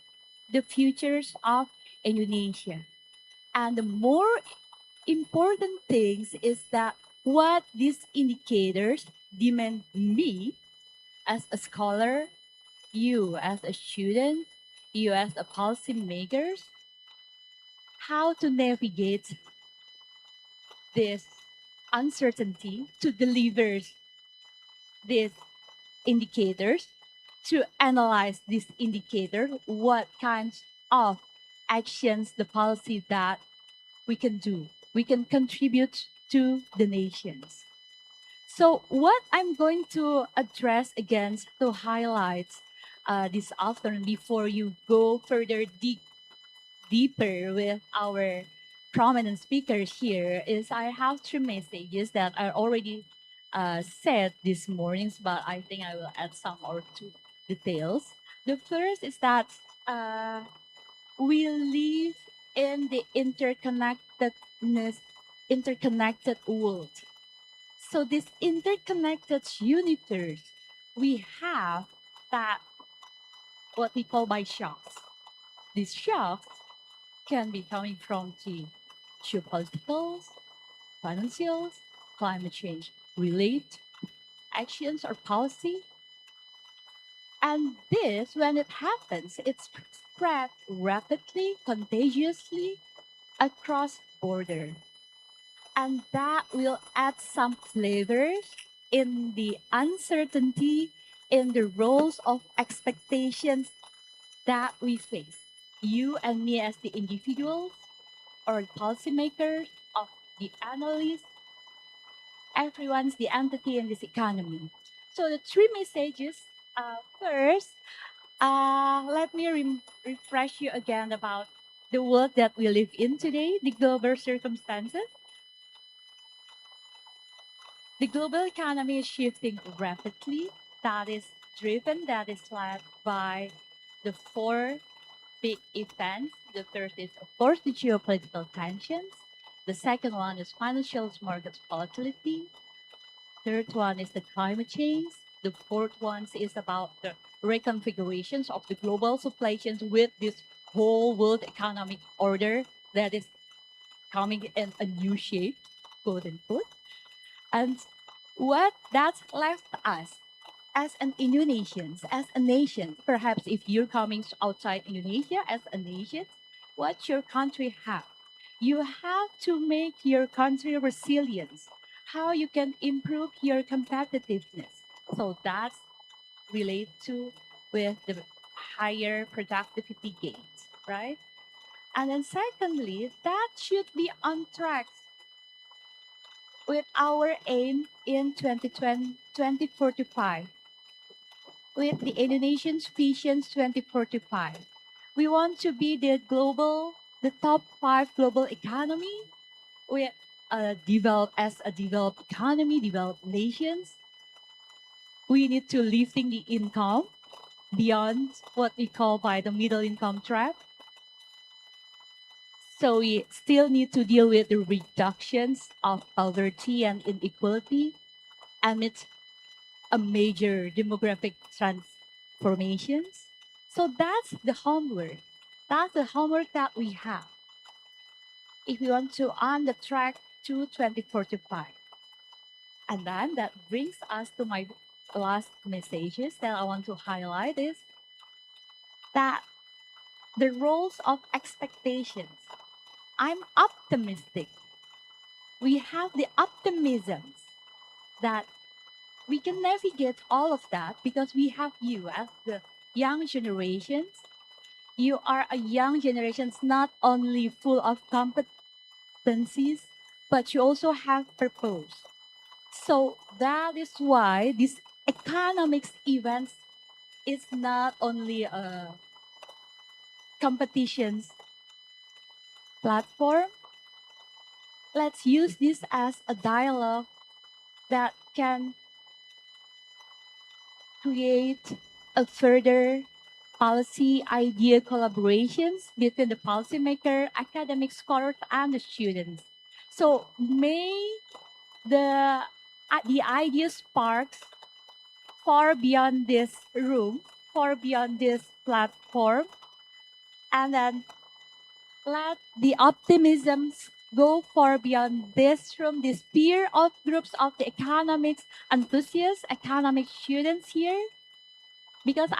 Speaker 10: the futures of Indonesia. And the more important things is that what these indicators demand me as a scholar, you as a student, you as a policymakers, how to navigate this uncertainty to deliver these indicators, to analyze this indicator, what kinds of actions, the policy that we can do, we can contribute to the nations. So what I'm going to address again to highlight this afternoon before you go further deeper with our prominent speakers here is I have three messages that are already said this morning, but I think I will add some or two details. The first is that we live in the interconnected world. So this interconnected universe, we have that what we call by shocks. These shocks can be coming from the geopolitical, financial, climate change related actions or policy. And this, when it happens, it's spread rapidly, contagiously across border. And that will add some flavors in the uncertainty in the roles of expectations that we face. You and me as the individuals or policymakers of the analysts, everyone's the entity in this economy. So the three messages. First, let me refresh you again about the world that we live in today, the global circumstances. The global economy is shifting rapidly. That is led by the four big events. The first is, of course, the geopolitical tensions. The second one is financial market volatility. Third one is the climate change. The fourth one is about the reconfigurations of the global supply chains with this whole world economic order that is coming in a new shape, quote unquote. And what that's left us as an Indonesians, as a nation, perhaps if you're coming outside Indonesia as a nation, what your country have? You have to make your country resilient. How you can improve your competitiveness. So that's related to with the higher productivity gains, right? And then secondly, that should be on track with our aim in 2045, with the Indonesian's Visions 2045. We want to be the top 5 global economy with a developed economy, developed nations. We need to lifting the income beyond what we call by the middle income trap. So we still need to deal with the reductions of poverty and inequality amidst a major demographic transformations. So that's the homework. That's the homework that we have if we want to on the track to 2045. And then that brings us to my last messages that I want to highlight is that the roles of expectations. I'm optimistic. We have the optimisms that we can navigate all of that because we have you as the young generations. You are a young generation, not only full of competencies, but you also have purpose. So that is why this economics events is not only a competitions platform. Let's use this as a dialogue that can create a further policy idea collaborations between the policymaker, academic scholars, and the students. So may the idea sparks far beyond this room, far beyond this platform, and then let the optimisms go far beyond this room, this peer of groups of the economics enthusiasts, economic students here. because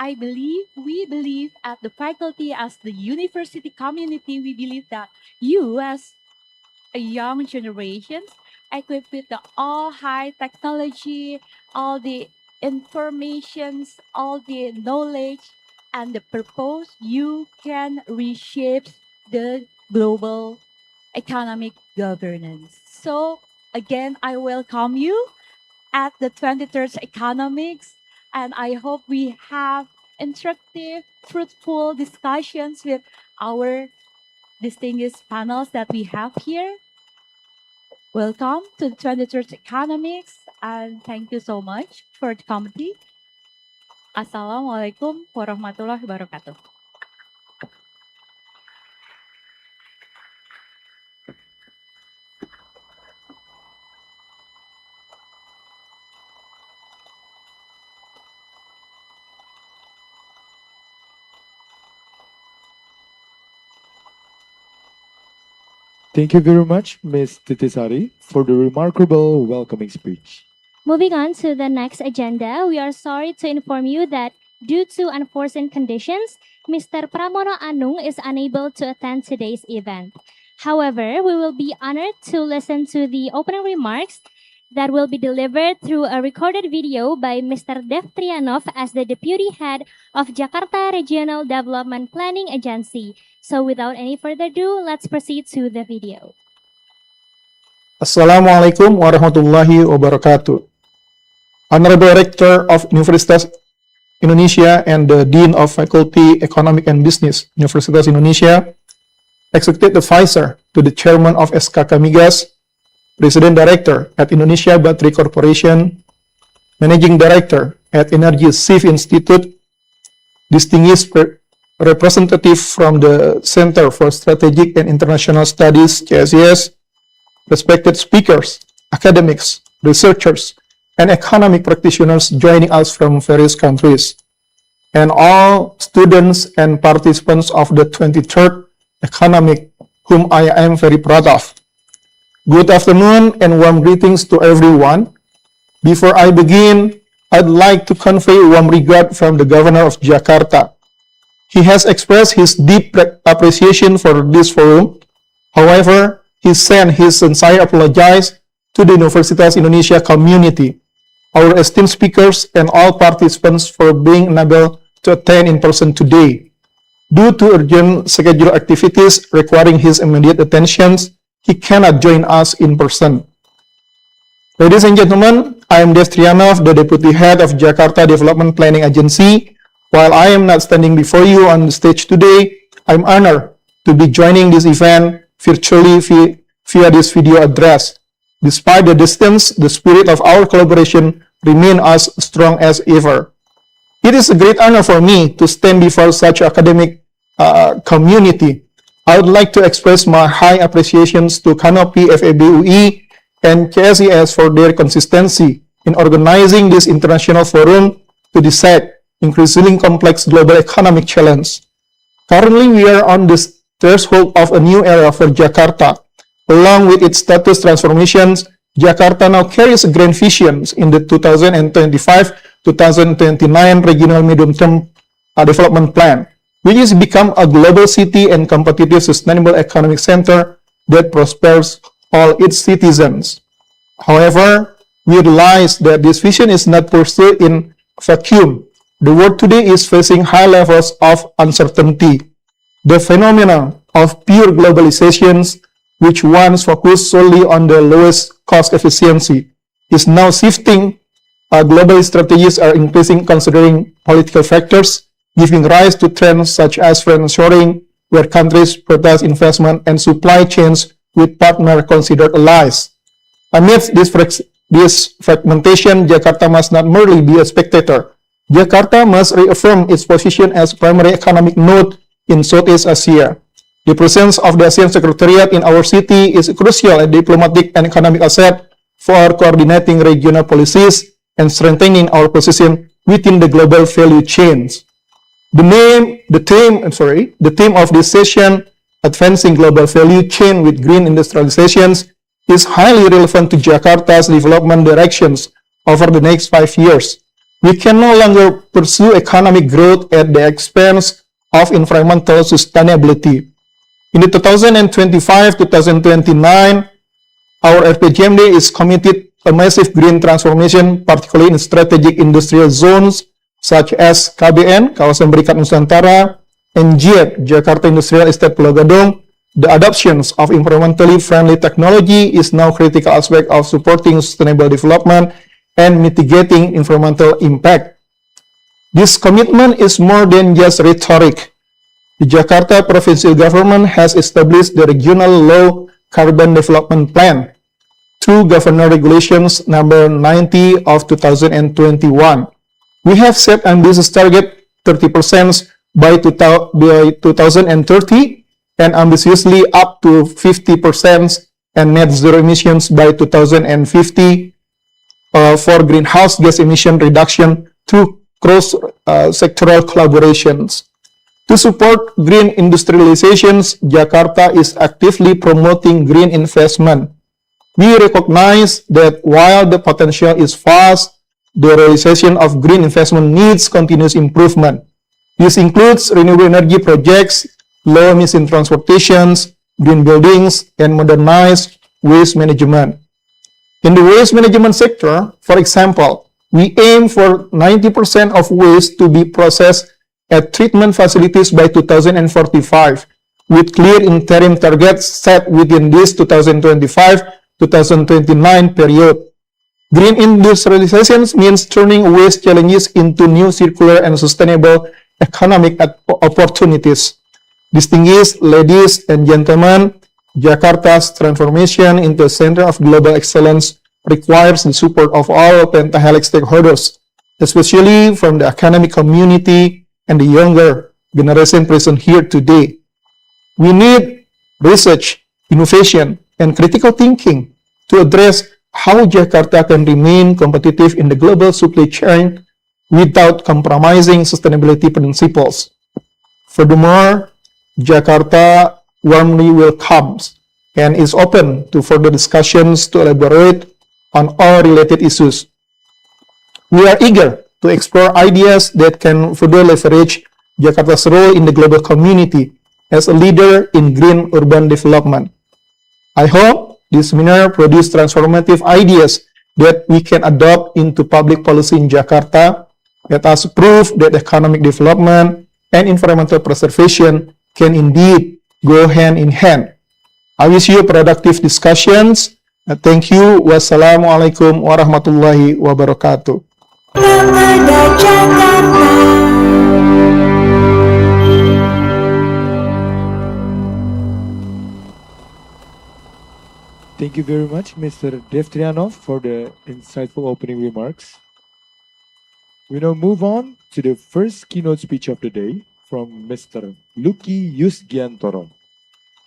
Speaker 10: we believe at the faculty, as the university community, we believe that you as a young generation equipped with the all high technology, all the informations, all the knowledge, and the purpose, you can reshape the global economic governance. So again, I welcome you at the 23rd Economics, and I hope we have instructive, fruitful discussions with our distinguished panels that we have here. Welcome to the 23rd Economics, and thank you so much for the committee. Assalamualaikum warahmatullahi wabarakatuh.
Speaker 5: Thank you very much, Ms. Titisari, for the remarkable welcoming speech.
Speaker 4: Moving on to the next agenda, we are sorry to inform you that due to unforeseen conditions, Mr. Pramono Anung is unable to attend today's event. However, we will be honored to listen to the opening remarks that will be delivered through a recorded video by Mr. Dev Trianov as the Deputy Head of Jakarta Regional Development Planning Agency. So without any further ado, let's proceed to the video.
Speaker 11: Assalamualaikum warahmatullahi wabarakatuh. Honorable Rector of Universitas Indonesia and the Dean of Faculty Economic and Business, Universitas Indonesia, Executive Advisor to the Chairman of SKK Migas, President Director at Indonesia Battery Corporation, Managing Director at Energy Safe Institute, distinguished representative from the Center for Strategic and International Studies, CSIS, respected speakers, academics, researchers, and economic practitioners joining us from various countries, and all students and participants of the 23rd Economic, whom I am very proud of. Good afternoon and warm greetings to everyone. Before I begin, I'd like to convey warm regard from the Governor of Jakarta. He has expressed his deep appreciation for this forum. However, he sent his sincere apologies to the Universitas Indonesia community, our esteemed speakers, and all participants for being unable to attend in person today. Due to urgent schedule activities requiring his immediate attention, he cannot join us in person. Ladies and gentlemen, I am Dev Trianov, the Deputy Head of Jakarta Development Planning Agency. While I am not standing before you on the stage today, I'm honored to be joining this event virtually via this video address. Despite the distance, the spirit of our collaboration remains as strong as ever. It is a great honor for me to stand before such academic community. I would like to express my high appreciations to Canopy FABUI and KSIS for their consistency in organizing this international forum to decide increasingly complex global economic challenge. Currently, we are on the threshold of a new era for Jakarta. Along with its status transformations, Jakarta now carries a grand vision in the 2025-2029 Regional Medium-Term Development Plan, which is become a global city and competitive sustainable economic center that prospers all its citizens. However, we realize that this vision is not pursued in vacuum. The world today is facing high levels of uncertainty. The phenomenon of pure globalizations, which once focused solely on the lowest cost efficiency, is now shifting. Global strategies are increasing considering political factors, giving rise to trends such as friendshoring, where countries prioritize investment and supply chains with partners considered allies. Amidst this fragmentation, Jakarta must not merely be a spectator. Jakarta must reaffirm its position as primary economic node in Southeast Asia. The presence of the ASEAN Secretariat in our city is crucial and diplomatic and economic asset for coordinating regional policies and strengthening our position within the global value chains. The theme of this session, Advancing Global Value Chain with Green Industrializations, is highly relevant to Jakarta's development directions over the next 5 years. We can no longer pursue economic growth at the expense of environmental sustainability. In the 2025-2029, our RPJMD is committed a massive green transformation, particularly in strategic industrial zones such as KBN, Kawasan Berikat Nusantara, and JIET, Jakarta Industrial Estate Pulau Gadung. The adoptions of environmentally friendly technology is now critical aspect of supporting sustainable development and mitigating environmental impact. This commitment is more than just rhetoric. The Jakarta provincial government has established the Regional Low Carbon Development Plan through Governor Regulations number 90 of 2021. We have set ambitious target 30% by 2030 and ambitiously up to 50% and net zero emissions by 2050 for greenhouse gas emission reduction through cross-sectoral collaborations. To support green industrializations, Jakarta is actively promoting green investment. We recognize that while the potential is vast, the realization of green investment needs continuous improvement. This includes renewable energy projects, low emission transportations, green buildings, and modernized waste management. In the waste management sector, for example, we aim for 90% of waste to be processed at treatment facilities by 2045, with clear interim targets set within this 2025-2029 period. Green industrialization means turning waste challenges into new circular and sustainable economic opportunities. Distinguished ladies and gentlemen, Jakarta's transformation into a center of global excellence requires the support of all pentahelic stakeholders, especially from the academic community and the younger generation present here today. We need research, innovation, and critical thinking to address how Jakarta can remain competitive in the global supply chain without compromising sustainability principles. Furthermore, Jakarta warmly welcomes and is open to further discussions to elaborate on all related issues. We are eager to explore ideas that can further leverage Jakarta's role in the global community as a leader in green urban development. I hope this seminar produces transformative ideas that we can adopt into public policy in Jakarta. Let us prove that economic development and environmental preservation can indeed go hand in hand. I wish you productive discussions. Thank you. Wassalamualaikum warahmatullahi wabarakatuh.
Speaker 5: Thank you very much, Mr. Devtrianov, for the insightful opening remarks. We now move on to the first keynote speech of the day from Mr. Lucky Yusgiantoro.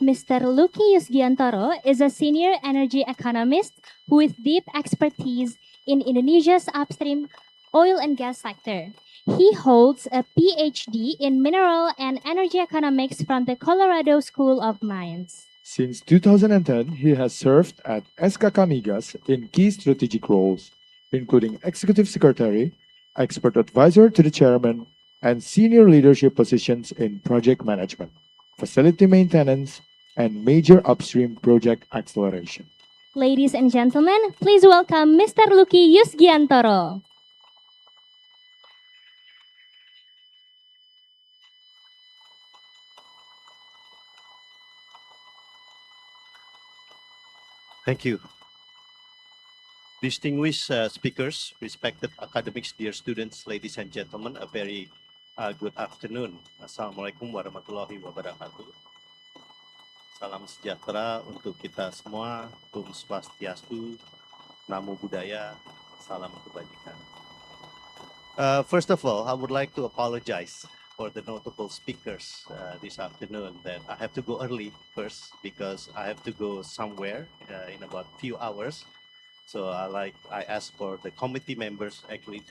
Speaker 4: Mr. Lucky Yusgiantoro is a senior energy economist with deep expertise in Indonesia's upstream oil and gas sector. He holds a PhD in mineral and energy economics from the Colorado School of Mines.
Speaker 5: Since 2010, he has served at SKK Migas in key strategic roles, including Executive Secretary, Expert Advisor to the Chairman, and senior leadership positions in project management, facility maintenance, and major upstream project acceleration.
Speaker 4: Ladies and gentlemen, please welcome Mr. Lucky Yusgiantoro.
Speaker 12: Thank you. Distinguished speakers, respected academics, dear students, ladies and gentlemen, a very good afternoon. Assalamualaikum warahmatullahi wabarakatuh. Salam sejahtera untuk kita semua. Om Swastiastu, Namo Buddhaya, salam kebajikan. First of all, I would like to apologize for the notable speakers this afternoon that I have to go early first because I have to go somewhere in about few hours. So I asked for the committee members actually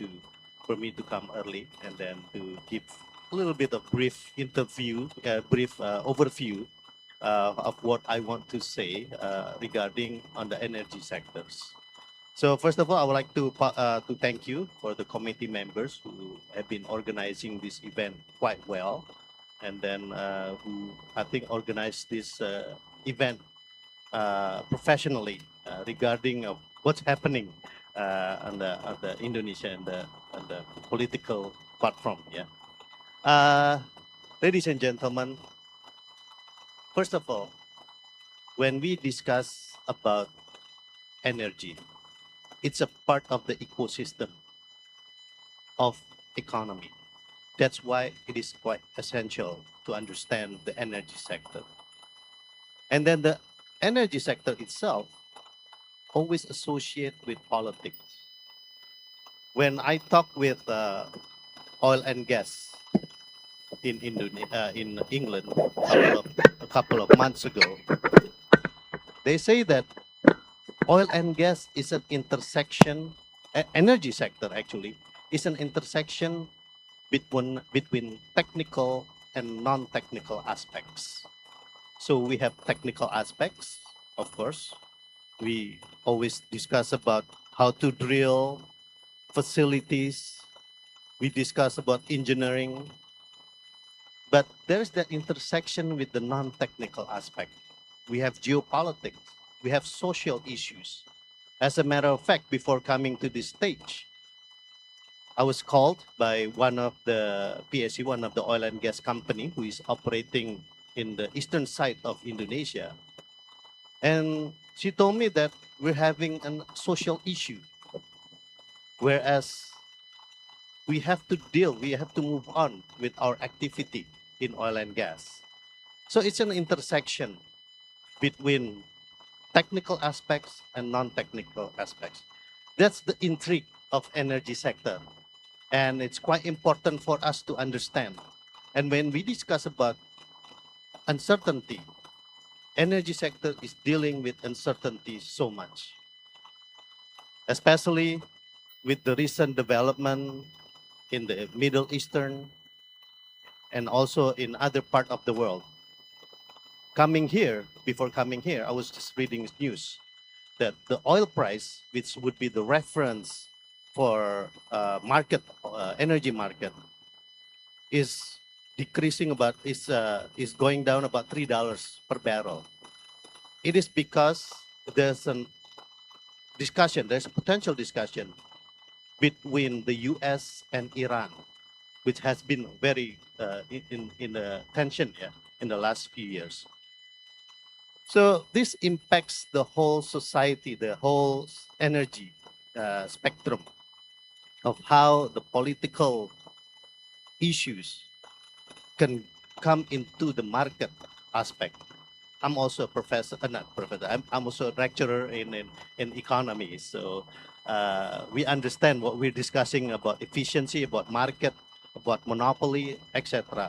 Speaker 12: for me to come early and then to give a little bit of brief overview of what I want to say regarding on the energy sectors. So first of all, I would like to thank you for the committee members who have been organizing this event quite well, and then who I think organized this event professionally regarding what's happening on the Indonesia and the political platform. Yeah, ladies and gentlemen, first of all, when we discuss about energy, it's a part of the ecosystem of economy. That's why it is quite essential to understand the energy sector. And then the energy sector itself always associate with politics. When I talk with oil and gas in in England a couple of months ago, they say that oil and gas is an intersection, energy sector actually, is an intersection between technical and non-technical aspects. So we have technical aspects, of course. We always discuss about how to drill facilities. We discuss about engineering. But there's that intersection with the non-technical aspect. We have geopolitics. We have social issues. As a matter of fact, before coming to this stage, I was called by one of the PSC, one of the oil and gas company who is operating in the eastern side of Indonesia. And she told me that we're having a social issue, whereas we have to move on with our activity in oil and gas. So it's an intersection between technical aspects and non-technical aspects. That's the intrigue of energy sector. And it's quite important for us to understand. And when we discuss about uncertainty, energy sector is dealing with uncertainty so much, especially with the recent development in the Middle Eastern and also in other part of the world. Before coming here, I was just reading news that the oil price, which would be the reference for energy market, is decreasing is going down about $3 per barrel. It is because there's a potential discussion between the US and Iran, which has been very in the tension in the last few years. So this impacts the whole society, the whole energy spectrum of how the political issues can come into the market aspect. I'm also a professor, not professor, I'm also a lecturer in economy. So we understand what we're discussing about efficiency, about market, about monopoly, etc.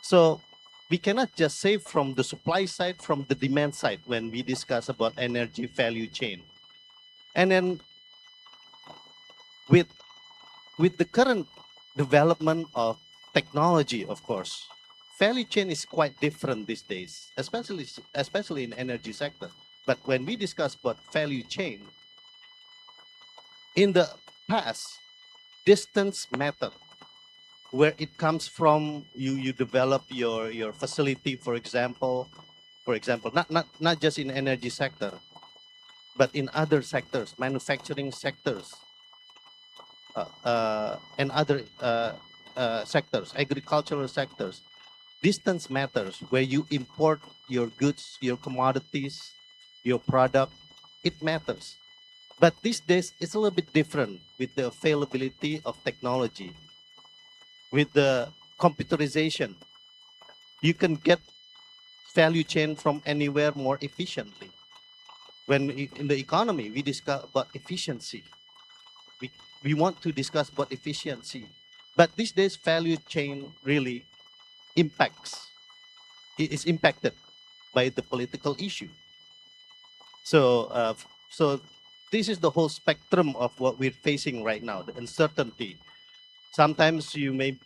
Speaker 12: So we cannot just say from the supply side, from the demand side when we discuss about energy value chain. And then with the current development of technology, of course, value chain is quite different these days, especially in energy sector. But when we discuss about value chain, in the past, distance matter. Where it comes from, you develop your facility, for example, not just in energy sector, but in other sectors, manufacturing sectors, and other sectors, agricultural sectors. Distance matters. Where you import your goods, your commodities, your product, it matters. But these days, it's a little bit different with the availability of technology. With the computerization, you can get value chain from anywhere more efficiently. When in the economy, we discuss about efficiency. We want to discuss about efficiency. But these days, value chain really is impacted by the political issue. So, so this is the whole spectrum of what we're facing right now, the uncertainty. Sometimes you may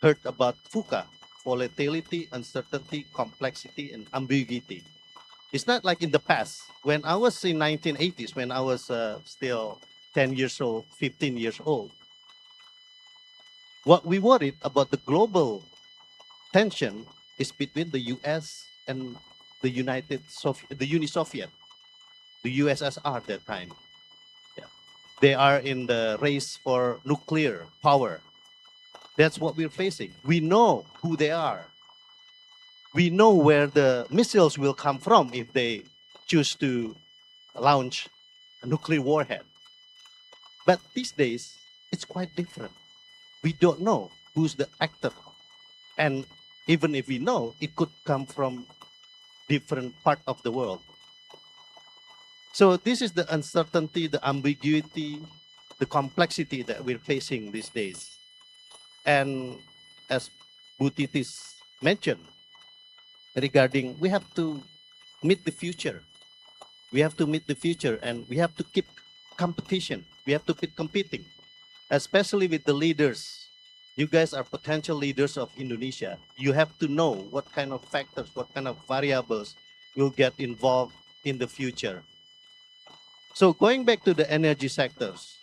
Speaker 12: heard about VUCA, volatility, uncertainty, complexity, and ambiguity. It's not like in the past. When I was in 1980s, when I was still 10 years old, 15 years old, what we worried about the global tension is between the US and the the Uni-Soviet, the USSR at that time. Yeah. They are in the race for nuclear power. That's what we're facing. We know who they are. We know where the missiles will come from if they choose to launch a nuclear warhead. But these days, it's quite different. We don't know who's the actor. And even if we know, it could come from different part of the world. So this is the uncertainty, the ambiguity, the complexity that we're facing these days. And as Butitis mentioned, regarding we have to meet the future. We have to meet the future and we have to keep competition. We have to keep competing, especially with the leaders. You guys are potential leaders of Indonesia. You have to know what kind of factors, what kind of variables will get involved in the future. So going back to the energy sectors,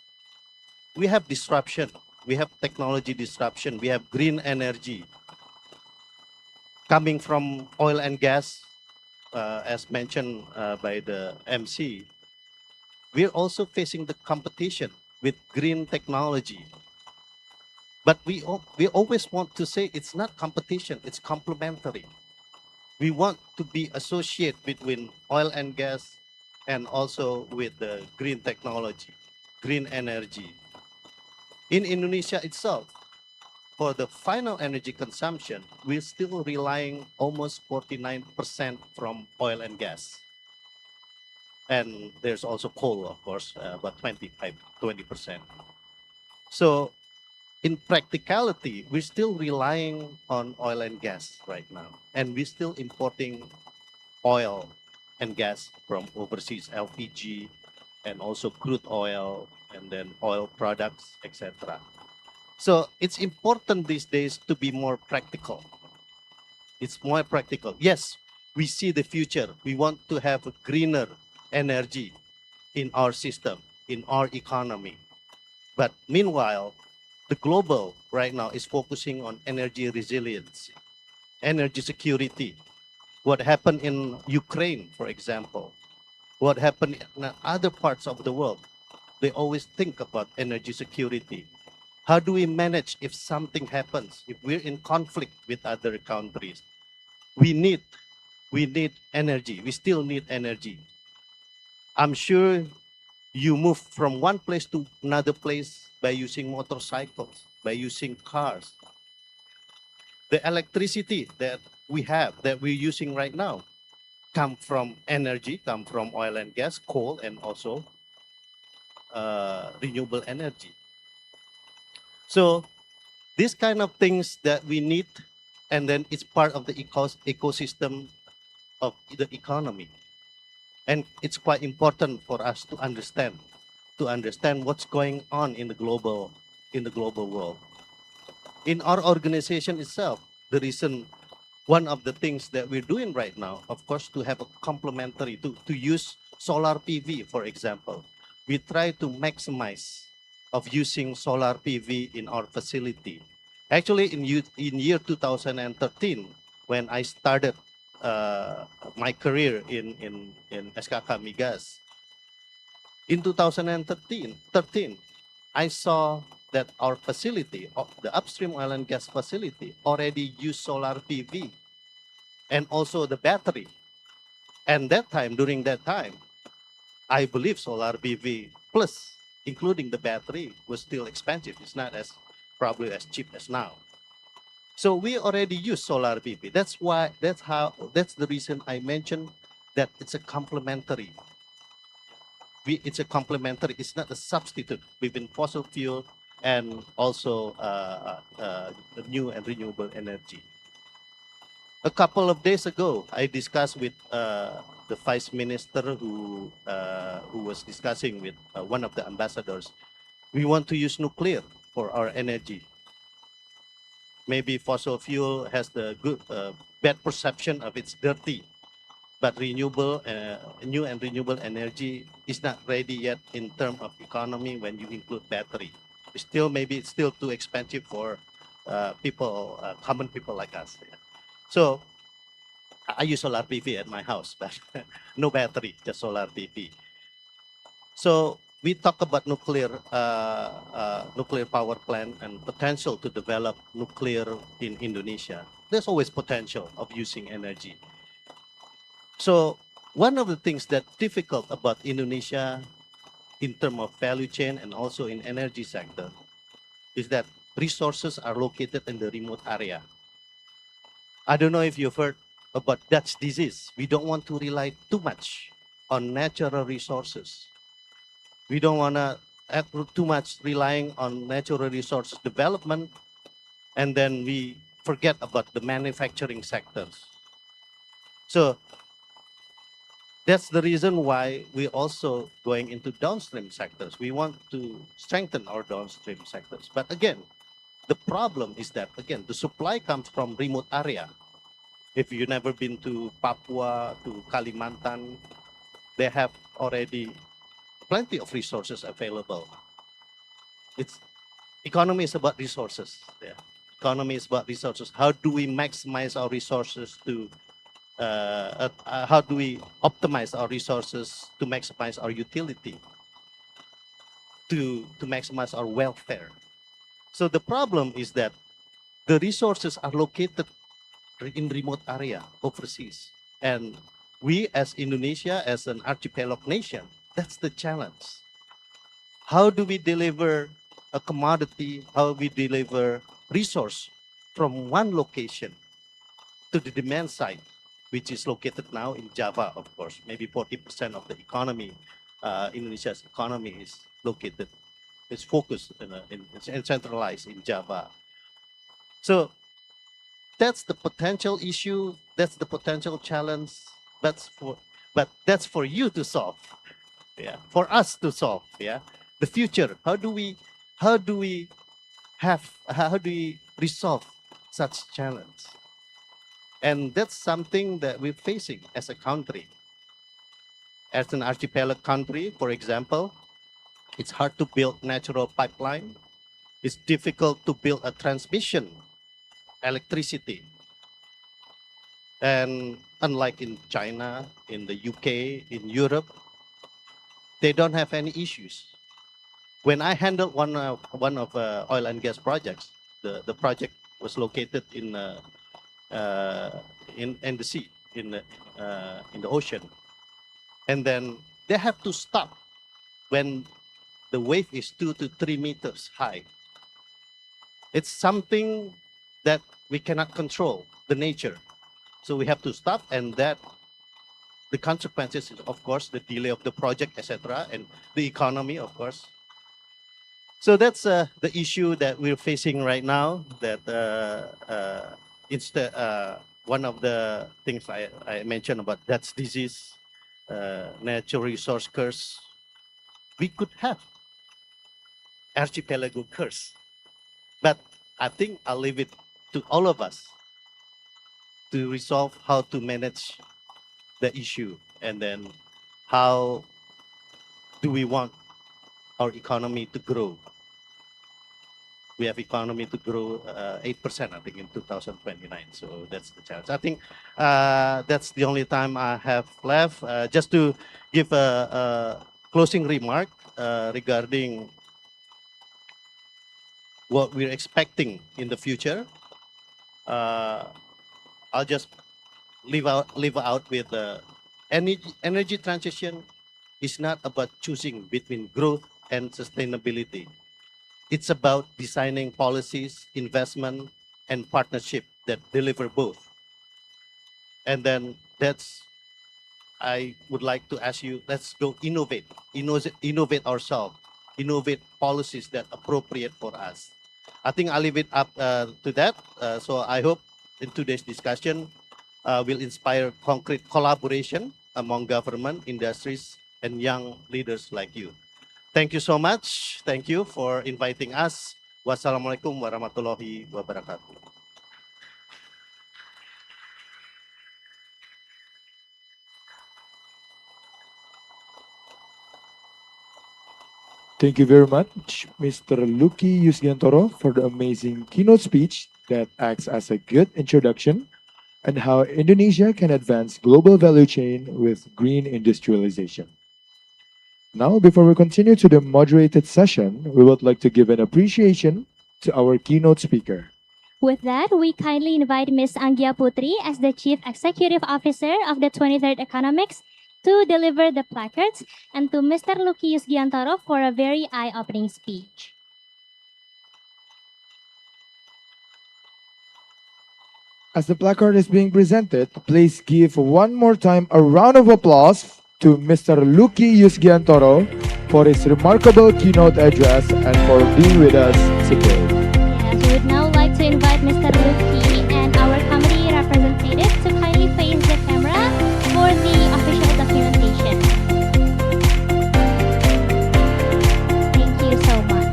Speaker 12: we have disruption. We have technology disruption. We have green energy coming from oil and gas, as mentioned by the MC. We're also facing the competition with green technology. But we always want to say it's not competition, it's complementary. We want to be associated between oil and gas and also with the green technology, green energy. In Indonesia itself, for the final energy consumption, we're still relying almost 49% from oil and gas. And there's also coal, of course, about 20%. So in practicality, we're still relying on oil and gas right now. And we're still importing oil and gas from overseas, LPG, and also crude oil, and then oil products, etc. So it's important these days to be more practical. It's more practical. Yes, we see the future. We want to have a greener energy in our system, in our economy. But meanwhile, the global right now is focusing on energy resilience, energy security. What happened in Ukraine, for example, what happened in other parts of the world, they always think about energy security. How do we manage if something happens, if we're in conflict with other countries? We need energy. We still need energy. I'm sure you move from one place to another place by using motorcycles, by using cars. The electricity that we have, that we're using right now, come from energy, come from oil and gas, coal, and also renewable energy. So these kind of things that we need, and then it's part of the ecosystem of the economy. And it's quite important for us to understand what's going on in the global world. In our organization itself, the reason, one of the things that we're doing right now, of course, to have a complementary, to use solar PV, for example. We try to maximize of using solar PV in our facility. Actually, in year 2013, when I started my career in SKK Migas, in 2013, I saw that our facility, the upstream oil and gas facility, already used solar PV and also the battery. And during that time, I believe solar PV plus, including the battery, was still expensive. It's not probably as cheap as now. So we already use solar PV. That's the reason I mentioned that it's a complementary. It's a complementary. It's not a substitute between fossil fuel and also the new and renewable energy. A couple of days ago, I discussed with the vice minister who was discussing with one of the ambassadors. We want to use nuclear for our energy. Maybe fossil fuel has the bad perception of it's dirty. but new and renewable energy is not ready yet in terms of economy when you include battery. Maybe it's still too expensive for people, common people like us. Yeah. So I use solar PV at my house, but no battery, just solar PV. So we talk about nuclear power plant and potential to develop nuclear in Indonesia. There's always potential of using energy. So one of the things that's difficult about Indonesia in terms of value chain and also in energy sector is that resources are located in the remote area. I don't know if you've heard about Dutch disease. We don't want to rely too much on natural resources. We don't want to have too much relying on natural resources development, and then we forget about the manufacturing sectors. So that's the reason why we're also going into downstream sectors. We want to strengthen our downstream sectors. But again, the problem is that, again, the supply comes from remote area. If you've never been to Papua, to Kalimantan, they have already plenty of resources available. Economy is about resources. Yeah. Economy is about resources. How do we maximize our resources to how do we optimize our resources to maximize our utility, to maximize our welfare? So the problem is that the resources are located in remote area overseas. And we as Indonesia, as an archipelago nation, that's the challenge. How do we deliver a commodity? How we deliver resource from one location to the demand side, which is located now in Java, of course. Maybe 40% of the economy, Indonesia's economy is located, is focused and centralized in Java. So that's the potential issue. That's the potential challenge. But that's for you to solve. Yeah, for us to solve. Yeah, the future. How do we resolve such challenge? And that's something that we're facing as a country. As an archipelago country, for example, it's hard to build natural pipeline. It's difficult to build a transmission electricity. And unlike in China, in the UK, in Europe, they don't have any issues. When I handled one of oil and gas projects, the project was located in the sea, in the ocean, and then they have to stop when the wave is 2 to 3 meters high. It's something that we cannot control, the nature. So we have to stop, and that the consequences is, of course, the delay of the project, etc., and the economy, of course. So that's the issue that we're facing right now. That one of the things I mentioned about Dutch disease, natural resource curse. We could have archipelago curse, but I think I'll leave it to all of us to resolve how to manage the issue, and then how do we want our economy to grow. We have economy to grow 8%, I think, in 2029. So that's the challenge. I think that's the only time I have left. Just to give a closing remark regarding what we're expecting in the future. I'll just leave out with energy transition is not about choosing between growth and sustainability. It's about designing policies, investment, and partnership that deliver both. And then I would like to ask you, let's go innovate ourselves, innovate policies that appropriate for us. I think I'll leave it up to that. So I hope in today's discussion will inspire concrete collaboration among government, industries, and young leaders like you. Thank you so much. Thank you for inviting us. Wassalamualaikum warahmatullahi wabarakatuh.
Speaker 5: Thank you very much, Mr. Lucky Yusgiantoro, for the amazing keynote speech that acts as a good introduction and how Indonesia can advance global value chain with green industrialization. Now, before we continue to the moderated session, we would like to give an appreciation to our keynote speaker.
Speaker 4: With that, we kindly invite Ms. Anggia Putri as the Chief Executive Officer of the 23rd Economics to deliver the placards, and to Mr. Lucky Yusgiantoro for a very eye-opening speech.
Speaker 5: As the placard is being presented, please give one more time a round of applause to Mr. Lucky Yusgiantoro for his remarkable keynote address and for being with us today.
Speaker 4: Yes, we would now like to invite Mr. Lucky and our committee representative to kindly face the camera for the official documentation. Thank you so much.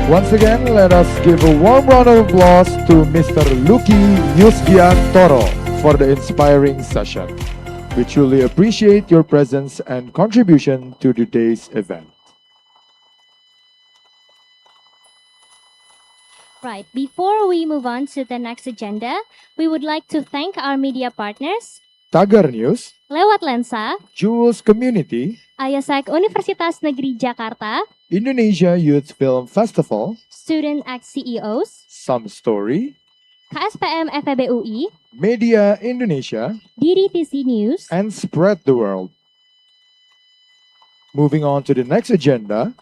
Speaker 5: Once again, let us give a warm round of applause to Mr. Lucky Yusgiantoro for the inspiring session. We truly appreciate your presence and contribution to today's event.
Speaker 4: Right, before we move on to the next agenda, we would like to thank our media partners,
Speaker 5: Tagar News,
Speaker 4: Lewat Lensa,
Speaker 5: Jules Community,
Speaker 4: IASEC Universitas Negeri Jakarta,
Speaker 5: Indonesia Youth Film Festival,
Speaker 4: Student Act CEOs,
Speaker 5: Some Story,
Speaker 4: KSPM FEB UI,
Speaker 5: Media Indonesia,
Speaker 4: DDTC News,
Speaker 5: and Spread the World. Moving on to the next agenda,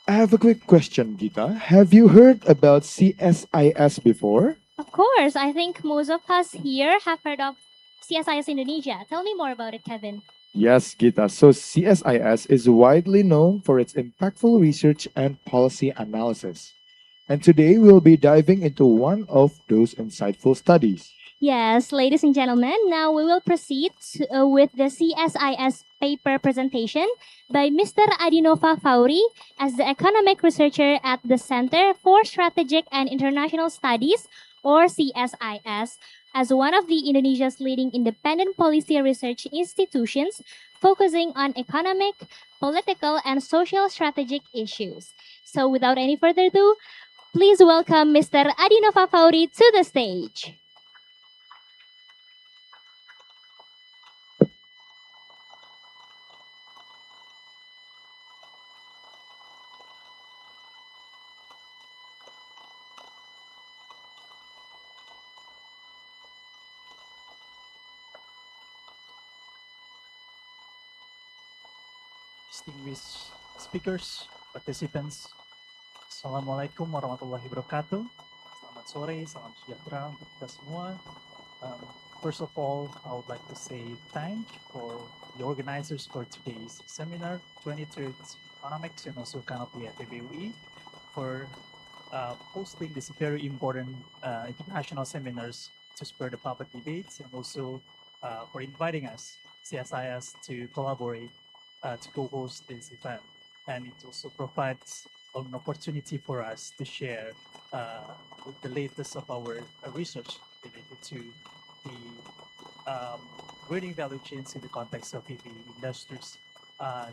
Speaker 5: I have a quick question, Gita. Have you heard about CSIS before?
Speaker 4: Of course, I think most of us here have heard of CSIS Indonesia. Tell me more about it, Kevin.
Speaker 5: Yes, Gita. So CSIS is widely known for its impactful research and policy analysis. And today we'll be diving into one of those insightful studies.
Speaker 4: Yes, ladies and gentlemen, now we will proceed with the CSIS paper presentation by Mr. Adinova Fauri as the economic researcher at the Center for Strategic and International Studies, or CSIS, as one of the Indonesia's leading independent policy research institutions focusing on economic, political, and social strategic issues. So without any further ado, please welcome Mr. Adinova Fauri to the stage.
Speaker 13: Distinguished speakers, participants, Assalamualaikum warahmatullahi wabarakatuh. Selamat sore, salam sejahtera untuk kita semua. First of all, I would like to say thank for the organizers for today's seminar, 23rd Economics and also Canopy FEBUI, for hosting this very important international seminars to spur the public debates, and also for inviting us, CSIS, to collaborate to co-host this event. And it also provides an opportunity for us to share the latest of our research related to the greening value chains in the context of EV industries.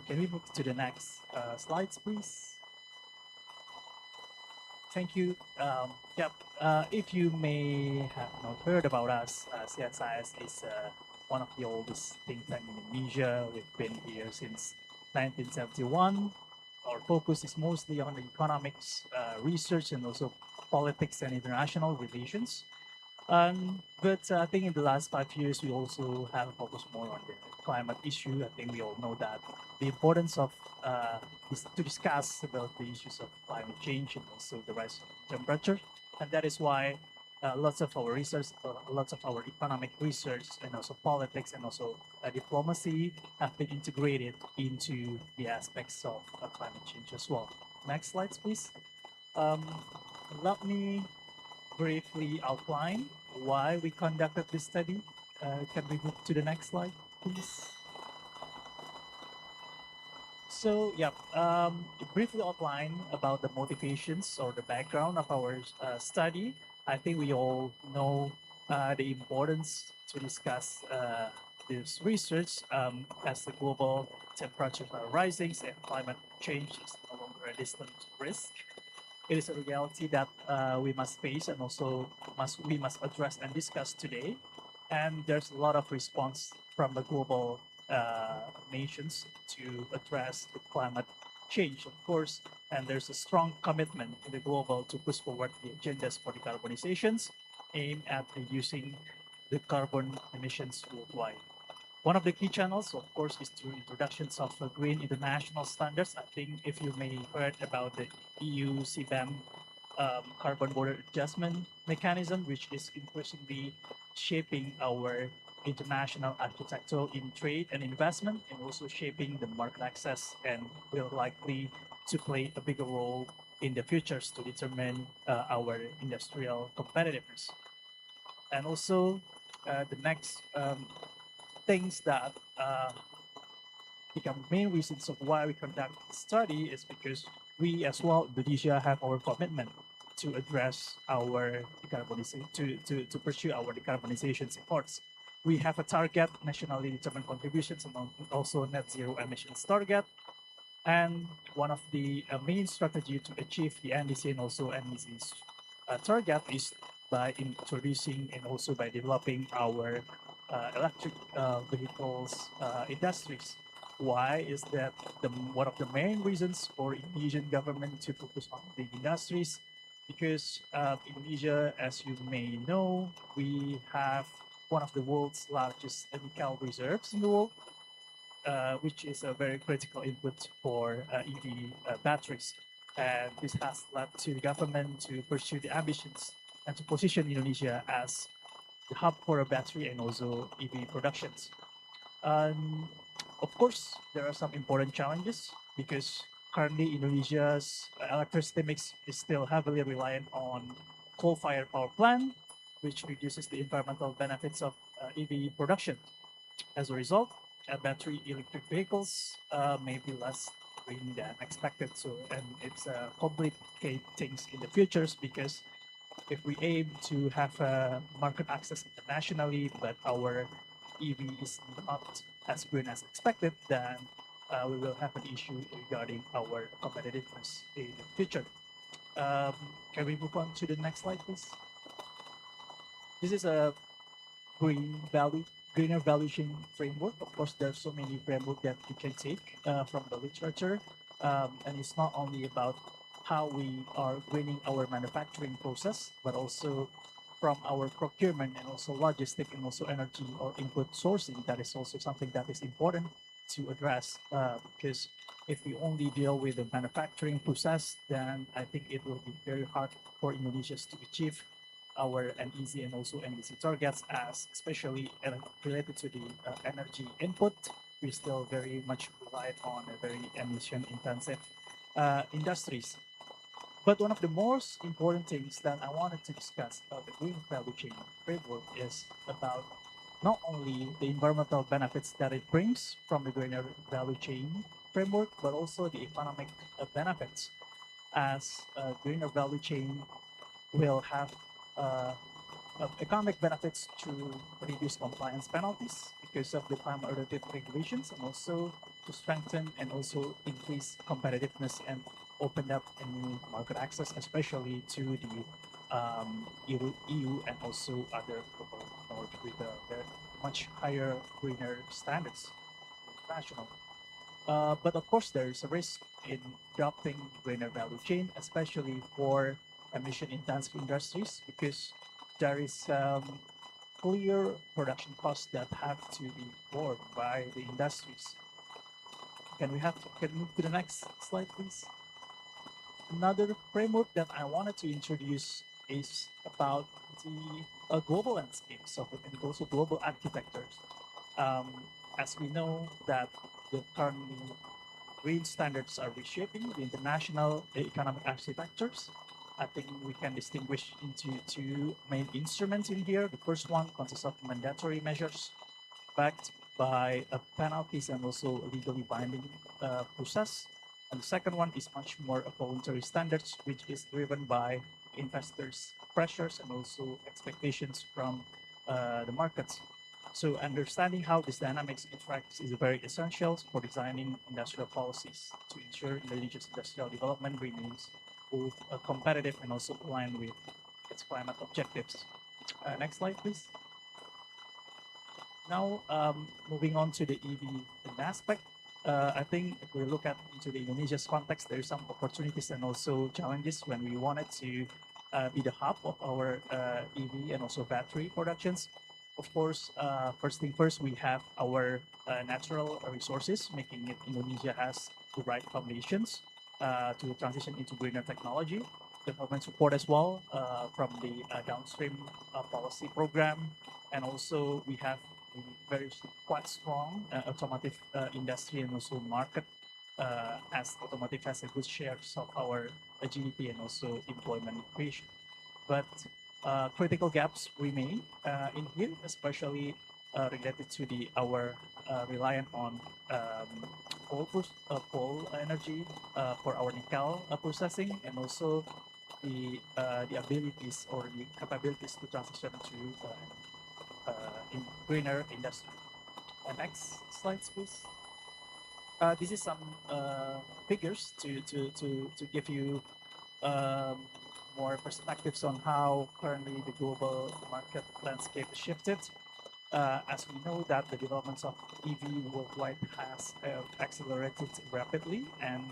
Speaker 13: Can we move to the next slides, please? Thank you. If you may have not heard about us, CSIS is one of the oldest think tank in Indonesia. We've been here since 1971. Our focus is mostly on the economics, research, and also politics and international relations. But I think in the last 5 years, we also have focused more on the climate issue. I think we all know that the importance of is to discuss about the issues of climate change and also the rise of temperature. And that is why lots of our research, lots of our economic research, and also politics, and also diplomacy have been integrated into the aspects of climate change as well. Next slides, please. Let me briefly outline why we conducted this study. Can we move to the next slide, please? So, briefly outline about the motivations or the background of our study. I think we all know the importance to discuss this research, as the global temperatures are rising and climate change is no longer a distant risk, it is a reality that we must face and also we must address and discuss today. And there's a lot of response from the global nations to address the climate change, of course. And there's a strong commitment in the global to push forward the agendas for decarbonizations aimed at reducing the carbon emissions worldwide. One of the key channels, of course, is through introductions of green international standards. I think if you may heard about the EU CBAM carbon border adjustment mechanism, which is increasingly shaping our international architecture in trade and investment, and also shaping the market access, and will likely to play a bigger role in the futures to determine our industrial competitiveness. And also the next things that become main reasons of why we conduct this study is because we as well, Indonesia, have our commitment to address our decarbonization, to pursue our decarbonization efforts. We have a target, nationally determined contributions, and also net zero emissions target. And one of the main strategy to achieve the NDC and also NEC's target is by introducing and also by developing our electric vehicles industries. Why is that one of the main reasons for Indonesian government to focus on the industries? Because Indonesia, as you may know, we have one of the world's largest nickel reserves in the world, which is a very critical input for EV batteries. And this has led to the government to pursue the ambitions and to position Indonesia as the hub for a battery and also EV productions. Of course, there are some important challenges because currently Indonesia's electricity mix is still heavily reliant on coal-fired power plant, which reduces the environmental benefits of EV production. As a result, battery electric vehicles may be less green than expected. So, and it's complicate things in the futures because if we aim to have market access internationally, but our EV is not as green as expected, then we will have an issue regarding our competitiveness in the future. Can we move on to the next slide, please? This is a greener value chain framework. Of course, there are so many frameworks that you can take from the literature, and it's not only about how we are greening our manufacturing process, but also from our procurement and also logistic and also energy or input sourcing. That is also something that is important to address because if we only deal with the manufacturing process, then I think it will be very hard for Indonesia to achieve our NEC and also NDC targets, as especially related to the energy input. We still very much rely on a very emission intensive industries. But one of the most important things that I wanted to discuss about the green value chain framework is about not only the environmental benefits that it brings from the greener value chain framework, but also the economic benefits, as a greener value chain will have economic benefits to reduce compliance penalties because of the climate-related regulations, and also to strengthen and also increase competitiveness and open up a new market access, especially to the EU and also other global north with very much higher greener standards international. But of course, there is a risk in adopting greener value chain, especially for emission-intensive industries, because there is clear production costs that have to be borne by the industries. Can we move to the next slide, please? Another framework that I wanted to introduce is about the global landscape, so and also global architectures. As we know that the current green standards are reshaping the international economic architectures. I think we can distinguish into two main instruments in here. The first one consists of mandatory measures backed by penalties and also legally binding process. And the second one is much more voluntary standards, which is driven by investors' pressures and also expectations from the markets. So understanding how these dynamics interact is very essential for designing industrial policies to ensure Indonesia's industrial development remains both competitive and also aligned with its climate objectives. Next slide, please. Now, moving on to the EV aspect, I think if we look at into the Indonesia's context, there are some opportunities and also challenges when we wanted to be the hub of our EV and also battery productions. Of course, first thing first, we have our natural resources, making it Indonesia has the right foundations to transition into greener technology. Development support as well from the downstream policy program, and also we have a very quite strong automotive industry and also market, as automotive has a good share of our GDP and also employment creation. But critical gaps remain in here, especially related to our reliant on coal energy for our nickel processing, and also the abilities or the capabilities to transition to in greener industry. Next slides, please. This is some figures to give you more perspectives on how currently the global market landscape is shifted. As we know that the developments of EV worldwide has accelerated rapidly, and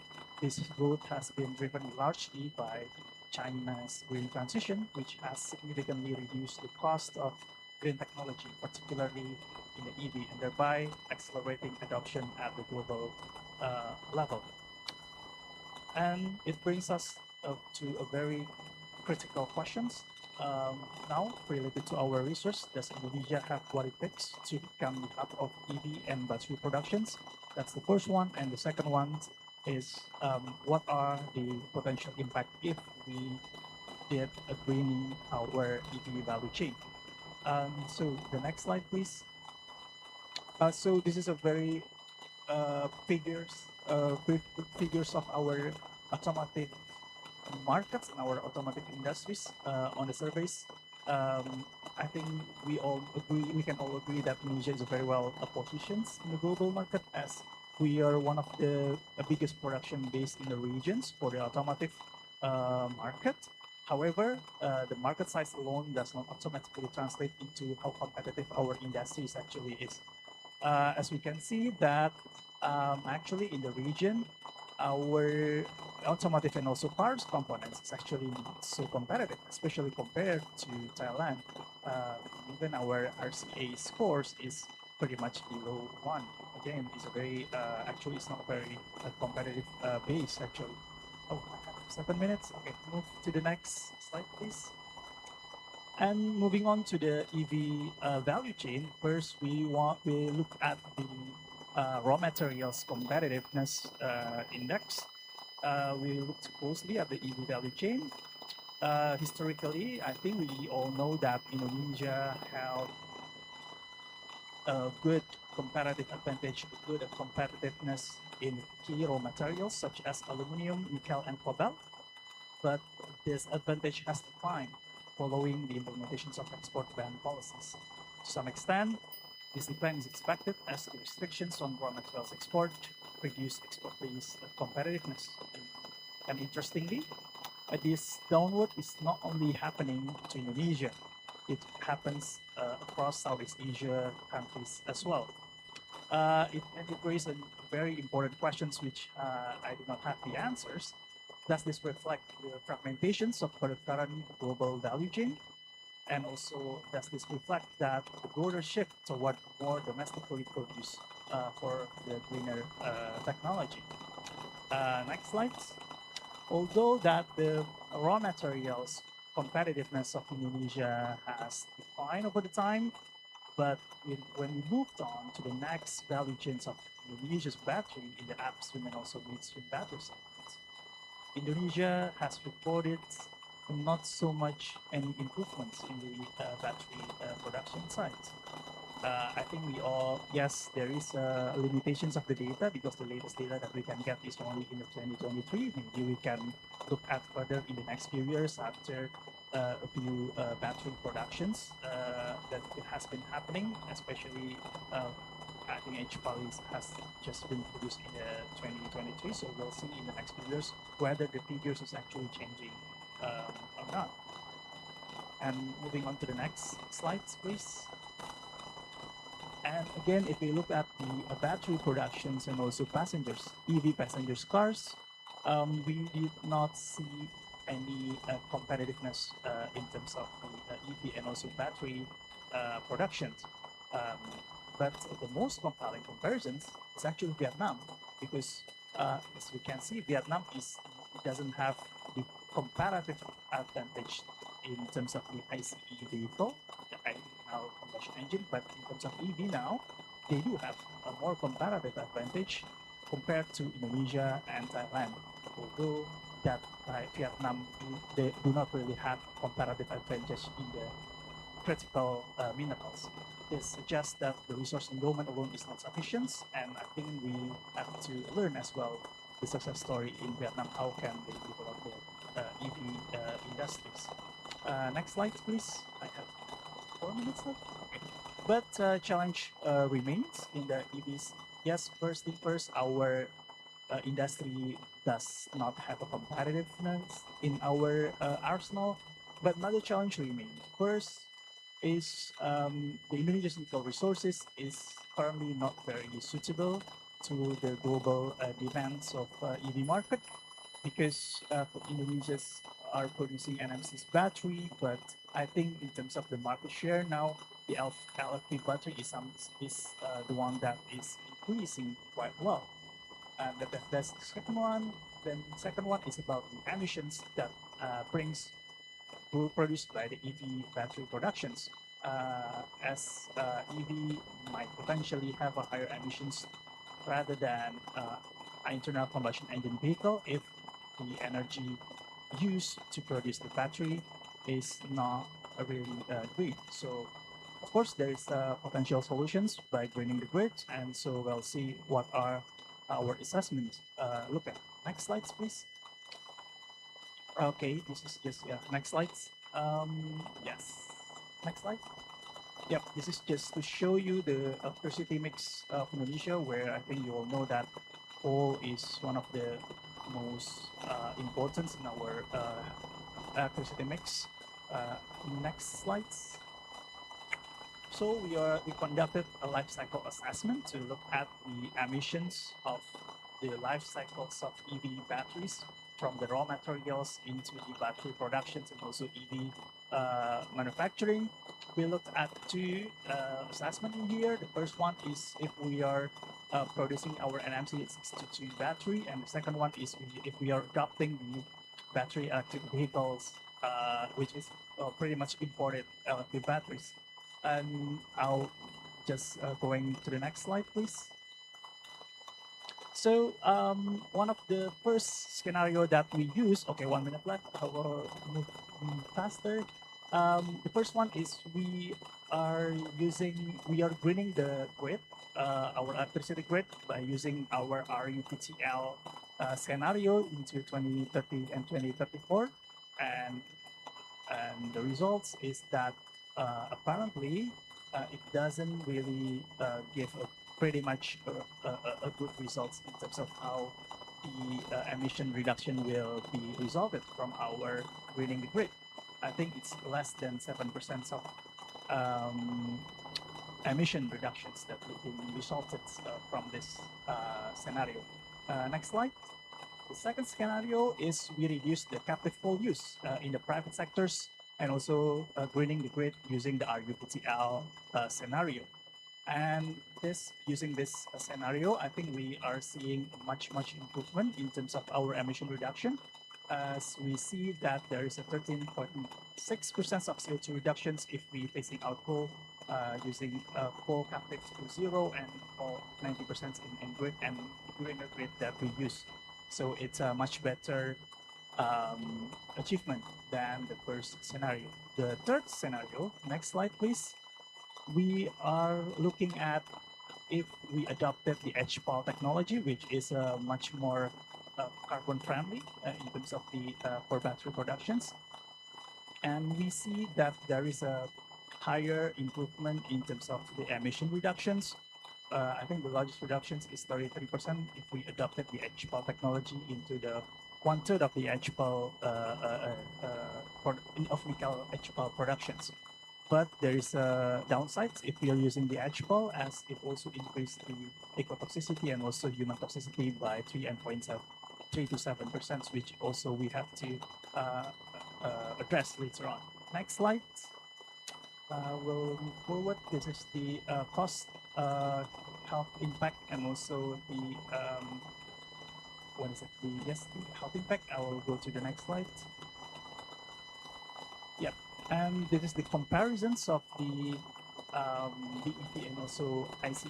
Speaker 13: this growth has been driven largely by China's green transition, which has significantly reduced the cost of green technology, particularly in the EV, and thereby accelerating adoption at the global level. And it brings us to a very critical questions now related to our resource. Does Indonesia have what it takes to become the hub of EV and battery productions? That's the first one. And the second one is what are the potential impact if we did a greening our EV value chain? So the next slide, please. So this is a very figures of our automotive markets and our automotive industries on the surveys. I think we can all agree that Indonesia is very well positioned in the global market, as we are one of the biggest production base in the regions for the automotive market. However, the market size alone does not automatically translate into how competitive our industries actually is. As we can see that actually in the region, our automotive and also parts components is actually not so competitive, especially compared to Thailand. Even our RCA scores is pretty much below 1. Again, it's a very, actually it's not very competitive base actually. Oh, I have 7 minutes. Okay, move to the next slide, please. And moving on to the EV value chain, first we look at the raw materials competitiveness index. We looked closely at the EV value chain. Historically, I think we all know that Indonesia held a good competitive advantage, good competitiveness in key raw materials such as aluminum, nickel, and cobalt. But this advantage has declined following the implementations of export ban policies. To some extent, this decline is expected as the restrictions on raw materials export reduce export-based competitiveness. And interestingly, this downward is not only happening to Indonesia, it happens across Southeast Asia countries as well. It raises very important questions which I do not have the answers. Does this reflect the fragmentations of the current global value chain? And also, does this reflect that the broader shift toward more domestically produced for the greener technology? Next slide. Although that the raw materials competitiveness of Indonesia has declined over the time, but when we moved on to the next value chains of Indonesia's battery in the upstream and also midstream battery segments, Indonesia has reported not so much any improvements in the battery production side. I think we all, yes, there is limitations of the data because the latest data that we can get is only in the 2023. Maybe we can look at further in the next few years after a few battery productions that has been happening, especially I think HPAL has just been produced in 2023, so we'll see in the next few years whether the figures is actually changing or not. And moving on to the next slides, please. And again, if we look at the battery productions and also passengers, EV passengers cars, we did not see any competitiveness in terms of the EV and also battery productions. But the most compelling comparisons is actually Vietnam, because as we can see, Vietnam it doesn't have the comparative advantage in terms of the ICE vehicle, the internal combustion engine, but in terms of EV now, they do have a more comparative advantage compared to Indonesia and Thailand. Although that Vietnam they do not really have comparative advantage in the critical minerals. This suggests that the resource endowment alone is not sufficient, and I think we have to learn as well the success story in Vietnam. How can they develop the EV industries? Next slide, please. I have 4 minutes left. Okay. But challenge remains in the EVs. Yes, first thing first, our industry does not have a competitiveness in our arsenal, but another challenge remains. First is the Indonesia's natural resources is currently not very suitable to the global demands of EV market, because Indonesia's are producing NMC's battery, but I think in terms of the market share now, the LFP battery is the one that is increasing quite well. And that's the second one. Then the second one is about the emissions that produced by the EV battery productions. As EV might potentially have a higher emissions rather than internal combustion engine vehicle if the energy used to produce the battery is not really great. So of course there is potential solutions by greening the grid, and so we'll see what are our assessments look at. Next slides, please. Okay, this is just next slides. Yes, next slide. Yep, this is just to show you the electricity mix of Indonesia, where I think you all know that coal is one of the most important in our electricity mix. Next slides. So we conducted a life cycle assessment to look at the emissions of the life cycles of EV batteries from the raw materials into the battery productions and also EV manufacturing. We looked at two assessments in here. The first one is if we are producing our NMC62 battery, and the second one is if we are adopting the battery electric vehicles, which is pretty much imported electric batteries. And I'll just going to the next slide, please. So one of the first scenario that we use, okay, 1 minute left, I will move faster. The first one is we are greening the grid, our electricity grid, by using our RUPTL scenario into 2030 and 2034. And the results is that apparently it doesn't really give pretty much a good results in terms of how the emission reduction will be resolved from our greening the grid. I think it's less than 7% of emission reductions that will be resulted from this scenario. Next slide. The second scenario is we reduce the captive coal use in the private sectors, and also greening the grid using the RUPTL scenario. And using this scenario, I think we are seeing much improvement in terms of our emission reduction, as we see that there is a 13.6% of CO2 reductions if we phasing out coal using coal captive to zero, and 90% in grid and greener grid that we use. So it's a much better achievement than the first scenario. The third scenario, next slide please. We are looking at if we adopted the HPAL technology, which is much more carbon friendly in terms of the for battery productions. and we see that there is a higher improvement in terms of the emission reductions. I think the largest reductions is 33% if we adopted the HPAL technology into the 1/3 of the HPAL of nickel HPAL productions. But there is a downside if we are using the HPAL, as it also increased the ecotoxicity and also human toxicity by 3 to 7%, which also we have to address later on. Next slide. We'll move forward. This is the cost, health impact, and also the what is it? The health impact. I will go to the next slide. Yep, and this is the comparisons of the BEV and also ICE.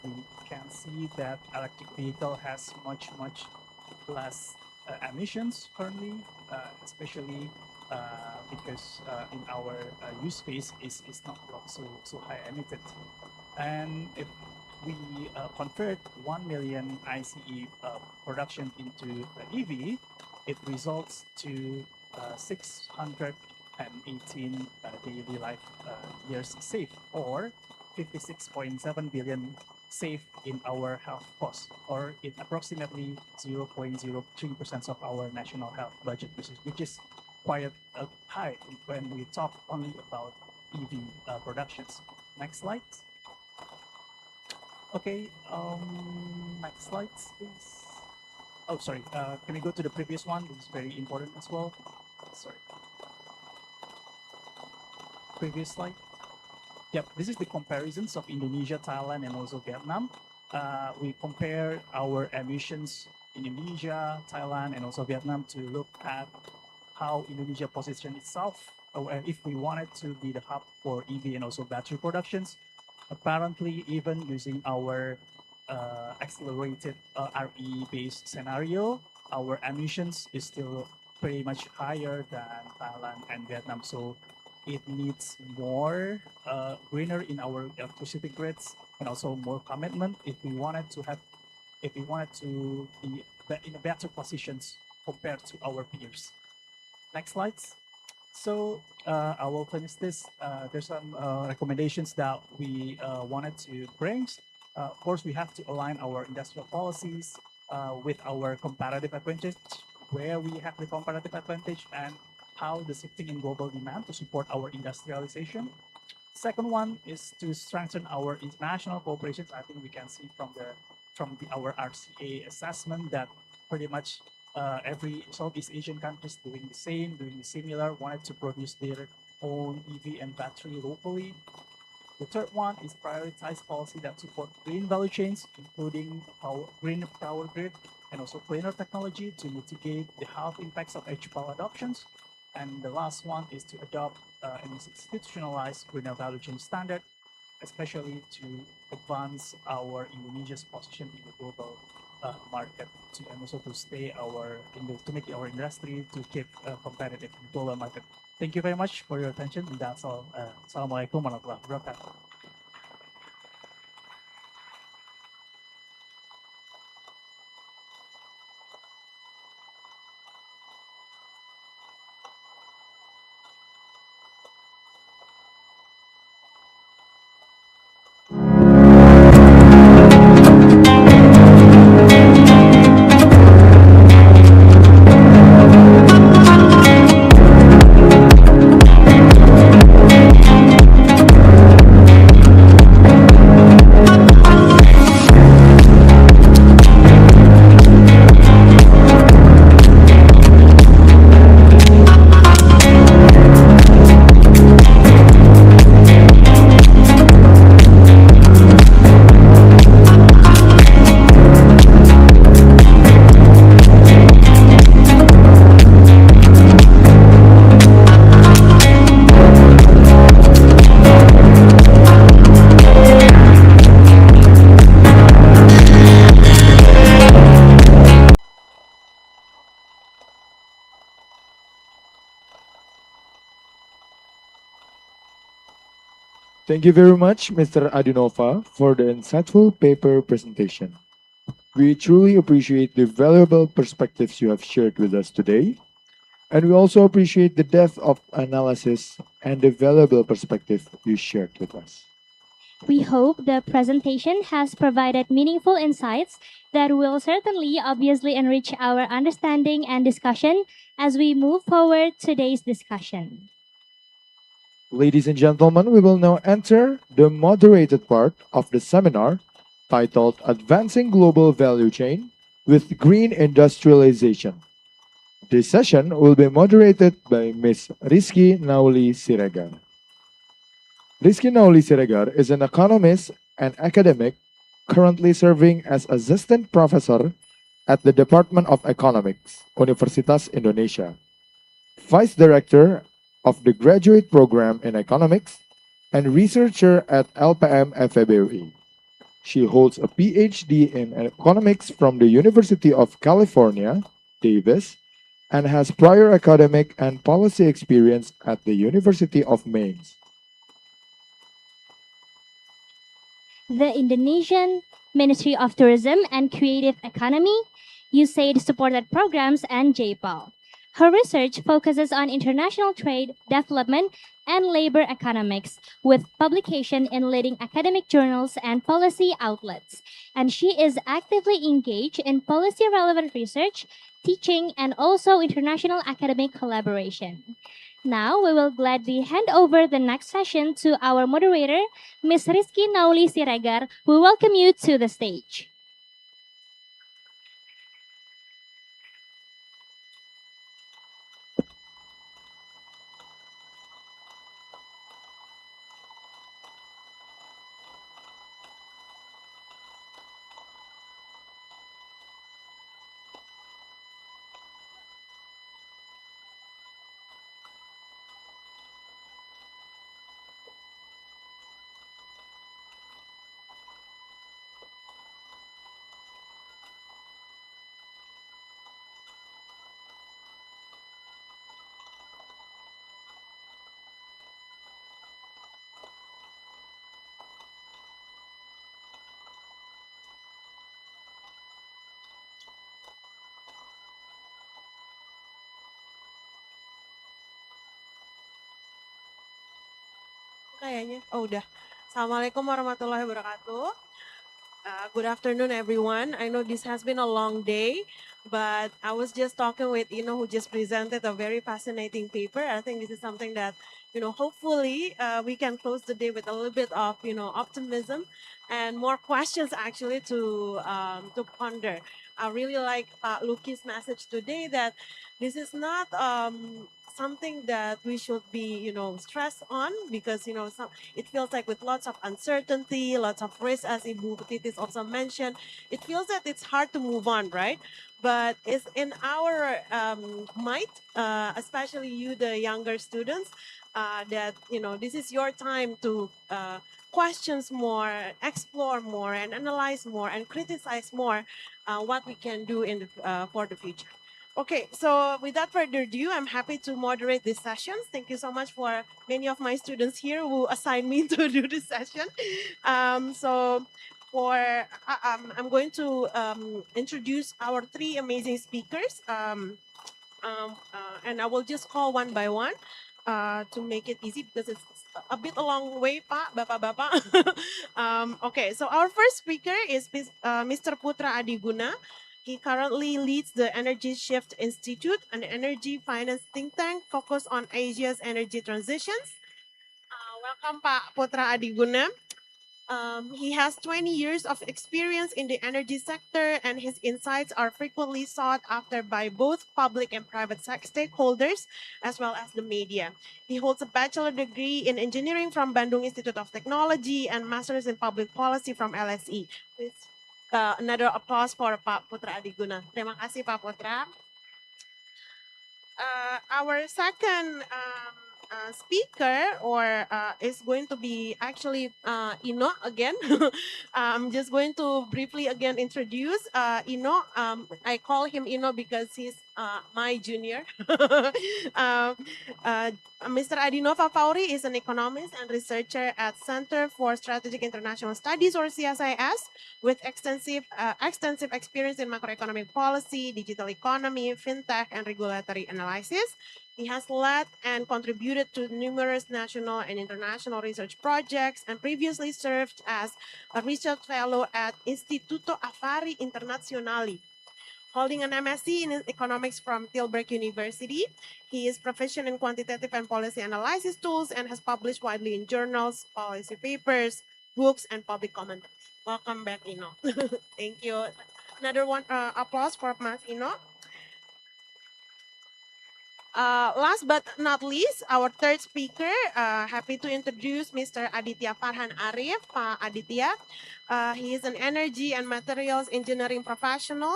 Speaker 13: We can see that electric vehicle has much less emissions currently, especially because in our use phase is not so high emitted. And if we convert 1 million ICE production into EV, it results to 618 daily life years saved, or 56.7 billion saved in our health costs, or in approximately 0.03% of our national health budget, which is quite high when we talk only about EV productions. Next slide. Okay, next slide, please. Oh, sorry. Can we go to the previous one? This is very important as well. Sorry. Previous slide. Yep, this is the comparisons of Indonesia, Thailand, and also Vietnam. We compare our emissions in Indonesia, Thailand, and also Vietnam to look at how Indonesia positioned itself, or if we wanted to be the hub for EV and also battery productions. Apparently, even using our accelerated RE-based scenario, our emissions is still pretty much higher than Thailand and Vietnam. So it needs more greener in our electricity grids, and also more commitment if we wanted to be in a better positions compared to our peers. Next slides. So I will finish this. There's some recommendations that we wanted to bring. Of course, we have to align our industrial policies with our comparative advantage, where we have the comparative advantage, and how the shifting in global demand to support our industrialization. Second one is to strengthen our international cooperations. I think we can see from our RCA assessment that pretty much every Southeast Asian countries doing the similar, wanted to produce their own EV and battery locally. The third one is prioritize policy that support green value chains, including green power grid and also cleaner technology to mitigate the health impacts of HPAL adoptions. And the last one is to adopt and institutionalize greener value chain standard, especially to advance our Indonesia's position in the global market, and also to stay to make our industry to keep competitive in the global market. Thank you very much for your attention, and that's all. Assalamualaikum warahmatullahi wabarakatuh.
Speaker 5: Thank you very much, Mr. Adinova, for the insightful paper presentation. We truly appreciate the valuable perspectives you have shared with us today. And we also appreciate the depth of analysis and the valuable perspective you shared with us.
Speaker 4: We hope the presentation has provided meaningful insights that will certainly obviously enrich our understanding and discussion as we move forward today's discussion.
Speaker 5: Ladies and gentlemen, we will now enter the moderated part of the seminar titled Advancing Global Value Chain with Green Industrialization. This session will be moderated by Ms. Rizky Nauli Siregar. Rizky Nauli Siregar is an economist and academic currently serving as assistant professor at the Department of Economics, Universitas Indonesia, vice director of the graduate program in economics, and researcher at LPM FEBUI. She holds a PhD in economics from the University of California, Davis, and has prior academic and policy experience at the University of Mainz.
Speaker 4: The Indonesian Ministry of Tourism and Creative Economy, USAID supported programs, and JPAL. Her research focuses on international trade, development, and labor economics, with publication in leading academic journals and policy outlets. And she is actively engaged in policy relevant research, teaching, and also international academic collaboration. Now, we will gladly hand over the next session to our moderator, Ms. Rizky Nauli Siregar, who welcome you to the stage.
Speaker 14: Kayaknya, oh udah. Assalamualaikum warahmatullahi wabarakatuh. Good afternoon, everyone. I know this has been a long day, but I was just talking with who just presented a very fascinating paper. I think this is something that, hopefully we can close the day with a little bit of, optimism and more questions actually to ponder. I really like Luki's message today that this is not something that we should be, stressed on because, it feels like with lots of uncertainty, lots of risk, as Ibu Titis also mentioned, it feels that it's hard to move on, right? But it's in our might, especially you, the younger students, that, this is your time to questions more, explore more, and analyze more, and criticize more what we can do for the future. Okay, so without further ado, I'm happy to moderate this session. Thank you so much for many of my students here who assigned me to do this session. I'm going to introduce our three amazing speakers, and I will just call one by one to make it easy because it's a bit a long way, Pak, Bapak-Bapak. Okay, so our first speaker is Mr. Putra Adiguna. He currently leads the Energy Shift Institute, an energy finance think tank focused on Asia's energy transitions. Welcome, Pak Putra Adiguna. He has 20 years of experience in the energy sector, and his insights are frequently sought after by both public and private stakeholders, as well as the media. He holds a bachelor degree in engineering from Bandung Institute of Technology and master's in public policy from LSE. Please, another applause for Pak Putra Adiguna. Terima kasih, Pak Putra. Our second speaker or is going to be actually Ino again. I'm just going to briefly again introduce Ino. I call him Ino because he's my junior. um, uh, Mr. Adinova Fauri is an economist and researcher at Center for Strategic International Studies, or CSIS, with extensive experience in macroeconomic policy, digital economy, fintech, and regulatory analysis. He has led and contributed to numerous national and international research projects and previously served as a research fellow at Istituto Affari Internazionali. Holding an MSc in economics from Tilburg University, he is proficient in quantitative and policy analysis tools and has published widely in journals, policy papers, books, and public commentaries. Welcome back, Ino. Thank you. Another one, applause for Mas Ino. Last but not least, our third speaker, happy to introduce Mr. Aditya Farhan Arif. Pak Aditya, he is an energy and materials engineering professional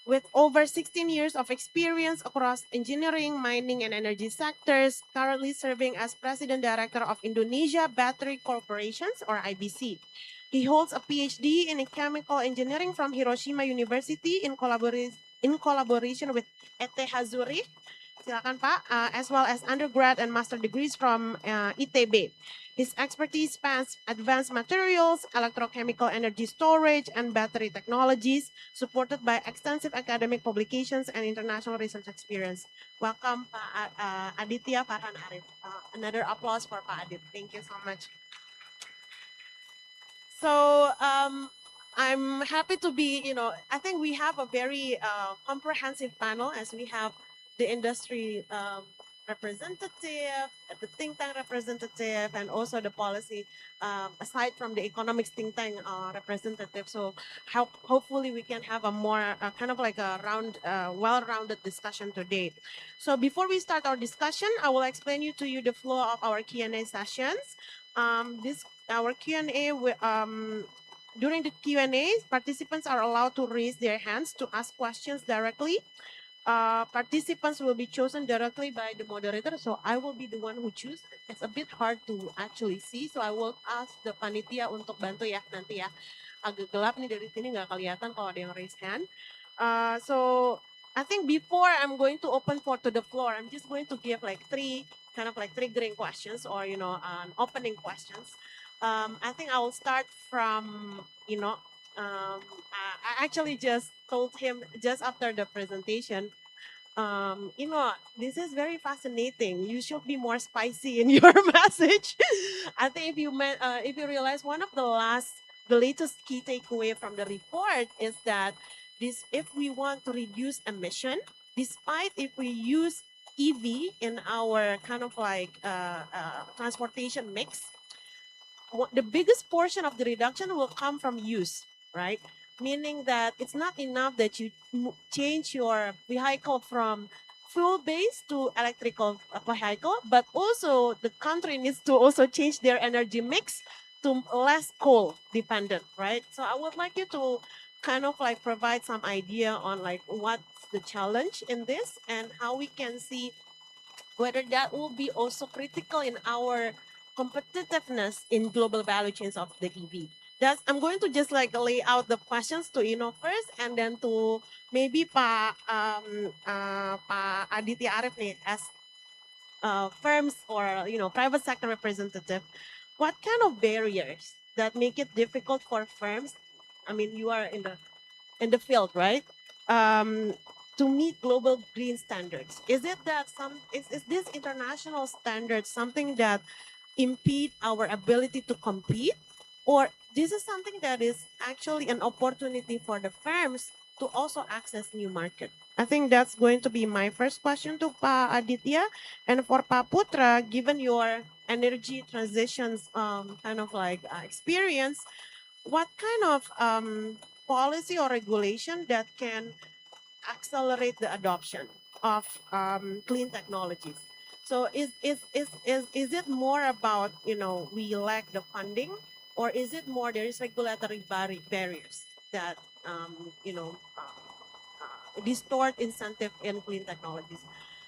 Speaker 14: with over 16 years of experience across engineering, mining, and energy sectors, currently serving as President Director of Indonesia Battery Corporations, or IBC. He holds a PhD in chemical engineering from Hiroshima University in collaboration with ETH Zurich. Silakan Pak, as well as undergrad and master degrees from ITB. His expertise spans advanced materials, electrochemical energy storage, and battery technologies, supported by extensive academic publications and international research experience. Welcome, Pak Aditya Farhan Arif. Another applause for Pak Adit. Thank you so much. So I'm happy to be, I think we have a very comprehensive panel, as we have the industry representative, the think tank representative, and also the policy, aside from the economics think tank representative. So hopefully we can have a more kind of like a well-rounded discussion today. So before we start our discussion, I will explain to you the flow of our Q&A sessions. Our Q&A, during the Q&A, participants are allowed to raise their hands to ask questions directly. Participants will be chosen directly by the moderator, so I will be the one who choose. It's a bit hard to actually see, so I will ask the panitia untuk bantu ya nanti ya. Agak gelap nih dari sini, nggak kelihatan kalau ada yang raise hand. So I think before I'm going to open to the floor, I'm just going to give like three triggering questions, or opening questions. I think I will start from I actually just told him just after the presentation, this is very fascinating. You should be more spicy in your message. I think if you realize, one of the latest key takeaway from the report is that if we want to reduce emission, despite if we use EV in our kind of like transportation mix, the biggest portion of the reduction will come from use, right? Meaning that it's not enough that you change your vehicle from fuel-based to electrical vehicle, but also the country needs to also change their energy mix to less coal dependent, right? So I would like you to kind of like provide some idea on like what's the challenge in this and how we can see whether that will be also critical in our competitiveness in global value chains of the EV. I'm going to just like lay out the questions to Ino first, and then to maybe Pak Aditya Arif nih, as firms or private sector representative. What kind of barriers that make it difficult for firms? I mean, you are in the field, right? To meet global green standards. Is it that is this international standard something that impede our ability to compete, or this is something that is actually an opportunity for the firms to also access new market? I think that's going to be my first question to Pa Aditya. And for Pa Putra, given your energy transitions kind of like experience, what kind of policy or regulation that can accelerate the adoption of clean technologies? So is it more about, we lack the funding, or is it more there is regulatory barriers that distort incentive in clean technologies?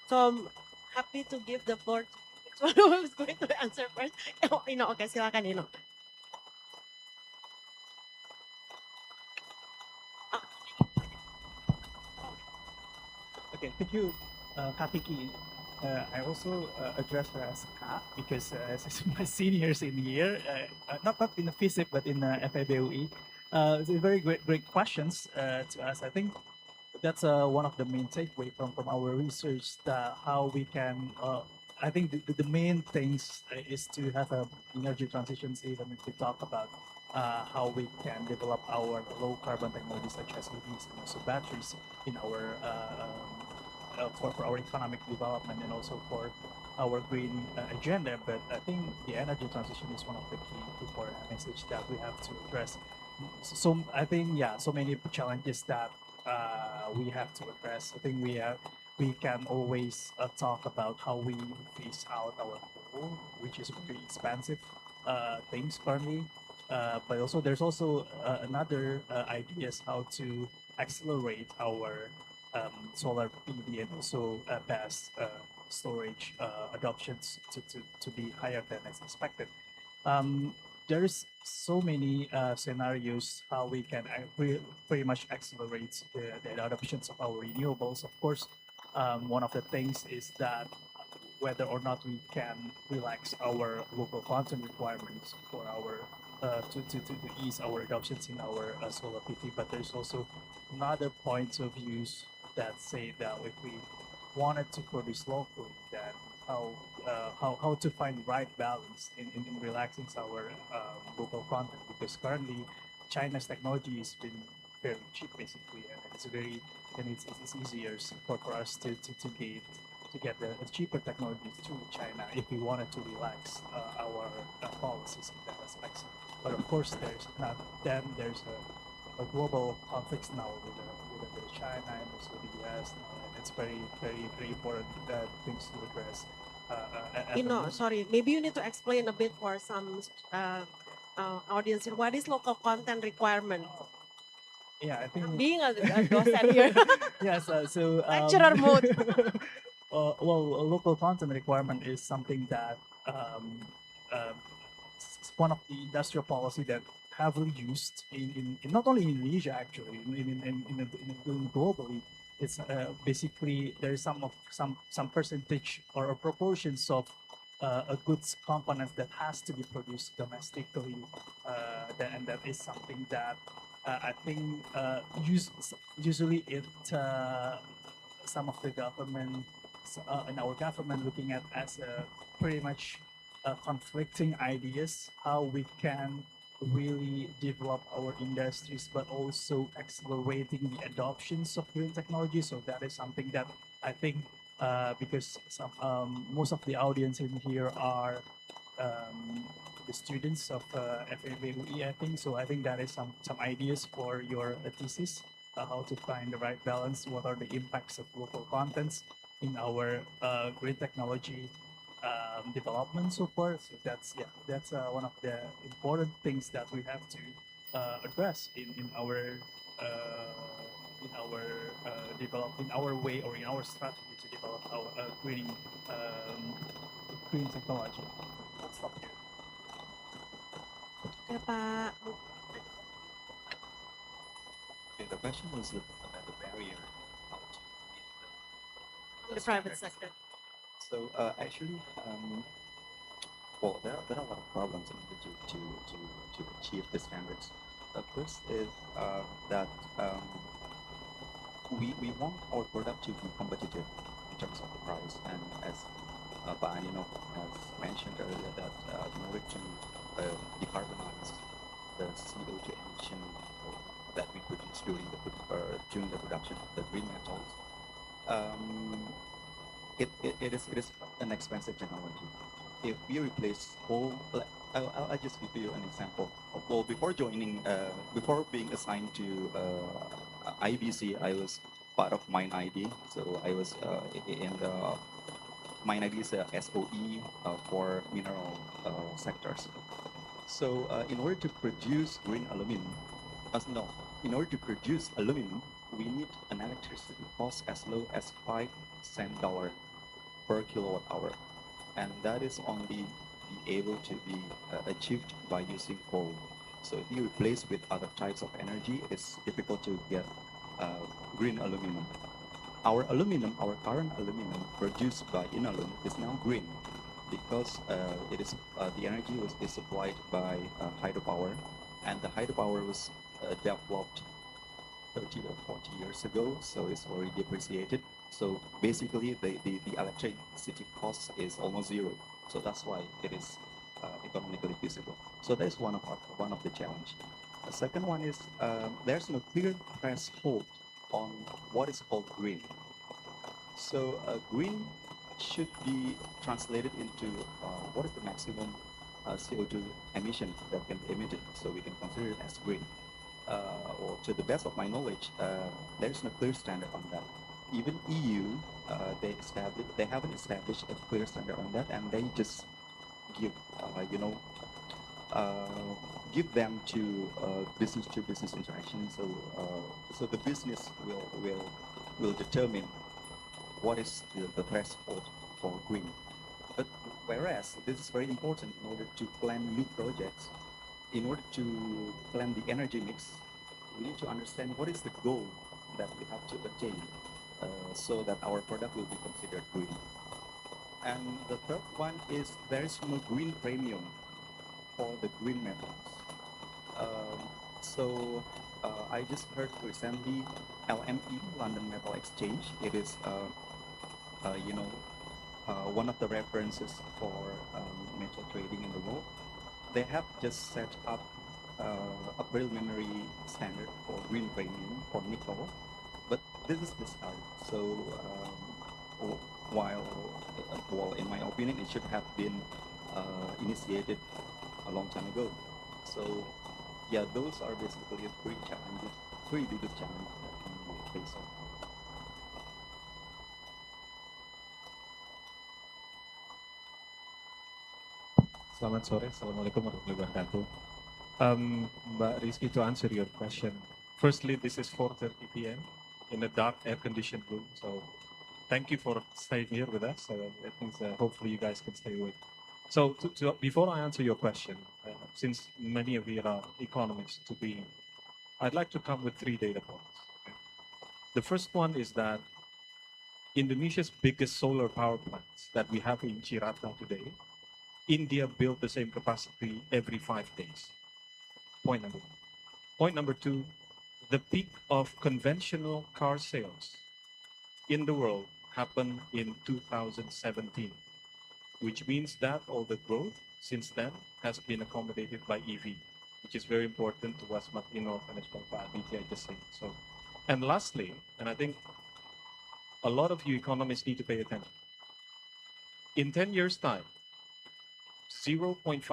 Speaker 14: So I'm happy to give the floor to which one who was going to answer first? Oh, okay, silakan Ino.
Speaker 13: Okay, thank you, Katiki. I also address her as Ka because as my seniors in here, not in the physics but in FABOE. It's a very great questions to us. I think that's one of the main takeaway from our research that how we can. I think the main things is to have a energy transitions. Even if we talk about how we can develop our low carbon technologies such as EVs and also batteries in our for our economic development and also for our green agenda. But I think the energy transition is one of the key important message that we have to address. So I think so many challenges that we have to address. I think we can always talk about how we phase out our coal, which is very expensive things currently. But also there's also another ideas how to accelerate our solar PV and also BESS storage adoptions to be higher than as expected. There's so many scenarios how we can pretty much accelerate the adoptions of our renewables. Of course, one of the things is that whether or not we can relax our local content requirements for our to ease our adoptions in our solar PV. But there's also another points of views that say that if we wanted to produce locally, then how to find the right balance in relaxing our local content, because currently China's technology has been very cheap basically, and it's easier for us to get the cheaper technologies through China if we wanted to relax our policies in that aspect. But of course, there's a global conflict now with China and also the US, and it's very important things to address.
Speaker 14: Sorry, maybe you need to explain a bit for some audience here. What is local content requirement?
Speaker 13: Yeah, I think
Speaker 14: Being a docent here.
Speaker 13: Yes, so
Speaker 14: Lecturer mode.
Speaker 13: Well, a local content requirement is something that it's one of the industrial policy that heavily used in not only in Indonesia actually, in globally. It's basically there is some percentage or proportions of a goods components that has to be produced domestically, and that is something that I think usually some of the government in our government looking at as pretty much conflicting ideas how we can really develop our industries, but also accelerating the adoptions of green technology. So that is something that I think because most of the audience in here are the students of FABUE, I think. So I think that is some ideas for your thesis, how to find the right balance, what are the impacts of local contents in our green technology development so far. So that's one of the important things that we have to address in our way or in our strategy to develop our green technology. Let's stop here.
Speaker 14: Okay, Pak.
Speaker 1: Okay, the question was about the barrier how to meet
Speaker 14: the private sector.
Speaker 1: So actually, well, there are a lot of problems in order to achieve the standards. The first is that we want our product to be competitive in terms of the price, and as Pak Anino has mentioned earlier, that in order to decarbonize the CO2 emission that we produce during the production of the green metals, it is an expensive technology. If we replace coal, I'll just give you an example. Well, before being assigned to IBC, I was part of Mine ID. So I was in the Mine ID is a SOE for mineral sectors. So in order to produce green aluminum, in order to produce aluminum, we need an electricity cost as low as $0.05 per kilowatt hour. and that is only be able to be achieved by using coal. So if you replace with other types of energy, it's difficult to get green aluminum. Our current aluminum produced by Inalum is now green because it is the energy is supplied by hydropower, and the hydropower was developed 30 or 40 years ago, so it's already depreciated. So basically, the electricity cost is almost zero. So that's why it is economically feasible. So that's one of the challenge. The second one is there's no clear threshold on what is called green. So green should be translated into what is the maximum CO2 emission that can be emitted, so we can consider it as green. Or to the best of my knowledge, there is no clear standard on that. Even EU, they haven't established a clear standard on that, and they just give give them to business interaction. So the business will determine what is the threshold for green. But whereas this is very important in order to plan new projects, in order to plan the energy mix, we need to understand what is the goal that we have to attain so that our product will be considered green. And the third one is there is no green premium for the green metals. I just heard recently LME, London Metal Exchange. It is one of the references for metal trading in the world. They have just set up a preliminary standard for green premium for nickel, but this is the start. So while in my opinion it should have been initiated a long time ago. So yeah, those are basically three biggest challenges that we face.
Speaker 15: Selamat sore, Assalamualaikum warahmatullahi wabarakatuh. Mbak Rizky, to answer your question, firstly, this is 4:30 p.m. in a dark, air-conditioned room, so thank you for staying here with us. I think hopefully you guys can stay awake. So before I answer your question, since many of you are economists to be, I'd like to come with 3 data points. The first one is that Indonesia's biggest solar power plants that we have in Cirata today, India built the same capacity every 5 days. Point number 1. Point number 2, the peak of conventional car sales in the world happened in 2017, which means that all the growth since then has been accommodated by EV, which is very important to what Martino and as well Pak Aditya just said. So, and lastly, and I think a lot of you economists need to pay attention. In 10 years' time, 0.5%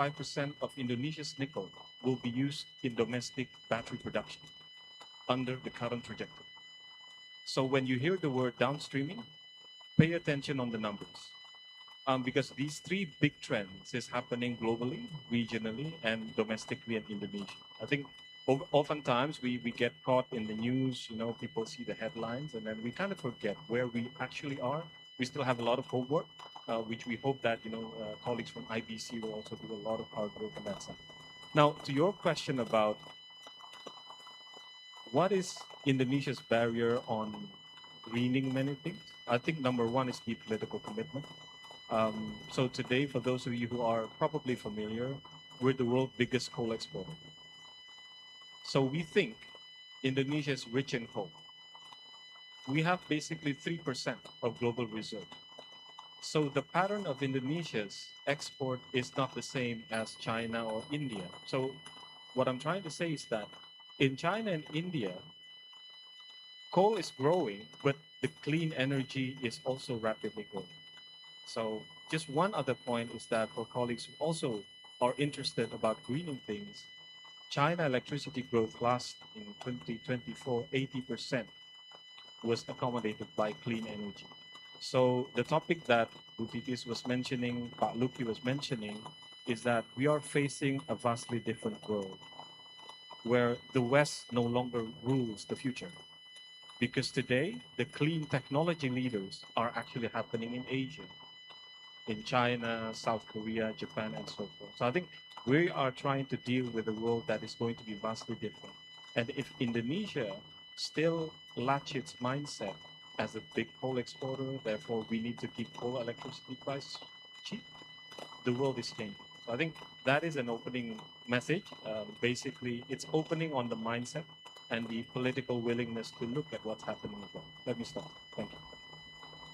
Speaker 15: of Indonesia's nickel will be used in domestic battery production under the current trajectory. So when you hear the word downstreaming, pay attention on the numbers. Because these 3 big trends is happening globally, regionally, and domestically in Indonesia. I think oftentimes we get caught in the news, people see the headlines, and then we kind of forget where we actually are. We still have a lot of homework, which we hope that, colleagues from IBC will also do a lot of hard work on that side. Now, to your question about what is Indonesia's barrier on greening many things, I think number 1 is the political commitment. So today, for those of you who are probably familiar, we're the world's biggest coal exporter. So we think Indonesia is rich in coal. We have basically 3% of global reserve. So the pattern of Indonesia's export is not the same as China or India. So what I'm trying to say is that in China and India, coal is growing, but the clean energy is also rapidly growing. So just one other point is that for colleagues who also are interested about greening things, China electricity growth last in 2024, 80% was accommodated by clean energy. So the topic that Butitis was mentioning, Pak Luki was mentioning, is that we are facing a vastly different world where the West no longer rules the future. Because today, the clean technology leaders are actually happening in Asia. in China, South Korea, Japan, and so forth. So I think we are trying to deal with a world that is going to be vastly different. And if Indonesia still latch its mindset as a big coal exporter, therefore we need to keep coal electricity price cheap, the world is changing. So I think that is an opening message. Basically, it's opening on the mindset and the political willingness to look at what's happening abroad. Let me stop. Thank you.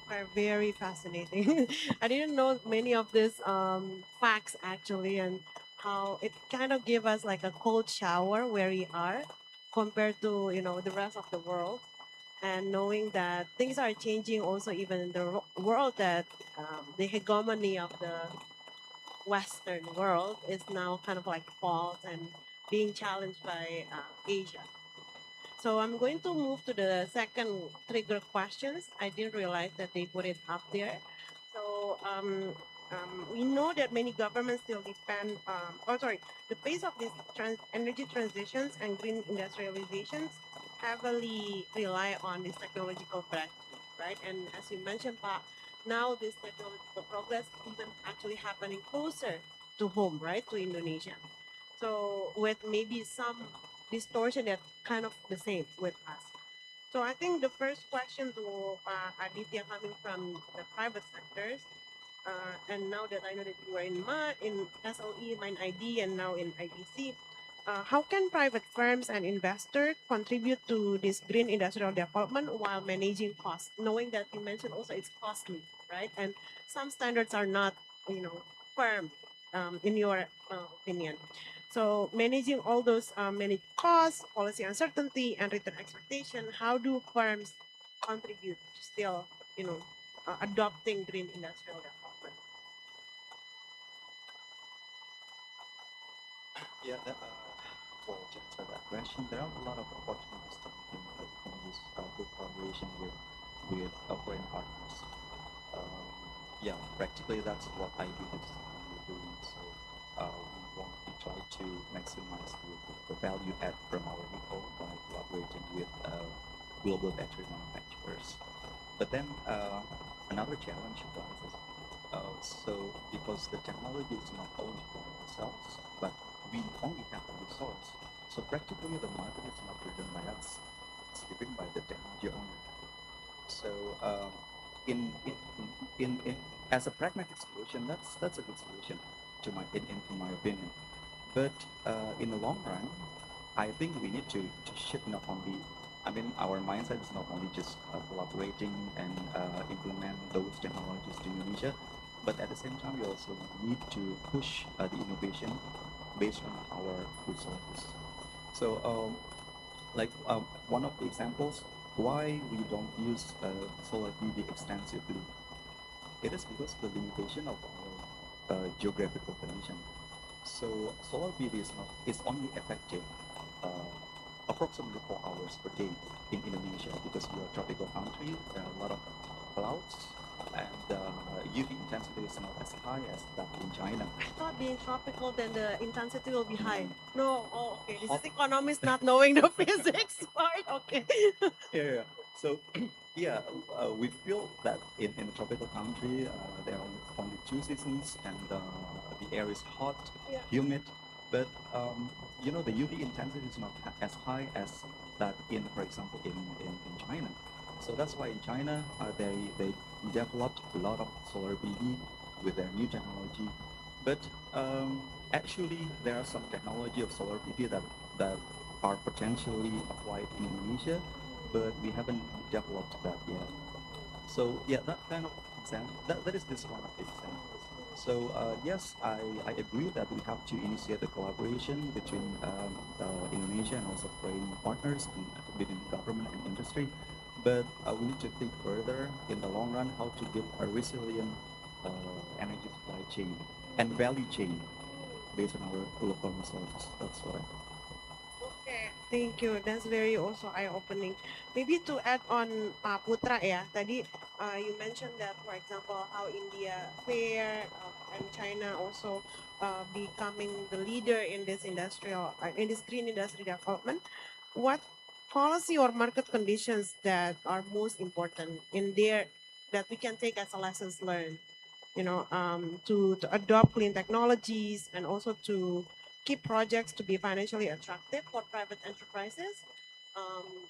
Speaker 14: Are very fascinating. I didn't know many of these facts actually, and how it kind of gave us like a cold shower where we are compared to the rest of the world, and knowing that things are changing also even in the world, that the hegemony of the Western world is now kind of like false and being challenged by Asia. So I'm going to move to the second trigger questions. I didn't realize that they put it up there. So we know that many governments still depend, the pace of these energy transitions and green industrializations heavily rely on this technological breakthrough, right? And as you mentioned, Pa, now this technological progress even actually happening closer to home, right, to Indonesia. So with maybe some distortion that kind of the same with us. So I think the first question to Aditya, coming from the private sectors, and now that I know that you are in SLE, Mine ID, and now in IBC, how can private firms and investors contribute to this green industrial development while managing costs, knowing that you mentioned also it's costly, right? And some standards are not, firm, in your opinion. So managing all those many costs, policy uncertainty, and return expectation, how do firms contribute to still, adopting green industrial development?
Speaker 1: Yeah, well, to answer that question, there are a lot of opportunities to use good collaboration with foreign partners. Yeah, practically that's what I do is doing. So we try to maximize the value add from our vehicle by collaborating with global battery manufacturers. But then another challenge arises. So because the technology is not owned by ourselves, but we only have the resource. So practically the market is not driven by us. It's driven by the technology owner. So in as a pragmatic solution, that's a good solution in my opinion. But in the long run, I think we need to shift not only. I mean, our mindset is not only just collaborating and implement those technologies to Indonesia, but at the same time, we also need to push the innovation based on our resources. So, one of the examples why we don't use solar PV extensively, it is because the limitation of our geographical condition. So solar PV is only effective approximately 4 hours per day in Indonesia because we are a tropical country. There are a lot of clouds, and UV intensity is not as high as that in China.
Speaker 14: I thought being tropical, then the intensity will be high. No, okay. This is economists not knowing the physics part. Okay.
Speaker 1: Yeah. So, yeah, we feel that in a tropical country, there are only 2 seasons, and the air is hot, humid, but the UV intensity is not as high as that for example, in China. So that's why in China, they developed a lot of solar PV with their new technology. But actually, there are some technology of solar PV that are potentially applied in Indonesia, but we haven't developed that yet. So yeah, that kind of example, that is just one of the examples. So yes, I agree that we have to initiate a collaboration between Indonesia and also foreign partners within government and industry. But we need to think further in the long run how to build a resilient energy supply chain and value chain based on our local resources. That's what I think.
Speaker 14: Okay, thank you. That's very also eye-opening. Maybe to add on Putra ya, tadi you mentioned that, for example, how India fare and China also becoming the leader in this in this green industry development. What policy or market conditions that are most important in there that we can take as a lessons learned to adopt clean technologies and also to keep projects to be financially attractive for private enterprises,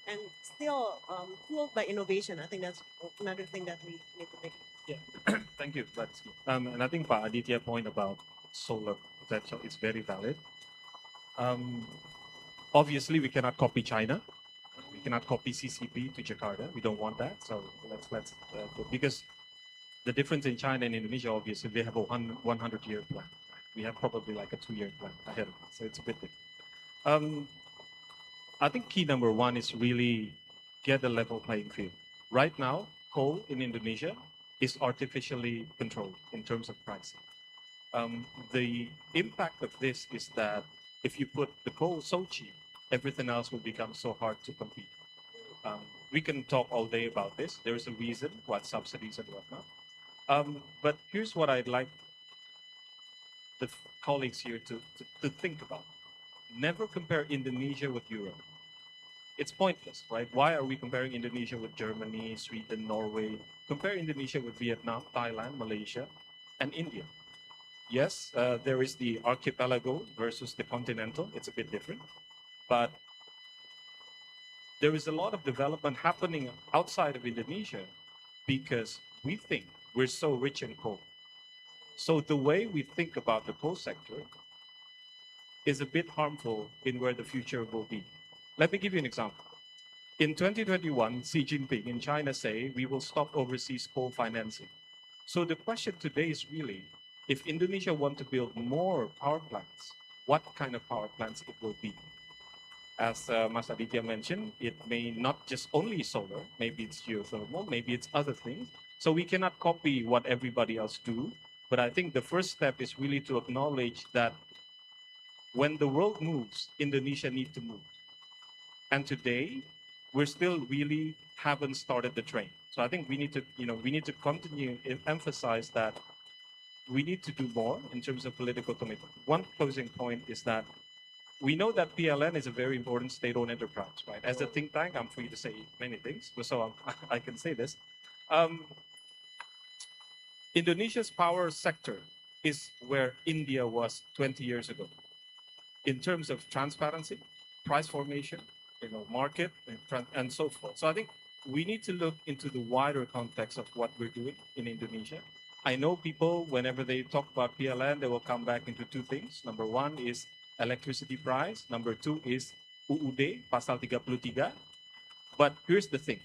Speaker 14: and still fueled by innovation. I think that's another thing that we need to think.
Speaker 15: Yeah, thank you. And I think Pak Aditya point about solar potential is very valid. Obviously, we cannot copy China. We cannot copy CCP to Jakarta. We don't want that. So because the difference in China and Indonesia, obviously, they have a 100-year plan. We have probably like a 2-year plan ahead of us. So it's a bit different. I think key number one is really get a level playing field. Right now, coal in Indonesia is artificially controlled in terms of pricing. The impact of this is that if you put the coal so cheap, everything else will become so hard to compete. We can talk all day about this. There's a reason what subsidies and whatnot. But here's what I'd like the colleagues here to think about. Never compare Indonesia with Europe. It's pointless, right? Why are we comparing Indonesia with Germany, Sweden, Norway? Compare Indonesia with Vietnam, Thailand, Malaysia, and India. Yes, there is the archipelago versus the continental. It's a bit different. But there is a lot of development happening outside of Indonesia because we think we're so rich in coal. So the way we think about the coal sector is a bit harmful in where the future will be. Let me give you an example. In 2021, Xi Jinping in China say we will stop overseas coal financing. So the question today is really, if Indonesia want to build more power plants, what kind of power plants it will be? As Mas Aditya mentioned, it may not just only solar, maybe it's geothermal, maybe it's other things. So we cannot copy what everybody else do. But I think the first step is really to acknowledge that when the world moves, Indonesia needs to move. And today, we're still really haven't started the train. So I think we need to continue and emphasize that we need to do more in terms of political commitment. One closing point is that we know that PLN is a very important state-owned enterprise, right? As a think tank, I'm free to say many things, so I can say this. Indonesia's power sector is where India was 20 years ago in terms of transparency, price formation, market, and so forth. So I think we need to look into the wider context of what we're doing in Indonesia. I know people, whenever they talk about PLN, they will come back into two things. Number one is electricity price. Number two is UUD, Pasal 33. But here's the thing.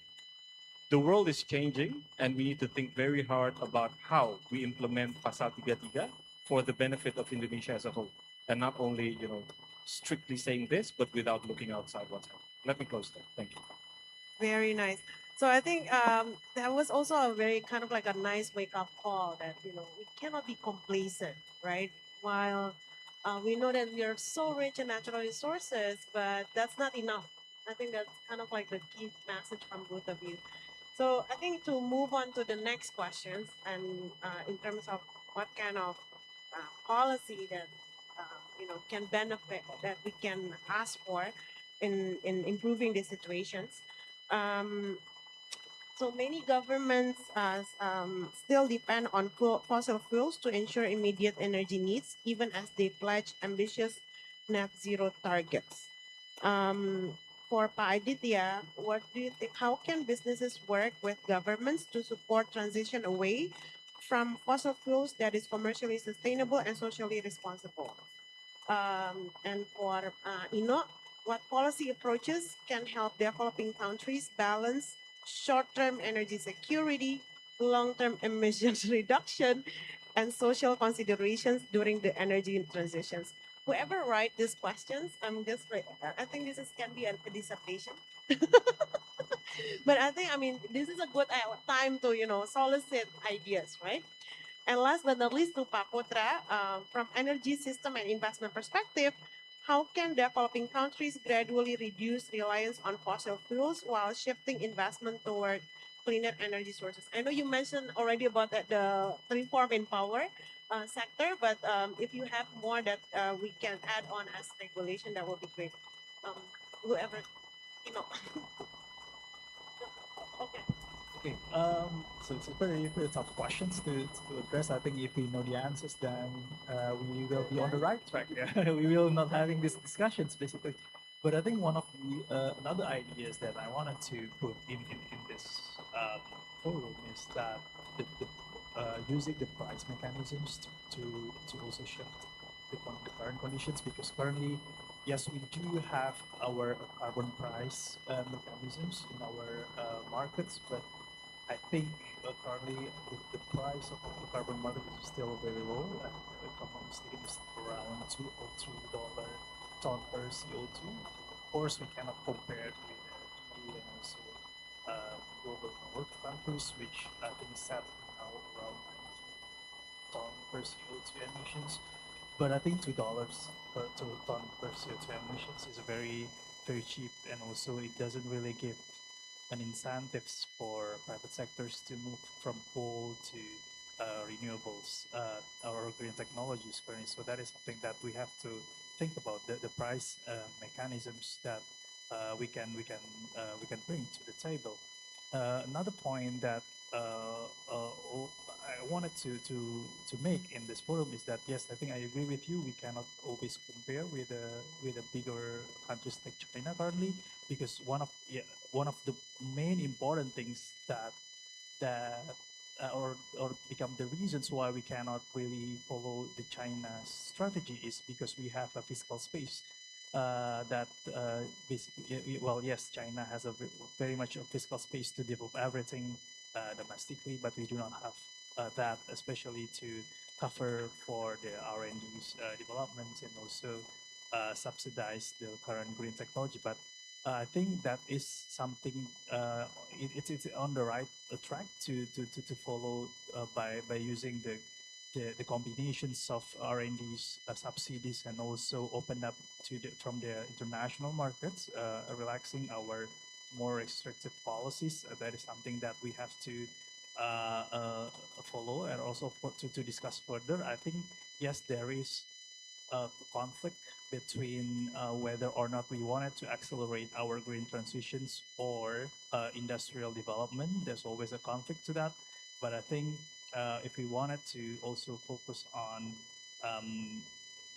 Speaker 15: The world is changing, and we need to think very hard about how we implement Pasal 33 for the benefit of Indonesia as a whole. And not only, strictly saying this, but without looking outside what's happening. Let me close there. Thank you.
Speaker 14: Very nice. So I think that was also a very kind of like a nice wake-up call that, we cannot be complacent, right? While we know that we are so rich in natural resources, but that's not enough. I think that's kind of like the key message from both of you. So I think to move on to the next questions, and in terms of what kind of policy that can benefit, that we can ask for in improving the situations. So many governments still depend on fossil fuels to ensure immediate energy needs, even as they pledge ambitious net zero targets. For Pa Aditya, what do you think? How can businesses work with governments to support transition away from fossil fuels that is commercially sustainable and socially responsible? And for what policy approaches can help developing countries balance short-term energy security, long-term emissions reduction, and social considerations during the energy transitions? Whoever write these questions, I think can be a dissertation. But I think, this is a good time to, solicit ideas, right? And last but not least, to Pak Putra, from energy system and investment perspective, how can developing countries gradually reduce reliance on fossil fuels while shifting investment toward cleaner energy sources? I know you mentioned already about the reform in power sector, but if you have more that we can add on as regulation, that would be great. Whoever, Okay.
Speaker 13: Okay, so it's a very tough questions to address. I think if we know the answers, then we will be on the right track. Yeah? We will not having these discussions basically. But I think one of the another ideas that I wanted to put in this forum is that using the price mechanisms to also shift the current conditions, because currently, yes, we do have our carbon price mechanisms in our markets, but I think currently the price of the carbon market is still very low. If I'm not mistaken, it's around $2 or $3 ton per CO2. Of course, we cannot compare it with EU and also global north countries, which I think is set now around 90 ton per CO2 emissions. But I think $2 per ton per CO2 emissions is very cheap, and also it doesn't really give an incentives for private sectors to move from coal to renewables or green technologies currently. So that is something that we have to think about, the price mechanisms that we can bring to the table. Another point that I wanted to make in this forum is that, yes, I think I agree with you. We cannot always compare with the bigger countries like China currently, because one of the main important things that or become the reasons why we cannot really follow the China's strategy is because we have a fiscal space that basically, well, yes, China has a very much a fiscal space to develop everything domestically, but we do not have that, especially to cover for the R&D's developments and also subsidize the current green technology. But I think that is something it's on the right track to follow by using the combinations of R&D's subsidies, and also open up from the international markets, relaxing our more restrictive policies. That is something that we have to follow, and also to discuss further. I think, yes, there is a conflict between whether or not we wanted to accelerate our green transitions or industrial development. There's always a conflict to that. But I think if we wanted to also focus on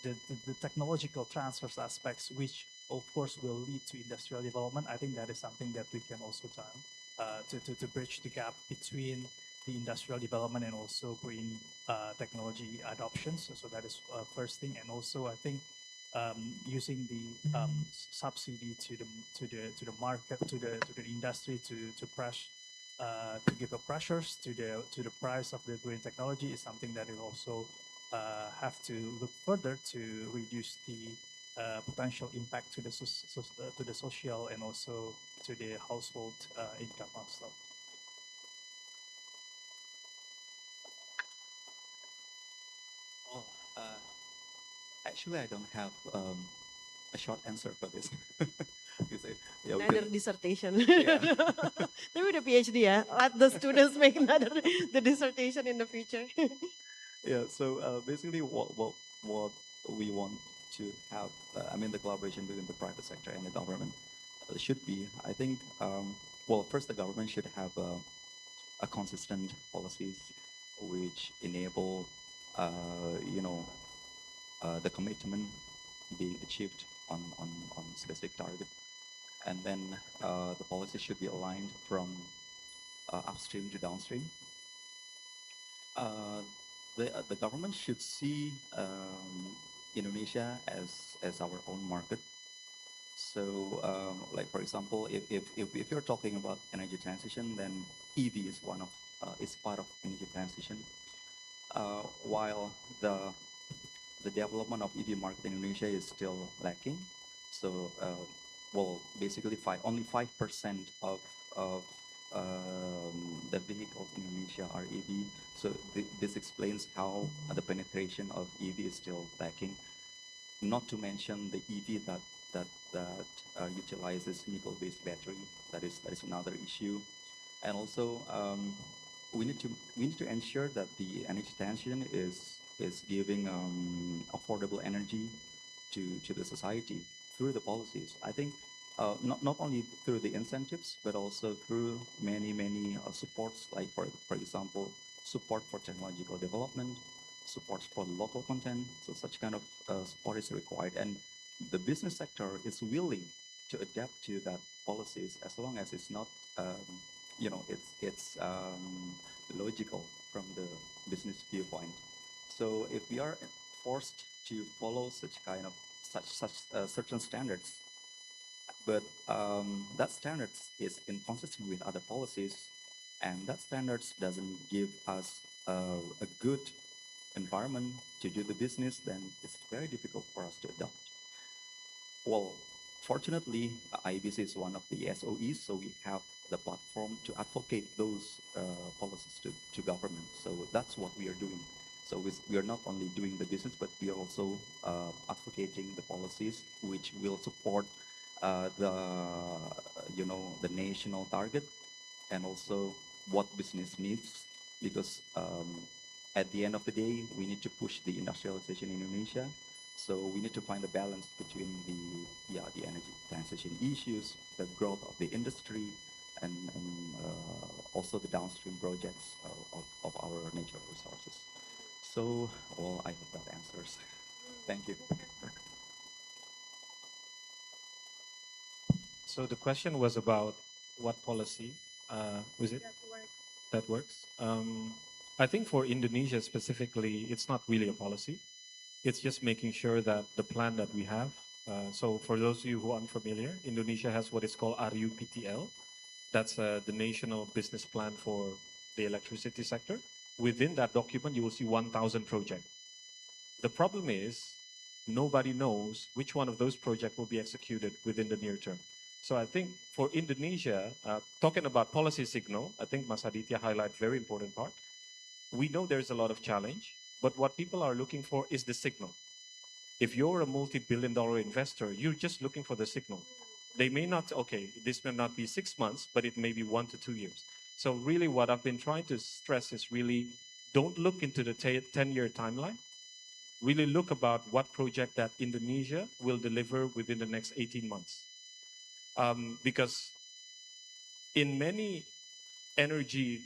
Speaker 13: the technological transfers aspects, which of course will lead to industrial development, I think that is something that we can also do to bridge the gap between the industrial development and also green technology adoptions. So that is first thing. And also, I think using the subsidy to the market, to the industry to press to give a pressures to the price of the green technology is something that we also have to look further to reduce the potential impact to the social and also to the household income also.
Speaker 1: Oh, actually, I don't have a short answer for this. Yeah,
Speaker 14: Another dissertation.
Speaker 1: Yeah.
Speaker 14: Maybe the PhD, yeah. Let the students make the dissertation in the future.
Speaker 1: Yeah. So basically, what we want to have, I mean, the collaboration between the private sector and the government should be, I think, well, first the government should have a consistent policies which enable, the commitment being achieved on specific target, and then the policy should be aligned from upstream to downstream. The government should see Indonesia as our own market. So, like for example, if you're talking about energy transition, then EV is is part of energy transition. While the development of EV market in Indonesia is still lacking. So, well, basically only 5% of the vehicles in Indonesia are EV. So this explains how the penetration of EV is still lacking. Not to mention the EV that utilizes nickel-based battery. That is another issue. And also, we need to ensure that the energy transition is giving affordable energy to the society through the policies. I think not only through the incentives, but also through many supports, like for example, support for technological development, support for local content. So such kind of support is required, and the business sector is willing to adapt to that policies as long as it's not, it's logical from the business viewpoint. So if we are forced to follow such kind of certain standards, but that standards is inconsistent with other policies, and that standards doesn't give us a good environment to do the business, then it's very difficult for us to adopt. Well, fortunately, IBC is one of the SOEs, so we have the platform to advocate those policies to government. So that's what we are doing. So we are not only doing the business, but we are also advocating the policies which will support the national target, and also what business needs, because at the end of the day, we need to push the industrialization in Indonesia. So we need to find a balance between the energy transition issues, the growth of the industry, and also the downstream projects of our natural resources. So, well, I hope that answers. Thank you.
Speaker 15: So the question was about what policy was it that works? I think for Indonesia specifically, it's not really a policy. It's just making sure that the plan that we have. So for those of you who aren't familiar, Indonesia has what is called RUPTL. That's the National Business Plan for the electricity sector. Within that document, you will see 1,000 projects. The problem is nobody knows which one of those projects will be executed within the near term. So I think for Indonesia, talking about policy signal, I think Mas Aditya highlighted very important part. We know there's a lot of challenge, but what people are looking for is the signal. If you're a multi-billion-dollar investor, you're just looking for the signal. They may not, okay, this may not be 6 months, but it may be 1 to 2 years. So really what I've been trying to stress is really don't look into the 10-year timeline. Really look about what project that Indonesia will deliver within the next 18 months. Because in many energy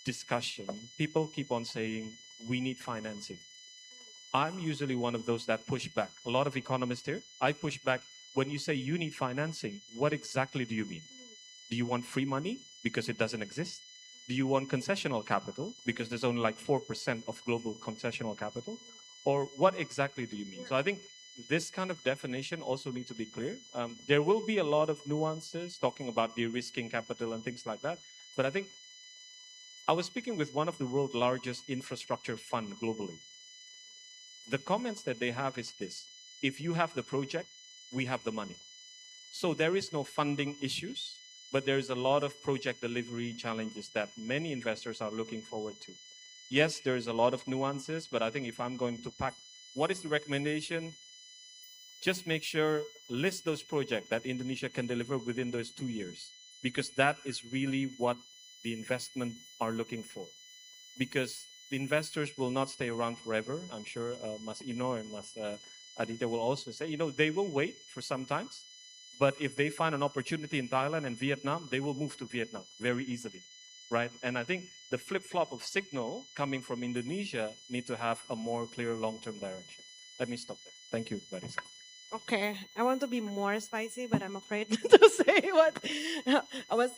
Speaker 15: discussion, people keep on saying, we need financing. I'm usually one of those that push back. A lot of economists here, I push back. When you say you need financing, what exactly do you mean? Do you want free money because it doesn't exist? Do you want concessional capital because there's only like 4% of global concessional capital? Or what exactly do you mean? So I think this kind of definition also needs to be clear. There will be a lot of nuances talking about de-risking capital and things like that. But I think I was speaking with one of the world's largest infrastructure fund globally. The comments that they have is this: if you have the project, we have the money. So there is no funding issues, but there is a lot of project delivery challenges that many investors are looking forward to. Yes, there is a lot of nuances, but I think if I'm going to pack, what is the recommendation? Just make sure, list those projects that Indonesia can deliver within those 2 years, because that is really what the investment are looking for. Because the investors will not stay around forever. I'm sure Mas Ino and Mas Aditya will also say, they will wait for some times, but if they find an opportunity in Thailand and Vietnam, they will move to Vietnam very easily, right? And I think the flip-flop of signal coming from Indonesia need to have a more clear long-term direction. Let me stop there. Thank you, Barisa.
Speaker 14: Okay, I want to be more spicy, but I'm afraid to say what I was.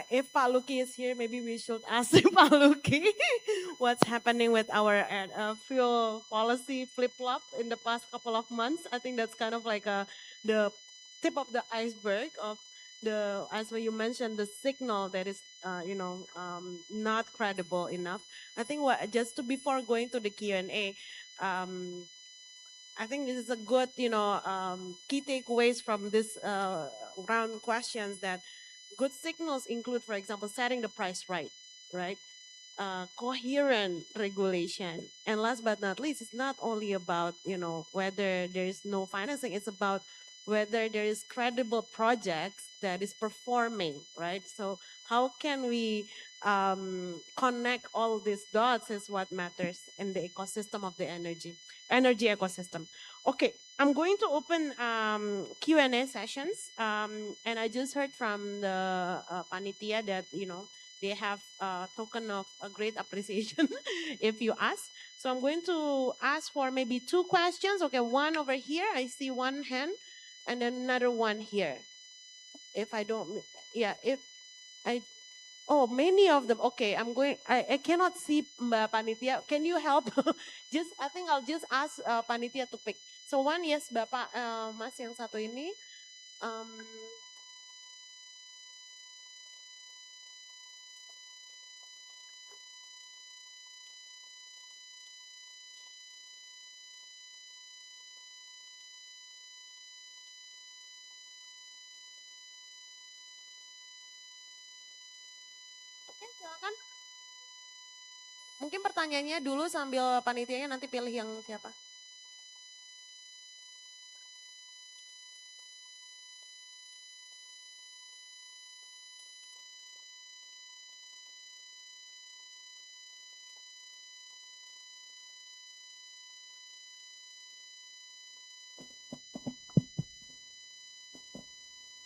Speaker 14: If Pak Luki is here, maybe we should ask Pak Luki what's happening with our fuel policy flip-flop in the past couple of months. I think that's kind of like the tip of the iceberg of as you mentioned, the signal that is, not credible enough. I think before going to the Q&A, I think this is a good, key takeaways from this round questions, that good signals include, for example, setting the price right? Coherent regulation. And last but not least, it's not only about, whether there is no financing, it's about whether there is credible projects that is performing, right? So how can we connect all these dots is what matters in the ecosystem of the energy ecosystem. Okay, I'm going to open Q&A sessions, and I just heard from the panitia that they have a token of a great appreciation if you ask. So I'm going to ask for maybe 2 questions. Okay, one over here. I see one hand, and then another one here. If I don't, yeah, if I. Oh, many of them. Okay, I cannot see Mbak Panitia. Can you help? I think I'll just ask Panitia to pick. So one, yes, Bapak, Mas yang satu ini. Oke, silakan. Mungkin pertanyaannya dulu sambil panitianya nanti pilih yang siapa.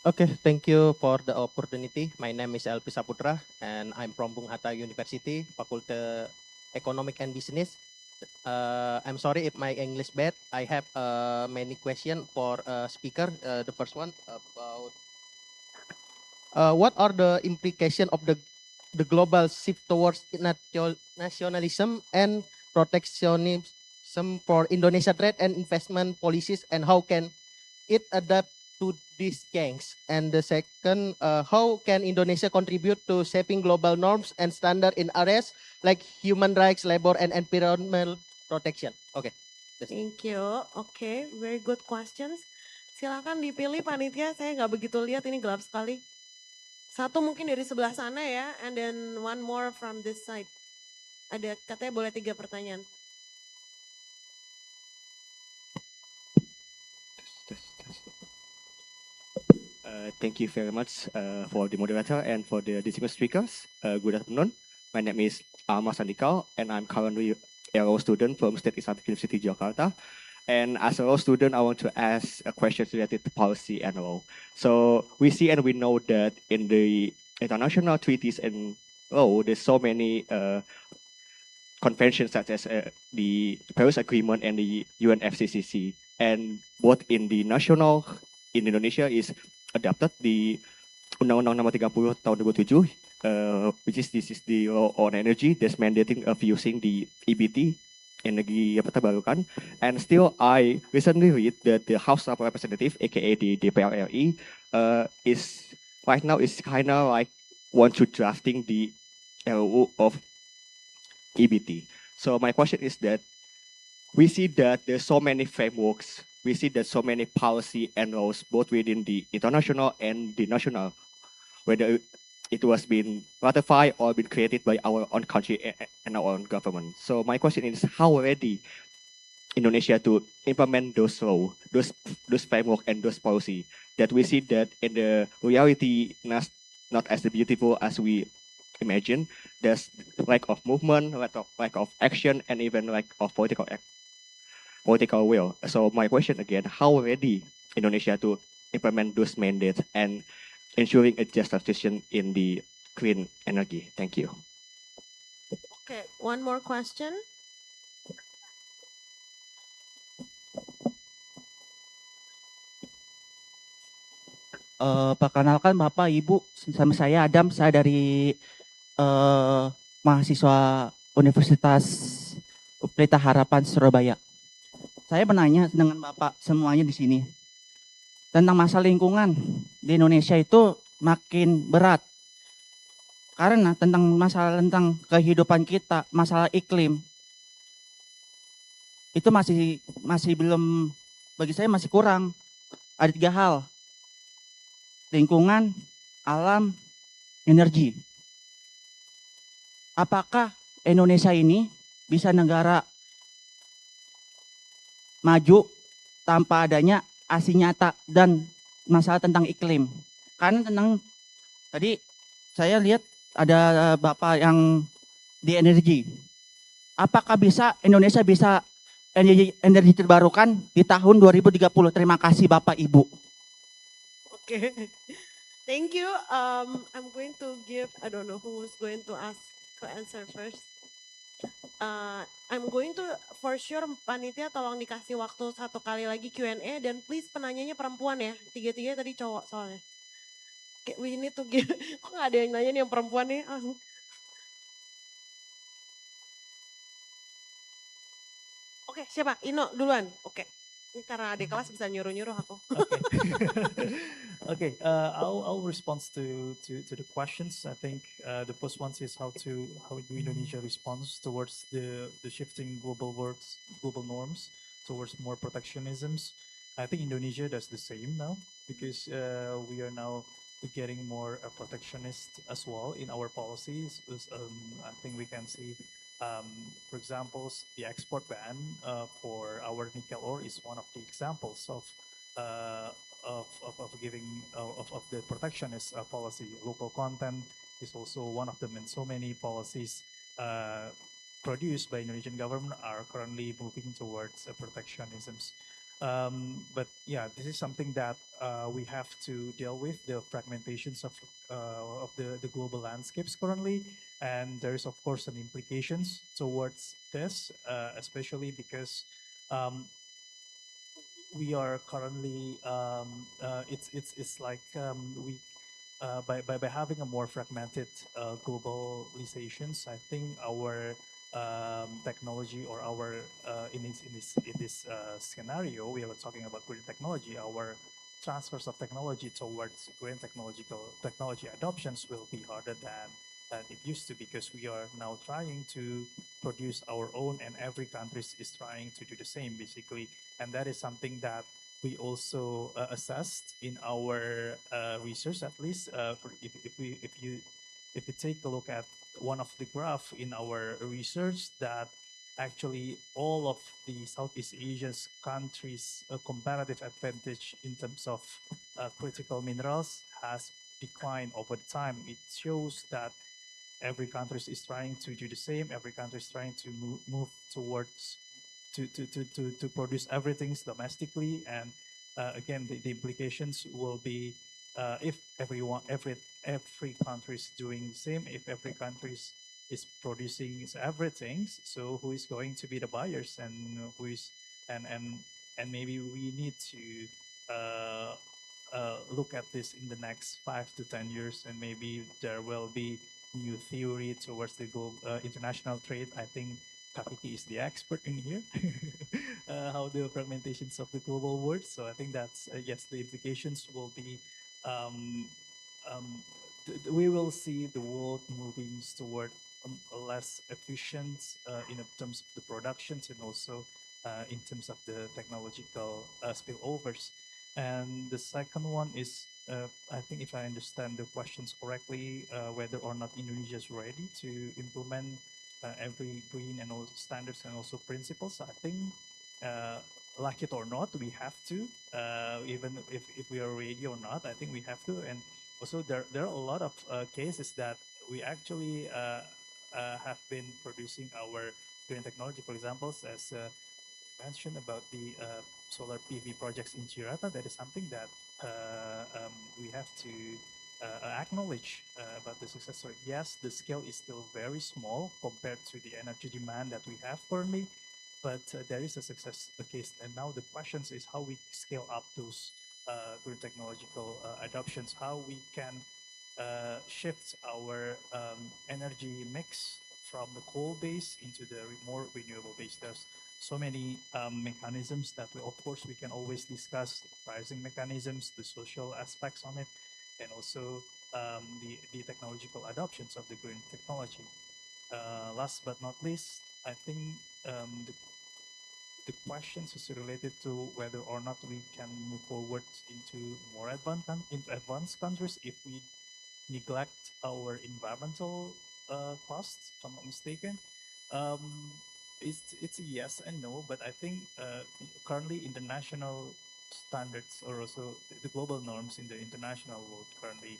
Speaker 16: Okay, thank you for the opportunity. My name is Elpi Saputra, and I'm from Bung Hatta University, Faculty Economic and Business. I'm sorry if my English bad. I have many questions for speaker. The first one about what are the implications of the global shift towards nationalism and protectionism for Indonesia trade and investment policies, and how can it adapt to these changes? And the second, how can Indonesia contribute to shaping global norms and standards in areas like human rights, labor, and environmental protection? Okay.
Speaker 14: Thank you. Okay, very good questions. Silakan dipilih panitia. Saya nggak begitu lihat, ini gelap sekali. Satu mungkin dari sebelah sana ya, and then one more from this side. Ada katanya boleh 3 pertanyaan.
Speaker 17: Thank you very much for the moderator and for the distinguished speakers. Good afternoon. My name is Ahmad Sandikal, and I'm currently a law student from State Islamic University Jakarta. And as a law student, I want to ask a question related to policy and law. So we see and we know that in the international treaties and law, there's so many conventions such as the Paris Agreement and the UNFCCC. And both in the national, in Indonesia is adapted the Undang-Undang Nomor 30 Tahun 2007, which is this is the law on energy that's mandating of using the EBT, energi terbarukan. And still, I recently read that the House of Representatives, aka the DPR RI, is right now is kind of like want to drafting the RUU of EBT. So my question is that we see that there's so many frameworks. We see that so many policy and laws, both within the international and the national, whether it was been ratified or been created by our own country and our own government. So my question is, how ready Indonesia to implement those laws, those framework and those policy that we see that in the reality not as beautiful as we imagine. There's lack of movement, lack of action, and even lack of political will. So my question again, how ready Indonesia to implement those mandates and ensuring a just transition in the clean energy? Thank you.
Speaker 14: Okay, one more question.
Speaker 18: Perkenalkan Bapak, Ibu, sama saya Adam, saya dari mahasiswa Universitas Pelita Harapan Surabaya. Saya menanya dengan Bapak semuanya di sini tentang masalah lingkungan di Indonesia itu makin berat karena tentang kehidupan kita, masalah iklim itu masih belum, bagi saya masih kurang. Ada 3 hal: lingkungan, alam, energi. Apakah Indonesia ini bisa negara maju tanpa adanya aksi nyata dan masalah tentang iklim? Karena tadi saya lihat ada Bapak yang di energi. Apakah Indonesia bisa energi terbarukan di tahun 2030. Terima kasih Bapak Ibu.
Speaker 14: Okay. Thank you. I'm going to give, I don't know who's going to answer first. I'm going to, for sure panitia tolong dikasih waktu satu kali lagi Q&A dan please penanyanya perempuan ya. Tiga-tiga tadi cowok soalnya. Okay, we need to give, kok gak ada yang nanya nih yang perempuan nih. Oke, siapa? Ino duluan. Oke. Ini karena adik kelas bisa nyuruh-nyuruh aku.
Speaker 13: Okay, I'll respond to the questions. I think the first one is how do Indonesia responds towards the shifting global norms towards more protectionisms. I think Indonesia does the same now because we are now getting more protectionist as well in our policies. I think we can see, for example, the export ban for our nickel ore is one of the examples uh, of giving of the protectionist policy. Local content is also one of them, and so many policies produced by Indonesian government are currently moving towards protectionisms. But yeah, this is something that we have to deal with, the fragmentations of the global landscapes currently. And there is, of course, some implications towards this, especially because we are currently, it's like we, by having a more fragmented globalizations, I think our technology or our in this scenario we are talking about green technology, our transfers of technology towards green technology adoptions will be harder than it used to, because we are now trying to produce our own, and every country is trying to do the same basically, and that is something that we also assessed in our research, at least if you take a look at one of the graph in our research, that actually all of the Southeast Asian countries' comparative advantage in terms of critical minerals has declined over time. It shows that every country is trying to do the same. Every country is trying to move towards to produce everything domestically. And again, the implications will be if every country is doing the same, if every country is producing everything, so who is going to be the buyers, and who is and maybe we need to look at this in the next 5 to 10 years, and maybe there will be new theory towards the international trade. I think Kapiki is the expert in here, how the fragmentations of the global world. So I think that's, yes, the implications will be, we will see the world moving toward a less efficient in terms of the productions, and also in terms of the technological spillovers. And the second one is, I think if I understand the questions correctly, whether or not Indonesia is ready to implement every green and also standards and also principles. I think, like it or not, we have to, even if we are ready or not, I think we have to. And also there are a lot of cases that we actually have been producing our green technology. For example, as mentioned about the solar PV projects in Cirata, that is something that we have to acknowledge about the success story. Yes, the scale is still very small compared to the energy demand that we have currently, but there is a success case. And now the question is how we scale up those green technological adoptions, how we can shift our energy mix from the coal base into the more renewable base. There's so many mechanisms that we, of course, we can always discuss, pricing mechanisms, the social aspects on it, and also the technological adoptions of the green technology. Last but not least, I think the questions is related to whether or not we can move forward into more advanced countries if we neglect our environmental costs, if I'm not mistaken. Um, it's a yes and no, but I think currently international standards, or also the global norms in the international world currently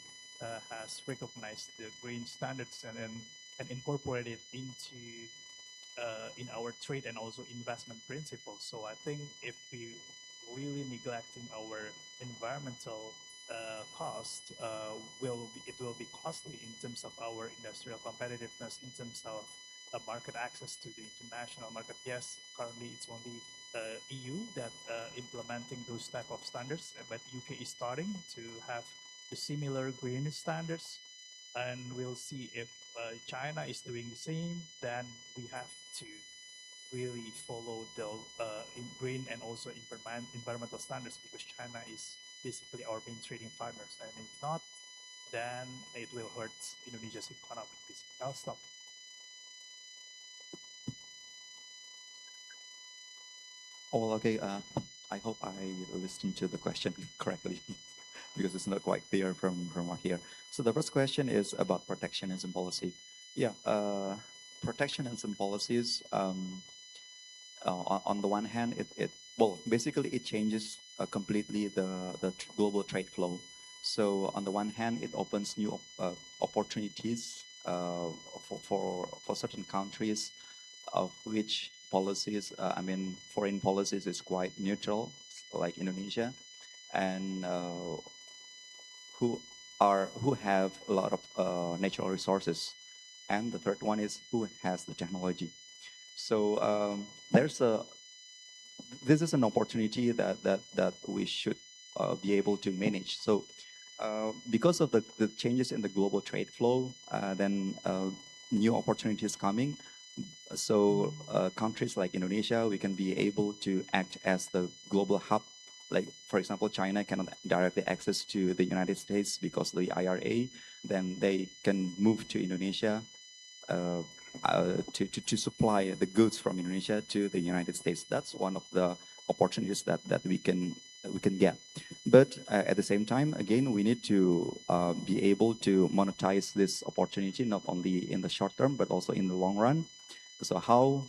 Speaker 13: has recognized the green standards and incorporated into in our trade and also investment principles. So I think if we really neglecting our environmental cost, it will be costly in terms of our industrial competitiveness, in terms of market access to the international market. Yes, currently it's only EU that implementing those type of standards, but UK is starting to have the similar green standards, and we'll see if China is doing the same. Then we have to really follow the green and also environmental standards, because China is basically our main trading partners, and if not, then it will hurt Indonesia's economy. Basically, I'll stop.
Speaker 1: Oh, okay. I hope I listened to the question correctly because it's not quite clear from what here. So the first question is about protectionism policy. Yeah, protectionism policies. On the one hand, well, basically it changes completely the global trade flow. So on the one hand, it opens new opportunities for certain countries, of which policies, I mean, foreign policies is quite neutral, like Indonesia, and who have a lot of natural resources. And the third one is who has the technology. So this is an opportunity that we should be able to manage. So because of the changes in the global trade flow, then new opportunities coming. So countries like Indonesia, we can be able to act as the global hub. Like, for example, China cannot directly access to the United States because of the IRA. Then they can move to Indonesia to supply the goods from Indonesia to the United States. That's one of the opportunities that we can get. But at the same time, again, we need to be able to monetize this opportunity not only in the short term but also in the long run. So how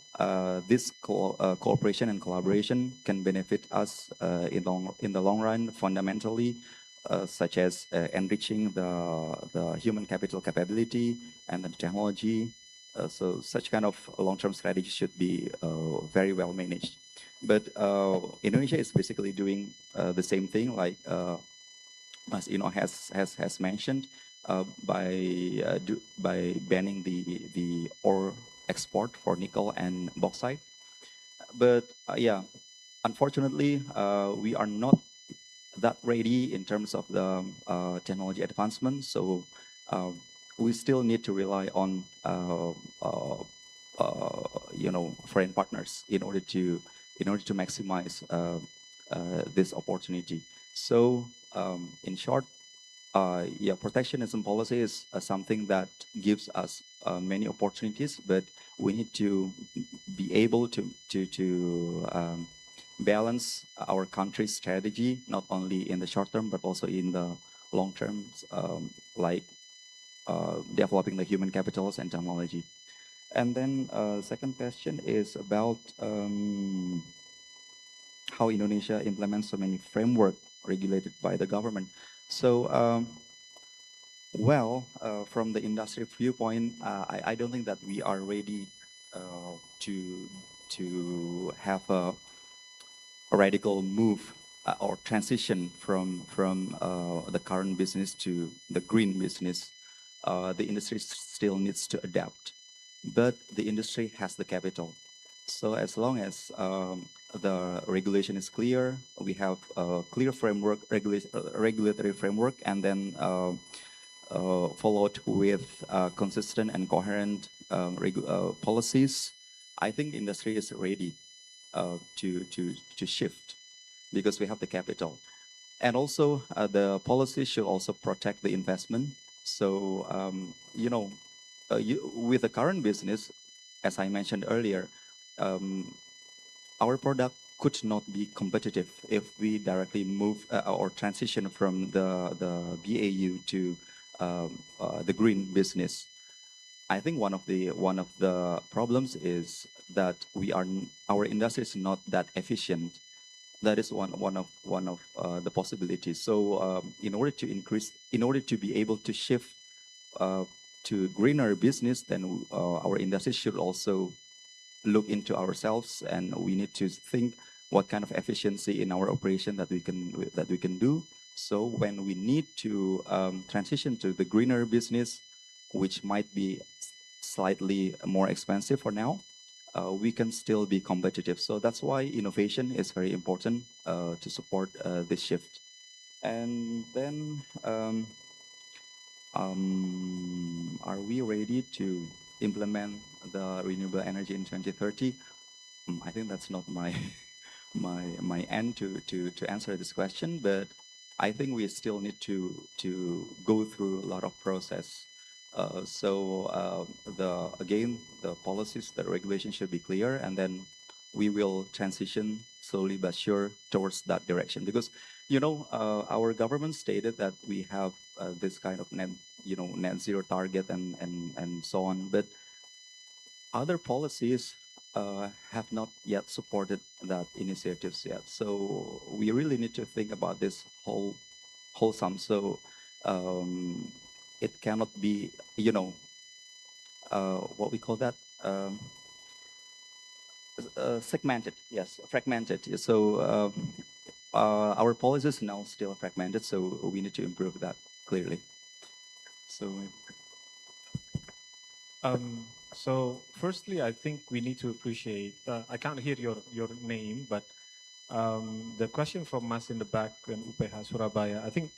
Speaker 1: this cooperation and collaboration can benefit us in the long run, fundamentally, such as enriching the human capital capability and the technology. So such kind of long-term strategy should be very well managed. But Indonesia is basically doing the same thing, like as has mentioned, by banning the ore export for nickel and bauxite. But yeah, unfortunately, we are not that ready in terms of the technology advancement. So we still need to rely on foreign partners in order to maximize this opportunity. So in short, yeah, protectionism policy is something that gives us many opportunities, but we need to be able to balance our country's strategy, not only in the short term, but also in the long term, like developing the human capitals and technology. And then second question is about how Indonesia implements so many framework regulated by the government. So, from the industry viewpoint, I don't think that we are ready to have a radical move or transition from the current business to the green business. The industry still needs to adapt, but the industry has the capital. So as long as the regulation is clear, we have a clear framework, regulatory framework, and then followed with consistent and coherent policies, I think industry is ready to shift because we have the capital. And also the policy should also protect the investment. So, with the current business, as I mentioned earlier, our product could not be competitive if we directly move or transition from the BAU to the green business. I think one of the problems is that our industry is not that efficient. That is one of the possibilities. So in order to be able to shift to greener business, then our industry should also look into ourselves, and we need to think what kind of efficiency in our operation that we can do. So when we need to transition to the greener business, which might be slightly more expensive for now, we can still be competitive. So that's why innovation is very important to support this shift. And then, are we ready to implement the renewable energy in 2030? I think that's not my my end to answer this question, but I think we still need to go through a lot of process. The policies, the regulations should be clear, and then we will transition slowly but sure towards that direction. Because our government stated that we have this kind of net zero target and so on, but other policies have not yet supported that initiatives yet. So we really need to think about this wholesome. So it cannot be, what we call that, segmented. Yes, fragmented. So our policies now still fragmented. So we need to improve that clearly. So.
Speaker 15: So firstly, I think we need to appreciate, I can't hear your name, but the question from us in the back in UPH Surabaya, I think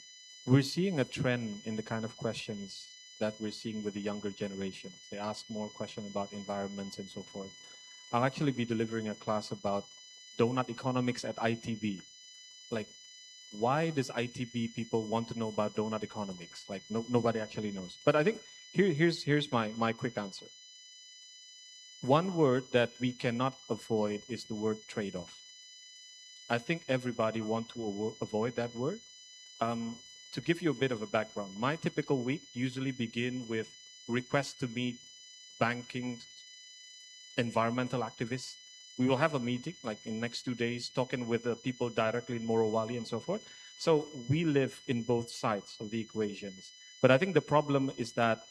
Speaker 15: we're seeing a trend in the kind of questions that we're seeing with the younger generations. They ask more questions about environments and so forth. I'll actually be delivering a class about donut economics at ITB. Like, why does ITB people want to know about donut economics? Like, nobody actually knows. But I think here's my quick answer. One word that we cannot avoid is the word trade-off. I think everybody wants to avoid that word. To give you a bit of a background, my typical week usually begin with requests to meet banking, environmental activists. We will have a meeting like in next 2 days, talking with the people directly in Morowali and so forth. So we live in both sides of the equations. But I think the problem is that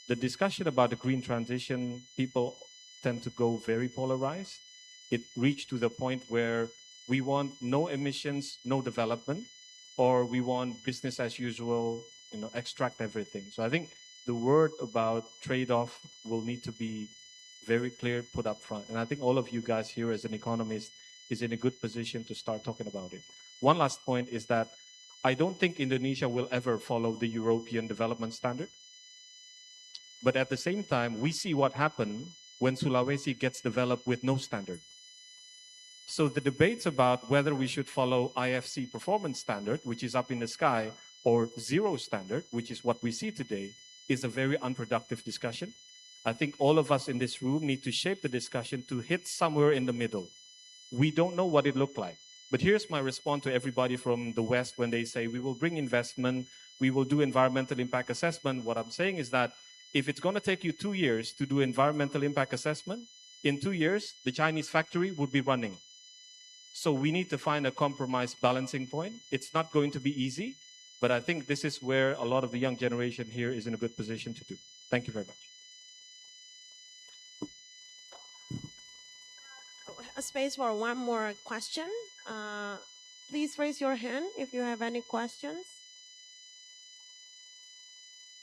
Speaker 15: the discussion about the green transition, people tend to go very polarized. It reached to the point where we want no emissions, no development, or we want business as usual, extract everything. So I think the word about trade-off will need to be very clear, put up front. And I think all of you guys here as an economist is in a good position to start talking about it. One last point is that I don't think Indonesia will ever follow the European development standard. But at the same time, we see what happened when Sulawesi gets developed with no standard. So the debates about whether we should follow IFC performance standard, which is up in the sky, or zero standard, which is what we see today, is a very unproductive discussion. I think all of us in this room need to shape the discussion to hit somewhere in the middle. We don't know what it looked like. But here's my response to everybody from the West when they say, we will bring investment, we will do environmental impact assessment. What I'm saying is that if it's going to take you 2 years to do environmental impact assessment, in 2 years, the Chinese factory would be running. So we need to find a compromise balancing point. It's not going to be easy, but I think this is where a lot of the young generation here is in a good position to do. Thank you very much.
Speaker 14: A space for one more question. Please raise your hand if you have any questions.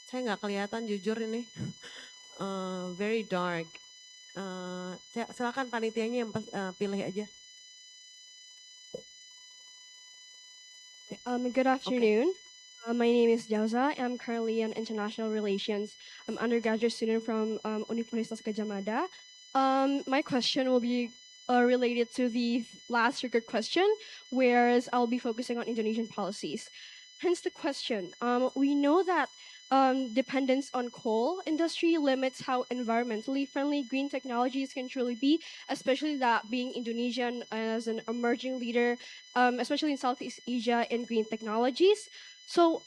Speaker 14: Saya nggak kelihatan jujur ini, very dark. Silakan panitianya yang pilih aja.
Speaker 19: Good afternoon. My name is Jauza. I'm currently an international relations undergraduate student from Universitas Gadjah Mada. My question will be related to the last record question, whereas I'll be focusing on Indonesian policies. Hence the question. We know that dependence on coal industry limits how environmentally friendly green technologies can truly be, especially that being Indonesian as an emerging leader, especially in Southeast Asia in green technologies. So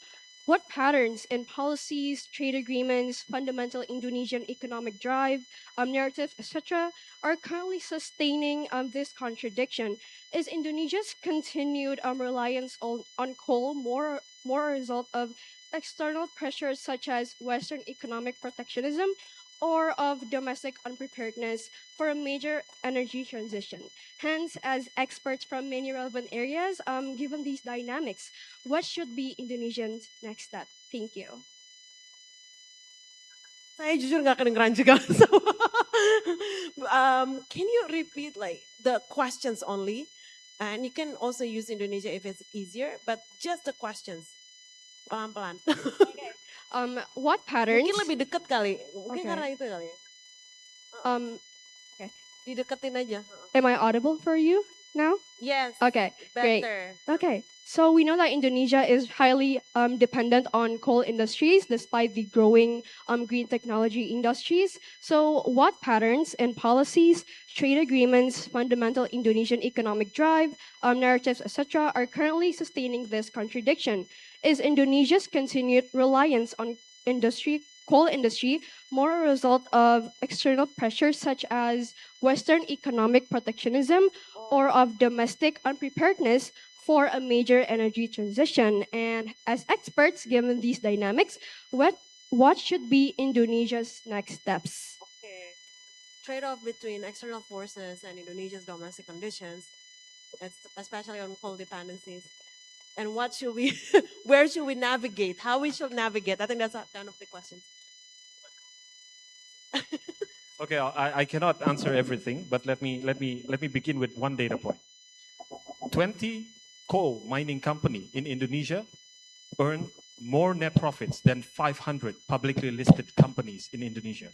Speaker 19: what patterns in policies, trade agreements, fundamental Indonesian economic drive, narrative, etc., are currently sustaining this contradiction? Is Indonesia's continued reliance on coal more a result of external pressures such as Western economic protectionism, or of domestic unpreparedness for a major energy transition. Hence, as experts from many relevant areas, given these dynamics, what should be Indonesia's next step? Thank you.
Speaker 14: Saya jujur nggak kedengeran juga. So, can you repeat like the questions only? And you can also use Indonesia if it's easier, but just the questions. Pelan-pelan.
Speaker 19: What patterns?
Speaker 14: Mungkin lebih dekat kali. Mungkin
Speaker 19: Okay.
Speaker 14: karena itu kali.
Speaker 19: Okay.
Speaker 14: Dideketin aja.
Speaker 19: Am I audible for you now?
Speaker 14: Yes.
Speaker 19: Okay, great.
Speaker 14: Better.
Speaker 19: Okay, so we know that Indonesia is highly dependent on coal industries despite the growing green technology industries. So what patterns and policies, trade agreements, fundamental Indonesian economic drive, narratives, etc. are currently sustaining this contradiction? Is Indonesia's continued reliance on coal industry more a result of external pressures such as Western economic protectionism or of domestic unpreparedness for a major energy transition? And as experts, given these dynamics, what should be Indonesia's next steps?
Speaker 14: Okay. Trade-off between external forces and Indonesia's domestic conditions, especially on coal dependencies. And what should we, where should we navigate? How we should navigate? I think that's kind of the question.
Speaker 15: Okay, I cannot answer everything, but let me begin with one data point. 20 coal mining company in Indonesia earn more net profits than 500 publicly listed companies in Indonesia.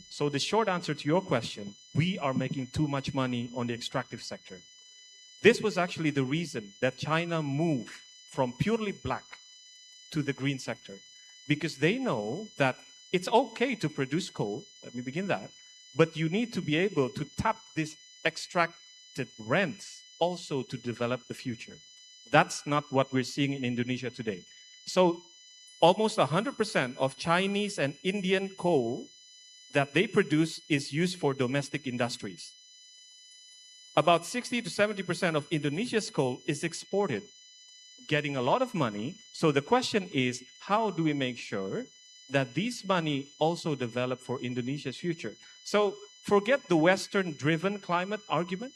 Speaker 15: So the short answer to your question, we are making too much money on the extractive sector. This was actually the reason that China moved from purely black to the green sector, because they know that it's okay to produce coal, let me begin that, but you need to be able to tap these extracted rents also to develop the future. That's not what we're seeing in Indonesia today. So almost 100% of Chinese and Indian coal that they produce is used for domestic industries. About 60 to 70% of Indonesia's coal is exported, getting a lot of money. So the question is, how do we make sure that this money also develop for Indonesia's future? So forget the Western-driven climate argument,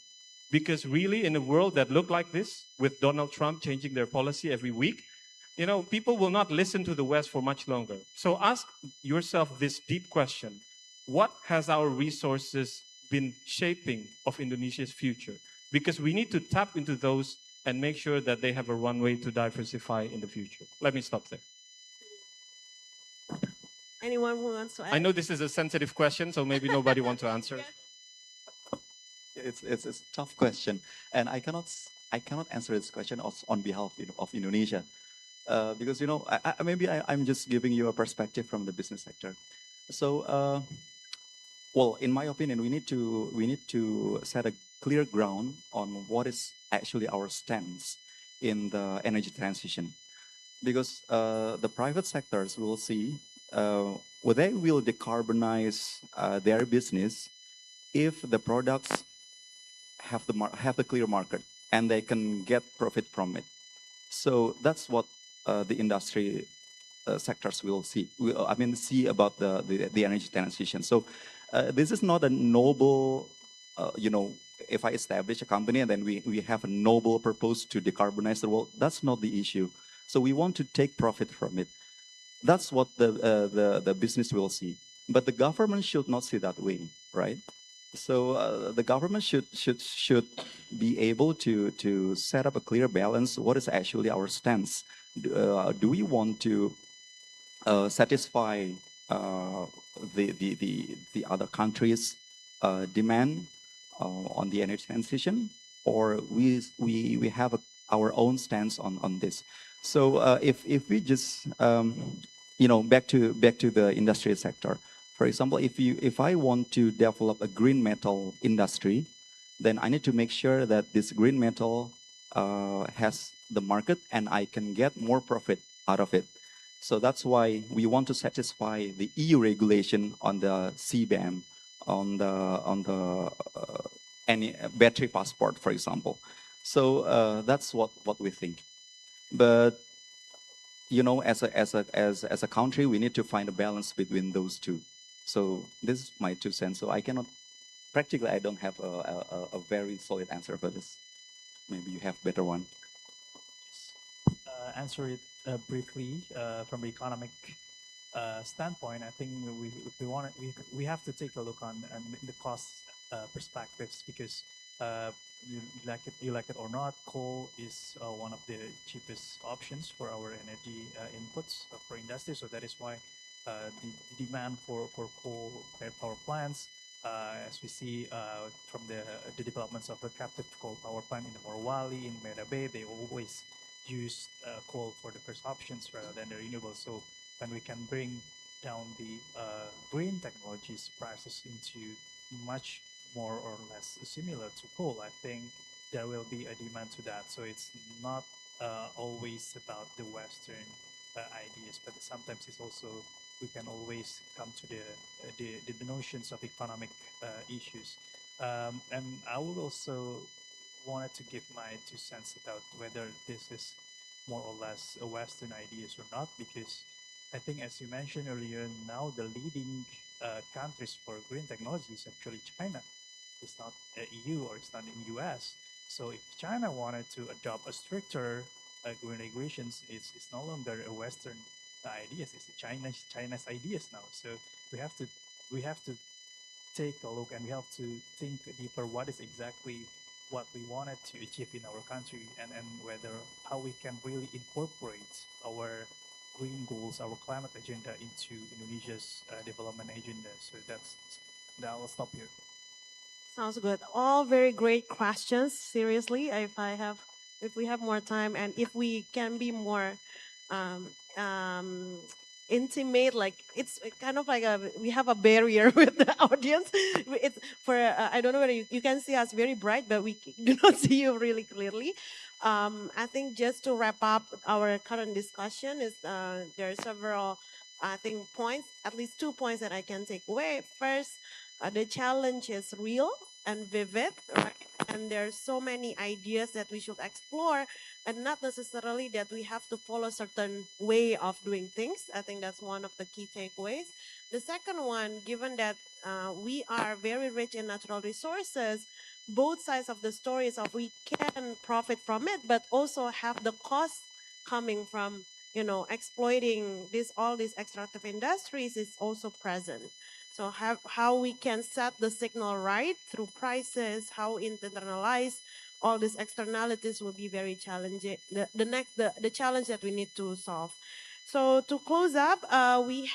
Speaker 15: because really in a world that look like this, with Donald Trump changing their policy every week, you know, people will not listen to the West for much longer. So ask yourself this deep question: what has our resources been shaping of Indonesia's future? Because we need to tap into those and make sure that they have a runway to diversify in the future. Let me stop there.
Speaker 14: Anyone who wants to add?
Speaker 15: I know this is a sensitive question, so maybe nobody wants to answer.
Speaker 1: It's a tough question, and I cannot answer this question on behalf of Indonesia, because I'm just giving you a perspective from the business sector. So, well, in my opinion, we need to set a clear ground on what is actually our stance in the energy transition, because the private sectors will see well, they will decarbonize their business if the products have the clear market and they can get profit from it. So that's what the industry sectors will see. See about the energy transition. So this is not a noble, if I establish a company and then we have a noble purpose to decarbonize the world. That's not the issue. So we want to take profit from it. That's what the business will see. But the government should not see that way, right? So the government should be able to set up a clear balance. What is actually our stance? Do we want to satisfy the other countries' demand on the energy transition, or we have our own stance on this? So if we just back to the industry sector. For example, if I want to develop a green metal industry, then I need to make sure that this green metal has the market and I can get more profit out of it. So that's why we want to satisfy the EU regulation on the CBAM, on the any battery passport, for example. So that's what we think. But as a country, we need to find a balance between those two. So this is my 2 cents. So I cannot, practically, I don't have a very solid answer for this. Maybe you have better one.
Speaker 13: Answer it briefly from the economic standpoint. I think if we want we have to take a look on the cost perspectives, because you like it or not, coal is one of the cheapest options for our energy inputs for industry. So that is why the demand for coal power plants, as we see from the developments of the captive coal power plant in the Morowali, in Merah Bay, they always use coal for the first options rather than the renewables. So when we can bring down the green technologies prices into much more or less similar to coal, I think there will be a demand to that. So it's not always about the Western ideas, but sometimes it's also, we can always come to the notions of economic issues. And I would also wanted to give my 2 cents about whether this is more or less a Western ideas or not, because I think, as you mentioned earlier, now the leading countries for green technology is actually China. It's not EU or it's not in US. So if China wanted to adopt a stricter green regulations, it's no longer a Western ideas. It's China's ideas now. So we have to take a look, and we have to think deeper what is exactly what we wanted to achieve in our country, and whether how we can really incorporate our green goals, our climate agenda into Indonesia's development agenda. So that will stop here.
Speaker 14: Sounds good. All very great questions. Seriously, if we have more time, and if we can be more um, um, intimate, like it's kind of like we have a barrier with the audience. It's for I don't know whether you can see us very bright, but we do not see you really clearly. I think just to wrap up our current discussion is there are several, I think, points, at least 2 points that I can take away. First, the challenge is real and vivid, right? And there are so many ideas that we should explore, and not necessarily that we have to follow a certain way of doing things. I think that's one of the key takeaways. The second one, given that we are very rich in natural resources, both sides of the story is of we can profit from it, but also have the cost coming from exploiting all these extractive industries is also present. So how we can set the signal right through prices, how we internalize all these externalities will be very challenging. The challenge that we need to solve. So to close up, we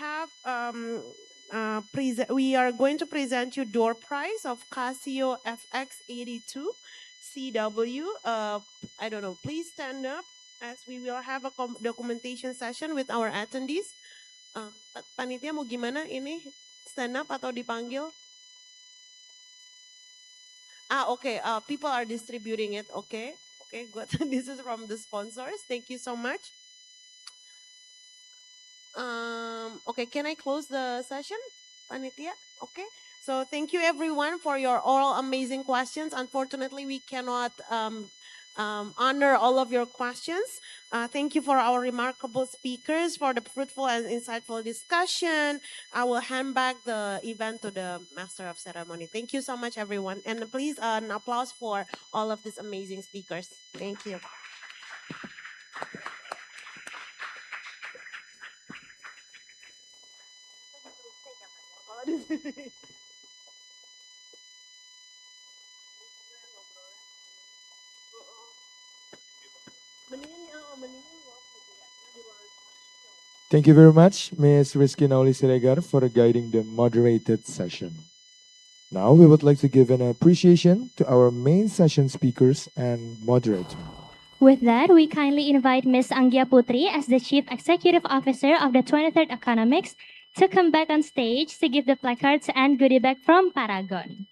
Speaker 14: are going to present you door prize of Casio FX82 CW. I don't know. Please stand up, as we will have a documentation session with our attendees. Panitia mau gimana ini? Stand up atau dipanggil? Okay. People are distributing it. Okay, good. This is from the sponsors. Thank you so much. Okay, can I close the session, Panitia? Okay. So thank you everyone for your all amazing questions. Unfortunately, we cannot honor all of your questions. Thank you for our remarkable speakers for the fruitful and insightful discussion. I will hand back the event to the Master of Ceremony. Thank you so much, everyone. And please, an applause for all of these amazing speakers. Thank you.
Speaker 5: Thank you very much, Ms. Rizky Nauli Siregar, for guiding the moderated session. Now we would like to give an appreciation to our main session speakers and moderator.
Speaker 4: With that, we kindly invite Ms. Anggia Putri as the Chief Executive Officer of the 23rd Economix to come back on stage to give the placards and goodie bag from Paragon.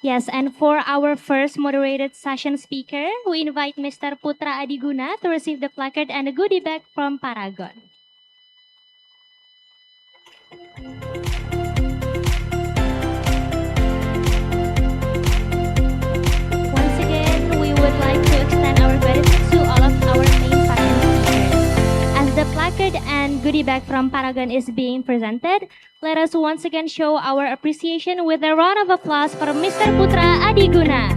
Speaker 4: Yes, and for our first moderated session speaker, we invite Mr. Putra Adiguna to receive the placard and a goodie bag from Paragon. Once again, we would like to extend our gratitude to all of and goodie bag from Paragon is being presented, let us once again show our appreciation with a round of applause for Mr. Putra Adiguna.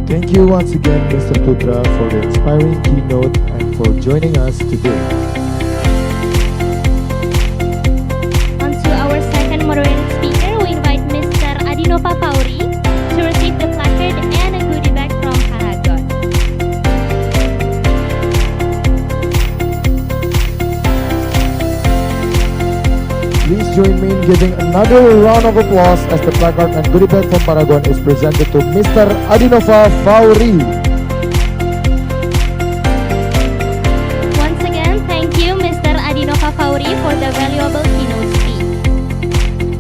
Speaker 5: Thank you once again, Mr. Putra, for the inspiring keynote and for joining us today.
Speaker 4: On to our second moderated speaker, we invite Mr. Adinova Pauri to receive the placard and a goodie bag from Paragon.
Speaker 5: Please join me in giving another round of applause as the placard and goodie bag from Paragon is presented to Mr. Adinova Fauri.
Speaker 4: Once again, thank you, Mr. Adinova Fauri, for the valuable keynote speech.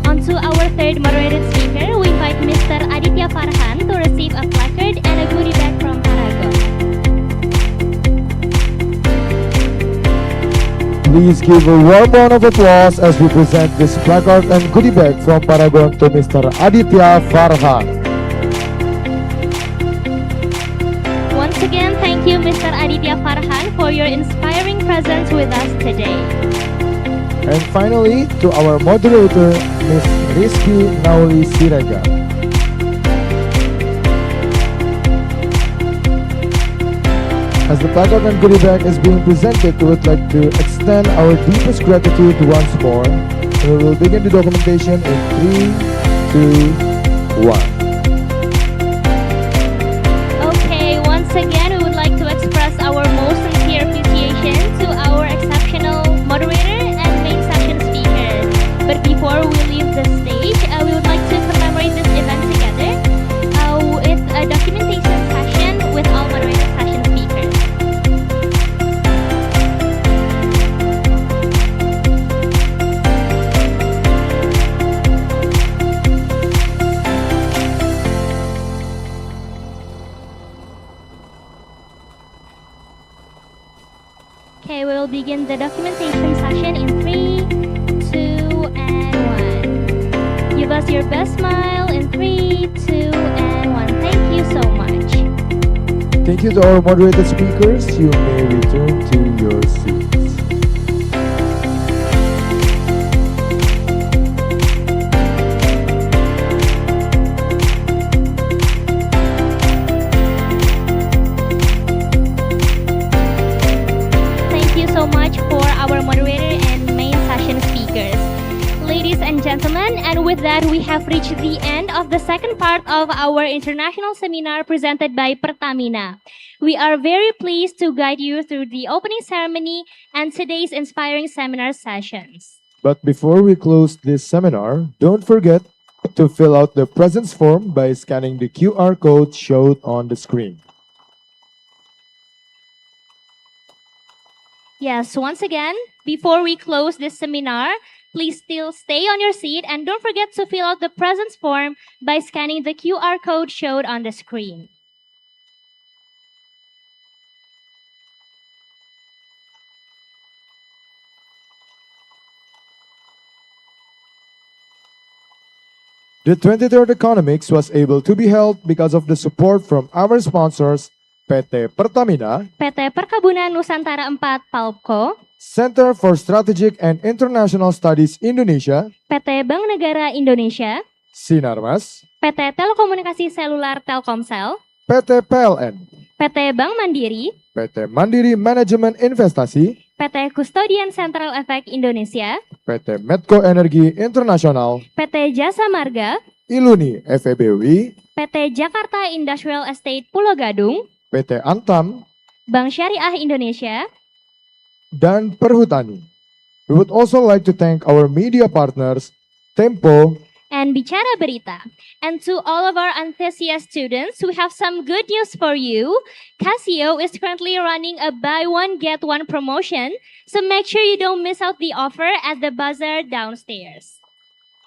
Speaker 4: On to our third moderated speaker, we invite Mr. Aditya Farhan to receive a placard and a goodie bag from Paragon.
Speaker 5: Please give a warm round of applause as we present this placard and goodie bag from Paragon to Mr. Aditya Farhan.
Speaker 4: Once again, thank you, Mr. Aditya Farhan, for your inspiring presence with us today.
Speaker 5: And finally, to our moderator, Ms. Rizky Nauli Siraga. As the placard and goodie bag is being presented, we would like to extend our deepest gratitude once more. And we will begin the documentation in 3, 2, 1.
Speaker 4: Okay, once again, we would like to express our most sincere appreciation to our exceptional moderator and main session speaker. But before we leave the stage, we would like to commemorate this event together with a documentation session with all moderator session speakers. Okay, we will begin the documentation session in 3, 2, and 1. Give us your best smile in 3, 2, and 1. Thank you so much.
Speaker 5: Thank you to our moderated speakers. You may return to your seats.
Speaker 4: Thank you so much for our moderator and main session speakers. Ladies and gentlemen, and with that, we have reached the end of the second part of our international seminar presented by Pertamina. We are very pleased to guide you through the opening ceremony and today's inspiring seminar sessions.
Speaker 5: But before we close this seminar, don't forget to fill out the presence form by scanning the QR code showed on the screen.
Speaker 4: Yes, once again, before we close this seminar, please still stay on your seat and don't forget to fill out the presence form by scanning the QR code showed on the screen.
Speaker 5: The 23rd Economix was able to be held because of the support from our sponsors, PT Pertamina,
Speaker 4: PT Perkebunan Nusantara 4 Palpco,
Speaker 5: Center for Strategic and International Studies Indonesia,
Speaker 4: PT Bank Negara Indonesia,
Speaker 5: Sinarmas,
Speaker 4: PT Telekomunikasi Seluler Telkomsel,
Speaker 5: PT PLN,
Speaker 4: PT Bank Mandiri,
Speaker 5: PT Mandiri Manajemen Investasi,
Speaker 4: PT Kustodian Central Efek Indonesia,
Speaker 5: PT Medco Energi Internasional,
Speaker 4: PT Jasa Marga,
Speaker 5: Iluni FEBUI,
Speaker 4: PT Jakarta Industrial Estate Pulau Gadung,
Speaker 5: PT Antam,
Speaker 4: Bank Syariah Indonesia,
Speaker 5: dan Perhutani. We would also like to thank our media partners, Tempo,
Speaker 4: and Bicara Berita. And to all of our enthusiast students, we have some good news for you. Casio is currently running a buy one get one promotion, so make sure you don't miss out the offer at the bazaar downstairs.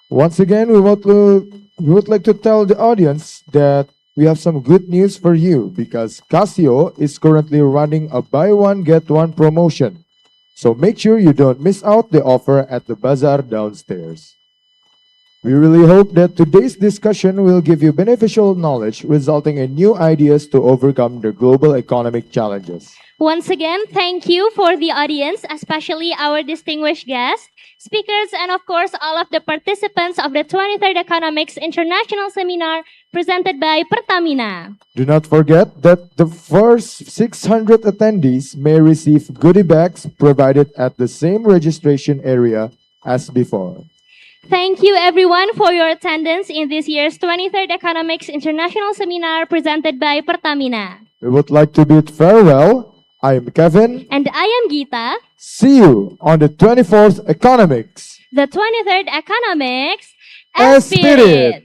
Speaker 5: Once again, we would like to tell the audience that we have some good news for you because Casio is currently running a buy one get one promotion. So make sure you don't miss out the offer at the bazaar downstairs. We really hope that today's discussion will give you beneficial knowledge, resulting in new ideas to overcome the global economic challenges.
Speaker 4: Once again, thank you for the audience, especially our distinguished guests, speakers, and of course, all of the participants of the 23rd Economics International Seminar presented by Pertamina.
Speaker 5: Do not forget that the first 600 attendees may receive goodie bags provided at the same registration area as before.
Speaker 4: Thank you everyone for your attendance in this year's 23rd Economics International Seminar presented by Pertamina.
Speaker 5: We would like to bid farewell. I am Kevin.
Speaker 4: And I am Gita.
Speaker 5: See you on the 24th Economics.
Speaker 4: The 23rd Economics
Speaker 5: Spirit.